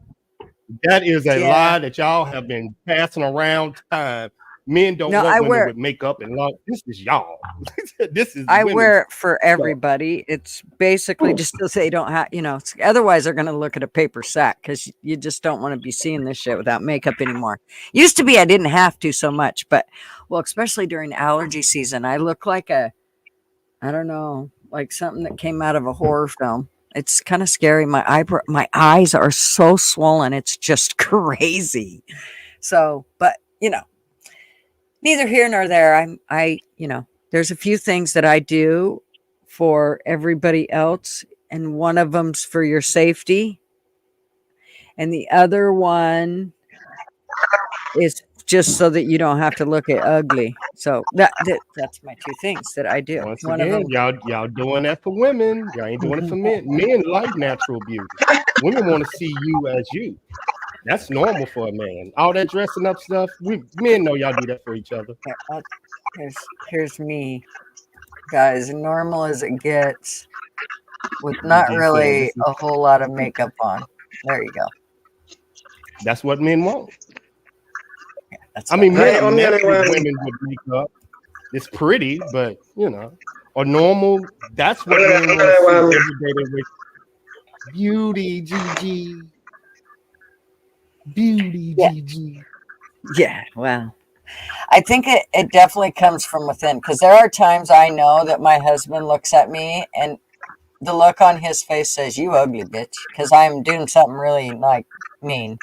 That is a lie that y'all have been passing around time. Men don't want women with makeup and long. This is y'all. I wear it for everybody. It's basically just so they don't have, otherwise they're going to look at a paper sack because you just don't want to be seeing this shit without makeup anymore. Used to be I didn't have to so much, but especially during allergy season, I look like I don't know, like something that came out of a horror film. It's kind of scary. My eyes are so swollen. It's just crazy. So, but neither here nor there. There's a few things that I do for everybody else, and one of them's for your safety, and the other one is just so that you don't have to look at ugly. So that's my two things that I do. Once One again, of them, y'all doing that for women. Y'all ain't doing it for men. Men like natural beauty. Women want to see you as you. That's normal for a man. All that dressing up stuff, men know y'all do that for each other. Here's me, guys, normal as it gets, with not really a whole lot of makeup on. There you go. That's what men want. That's men are met with women with makeup. It's pretty, but or normal. That's what men want to see every day. Beauty, Gigi. Beauty, Gigi. Yeah, well, I think it definitely comes from within, because there are times I know that my husband looks at me and the look on his face says, "You ugly bitch," because I'm doing something really mean.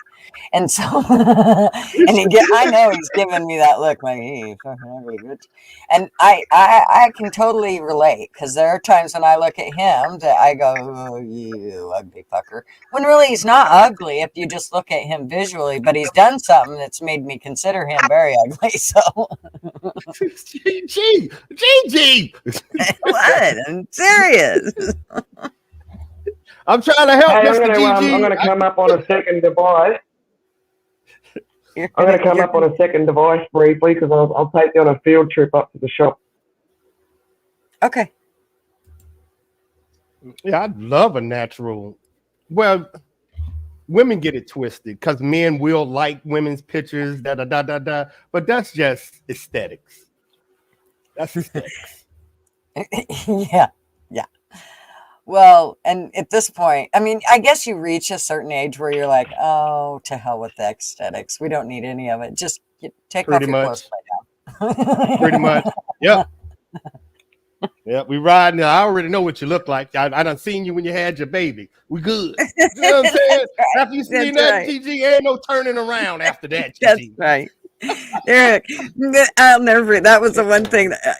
And so, I know he's giving me that look like, "Hey, you fucking ugly bitch." And I can totally relate, because there are times when I look at him that I go, "Oh, you ugly fucker," when really he's not ugly if you just look at him visually, but he's done something that's made me consider him very ugly. So, Gigi, what? I'm serious. I'm trying to help. Hey, Mr. I'm going to come up on a second device. I'm going to come up on a second device briefly because I'll take you on a field trip up to the shop. Okay. Yeah, I'd love a natural. Well, women get it twisted because men will like women's pictures, but that's just aesthetics. That's aesthetics. Yeah. Well, and at this point, I guess you reach a certain age where you're like, oh, to hell with the aesthetics. We don't need any of it. Just take off your clothes right now. Pretty much. Yep. Yeah, we riding. I already know what you look like. I done seen you when you had your baby. We good. You know what I'm saying? Right. After you seen that, Gigi, ain't no turning around after that. Gigi. That's right. Eric, I'll never forget. That was the one thing that,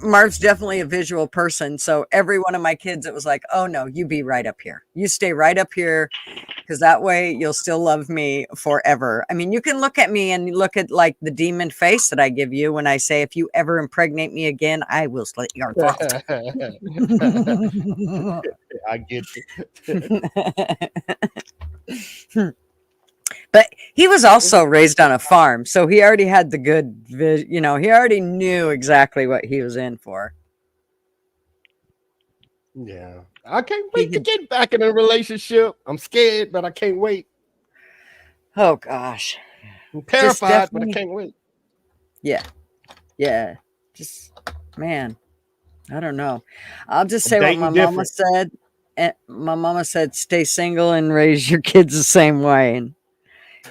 Marv's definitely a visual person. So every one of my kids, it was like, oh no, you be right up here. You stay right up here, because that way you'll still love me forever. You can look at me and look at like the demon face that I give you when I say, if you ever impregnate me again, I will slit your throat. I get you. But he was also raised on a farm, so he already had the good, he already knew exactly what he was in for. Yeah. I can't wait to get back in a relationship. I'm scared, but I can't wait. Oh, gosh. I'm terrified, but I can't wait. Yeah. Yeah. Just, man, I don't know. I'll just say what my mama said. And my mama said, stay single and raise your kids the same way.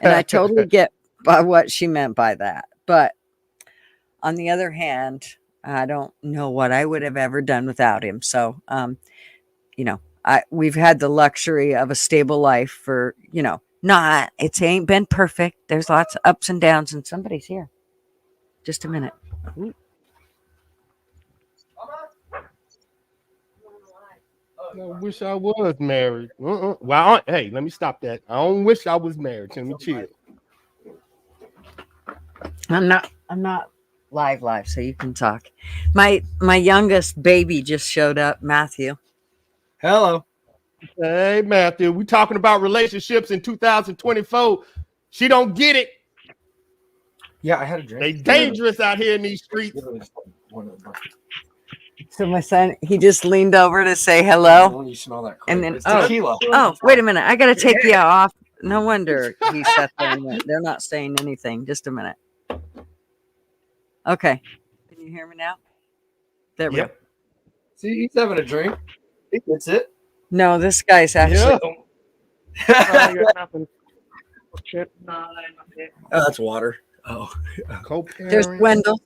And I totally get by what she meant by that. But on the other hand, I don't know what I would have ever done without him. So, we've had the luxury of a stable life for, it ain't been perfect. There's lots of ups and downs, and somebody's here. Just a minute. Ooh. I wish I was married. Well, hey, let me stop that. I don't wish I was married. Let me chill. I'm not live, so you can talk. My youngest baby just showed up, Matthew. Hello. Hey, Matthew. We talking about relationships in 2024. She don't get it. Yeah, I had a drink. They dangerous out here in these streets. So my son, he just leaned over to say hello. You smell that and then tequila. Oh, wait a minute. I got to take you off. No wonder he sat there and went, they're not saying anything. Just a minute. Okay. Can you hear me now? There we go. See, he's having a drink. He gets it. No, this guy's actually. Oh, that's water. Oh. There's Wendell.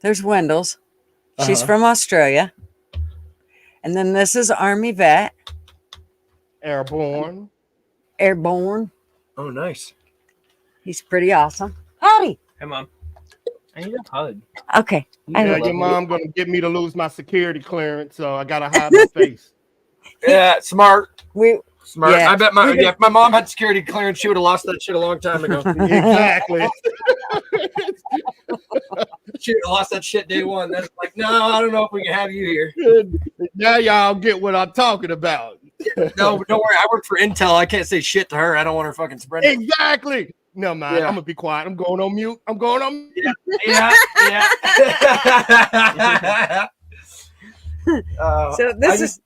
There's Wendell's. She's from Australia. And then this is Army vet. Airborne. Oh, nice. He's pretty awesome. Howdy. Hey, Mom. I need a hug. Okay. Your mom gonna get me to lose my security clearance, so I gotta hide my face. Yeah, smart. Smart. Yeah. I bet if my mom had security clearance, she would have lost that shit a long time ago. Exactly. She would have lost that shit day one. That's like, no, I don't know if we can have you here. Now y'all get what I'm talking about. No, don't worry. I work for Intel. I can't say shit to her. I don't want her fucking spread it. Exactly. No, man. Yeah. I'm gonna be quiet. I'm going on mute. Yeah. So this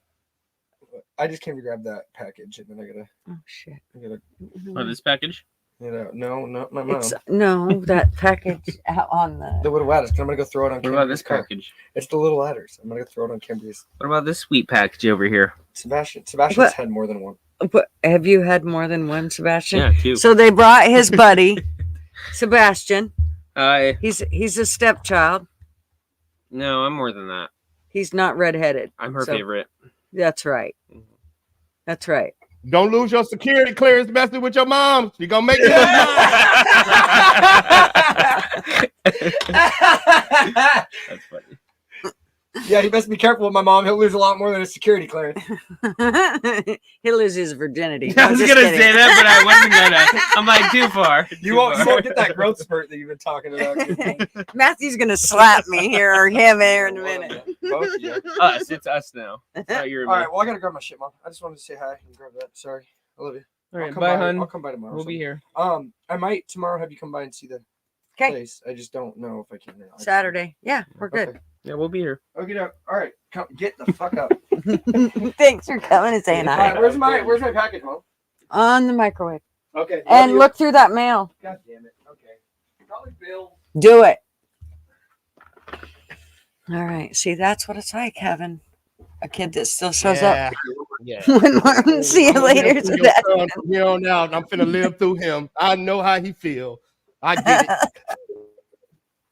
I just came to grab that package, and then I gotta. Oh shit! This package? No, not my mom. No, that package out on The little ladders. I'm gonna go throw it on. What about this package? It's the little ladders. I'm gonna go throw it on Kimberly's. What about this sweet package over here? Sebastian's What? had more than one. But have you had more than one, Sebastian? Yeah, two. So they brought his buddy, Sebastian. I He's a stepchild. No, I'm more than that. He's not redheaded. I'm her So- favorite. That's right. That's right. Don't lose your security clearance messing with your mom. She gonna make you look That's funny. Yeah, he best be careful with my mom. He'll lose a lot more than his security clearance. He'll lose his virginity. I was just gonna kidding. say that, but I wasn't gonna. I'm like too far. You won't get that growth spurt that you've been talking about. Matthew's gonna slap me here or him here in a minute. Both of you. Us. It's us now. It's not your. All right. Well, I gotta grab my shit, Mom. I just wanted to say hi and grab that. Sorry. I love you. All right, I'll come bye, by. hun. I'll come by tomorrow. We'll be here. I might tomorrow have you come by and see the 'Kay. place. I just don't know if I can or not. Saturday. Yeah, we're good. Okay. Yeah, we'll be here. Okay, all right. Come get the fuck up. Thanks for coming and saying All hi. right, where's my package, Mom? On the microwave. Okay. And look through that mail. God damn it. Okay. Probably Bill. Do it. All right. See, that's what it's like having a kid that still shows up. Yeah. When Martin, see you later. From your son from here on out, I'm finna live through him. I know how he feel. I get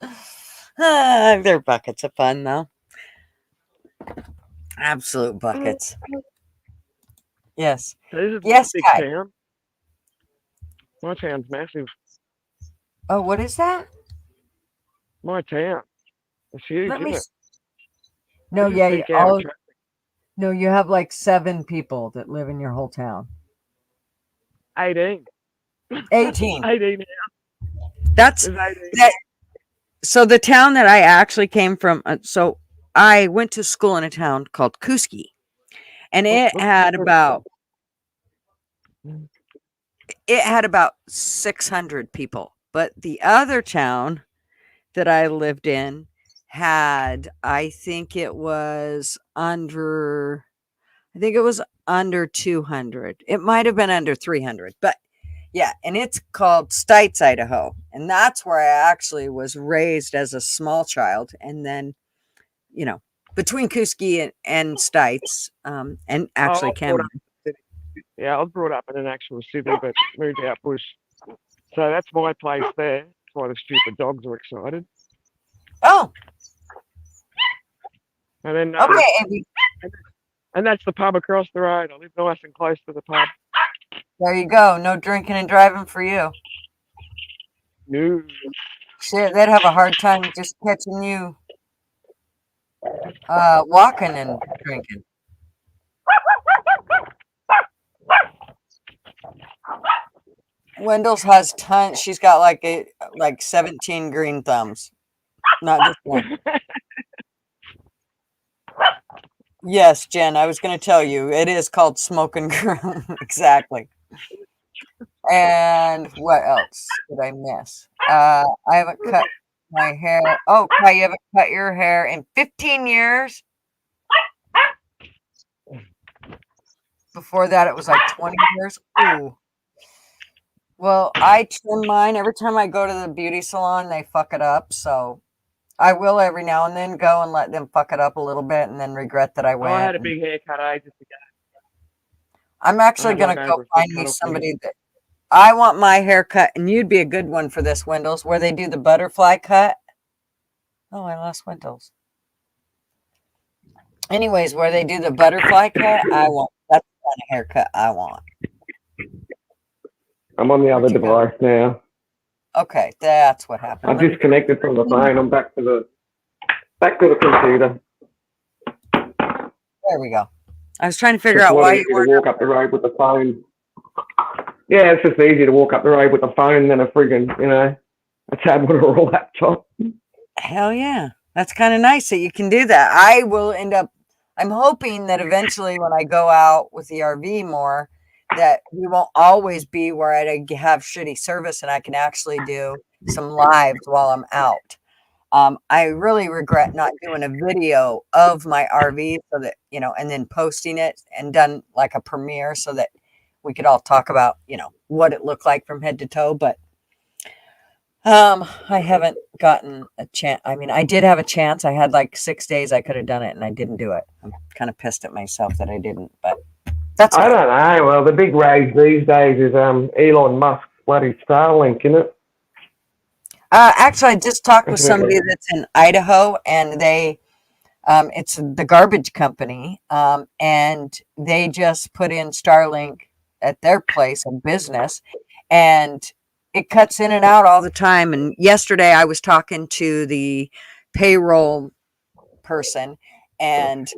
it. They're buckets of fun, though. Absolute buckets. Yes. This is Yes, a big Kai. town. My town's massive. Oh, what is that? My town. It's huge, Let me. isn't it? No, It's a yeah. big yeah, out all- traffic. no, you have like 7 people that live in your whole town. 18. 18. 18 now. That's There's 18. that. So the town that I actually came from. So I went to school in a town called Kuski, and it had about 600 people. But the other town that I lived in had, I think it was under 200. It might have been under 300, but yeah, and it's called Stites, Idaho. And that's where I actually was raised as a small child. And then, between Kuski and Stites, and actually I was brought Cameron. up in the city. Yeah, I was brought up in an actual city, but moved out bush. So that's my place there. That's why the stupid dogs are excited. Oh, And then okay, Abby. And that's the pub across the road. I live nice and close to the pub. There you go. No drinking and driving for you. No. Shit, they'd have a hard time just catching you walking and drinking. Wendell's has tons. She's got like 17 green thumbs. Not just one. Yes, Jen, I was going to tell you. It is called Smoke and Groom. Exactly. And what else did I miss? I haven't cut my hair. Oh, Kai, you haven't cut your hair in 15 years? Before that, it was like 20 years. Ooh. Well, I trim mine. Every time I go to the beauty salon, they fuck it up. So I will every now and then go and let them fuck it up a little bit and then regret that I went. I had a big haircut ages ago. I'm actually going to go find me somebody that I want my haircut, and you'd be a good one for this, Wendell's, where they do the butterfly cut. Oh, I lost Wendell's. Anyways, where they do the butterfly cut, that's the kind of haircut I want. I'm on the other device now. Okay, that's what happened. I've disconnected from the phone. I'm back to the computer. There we go. I was trying to figure It's out a lot why you easier were to walk up the road with the phone. Yeah, it's just easier to walk up the road with a phone than a friggin', a tablet or a laptop. Hell yeah. That's kind of nice that you can do that. I'm hoping that eventually when I go out with the RV more, that we won't always be where I have shitty service and I can actually do some lives while I'm out. I really regret not doing a video of my RV so that, and then posting it and done like a premiere so that we could all talk about, what it looked like from head to toe. But I haven't gotten a chance. I mean, I did have a chance. I had like 6 days I could have done it and I didn't do it. I'm kind of pissed at myself that I didn't, but that's I don't know. Well, the big rage these days is Elon Musk's bloody Starlink, isn't it? Actually, I just talked with somebody that's in Idaho, and it's the garbage company, and they just put in Starlink at their place of business, and it cuts in and out all the time. And yesterday I was talking to the payroll person, and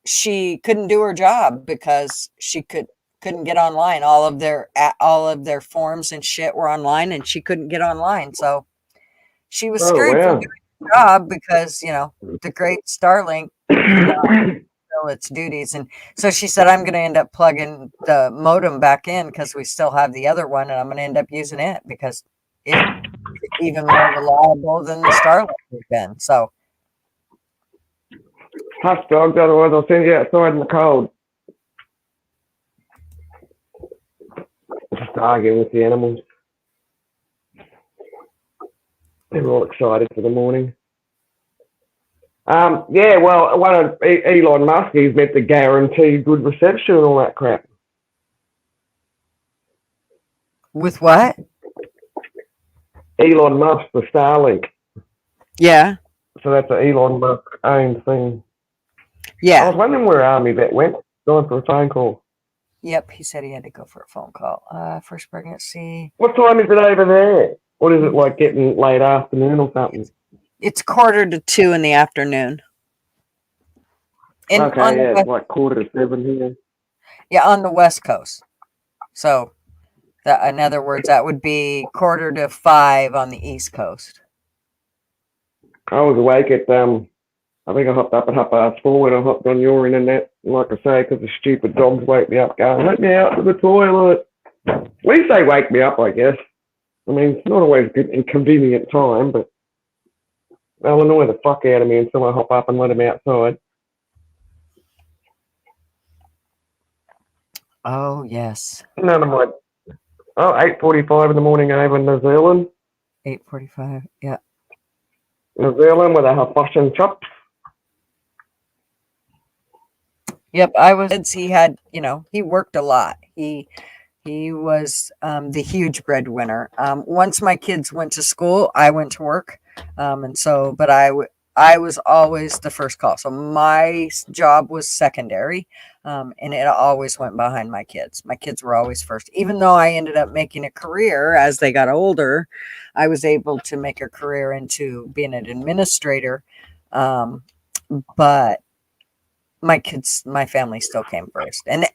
she couldn't do her job because she couldn't get online. All of their forms and shit were online, and she couldn't get online. So she was screwed from doing her job because, the great Starlink fulfill its duties. And so she said, I'm going to end up plugging the modem back in because we still have the other one, and I'm going to end up using it because it's even more reliable than the Starlink has been. So hush, dogs, otherwise I'll send you outside in the cold. Just arguing with the animals. They're all excited for the morning. Yeah, well, one of Elon Musk, he's meant to guarantee good reception and all that crap. With what? Elon Musk, the Starlink. Yeah. So that's an Elon Musk owned thing. Yeah. I was wondering where Army Vet went. Going for a phone call. Yep, he said he had to go for a phone call. First pregnancy. What time is it over there? What is it like getting late afternoon or something? It's 1:45 in the afternoon. Okay, yeah, it's like 6:45 here. Yeah, on the West Coast. So, in other words, that would be 4:45 on the East Coast. I was awake at, I think I hopped up at 4:30 when I hopped on your internet. Like I say, because the stupid dogs wake me up going, let me out to the toilet. At least they wake me up, I guess. I mean, it's not always a good and convenient time, but they'll annoy the fuck out of me until I hop up and let them outside. Oh, yes. None of my... 8:45 in the morning over in New Zealand. 8:45, yeah. New Zealand with a fish and chops. Yep, he had, he worked a lot. He was the huge breadwinner. Once my kids went to school, I went to work. And so, but I I was always the first call. So my job was secondary, and it always went behind my kids. My kids were always first. Even though I ended up making a career as they got older, I was able to make a career into being an administrator. But my kids, my family still came first. And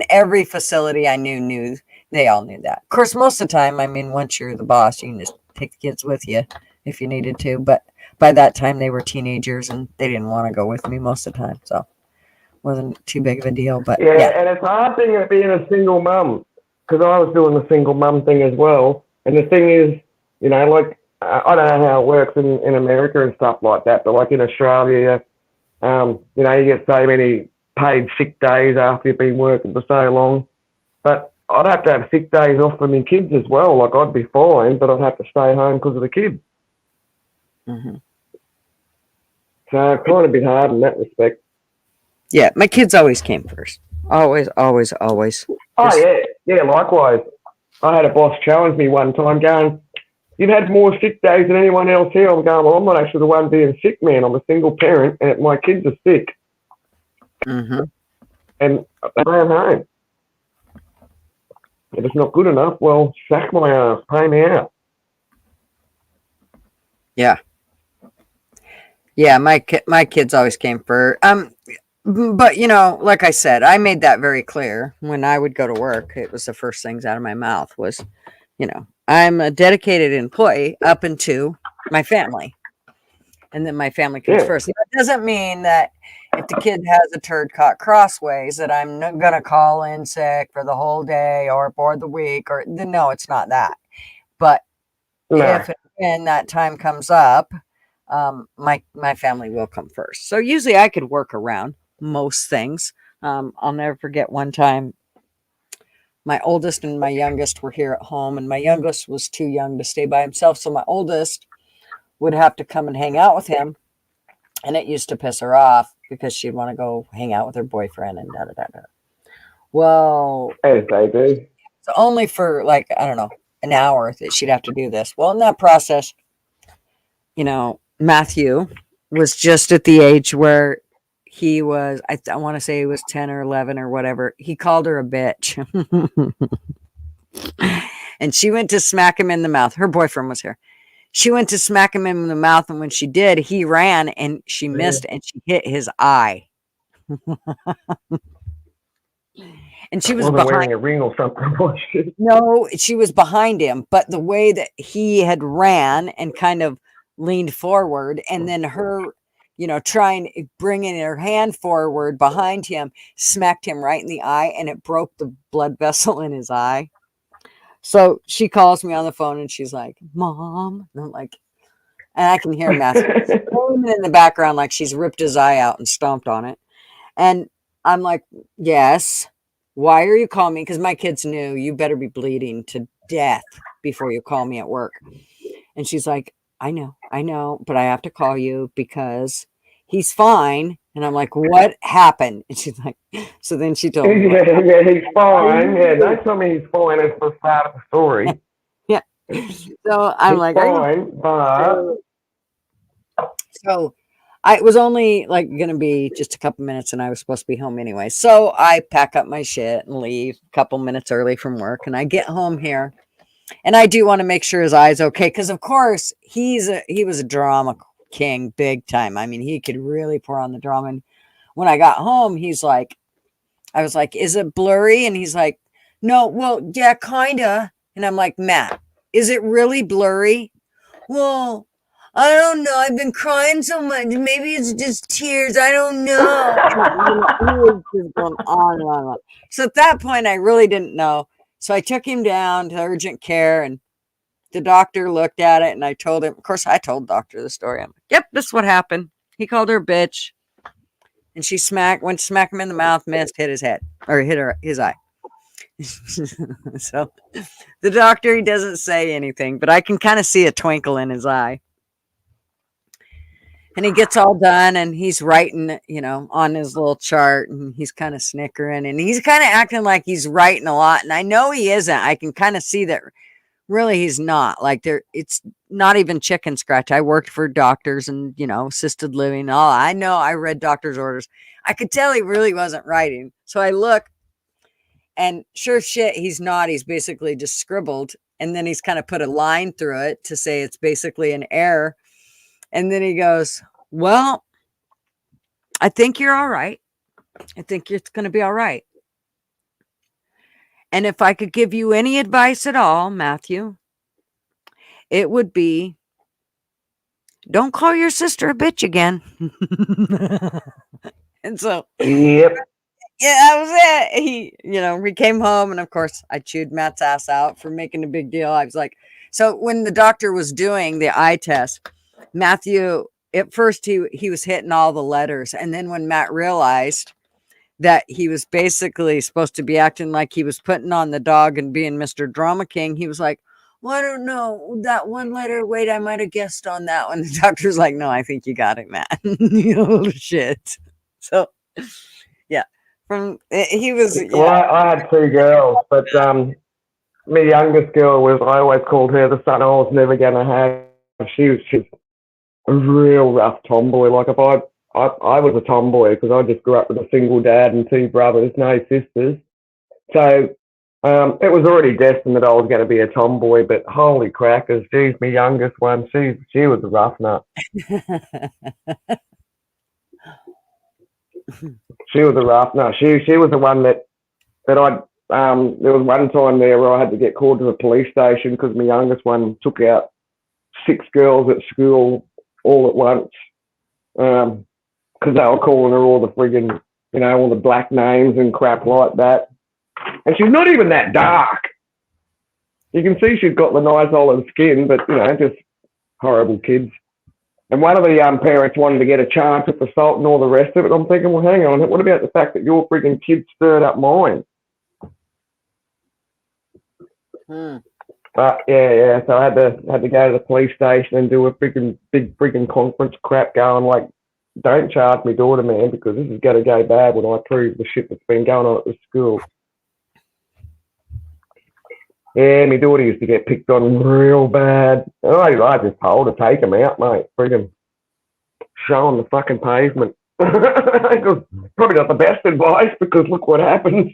every facility I knew they all knew that. Of course, most of the time, I mean, once you're the boss, you can just take the kids with you if you needed to. But by that time, they were teenagers and they didn't want to go with me most of the time. So it wasn't too big of a deal. But yeah. And it's a hard thing of being a single mum, because I was doing the single mum thing as well. And the thing is, you know, like, I don't know how it works in America and stuff like that, but like in Australia, you know, you get so many paid sick days after you've been working for so long. But I'd have to have sick days off for my kids as well. Like, I'd be fine, but I'd have to stay home because of the kids. Mm-hmm. So it's kind of a bit hard in that respect. Yeah, my kids always came first. Always. Oh, yeah, likewise. I had a boss challenge me one time going, "You've had more sick days than anyone else here." I'm going, "Well, I'm not actually the one being sick, man. I'm a single parent and my kids are sick." Mm-hmm. And I'm home. If it's not good enough, well, sack my ass, pay me out. Yeah. Yeah, my kids always came first. But you know, like I said, I made that very clear when I would go to work. It was the first things out of my mouth was, you know, I'm a dedicated employee up into my family, and then my family comes first. That doesn't mean that if the kid has a turd caught crossways that I'm not gonna call in sick for the whole day or for the week, or no, it's not that. But if and that time comes up, my family will come first. So usually I could work around most things. I'll never forget one time my oldest and my youngest were here at home, and my youngest was too young to stay by himself. So my oldest would have to come and hang out with him. And it used to piss her off because she'd want to go hang out with her boyfriend and da-da-da-da. Well, as they do. So only for like, I don't know, an hour that she'd have to do this. Well, in that process, you know, Matthew was just at the age where he was, I want to say he was 10 or 11 or whatever. He called her a bitch. And she went to smack him in the mouth. Her boyfriend was here. She went to smack him in the mouth, and when she did, he ran and she missed and she hit his eye. And she was wearing a ring or something, was she? No, she was behind him, but the way that he had ran and kind of leaned forward, and then her, you know, trying bringing her hand forward behind him, smacked him right in the eye, and it broke the blood vessel in his eye. So she calls me on the phone and she's like, "Mom," and I'm like, and I can hear Matthew screaming in the background like she's ripped his eye out and stomped on it. And I'm like, "Yes, why are you calling me?" Because my kids knew, you better be bleeding to death before you call me at work. And she's like, I know, but I have to call you because he's fine. And I'm like, "What happened?" And she's like, so then she told me. Yeah, he's fine. Yeah, don't tell me he's fine. It's the start of the story. Yeah. So I'm he's like, fine, but... So it was only like going to be just a couple minutes and I was supposed to be home anyway. So I pack up my shit and leave a couple minutes early from work, and I get home here. And I do want to make sure his eye's okay. Because, of course, he was a drama king big time. I mean, he could really pour on the drama. And when I got home, I was like, "Is it blurry?" And he's like, "No, well, yeah, kind of." And I'm like, "Matt, is it really blurry?" "Well, I don't know. I've been crying so much. Maybe it's just tears. I don't know." He was just going on and on and on. So at that point, I really didn't know. So I took him down to urgent care, and the doctor looked at it, and I told him, of course, I told the doctor the story. I'm like, "Yep, this is what happened. He called her a bitch, and she went to smack him in the mouth, missed, hit his head, or hit his eye." So the doctor, he doesn't say anything, but I can kind of see a twinkle in his eye. And he gets all done and he's writing, you know, on his little chart, and he's kind of snickering and he's kind of acting like he's writing a lot. And I know he isn't. I can kind of see that really he's not. Like it's not even chicken scratch. I worked for doctors and, you know, assisted living and all. I know I read doctor's orders. I could tell he really wasn't writing. So I look, and sure shit, he's not. He's basically just scribbled, and then he's kind of put a line through it to say it's basically an error. And then he goes, well, I think you're all right. I think it's going to be all right. And if I could give you any advice at all, Matthew, it would be, don't call your sister a bitch again. And so, Yep. yeah, that was it. He, you know, we came home, and of course I chewed Matt's ass out for making a big deal. I was like, so when the doctor was doing the eye test, Matthew, at first he was hitting all the letters. And then when Matt realized that he was basically supposed to be acting like he was putting on the dog and being Mr. Drama King, he was like, well, I don't know, that one letter, wait, I might have guessed on that one. The doctor's like, no, I think you got it, Matt. You know, shit. So, yeah, he was. Yeah. Well, I had 2 girls, but my youngest girl I always called her the son I was never going to have. She was a real rough tomboy. Like if I was a tomboy because I just grew up with a single dad and 2 brothers, no sisters. So it was already destined that I was going to be a tomboy, but holy crackers, she's my youngest one. She was a rough nut. She was a rough nut. She was the one that I there was one time there where I had to get called to the police station because my youngest one took out 6 girls at school all at once because they were calling her all the friggin', you know, all the black names and crap like that. And she's not even that dark. You can see she's got the nice olive skin, but, you know, just horrible kids. And one of the parents wanted to get a chance at the salt and all the rest of it. I'm thinking, well, hang on, what about the fact that your friggin' kids stirred up mine? But yeah. So I had to go to the police station and do a big conference crap, going like, don't charge me daughter, man, because this is going to go bad when I prove the shit that's been going on at the school. Yeah, my daughter used to get picked on real bad. I just told her, take him out, mate. Friggin' show him the fucking pavement. Probably not the best advice because look what happens.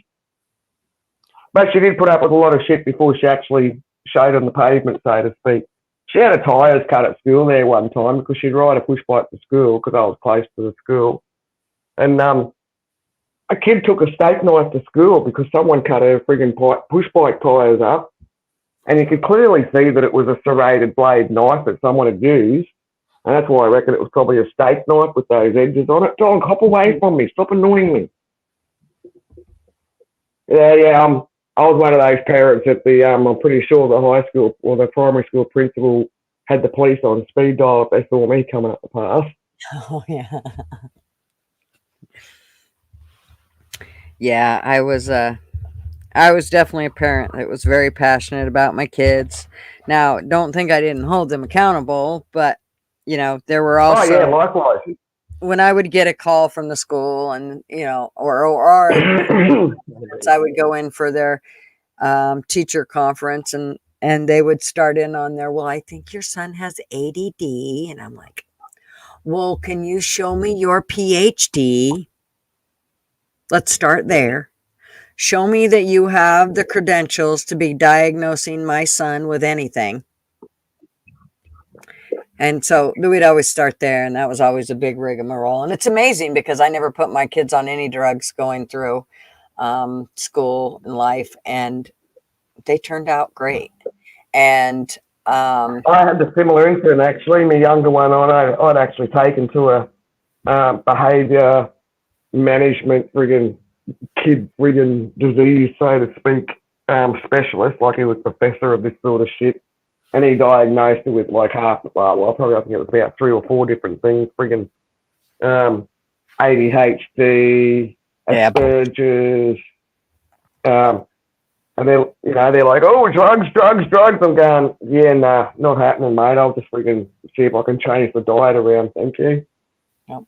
But she did put up with a lot of shit before she actually showed on the pavement, so to speak. She had her tyres cut at school there one time because she'd ride a push bike to school because I was close to the school. And a kid took a steak knife to school because someone cut her friggin' push bike tyres up. And you could clearly see that it was a serrated blade knife that someone had used. And that's why I reckon it was probably a steak knife with those edges on it. Dog, hop away from me. Stop annoying me. Yeah. I was one of those parents at the, I'm pretty sure the high school or the primary school principal had the police on speed dial if they saw me coming up the path. Oh, yeah. Yeah, I was definitely a parent that was very passionate about my kids. Now, don't think I didn't hold them accountable, but, you know, there were also... Oh, yeah, likewise. When I would get a call from the school and, you know, or I would go in for their teacher conference and they would start in on there, well, I think your son has ADD. And I'm like, well, can you show me your PhD? Let's start there. Show me that you have the credentials to be diagnosing my son with anything. And so we'd always start there, and that was always a big rigmarole. And it's amazing because I never put my kids on any drugs going through school and life, and they turned out great. And I had a similar incident, actually. My younger one, I'd actually taken to a behaviour management kid disease, so to speak, specialist, like he was professor of this sort of shit. And he diagnosed it with like probably I think it was about 3 or 4 different things, ADHD, Asperger's, and they're like, oh, drugs. I'm going, yeah, nah, not happening, mate. I'll just see if I can change the diet around. Thank you. Yep.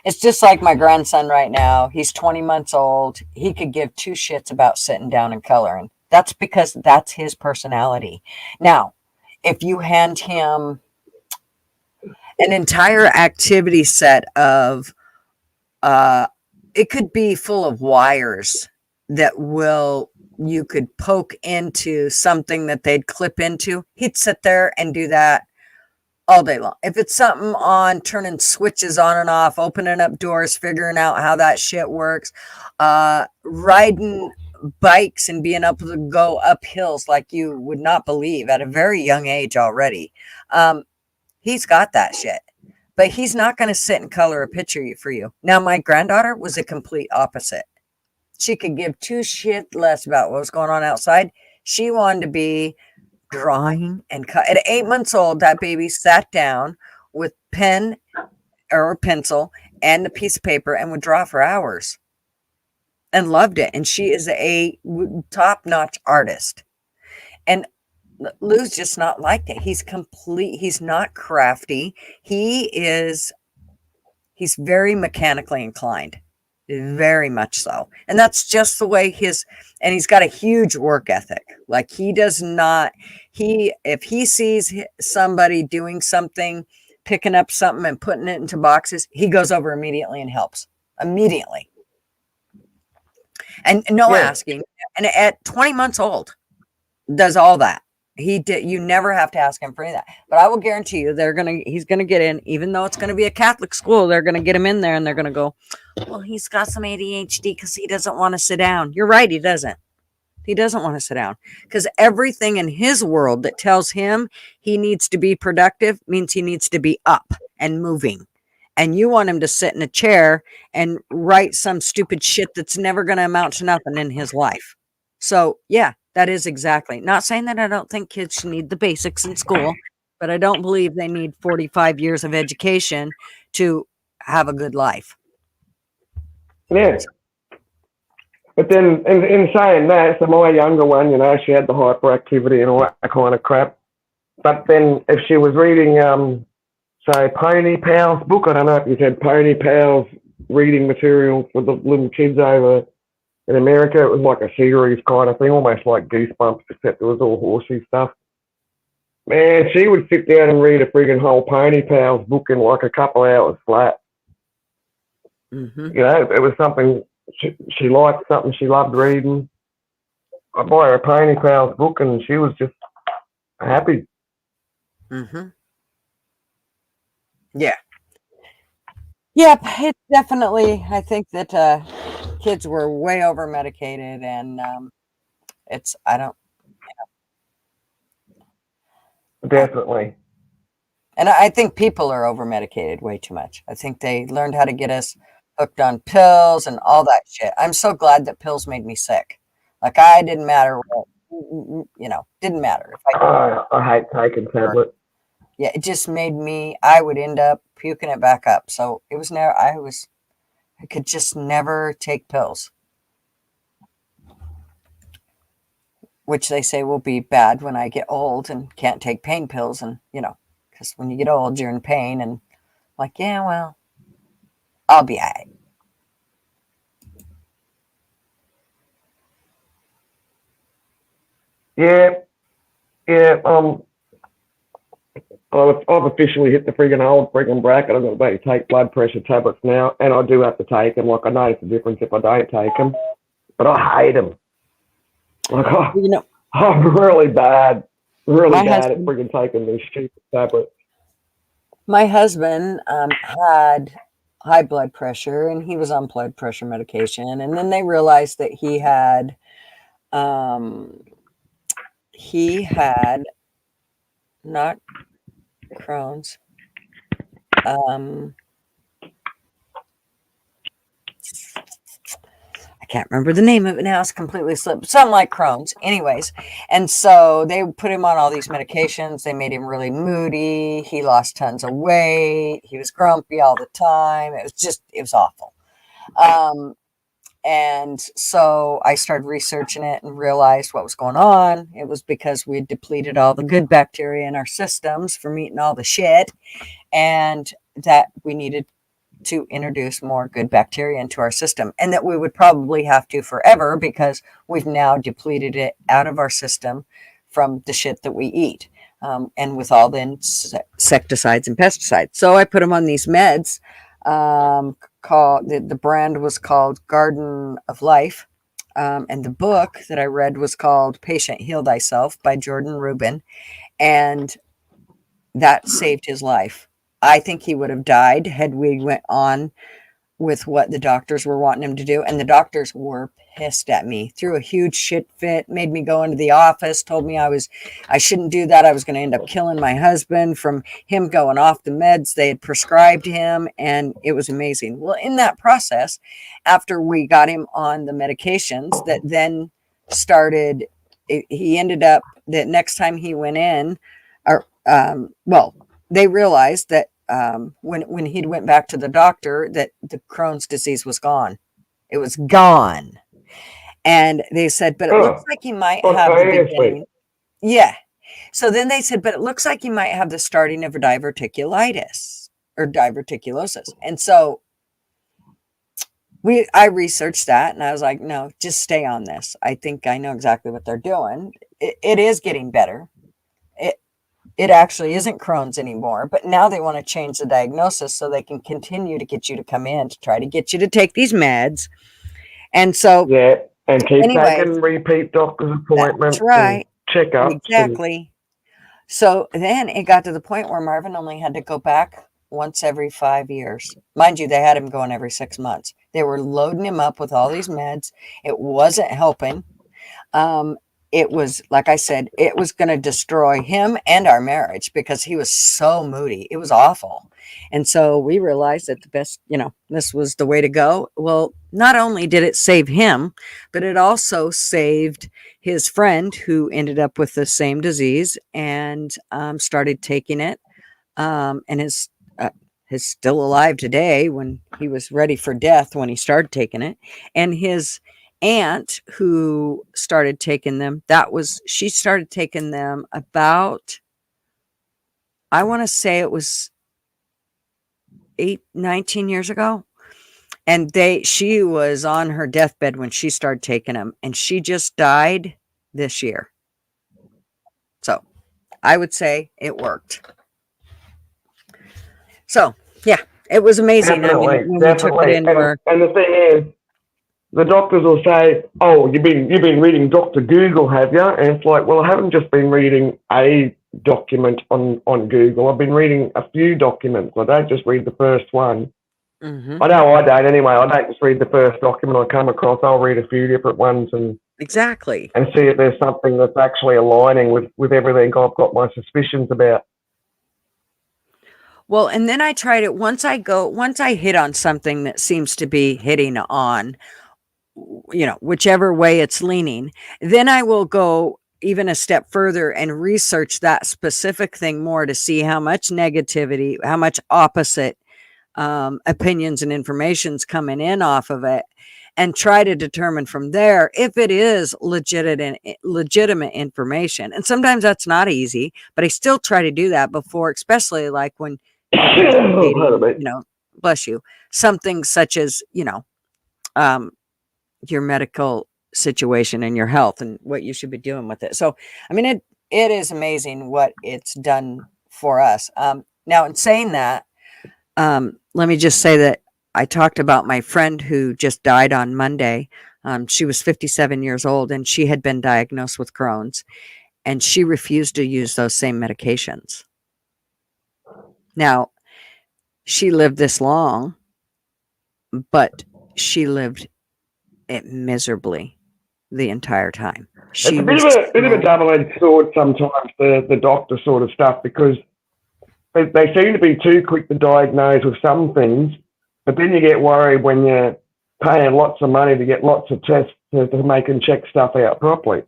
It's just like my grandson right now. He's 20 months old. He could give 2 shits about sitting down and coloring. That's because that's his personality. Now, if you hand him an entire activity set of, it could be full of wires that you could poke into something that they'd clip into. He'd sit there and do that all day long. If it's something on turning switches on and off, opening up doors, figuring out how that shit works, riding bikes and being able to go up hills like you would not believe at a very young age already. He's got that shit, but he's not going to sit and color a picture for you. Now, my granddaughter was a complete opposite. She could give two shit less about what was going on outside. She wanted to be drawing and cut. At 8 months old, that baby sat down with pen or pencil and a piece of paper and would draw for hours and loved it. And she is a top-notch artist. And Lou's just not like that. He's not crafty. He's very mechanically inclined. Very much so. And that's just the way and he's got a huge work ethic. Like if he sees somebody doing something, picking up something and putting it into boxes, he goes over immediately and helps immediately. And no asking. And at 20 months old, does all that. You never have to ask him for any of that. But I will guarantee you he's gonna get in, even though it's gonna be a Catholic school, they're gonna get him in there and they're gonna go, well, he's got some ADHD because he doesn't want to sit down. You're right, he doesn't. He doesn't want to sit down because everything in his world that tells him he needs to be productive means he needs to be up and moving. And you want him to sit in a chair and write some stupid shit that's never going to amount to nothing in his life. So, yeah, that is exactly. Not saying that I don't think kids should need the basics in school, but I don't believe they need 45 years of education to have a good life. Yeah. But then, in saying that, so my younger one, she had the hyperactivity and all that kind of crap. But then if she was reading, say, Pony Pal's book, I don't know if you've had Pony Pal's reading material for the little kids over in America. It was like a series kind of thing, almost like Goosebumps, except it was all horsey stuff. Man, she would sit down and read a friggin' whole Pony Pal's book in like a couple hours flat. Mm-hmm. It was something she liked, something she loved reading. I buy her a Pony Pal's book and she was just happy. Mm-hmm. Yeah. Yep, it's definitely, I think that kids were way over medicated and Definitely. And I think people are over medicated way too much. I think they learned how to get us hooked on pills and all that shit. I'm so glad that pills made me sick. Like I didn't matter what, didn't matter. If I hate taking tablets. Yeah, it just made I would end up puking it back up. So it was I could just never take pills. Which they say will be bad when I get old and can't take pain pills. And, because when you get old, you're in pain. And like, yeah, well, I'll be all right. Yeah. I've officially hit the old bracket. I'm going to take blood pressure tablets now, and I do have to take them. Like I notice the difference if I don't take them, but I hate them. Like I'm really bad at taking these stupid tablets. My husband had high blood pressure, and he was on blood pressure medication, and then they realized that he had not Crohn's. I can't remember the name of it now. It's completely slipped. Something like Crohn's. Anyways. And so they put him on all these medications. They made him really moody. He lost tons of weight. He was grumpy all the time. It was awful. And so I started researching it and realized what was going on. It was because we depleted all the good bacteria in our systems from eating all the shit, and that we needed to introduce more good bacteria into our system, and that we would probably have to forever because we've now depleted it out of our system from the shit that we eat, and with all the insecticides and pesticides. So I put him on these meds. Called the brand was called Garden of Life, and the book that I read was called Patient Heal Thyself by Jordan Rubin, and that saved his life. I think he would have died had we went on with what the doctors were wanting him to do. And the doctors were pissed at me, threw a huge shit fit, made me go into the office, told me I shouldn't do that. I was going to end up killing my husband from him going off the meds they had prescribed him. And it was amazing. Well, in that process, after we got him on the medications that then started, he ended up, the next time he went in, they realized that when he went back to the doctor, that the Crohn's disease was gone. It was gone. And they said, but it looks like he might have the beginning. Yeah. So then they said, but it looks like he might have the starting of a diverticulitis or diverticulosis. And so I researched that, and I was like, no, just stay on this. I think I know exactly what they're doing. It is getting better. It actually isn't Crohn's anymore, but now they want to change the diagnosis so they can continue to get you to come in to try to get you to take these meds. And so, yeah, and keep taking repeat doctor's appointments. That's right. Checkups. Exactly. So then it got to the point where Marvin only had to go back once every 5 years. Mind you, they had him going every 6 months. They were loading him up with all these meds. It wasn't helping. It was, like I said, it was going to destroy him and our marriage because he was so moody. It was awful. And so we realized that the best, this was the way to go. Well, not only did it save him, but it also saved his friend who ended up with the same disease and started taking it, and is still alive today when he was ready for death when he started taking it. And his aunt who started taking them, she started taking them about, I want to say it was 19 years ago. And she was on her deathbed when she started taking them, and she just died this year. So I would say it worked. So yeah, it was amazing. Definitely, when we took it in, and the thing is, the doctors will say, "Oh, you've been reading Dr. Google, have you?" And it's like, well, I haven't just been reading a document on Google. I've been reading a few documents. I don't just read the first one. Mm-hmm. I know I don't anyway. I don't just read the first document I come across. I'll read a few different ones and exactly and see if there's something that's actually aligning with everything I've got my suspicions about. Well, and then I tried it once I hit on something that seems to be hitting on, whichever way it's leaning, then I will go even a step further and research that specific thing more to see how much negativity, how much opposite opinions and information's coming in off of it, and try to determine from there if it is legitimate information. And sometimes that's not easy, but I still try to do that before, especially like when bless you, something such as your medical situation and your health and what you should be doing with it. So I mean, it is amazing what it's done for us. Now, in saying that, let me just say that I talked about my friend who just died on Monday. She was 57 years old, and she had been diagnosed with Crohn's, and she refused to use those same medications. Now, she lived this long, but she lived it miserably the entire time. It's a bit of a double-edged sword sometimes, the doctor sort of stuff, because they seem to be too quick to diagnose with some things, but then you get worried when you're paying lots of money to get lots of tests to make and check stuff out properly.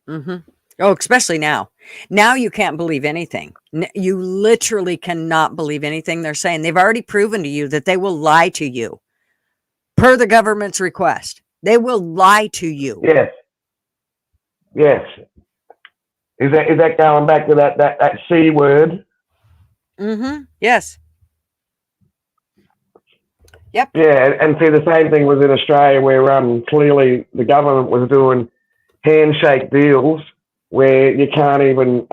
Mm-hmm. Oh, especially now. Now you can't believe anything. You literally cannot believe anything they're saying. They've already proven to you that they will lie to you per the government's request. They will lie to you. Yes. Yes. Is that going back to that C word? Mm-hmm. Yes. Yep. Yeah, and see, the same thing was in Australia where clearly the government was doing handshake deals where you can't even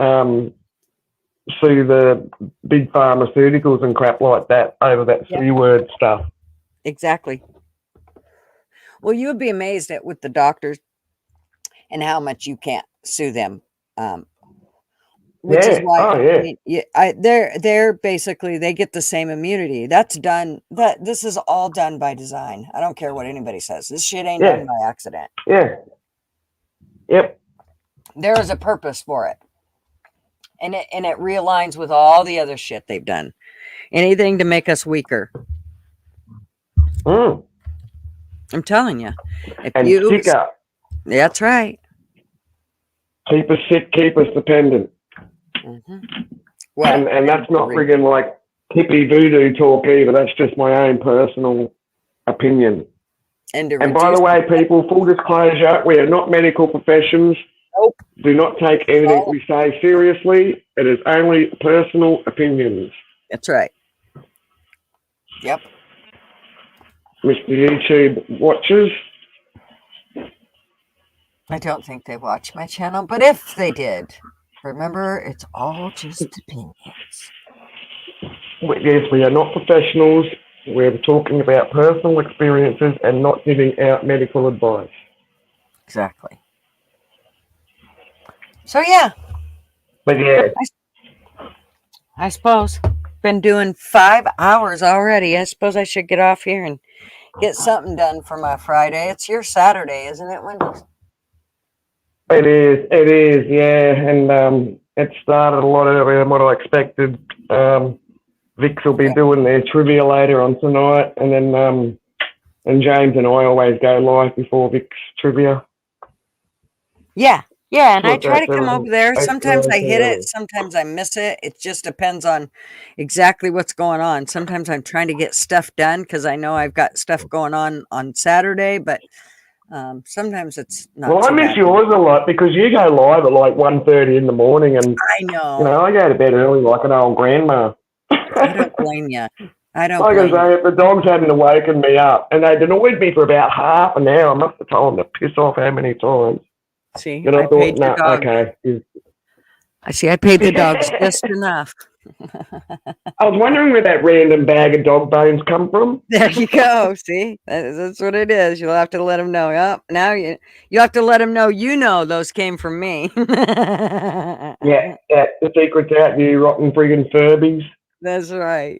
sue the big pharmaceuticals and crap like that over that C word stuff. Exactly. Well, you would be amazed at with the doctors and how much you can't sue them. Which is why I mean, they're basically they get the same immunity. That's done. This is all done by design. I don't care what anybody says. This shit ain't done by accident. Yeah. Yep. There is a purpose for it. And it realigns with all the other shit they've done. Anything to make us weaker. Mm. I'm telling you. And sicker. That's right. Keep us sick, keep us dependent. Mm-hmm. Well, and that's not friggin' like hippie voodoo talk either. That's just my own personal opinion. And by the way, people, full disclosure, we are not medical professions. Nope. Do not take anything we say seriously. It is only personal opinions. That's right. Yep. Mr. YouTube watchers. I don't think they watch my channel, but if they did, remember, it's all just opinions. Yes, we are not professionals. We're talking about personal experiences and not giving out medical advice. Exactly. So, yeah. But yeah. I suppose. Been doing 5 hours already. I suppose I should get off here and get something done for my Friday. It's your Saturday, isn't it, Wendy? It is, yeah. And it started a lot earlier than what I expected. Vix will be doing their trivia later on tonight, and then and James and I always go live before Vix trivia. Yeah, and I try to come over there. Sometimes I hit it, sometimes I miss it. It just depends on exactly what's going on. Sometimes I'm trying to get stuff done because I know I've got stuff going on Saturday, but sometimes it's not. Well, I miss yours a lot because you go live at like 1:30 in the morning, and I know. You know, I go to bed early like an old grandma. I don't blame you. I don't. Like I say, if the dogs hadn't awakened me up, and they'd annoyed me for about half an hour, I must have told them to piss off how many times. See, and I thought, paid the dog. okay. I see. I paid the dogs just enough. I was wondering where that random bag of dog bones come from. There you go. See, that's what it is. You'll have to let them know. Yep. Now you have to let them know. Those came from me. Yeah, the secret's out, you rotten friggin' Furbies. That's right.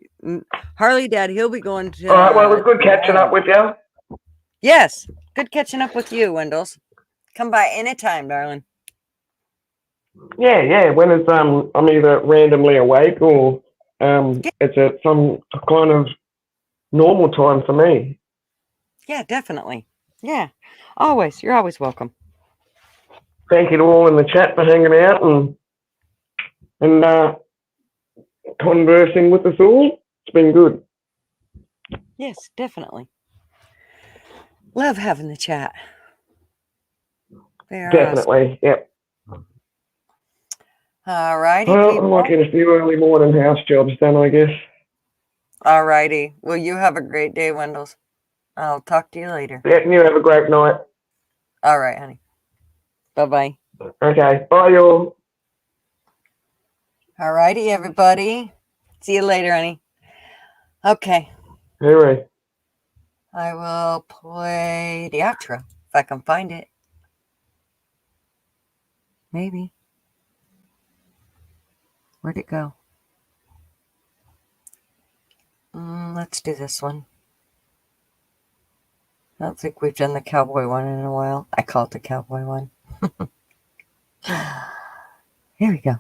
Harley Dad, he'll be going to. All right, well, it was good catching up with you. Yes, good catching up with you, Wendels. Come by anytime, darling. Yeah. When it's I'm either randomly awake or it's at some kind of normal time for me. Yeah, definitely. Yeah, always. You're always welcome. Thank you to all in the chat for hanging out and conversing with us all. It's been good. Yes, definitely. Love having the chat. Definitely, awesome. Yep. All righty. Well, I'm like in a few early morning house jobs done, I guess. All righty. Well, you have a great day, Wendels. I'll talk to you later. Yeah, you have a great night. All right, honey. Bye-bye. Okay, bye, y'all. All righty, everybody. See you later, honey. Okay. Hooray. I will play the outro if I can find it. Maybe. Where'd it go? Let's do this one. I don't think we've done the cowboy one in a while. I call it the cowboy one. Here we go.